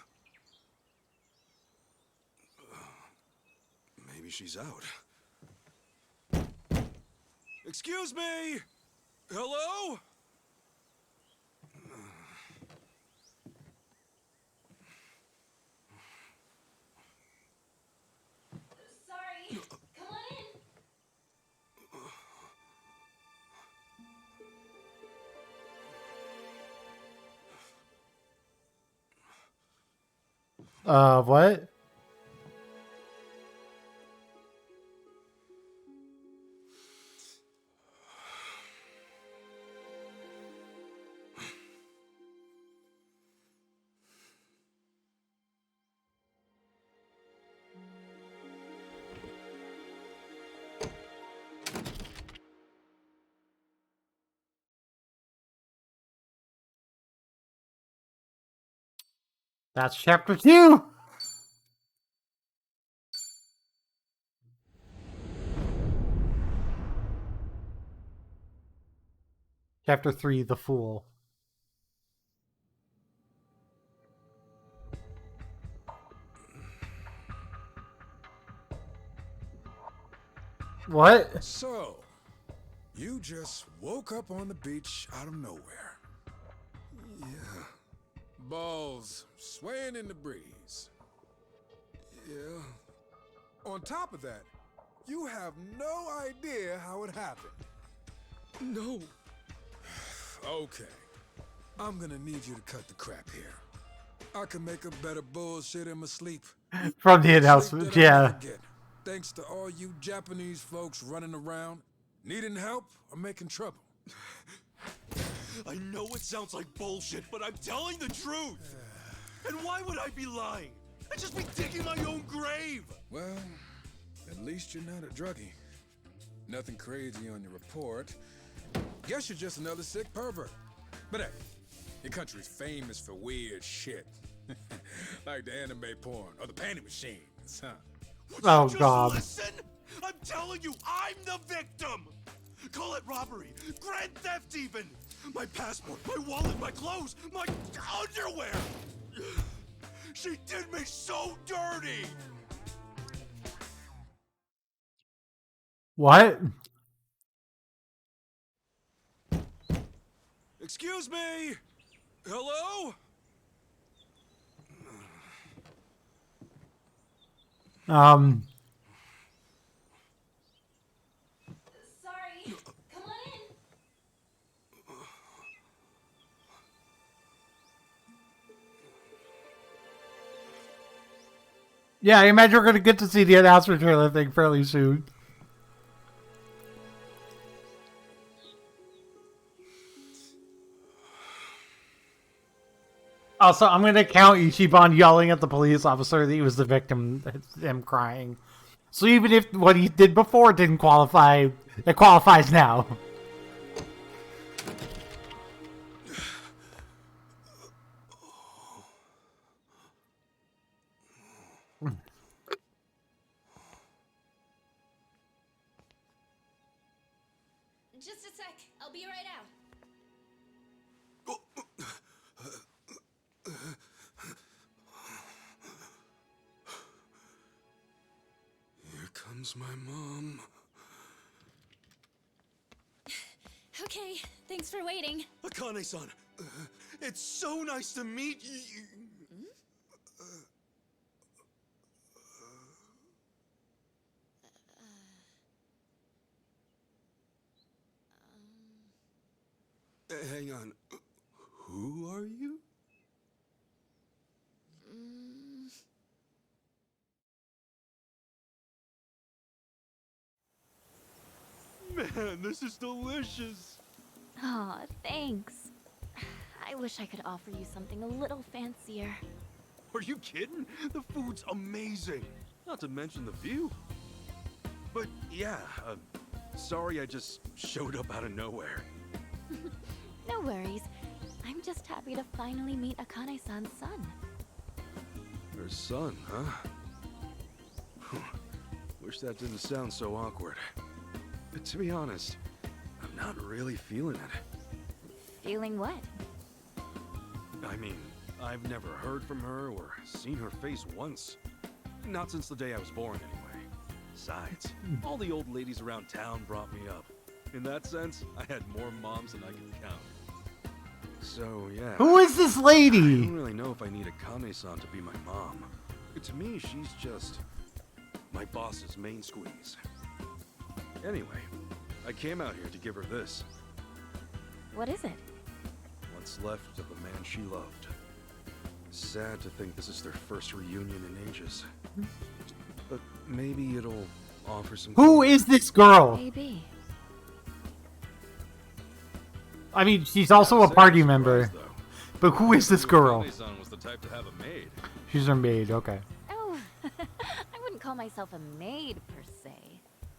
Maybe she's out. Excuse me? Hello? Sorry. Come on in. What? That's chapter 2! Chapter 3, The Fool. What? So, you just woke up on the beach out of nowhere. Yeah. Balls swaying in the breeze. Yeah. On top of that, you have no idea how it happened. No. Okay. I'm gonna need you to cut the crap here. I can make a better bullshit in my sleep. From the announcement, Sleep that I'll yeah. never get. Thanks to all you Japanese folks running around, needing help or making trouble. I know it sounds like bullshit, but I'm telling the truth. And why would I be lying? I'd just be digging my own grave. Well, at least you're not a druggie. Nothing crazy on your report. Guess you're just another sick pervert. But hey, your country's famous for weird shit. Like the anime porn or the panty machines, huh? Oh, God. Listen? I'm telling you, I'm the victim. Call it robbery, grand theft even. My passport, my wallet, my clothes, my underwear. She did me so dirty. What? Excuse me? Hello? Sorry. Come on in. Yeah, I imagine we're gonna get to see the announcement trailer thing fairly soon. Also, I'm gonna count Ichiban yelling at the police officer that he was the victim, him crying. So even if what he did before didn't qualify, it qualifies now. Just a sec. I'll be right out. Where's my mom? Okay, thanks for waiting. Akane-san, it's so nice to meet you. Hang on. Who are you? Man, this is delicious. Aw, thanks. I wish I could offer you something a little fancier. Are you kidding? The food's amazing. Not to mention the view. But yeah, sorry I just showed up out of nowhere. No worries. I'm just happy to finally meet Akane-san's son. Her son, huh? Wish that didn't sound so awkward. But to be honest, I'm not really feeling it. Feeling what? I mean, I've never heard from her or seen her face once. Not since the day I was born, anyway. Besides, all the old ladies around town brought me up. In that sense, I had more moms than I could count. So, yeah. Who is this lady? I don't really know if I need Akane-san to be my mom. To me, she's just my boss's main squeeze. Anyway, I came out here to give her this. What is it? What's left of the man she loved. Sad to think this is their first reunion in ages. But maybe it'll offer some... Who is this girl? Maybe. I mean, she's also a party member. But who is this girl? Akane-san was the type to have a maid. She's her maid, okay. Oh, I wouldn't call myself a maid per se.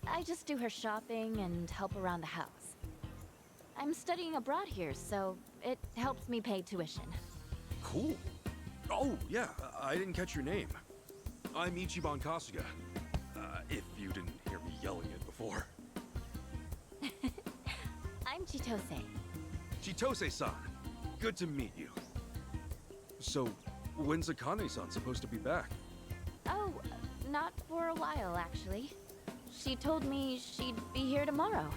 I just do her shopping and help around the house. I'm studying abroad here, so it helps me pay tuition. Cool. Oh, yeah, I didn't catch your name. I'm Ichiban Kasuga. If you didn't hear me yelling it before. I'm Chitose. Chitose-san, good to meet you. So, when's Akane-san supposed to be back? Oh, not for a while, actually. She told me she'd be here tomorrow.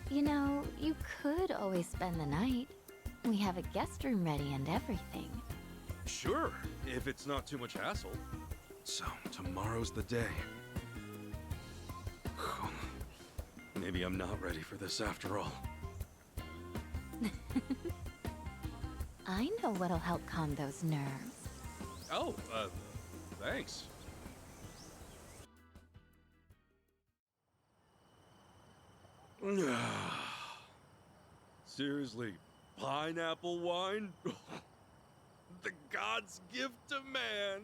You know, you could always spend the night. We have a guest room ready and everything. Sure, if it's not too much hassle. So, tomorrow's the day. Maybe I'm not ready for this after all. I know what'll help calm those nerves. Oh, thanks. Seriously, pineapple wine? The god's gift to man.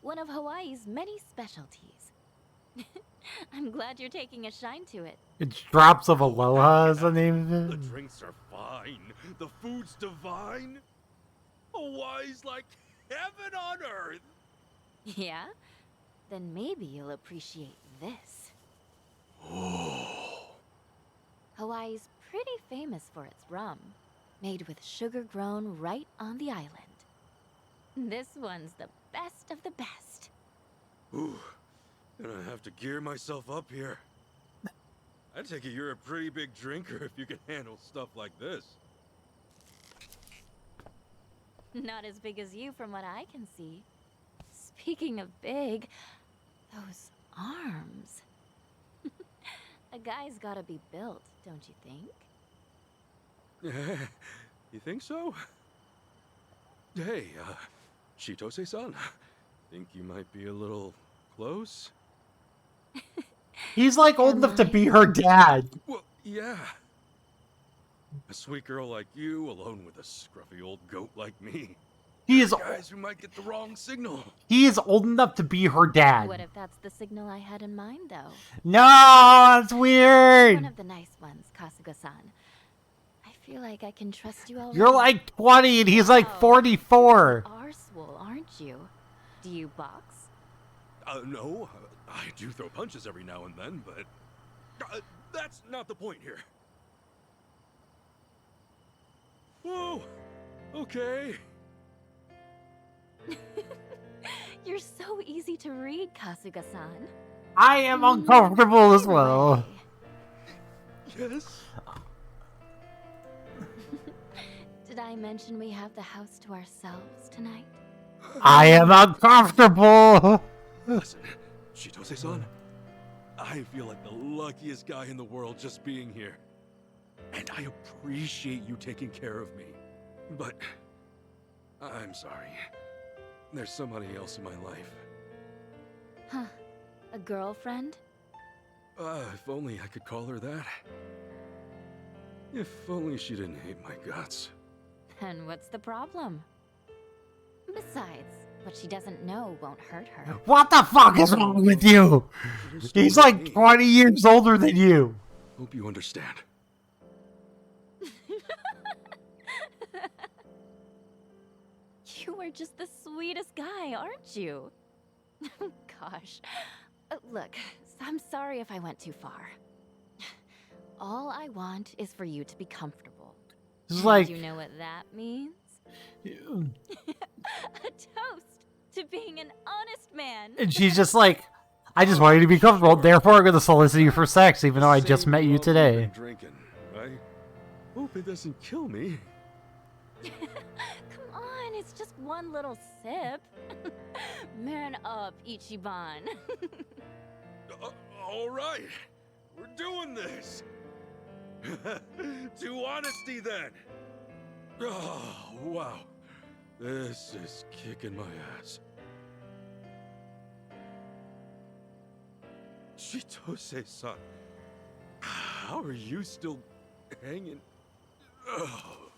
One of Hawaii's many specialties. I'm glad you're taking a shine to it. It's Drops of Aloha is the name of The it. drinks are fine. The food's divine. Hawaii's like heaven on earth. Yeah? Then maybe you'll appreciate this. Hawaii's pretty famous for its rum, made with sugar grown right on the island. This one's the best of the best. Ooh, gonna have to gear myself up here. I take it you're a pretty big drinker if you can handle stuff like this. Not as big as you from what I can see. Speaking of big, those arms. A guy's gotta be built, don't you think? You think so? Hey, Chitose-san, think you might be a little close? He's like old enough to be her dad. Well, yeah. A sweet girl like you, alone with a scruffy old goat like me. He is Guys who might get the wrong signal. he is old enough to be her dad. What if that's the signal I had in mind, though? No, that's weird. One of the nice ones, Kasuga-san. I feel like I can trust you already. You're like 20 and he's like 44. You are swole, aren't you? Do you box? No, I do throw punches every now and then, but that's not the point here. Whoa, okay. You're so easy to read, Kasuga-san. I am uncomfortable as well. Yes? Did I mention we have the house to ourselves tonight? I am uncomfortable. Listen, Chitose-san, I feel like the luckiest guy in the world just being here. And I appreciate you taking care of me. But I'm sorry. There's somebody else in my life. Huh. A girlfriend? If only I could call her that. If only she didn't hate my guts. And what's the problem? Besides, what she doesn't know won't hurt her. What the fuck is wrong with you? He's like 20 years older than you. Hope you understand. You are just the sweetest guy, aren't you? Gosh. Look, I'm sorry if I went too far. All I want is for you to be comfortable. It's And like- you know what that means? A toast to being an honest man. And she's just like, I just want you to be comfortable, therefore I'm going to solicit you for sex, even though I just met you today. Drinking, right? Hope it doesn't kill me. Come on, it's just one little sip. Man up, Ichiban. All right, we're doing this. To honesty, then. Oh, wow. This is kicking my ass. Chitose-san, how are you still hanging? Oh,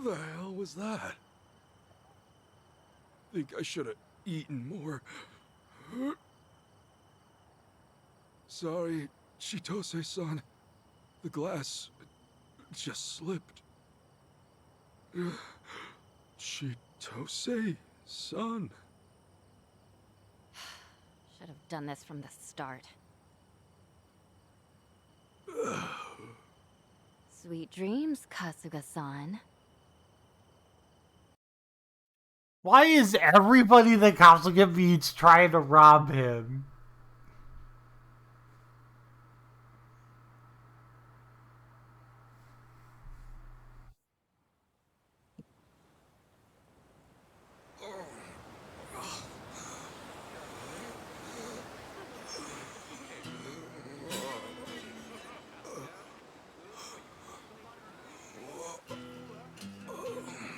the hell was that? Think I should have eaten more. Sorry, Chitose-san. The glass just slipped. Chitose-san. Should have done this from the start. Sweet dreams, Kasuga-san. Why is everybody that Kasuga meets trying to rob him?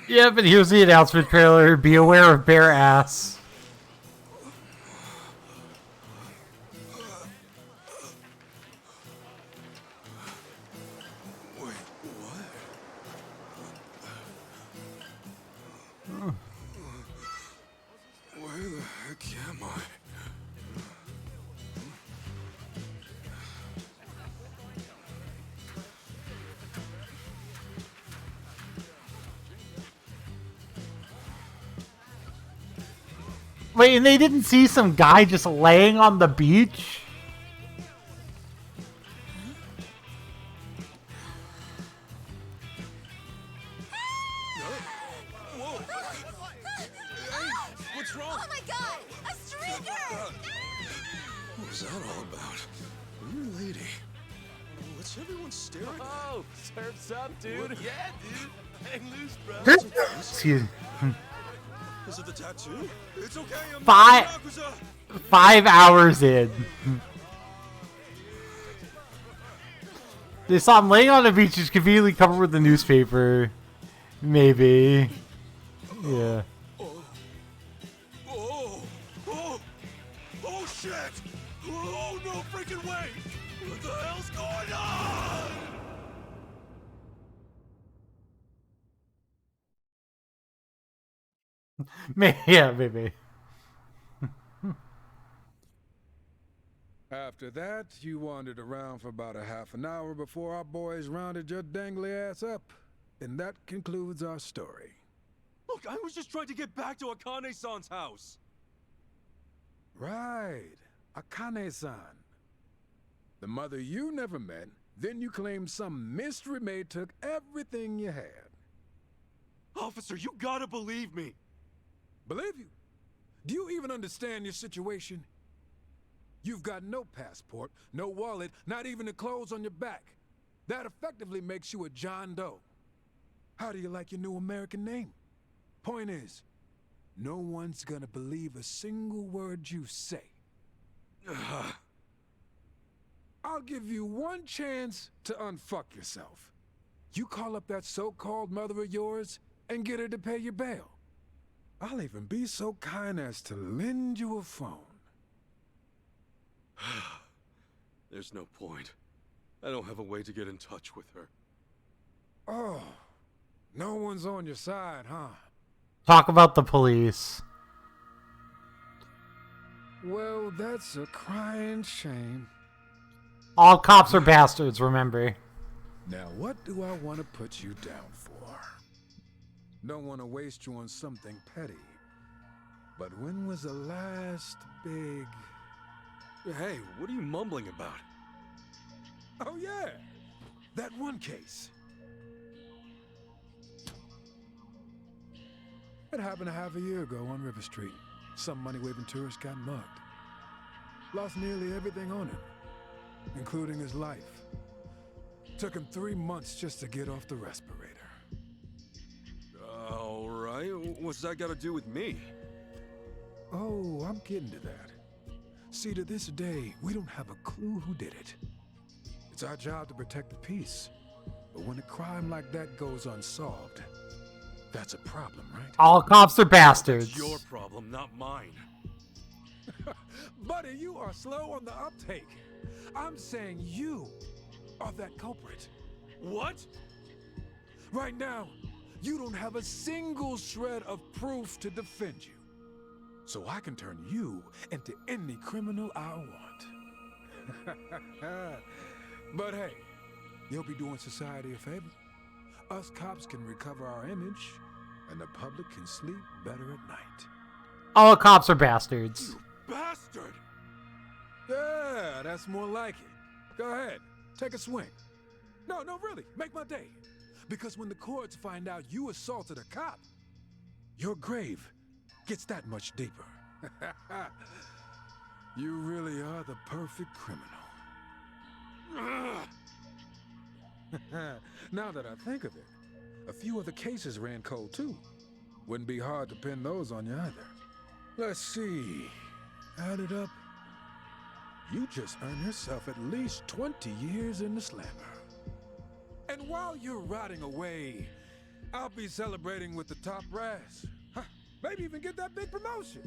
Yeah, but here's the announcement trailer. Be aware of bare ass. Wait, what? Where the heck am I? Wait, and they didn't see some guy just laying on the beach? What's wrong? Oh my god! A streaker! What was that all about? Weird lady. What's everyone staring at? Oh, surf's up, dude. Yeah, dude. Hang loose, bro. Excuse me. Is it the tattoo? It's okay. I'm Five- not Yakuza. 5 hours in. They saw him laying on the beach, just conveniently covered with a newspaper. Maybe. Yeah. Oh, shit! Oh, no freaking way! What the hell's going on? Yeah, maybe. After that, you wandered around for about a half an hour before our boys rounded your dangly ass up. And that concludes our story. Look, I was just trying to get back to Akane-san's house. Right. Akane-san. The mother you never met, then you claimed some mystery maid took everything you had. Officer, you gotta believe me. Believe you? Do you even understand your situation? You've got no passport, no wallet, not even the clothes on your back. That effectively makes you a John Doe. How do you like your new American name? Point is, no one's gonna believe a single word you say. I'll give you one chance to unfuck yourself. You call up that so-called mother of yours and get her to pay your bail. I'll even be so kind as to lend you a phone. There's no point. I don't have a way to get in touch with her. Oh, no one's on your side, huh? Talk about the police. Well, that's a crying shame. All cops are bastards, remember. Now, what do I want to put you down for? Don't want to waste you on something petty. But when was the last big... Hey, what are you mumbling about? Oh, yeah. That one case. It happened a half a year ago on River Street. Some money-waving tourist got mugged. Lost nearly everything on him, including his life. Took him 3 months just to get off the respirator. All right, what's that got to do with me? Oh, I'm getting to that. See, to this day, we don't have a clue who did it. It's our job to protect the peace. But when a crime like that goes unsolved, that's a problem, right? All cops are bastards. It's your problem, not mine. Buddy, you are slow on the uptake. I'm saying you are that culprit. What? Right now, you don't have a single shred of proof to defend you. So I can turn you into any criminal I want. But hey, you'll be doing society a favor. Us cops can recover our image, and the public can sleep better at night. All cops are bastards. Bastard! Yeah, that's more like it. Go ahead, take a swing. No, really, make my day. Because when the courts find out you assaulted a cop, your grave gets that much deeper. You really are the perfect criminal. Now that I think of it, a few other cases ran cold too. Wouldn't be hard to pin those on you either. Let's see. Add it up. You just earned yourself at least 20 years in the slammer. And while you're rotting away, I'll be celebrating with the top brass. Maybe even get that big promotion.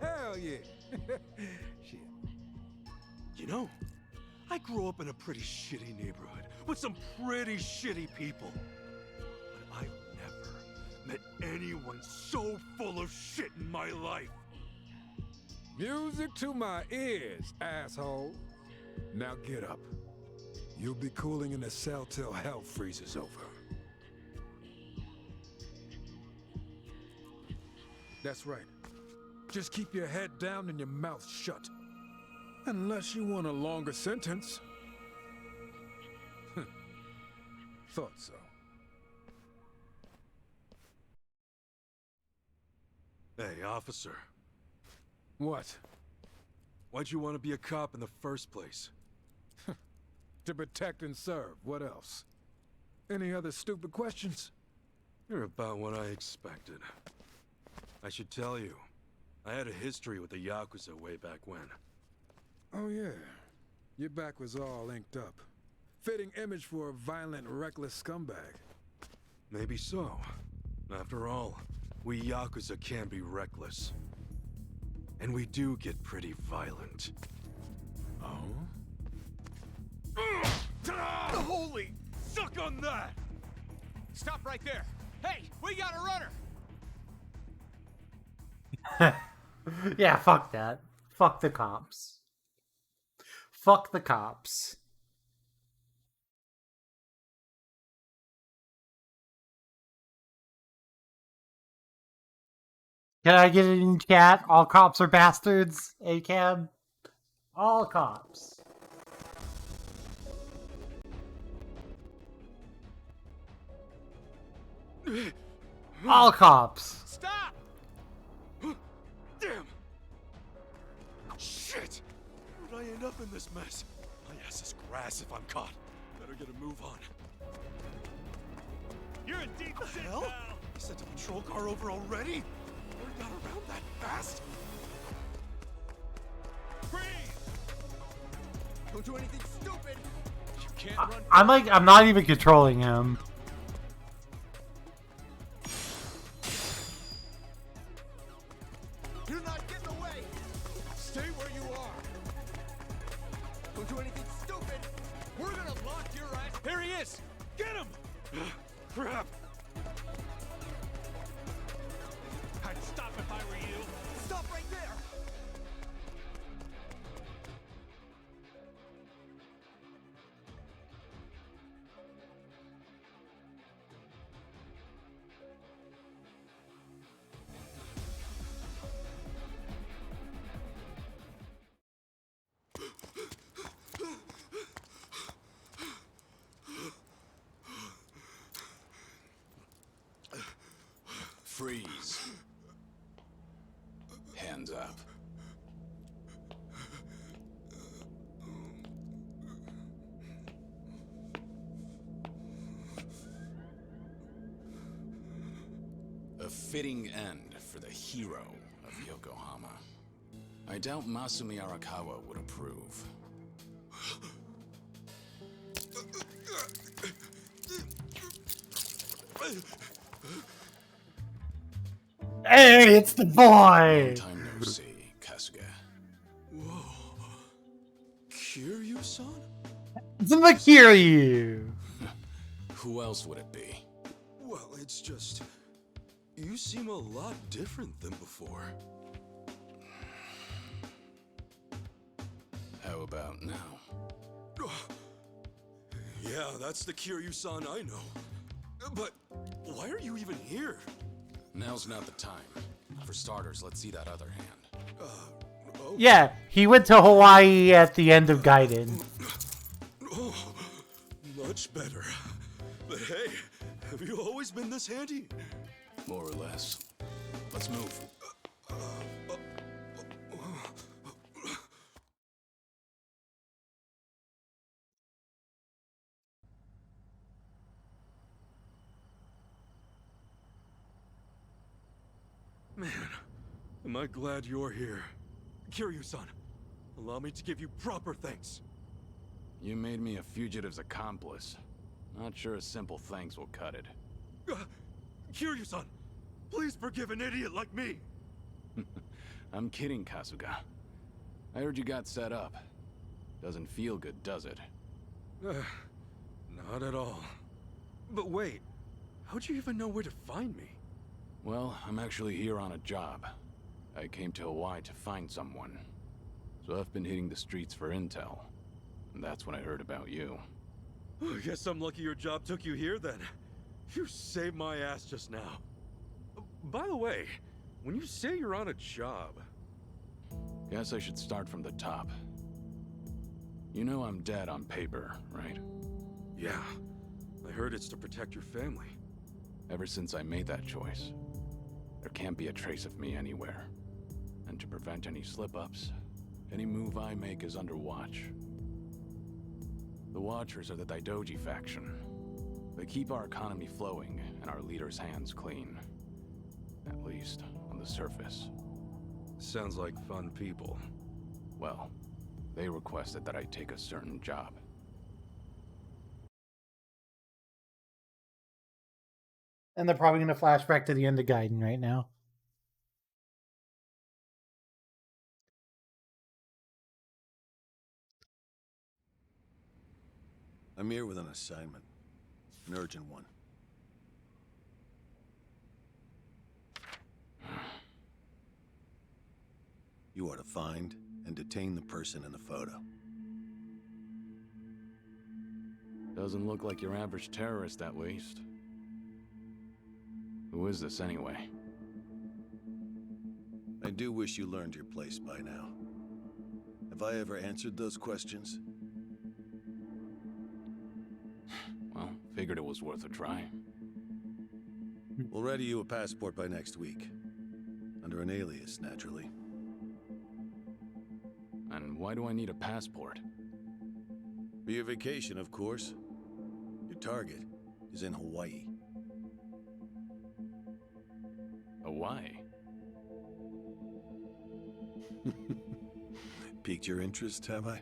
Hell yeah. Shit. You know, I grew up in a pretty shitty neighborhood with some pretty shitty people. But I've never met anyone so full of shit in my life. Music to my ears, asshole. Now get up. You'll be cooling in the cell till hell freezes over. That's right. Just keep your head down and your mouth shut. Unless you want a longer sentence. Thought so. Hey, officer. What? Why'd you want to be a cop in the first place? To protect and serve. What else? Any other stupid questions? You're about what I expected. I should tell you, I had a history with the Yakuza way back when. Oh yeah. Your back was all inked up. Fitting image for a violent, reckless scumbag. Maybe so. After all, we Yakuza can be reckless. And we do get pretty violent. Oh? Holy! Suck on that! Stop right there! Hey, we got a runner! Yeah, fuck that. Fuck the cops. Fuck the cops. Can I get it in chat? All cops are bastards, ACAB? All cops. All cops. Stop! Damn! Shit! clean up in this mess. My ass is grass if I'm caught. Better get a move on. You're in deep shit, Hell? pal. They sent a patrol car over already? Word got around that fast? Freeze! Don't do anything stupid. You can't run. I'm not even controlling him. Do not get in the way. Stay where you are. Don't do anything stupid. We're gonna lock your ass. Here he is. Get him. Crap! I'd stop if I were you. Stop right there. Freeze. Hands up. A fitting end for the hero of Yokohama. I doubt Masumi Arakawa would approve. Hey, it's the boy! Time no see, Kasuga. Whoa. Kiryu-san? It's Makiryu! Who else would it be? Well, it's just... You seem a lot different than before. How about now? Yeah, that's the Kiryu-san I know. But why are you even here? Now's not the time. For starters, let's see that other hand. Yeah, he went to Hawaii at the end of Gaiden. Oh, much better. But hey, have you always been this handy? More or less. Let's move. Man, am I glad you're here. Kiryu-san, allow me to give you proper thanks. You made me a fugitive's accomplice. Not sure a simple thanks will cut it. Kiryu-san, please forgive an idiot like me. I'm kidding, Kasuga. I heard you got set up. Doesn't feel good, does it? Not at all. But wait, how'd you even know where to find me? Well, I'm actually here on a job. I came to Hawaii to find someone. So I've been hitting the streets for intel. And that's when I heard about you. I guess I'm lucky your job took you here then. You saved my ass just now. By the way, when you say you're on a job... Guess I should start from the top. You know I'm dead on paper, right? Yeah. I heard it's to protect your family. Ever since I made that choice, there can't be a trace of me anywhere. And to prevent any slip-ups, any move I make is under watch. The Watchers are the Daidoji faction. They keep our economy flowing and our leaders' hands clean. At least, on the surface. Sounds like fun people. Well, they requested that I take a certain job. And they're probably going to flash back to the end of Gaiden right now. I'm here with an assignment. An urgent one. You are to find and detain the person in the photo. Doesn't look like your average terrorist, at least. Who is this, anyway? I do wish you learned your place by now. Have I ever answered those questions? Well, figured it was worth a try. We'll ready you a passport by next week. Under an alias, naturally. And why do I need a passport? For your vacation, of course. Your target is in Hawaii. Hawaii? Piqued your interest, have I?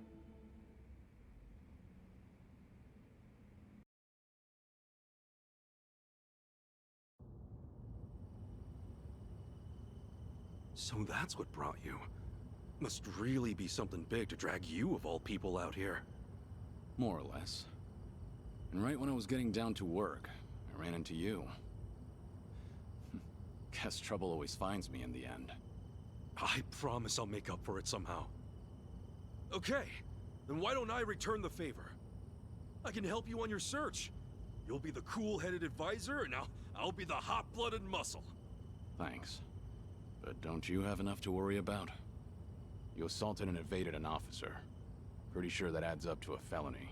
So that's what brought you. Must really be something big to drag you, of all people, out here. More or less. And right when I was getting down to work, I ran into you. Guess trouble always finds me in the end. I promise I'll make up for it somehow. Okay, then why don't I return the favor? I can help you on your search. You'll be the cool-headed advisor, and I'll be the hot-blooded muscle. Thanks. But don't you have enough to worry about? You assaulted and evaded an officer. Pretty sure that adds up to a felony.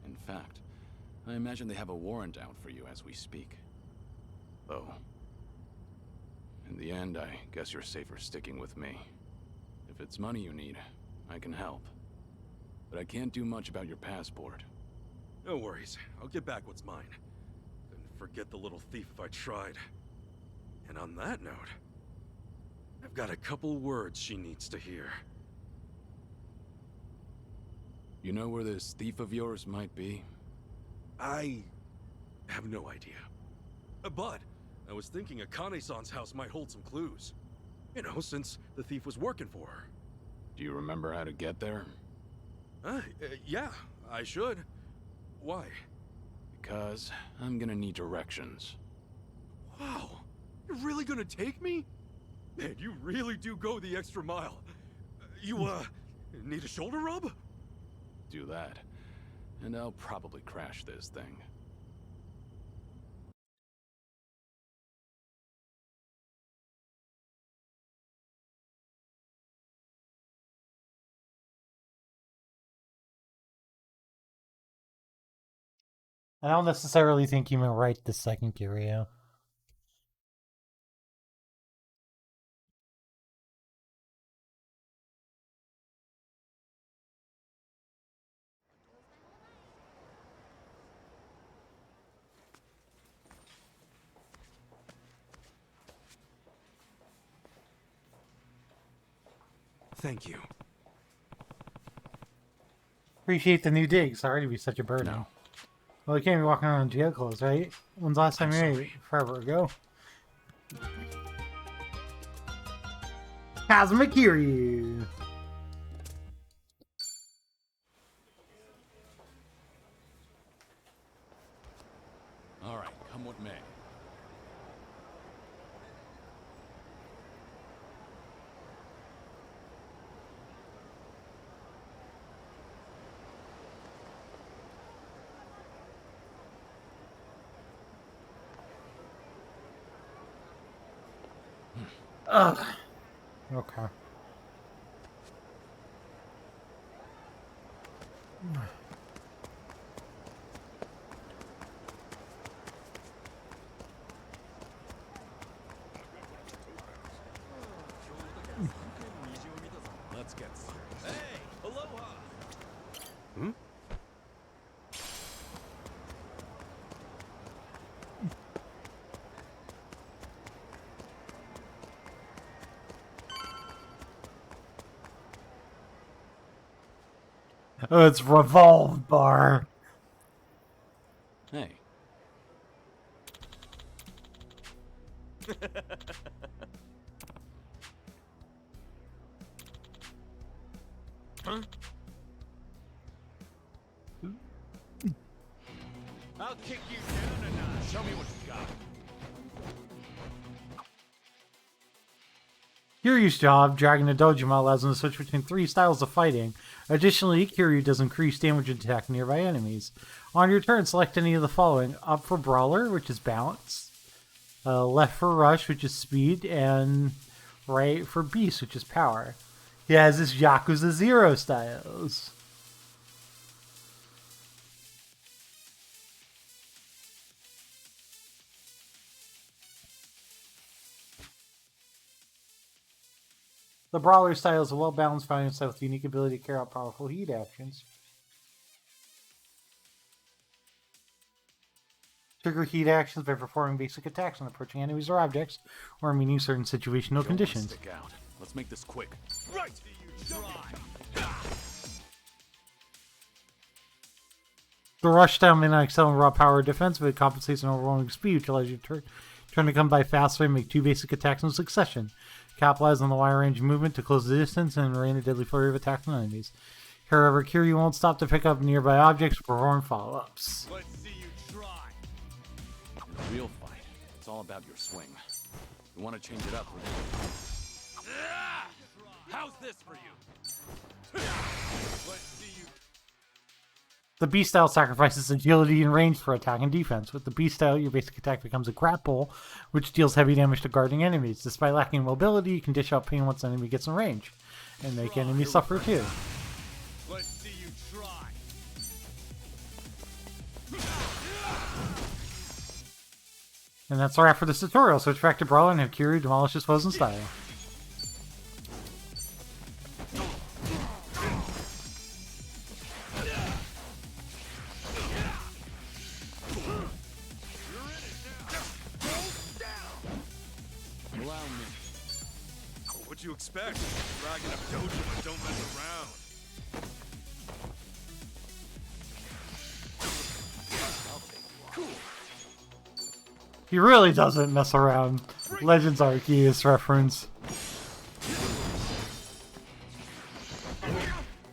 In fact, I imagine they have a warrant out for you as we speak. Though, in the end, I guess you're safer sticking with me. If it's money you need, I can help. But I can't do much about your passport. No worries. I'll get back what's mine. And forget the little thief if I tried. And on that note, I've got a couple words she needs to hear. You know where this thief of yours might be? I have no idea. But I was thinking Akane-san's house might hold some clues. You know, since the thief was working for her. Do you remember how to get there? Yeah, I should. Why? Because I'm gonna need directions. Wow, you're really gonna take me? Man, you really do go the extra mile. You, need a shoulder rub? Do that, and I'll probably crash this thing. I don't necessarily think you meant right this second, Kiryu. Thank you. Appreciate the new dig. Sorry to be such a burden. No. Well, you can't be walking around in jail clothes, right? When's the last time you ate? Forever ago. Kazuma Kiryu. All right, come what may. Ugh. Okay. Let's get serious. Hey, aloha! Hmm? Oh, it's Revolve Bar. Hey. Huh? I'll kick you down a notch. Show me what you got. Kiryu's job, Dragon and Dojima, allows him to switch between 3 styles of fighting. Additionally, Kiryu does increased damage and attack nearby enemies. On your turn, select any of the following. Up for Brawler, which is balance. Left for Rush, which is speed. And right for Beast, which is power. He has his Yakuza 0 styles. The Brawler style is a well-balanced fighting style with the unique ability to carry out powerful heat actions. Trigger heat actions by performing basic attacks on approaching enemies or objects, or meeting certain situational conditions. Stick out. Let's make this quick. Right! Try! The rush style may not excel in raw power defense, but it compensates an overwhelming speed, which allows you to turn to come by fastly and make two basic attacks in succession. Capitalize on the wide range movement to close the distance and rain a deadly flurry of attacks on enemies. However, Kiryu won't stop to pick up nearby objects or perform follow-ups. Let's see you try! In a real fight, it's all about your swing. You want to change it up for How's this for you? Let's see you. The Beast style sacrifices agility and range for attack and defense. With the Beast style, your basic attack becomes a grapple, which deals heavy damage to guarding enemies. Despite lacking mobility, you can dish out pain once an enemy gets in range, and make enemies suffer too. Let's see you try. And that's a wrap for this tutorial. Switch back to Brawler and have Kiryu demolish his foes in style. Allow me. What'd you expect? Dragging up dojo and don't mess around. He really doesn't mess around. Legends Arceus reference.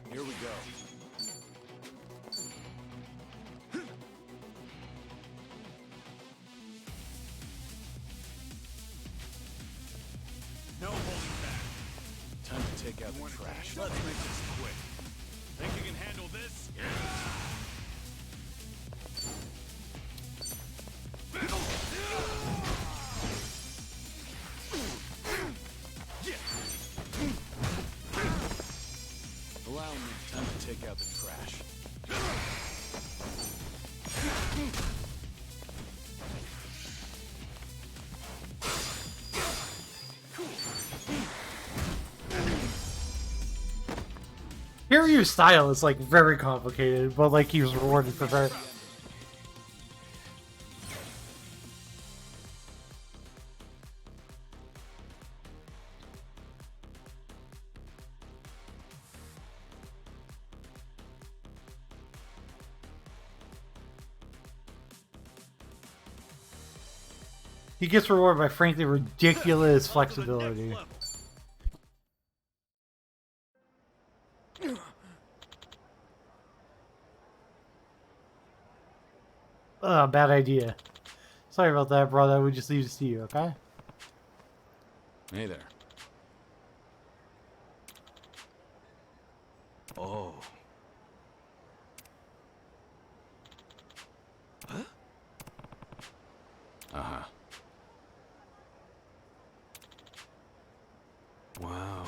Here we go. No holding back. Time to take out the trash. Let's make this quick. Think you can handle this? Allow me time to take out the trash. Kiryu's style is like very complicated, but like he was rewarded for very. He gets rewarded by frankly ridiculous flexibility. Bad idea. Sorry about that, brother. We just leave this to you, okay? Hey there. Oh. Huh? Uh-huh. Wow.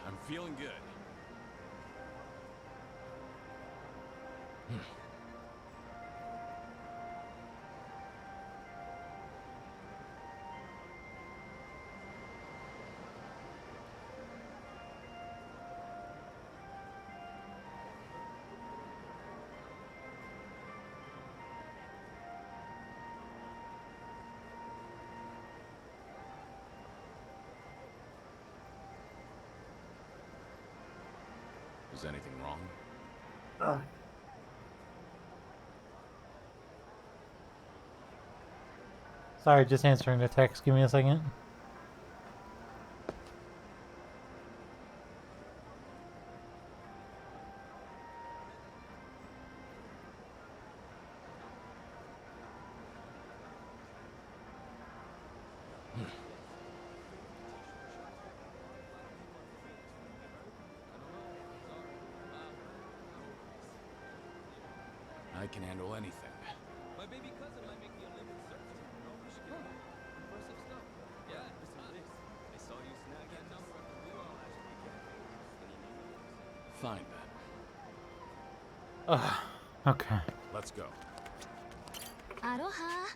I'm feeling good. Is anything wrong? Sorry, just answering the text. Give me a second. can handle anything. My baby cousin might make the Olympic surfer. No, we should get him. Impressive stuff. Yeah, listen to this. I saw you snag that number at the Blue Owl last weekend. Fine then. Okay. Let's go. Aroha.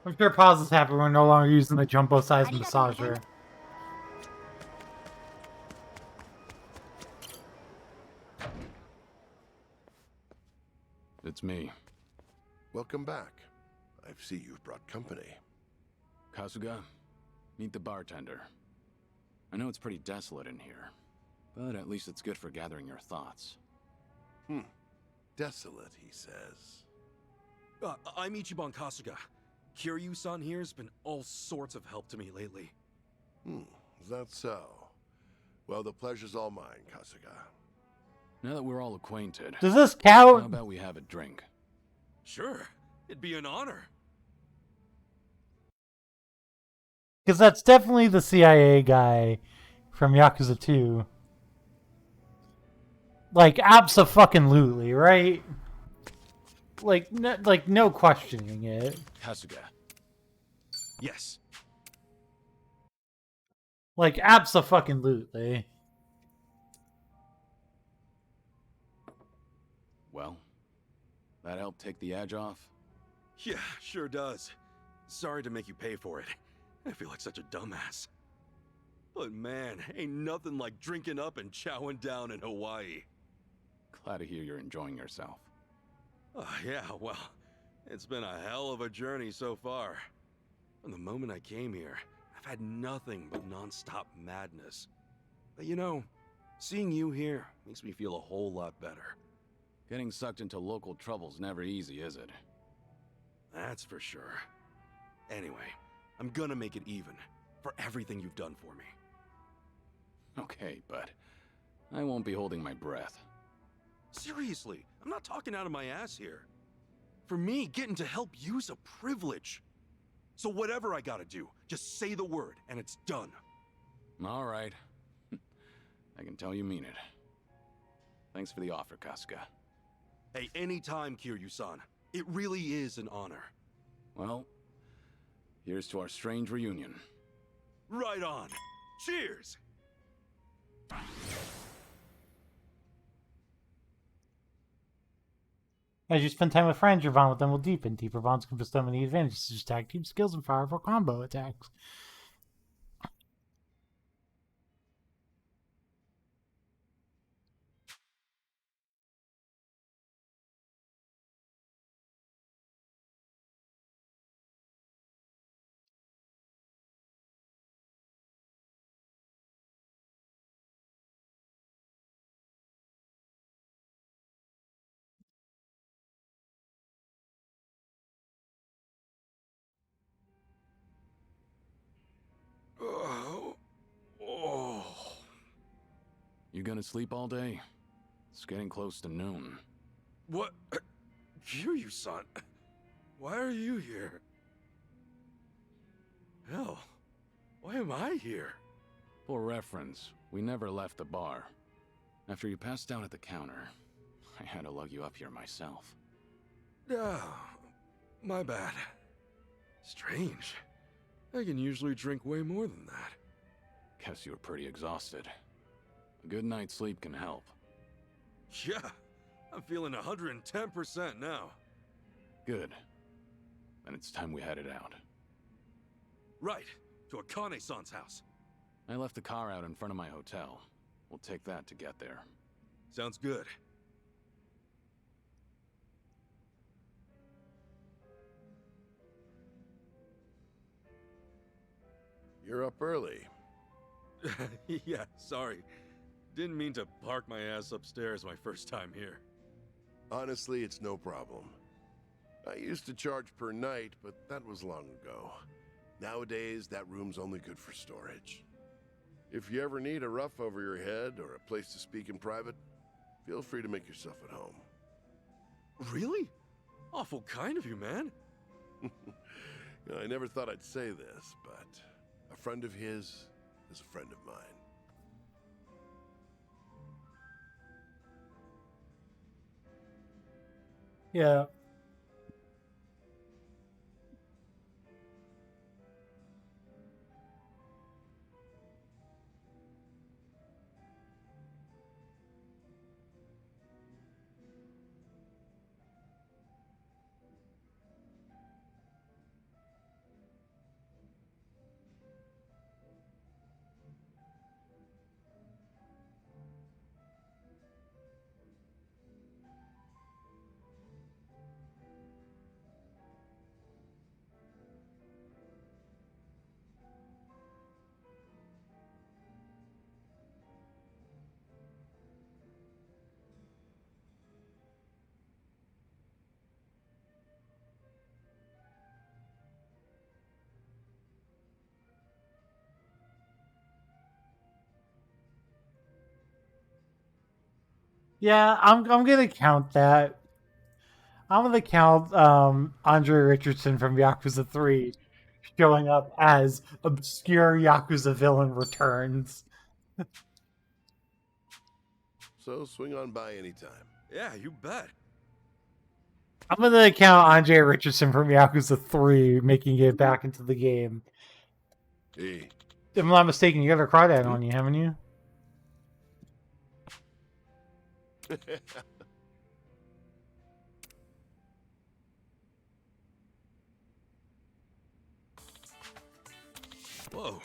I'm sure pauses happen. We're no longer using the jumbo-sized massager. It's me. Welcome back. I see you've brought company. Kasuga, meet the bartender. I know it's pretty desolate in here, but at least it's good for gathering your thoughts. Desolate, he says. I'm Ichiban Kasuga. Kiryu-san here's been all sorts of help to me lately. Is that so? Well, the pleasure's all mine, Kasuga. Now that we're all acquainted, Does this count? how about we have a drink? Sure, it'd be an honor. Because that's definitely the CIA guy from Yakuza 2. Like, abso-fucking-lutely, right? Like, no questioning it. Kasuga. Yes. Like, abso-fucking-lutely. Well, that help take the edge off? Yeah, sure does. Sorry to make you pay for it. I feel like such a dumbass. But man, ain't nothing like drinking up and chowing down in Hawaii. Glad to hear you're enjoying yourself. Yeah, well, it's been a hell of a journey so far. From the moment I came here, I've had nothing but non-stop madness. But you know, seeing you here makes me feel a whole lot better. Getting sucked into local trouble's never easy, is it? That's for sure. Anyway, I'm gonna make it even, for everything you've done for me. Okay, but I won't be holding my breath. Seriously, I'm not talking out of my ass here. For me, getting to help you's a privilege. So whatever I gotta do, just say the word and it's done. All right. I can tell you mean it. Thanks for the offer, Kasuga. Hey, anytime, Kiryu-san. It really is an honor. Well, here's to our strange reunion. Right on. Cheers! As you spend time with friends, your bond with them will deepen. Deeper bonds can bestow many advantages, such as tag team skills and powerful combo attacks. You gonna sleep all day? It's getting close to noon. What? Kiryu-san? Why are you here? Hell, why am I here? For reference, we never left the bar. After you passed out at the counter, I had to lug you up here myself. Oh, my bad. Strange. I can usually drink way more than that. Guess you were pretty exhausted. A good night's sleep can help. Yeah, I'm feeling 110% now. Good. and it's time we headed out. Right, to Akane-san's house. I left the car out in front of my hotel. We'll take that to get there. Sounds good. You're up early. Yeah, sorry. Didn't mean to park my ass upstairs my first time here. Honestly, it's no problem. I used to charge per night, but that was long ago. Nowadays, that room's only good for storage. If you ever need a roof over your head or a place to speak in private, feel free to make yourself at home. Really? Awful kind of you, man. You know, I never thought I'd say this, but a friend of his is a friend of mine. Yeah. Yeah, I'm gonna count that. I'm gonna count Andre Richardson from Yakuza 3 showing up as obscure Yakuza villain returns. So swing on by anytime. Yeah, you bet. I'm gonna count Andre Richardson from Yakuza 3 making it back into the game. Hey. If I'm not mistaken, you got a crawdad on you, haven't you? Whoa.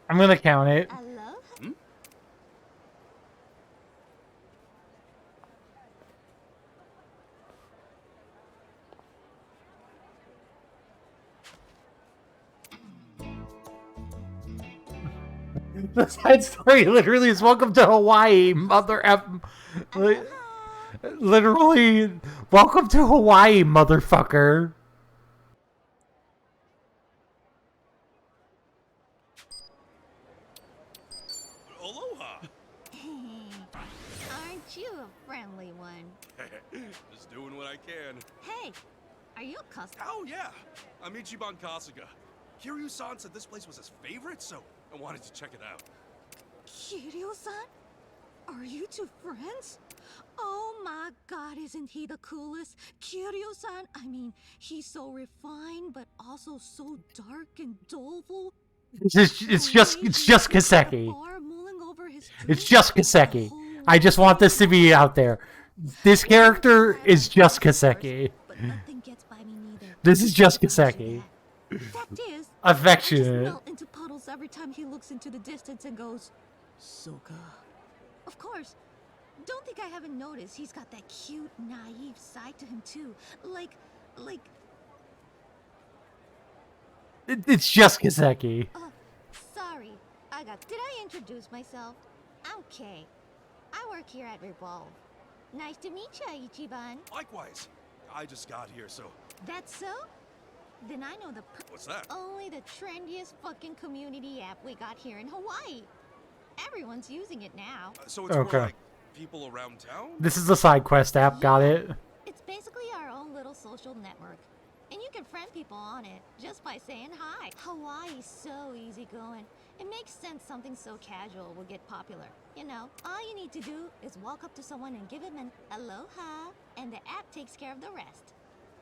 I'm gonna count it. The side story literally is "Welcome to Hawaii, mother f." Literally, "Welcome to Hawaii, motherfucker." Aloha. Aren't you a friendly one? Just doing what I can. Hey, are you a customer? Oh, yeah. I'm Ichiban Kasuga. Kiryu-san said this place was his favorite, so I wanted to check it out. Kiryu-san? Are you two friends? Oh my god, isn't he the coolest? Kiryu-san, I mean, he's so refined, but also so dark and doleful. It's just Kaseki. It's just Kaseki. I just want this to be out there. This character is just Kaseki. This is just Kaseki. Fact is, Affectionate. I just melt into puddles every time he looks into the distance and goes, Soka. Of course. Don't think I haven't noticed he's got that cute, naive side to him too. Like... It's just Kaseki. Sorry. Did I introduce myself? I'm Kay. I work here at Revolve. Nice to meet you, Ichiban. Likewise. I just got here, so... That's so? Then I know the What's that? Only the trendiest fucking community app we got here in Hawaii. Everyone's using it now. So it's Okay. more like people around town? This is the side quest app. Got it. It's basically our own little social network. And you can friend people on it just by saying hi. Hawaii's so easygoing. It makes sense something so casual will get popular. You know, all you need to do is walk up to someone and give him an aloha, and the app takes care of the rest.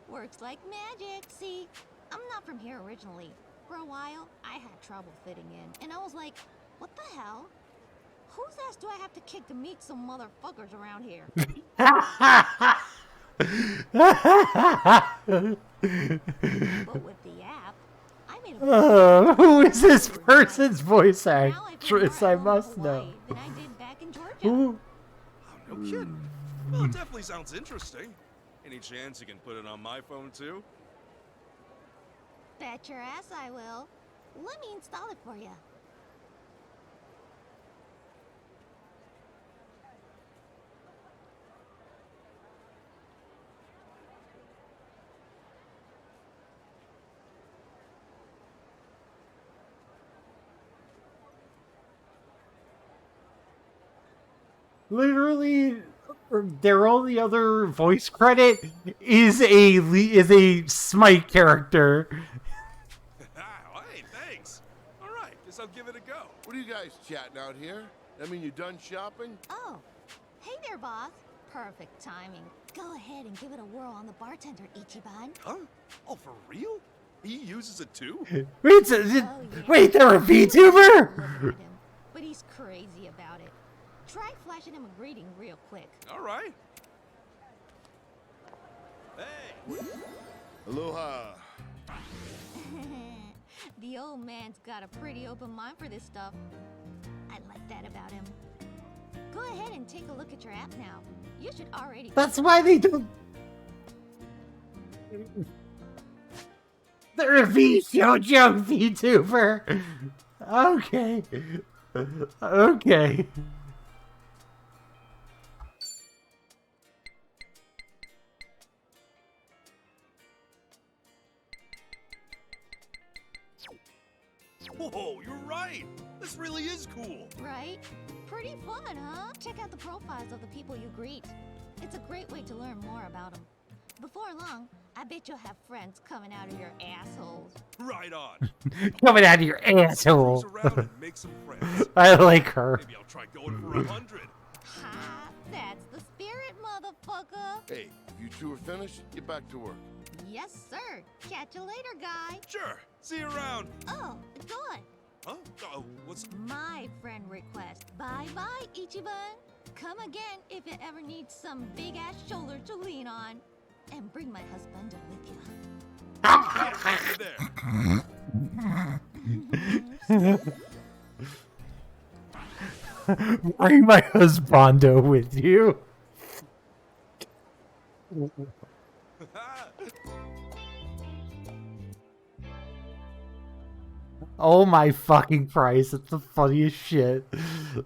Works like magic. See, I'm not from here originally, after a while, I had trouble fitting in. And I was like, what the hell? Whose ass do I have to kick to meet some motherfuckers around here? But with the app, I made a Who is this person's voice actress? I must know. than I did back in Georgia. Who? No kidding. Well, it definitely sounds interesting. Any chance you can put it on my phone too? Bet your ass I will. Let me install it for you. Literally, their only other voice credit is a Smite character. Hey, thanks. All right, guess I'll give it a go. What are you guys chatting out here? I mean, you done shopping? Oh, hey there, boss. Perfect timing. Go ahead and give it a whirl on the bartender, Ichiban. Huh? Oh, for real? He uses it too? Wait, they're a VTuber? But he's crazy about it. Try flashing him a greeting real quick. All right. Hey! Aloha. The old man's got a pretty open mind for this stuff. I like that about him. Go ahead and take a look at your app now. You should already... That's why they don't... They're a JoJo VTuber. Okay. Okay. Whoa, you're right. This really is cool. Right? Pretty fun, huh? Check out the profiles of the people you greet. It's a great way to learn more about them. Before long, I bet you'll have friends coming out of your assholes. Right on. Coming out of your asshole. Cruise around and make some friends. I like her. Maybe I'll try going for 100. Ha! That's the spirit, motherfucker. Hey, if you two are finished, get back to work. Yes, sir. Catch you later, guy. Sure. See you around. Oh, good. Huh? Oh, what's... My friend request. Bye-bye, Ichiban. Come again if you ever need some big-ass shoulder to lean on. And bring my husband with you. Bring my husbando with you. Oh my fucking Christ, it's the funniest shit.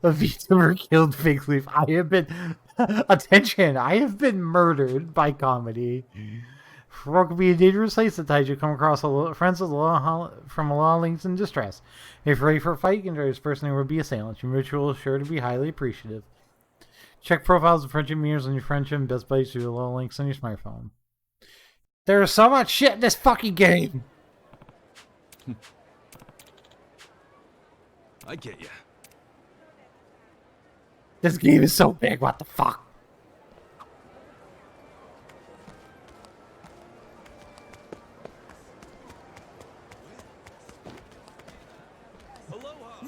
A VTuber killed Fig Leaf. I have been... Attention, I have been murdered by comedy. Work can be a dangerous place at times. You come across friends from a lot of links in distress. If you're ready for a fight, you can enjoy this person who will be assailant. Your mutual is sure to be highly appreciative. Check profiles of friendship mirrors on your friendship and best buddies through the little links on your smartphone. There's so much shit in this fucking game! I get you. This game is so big, what the fuck? Aloha.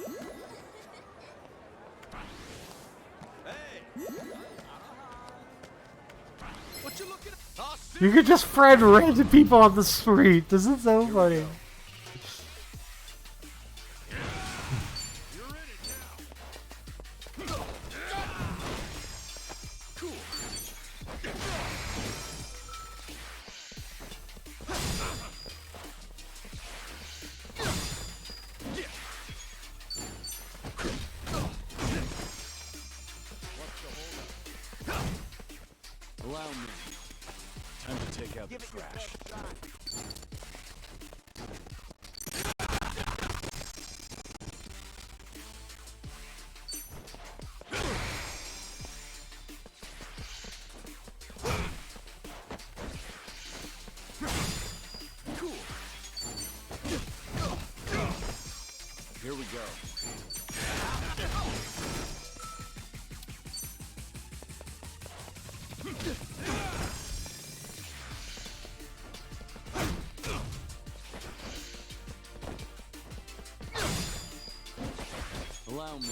Hey. What you looking at? You could just friend random people on the street. This is so funny. Allow me. Time to take out the trash. Here we go. Allow me.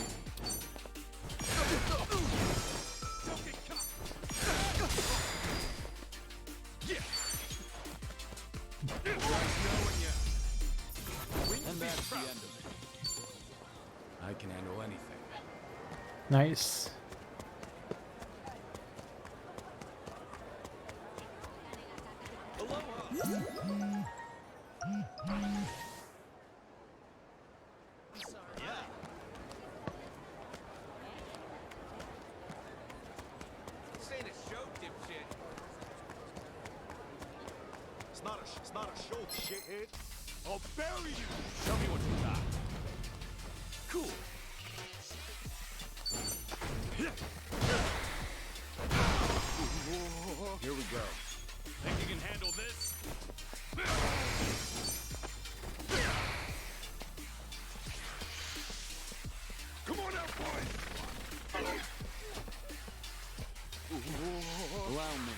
And that's the end of it. I can handle anything. Nice. This ain't a show, dipshit. It's not a show, shithead. I'll bury you. Show me what you got. Cool. Here we go. Think you can handle this? Come on out, boys! Allow me.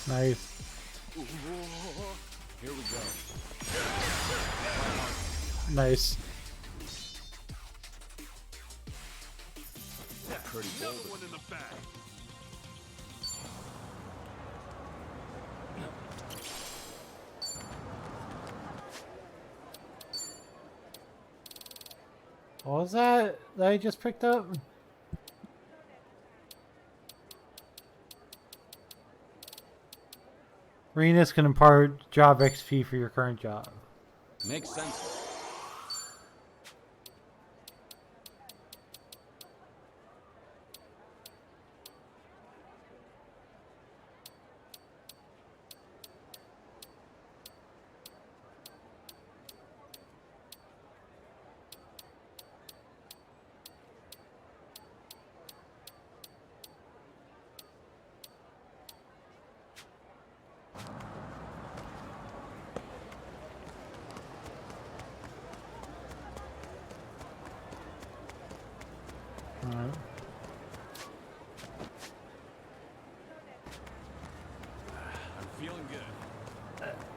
Nice. Here we go. Nice. Pretty Another bold. one in the back. What was that I just picked up? Renus can impart job XP for your current job. Makes sense. Alright. I'm feeling good.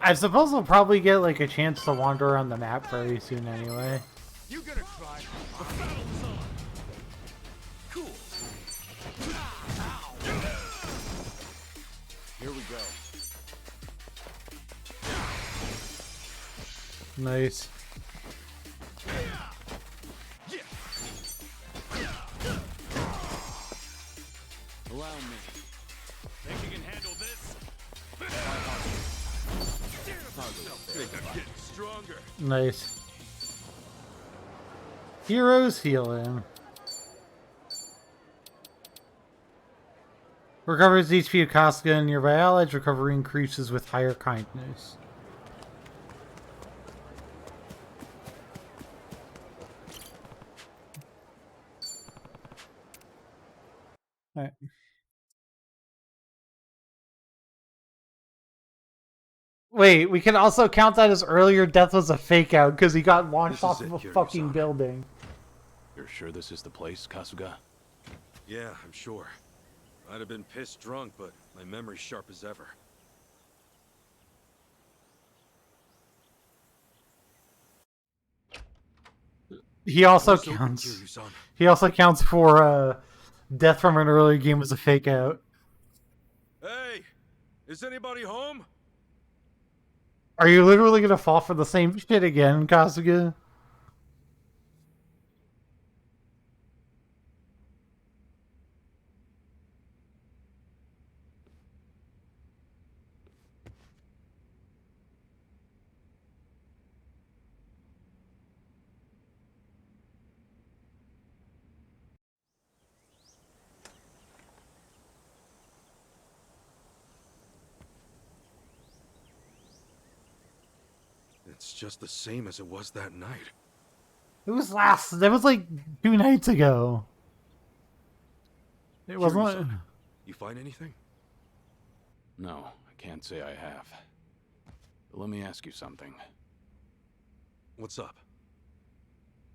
I suppose we'll probably get like a chance to wander around the map very soon anyway. You gonna try? The battle's on. Cool. Here we go. Nice. Allow me. Think you can handle this? Think I'm getting stronger. Nice. Heroes healing. Recovers HP of Kasuga and nearby allies. Recovery increases with higher kindness. Alright. Wait, we can also count that as earlier death was a fake out because he got launched off of a fucking building. You're sure this is the place, Kasuga? Yeah, I'm sure. I'd have been pissed drunk, but my memory's sharp as ever. He also I'm so counts. Kiryu-san. He also counts for death from an earlier game as a fake out. Hey, is anybody home? Are you literally gonna fall for the same shit again, Kasuga? It's just the same as it was that night. It was that was like 2 nights ago. It wasn't. Kiryu-san, you find anything? No, I can't say I have. But let me ask you something. What's up?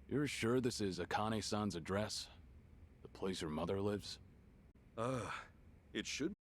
You're sure this is Akane-san's address? The place her mother lives? It should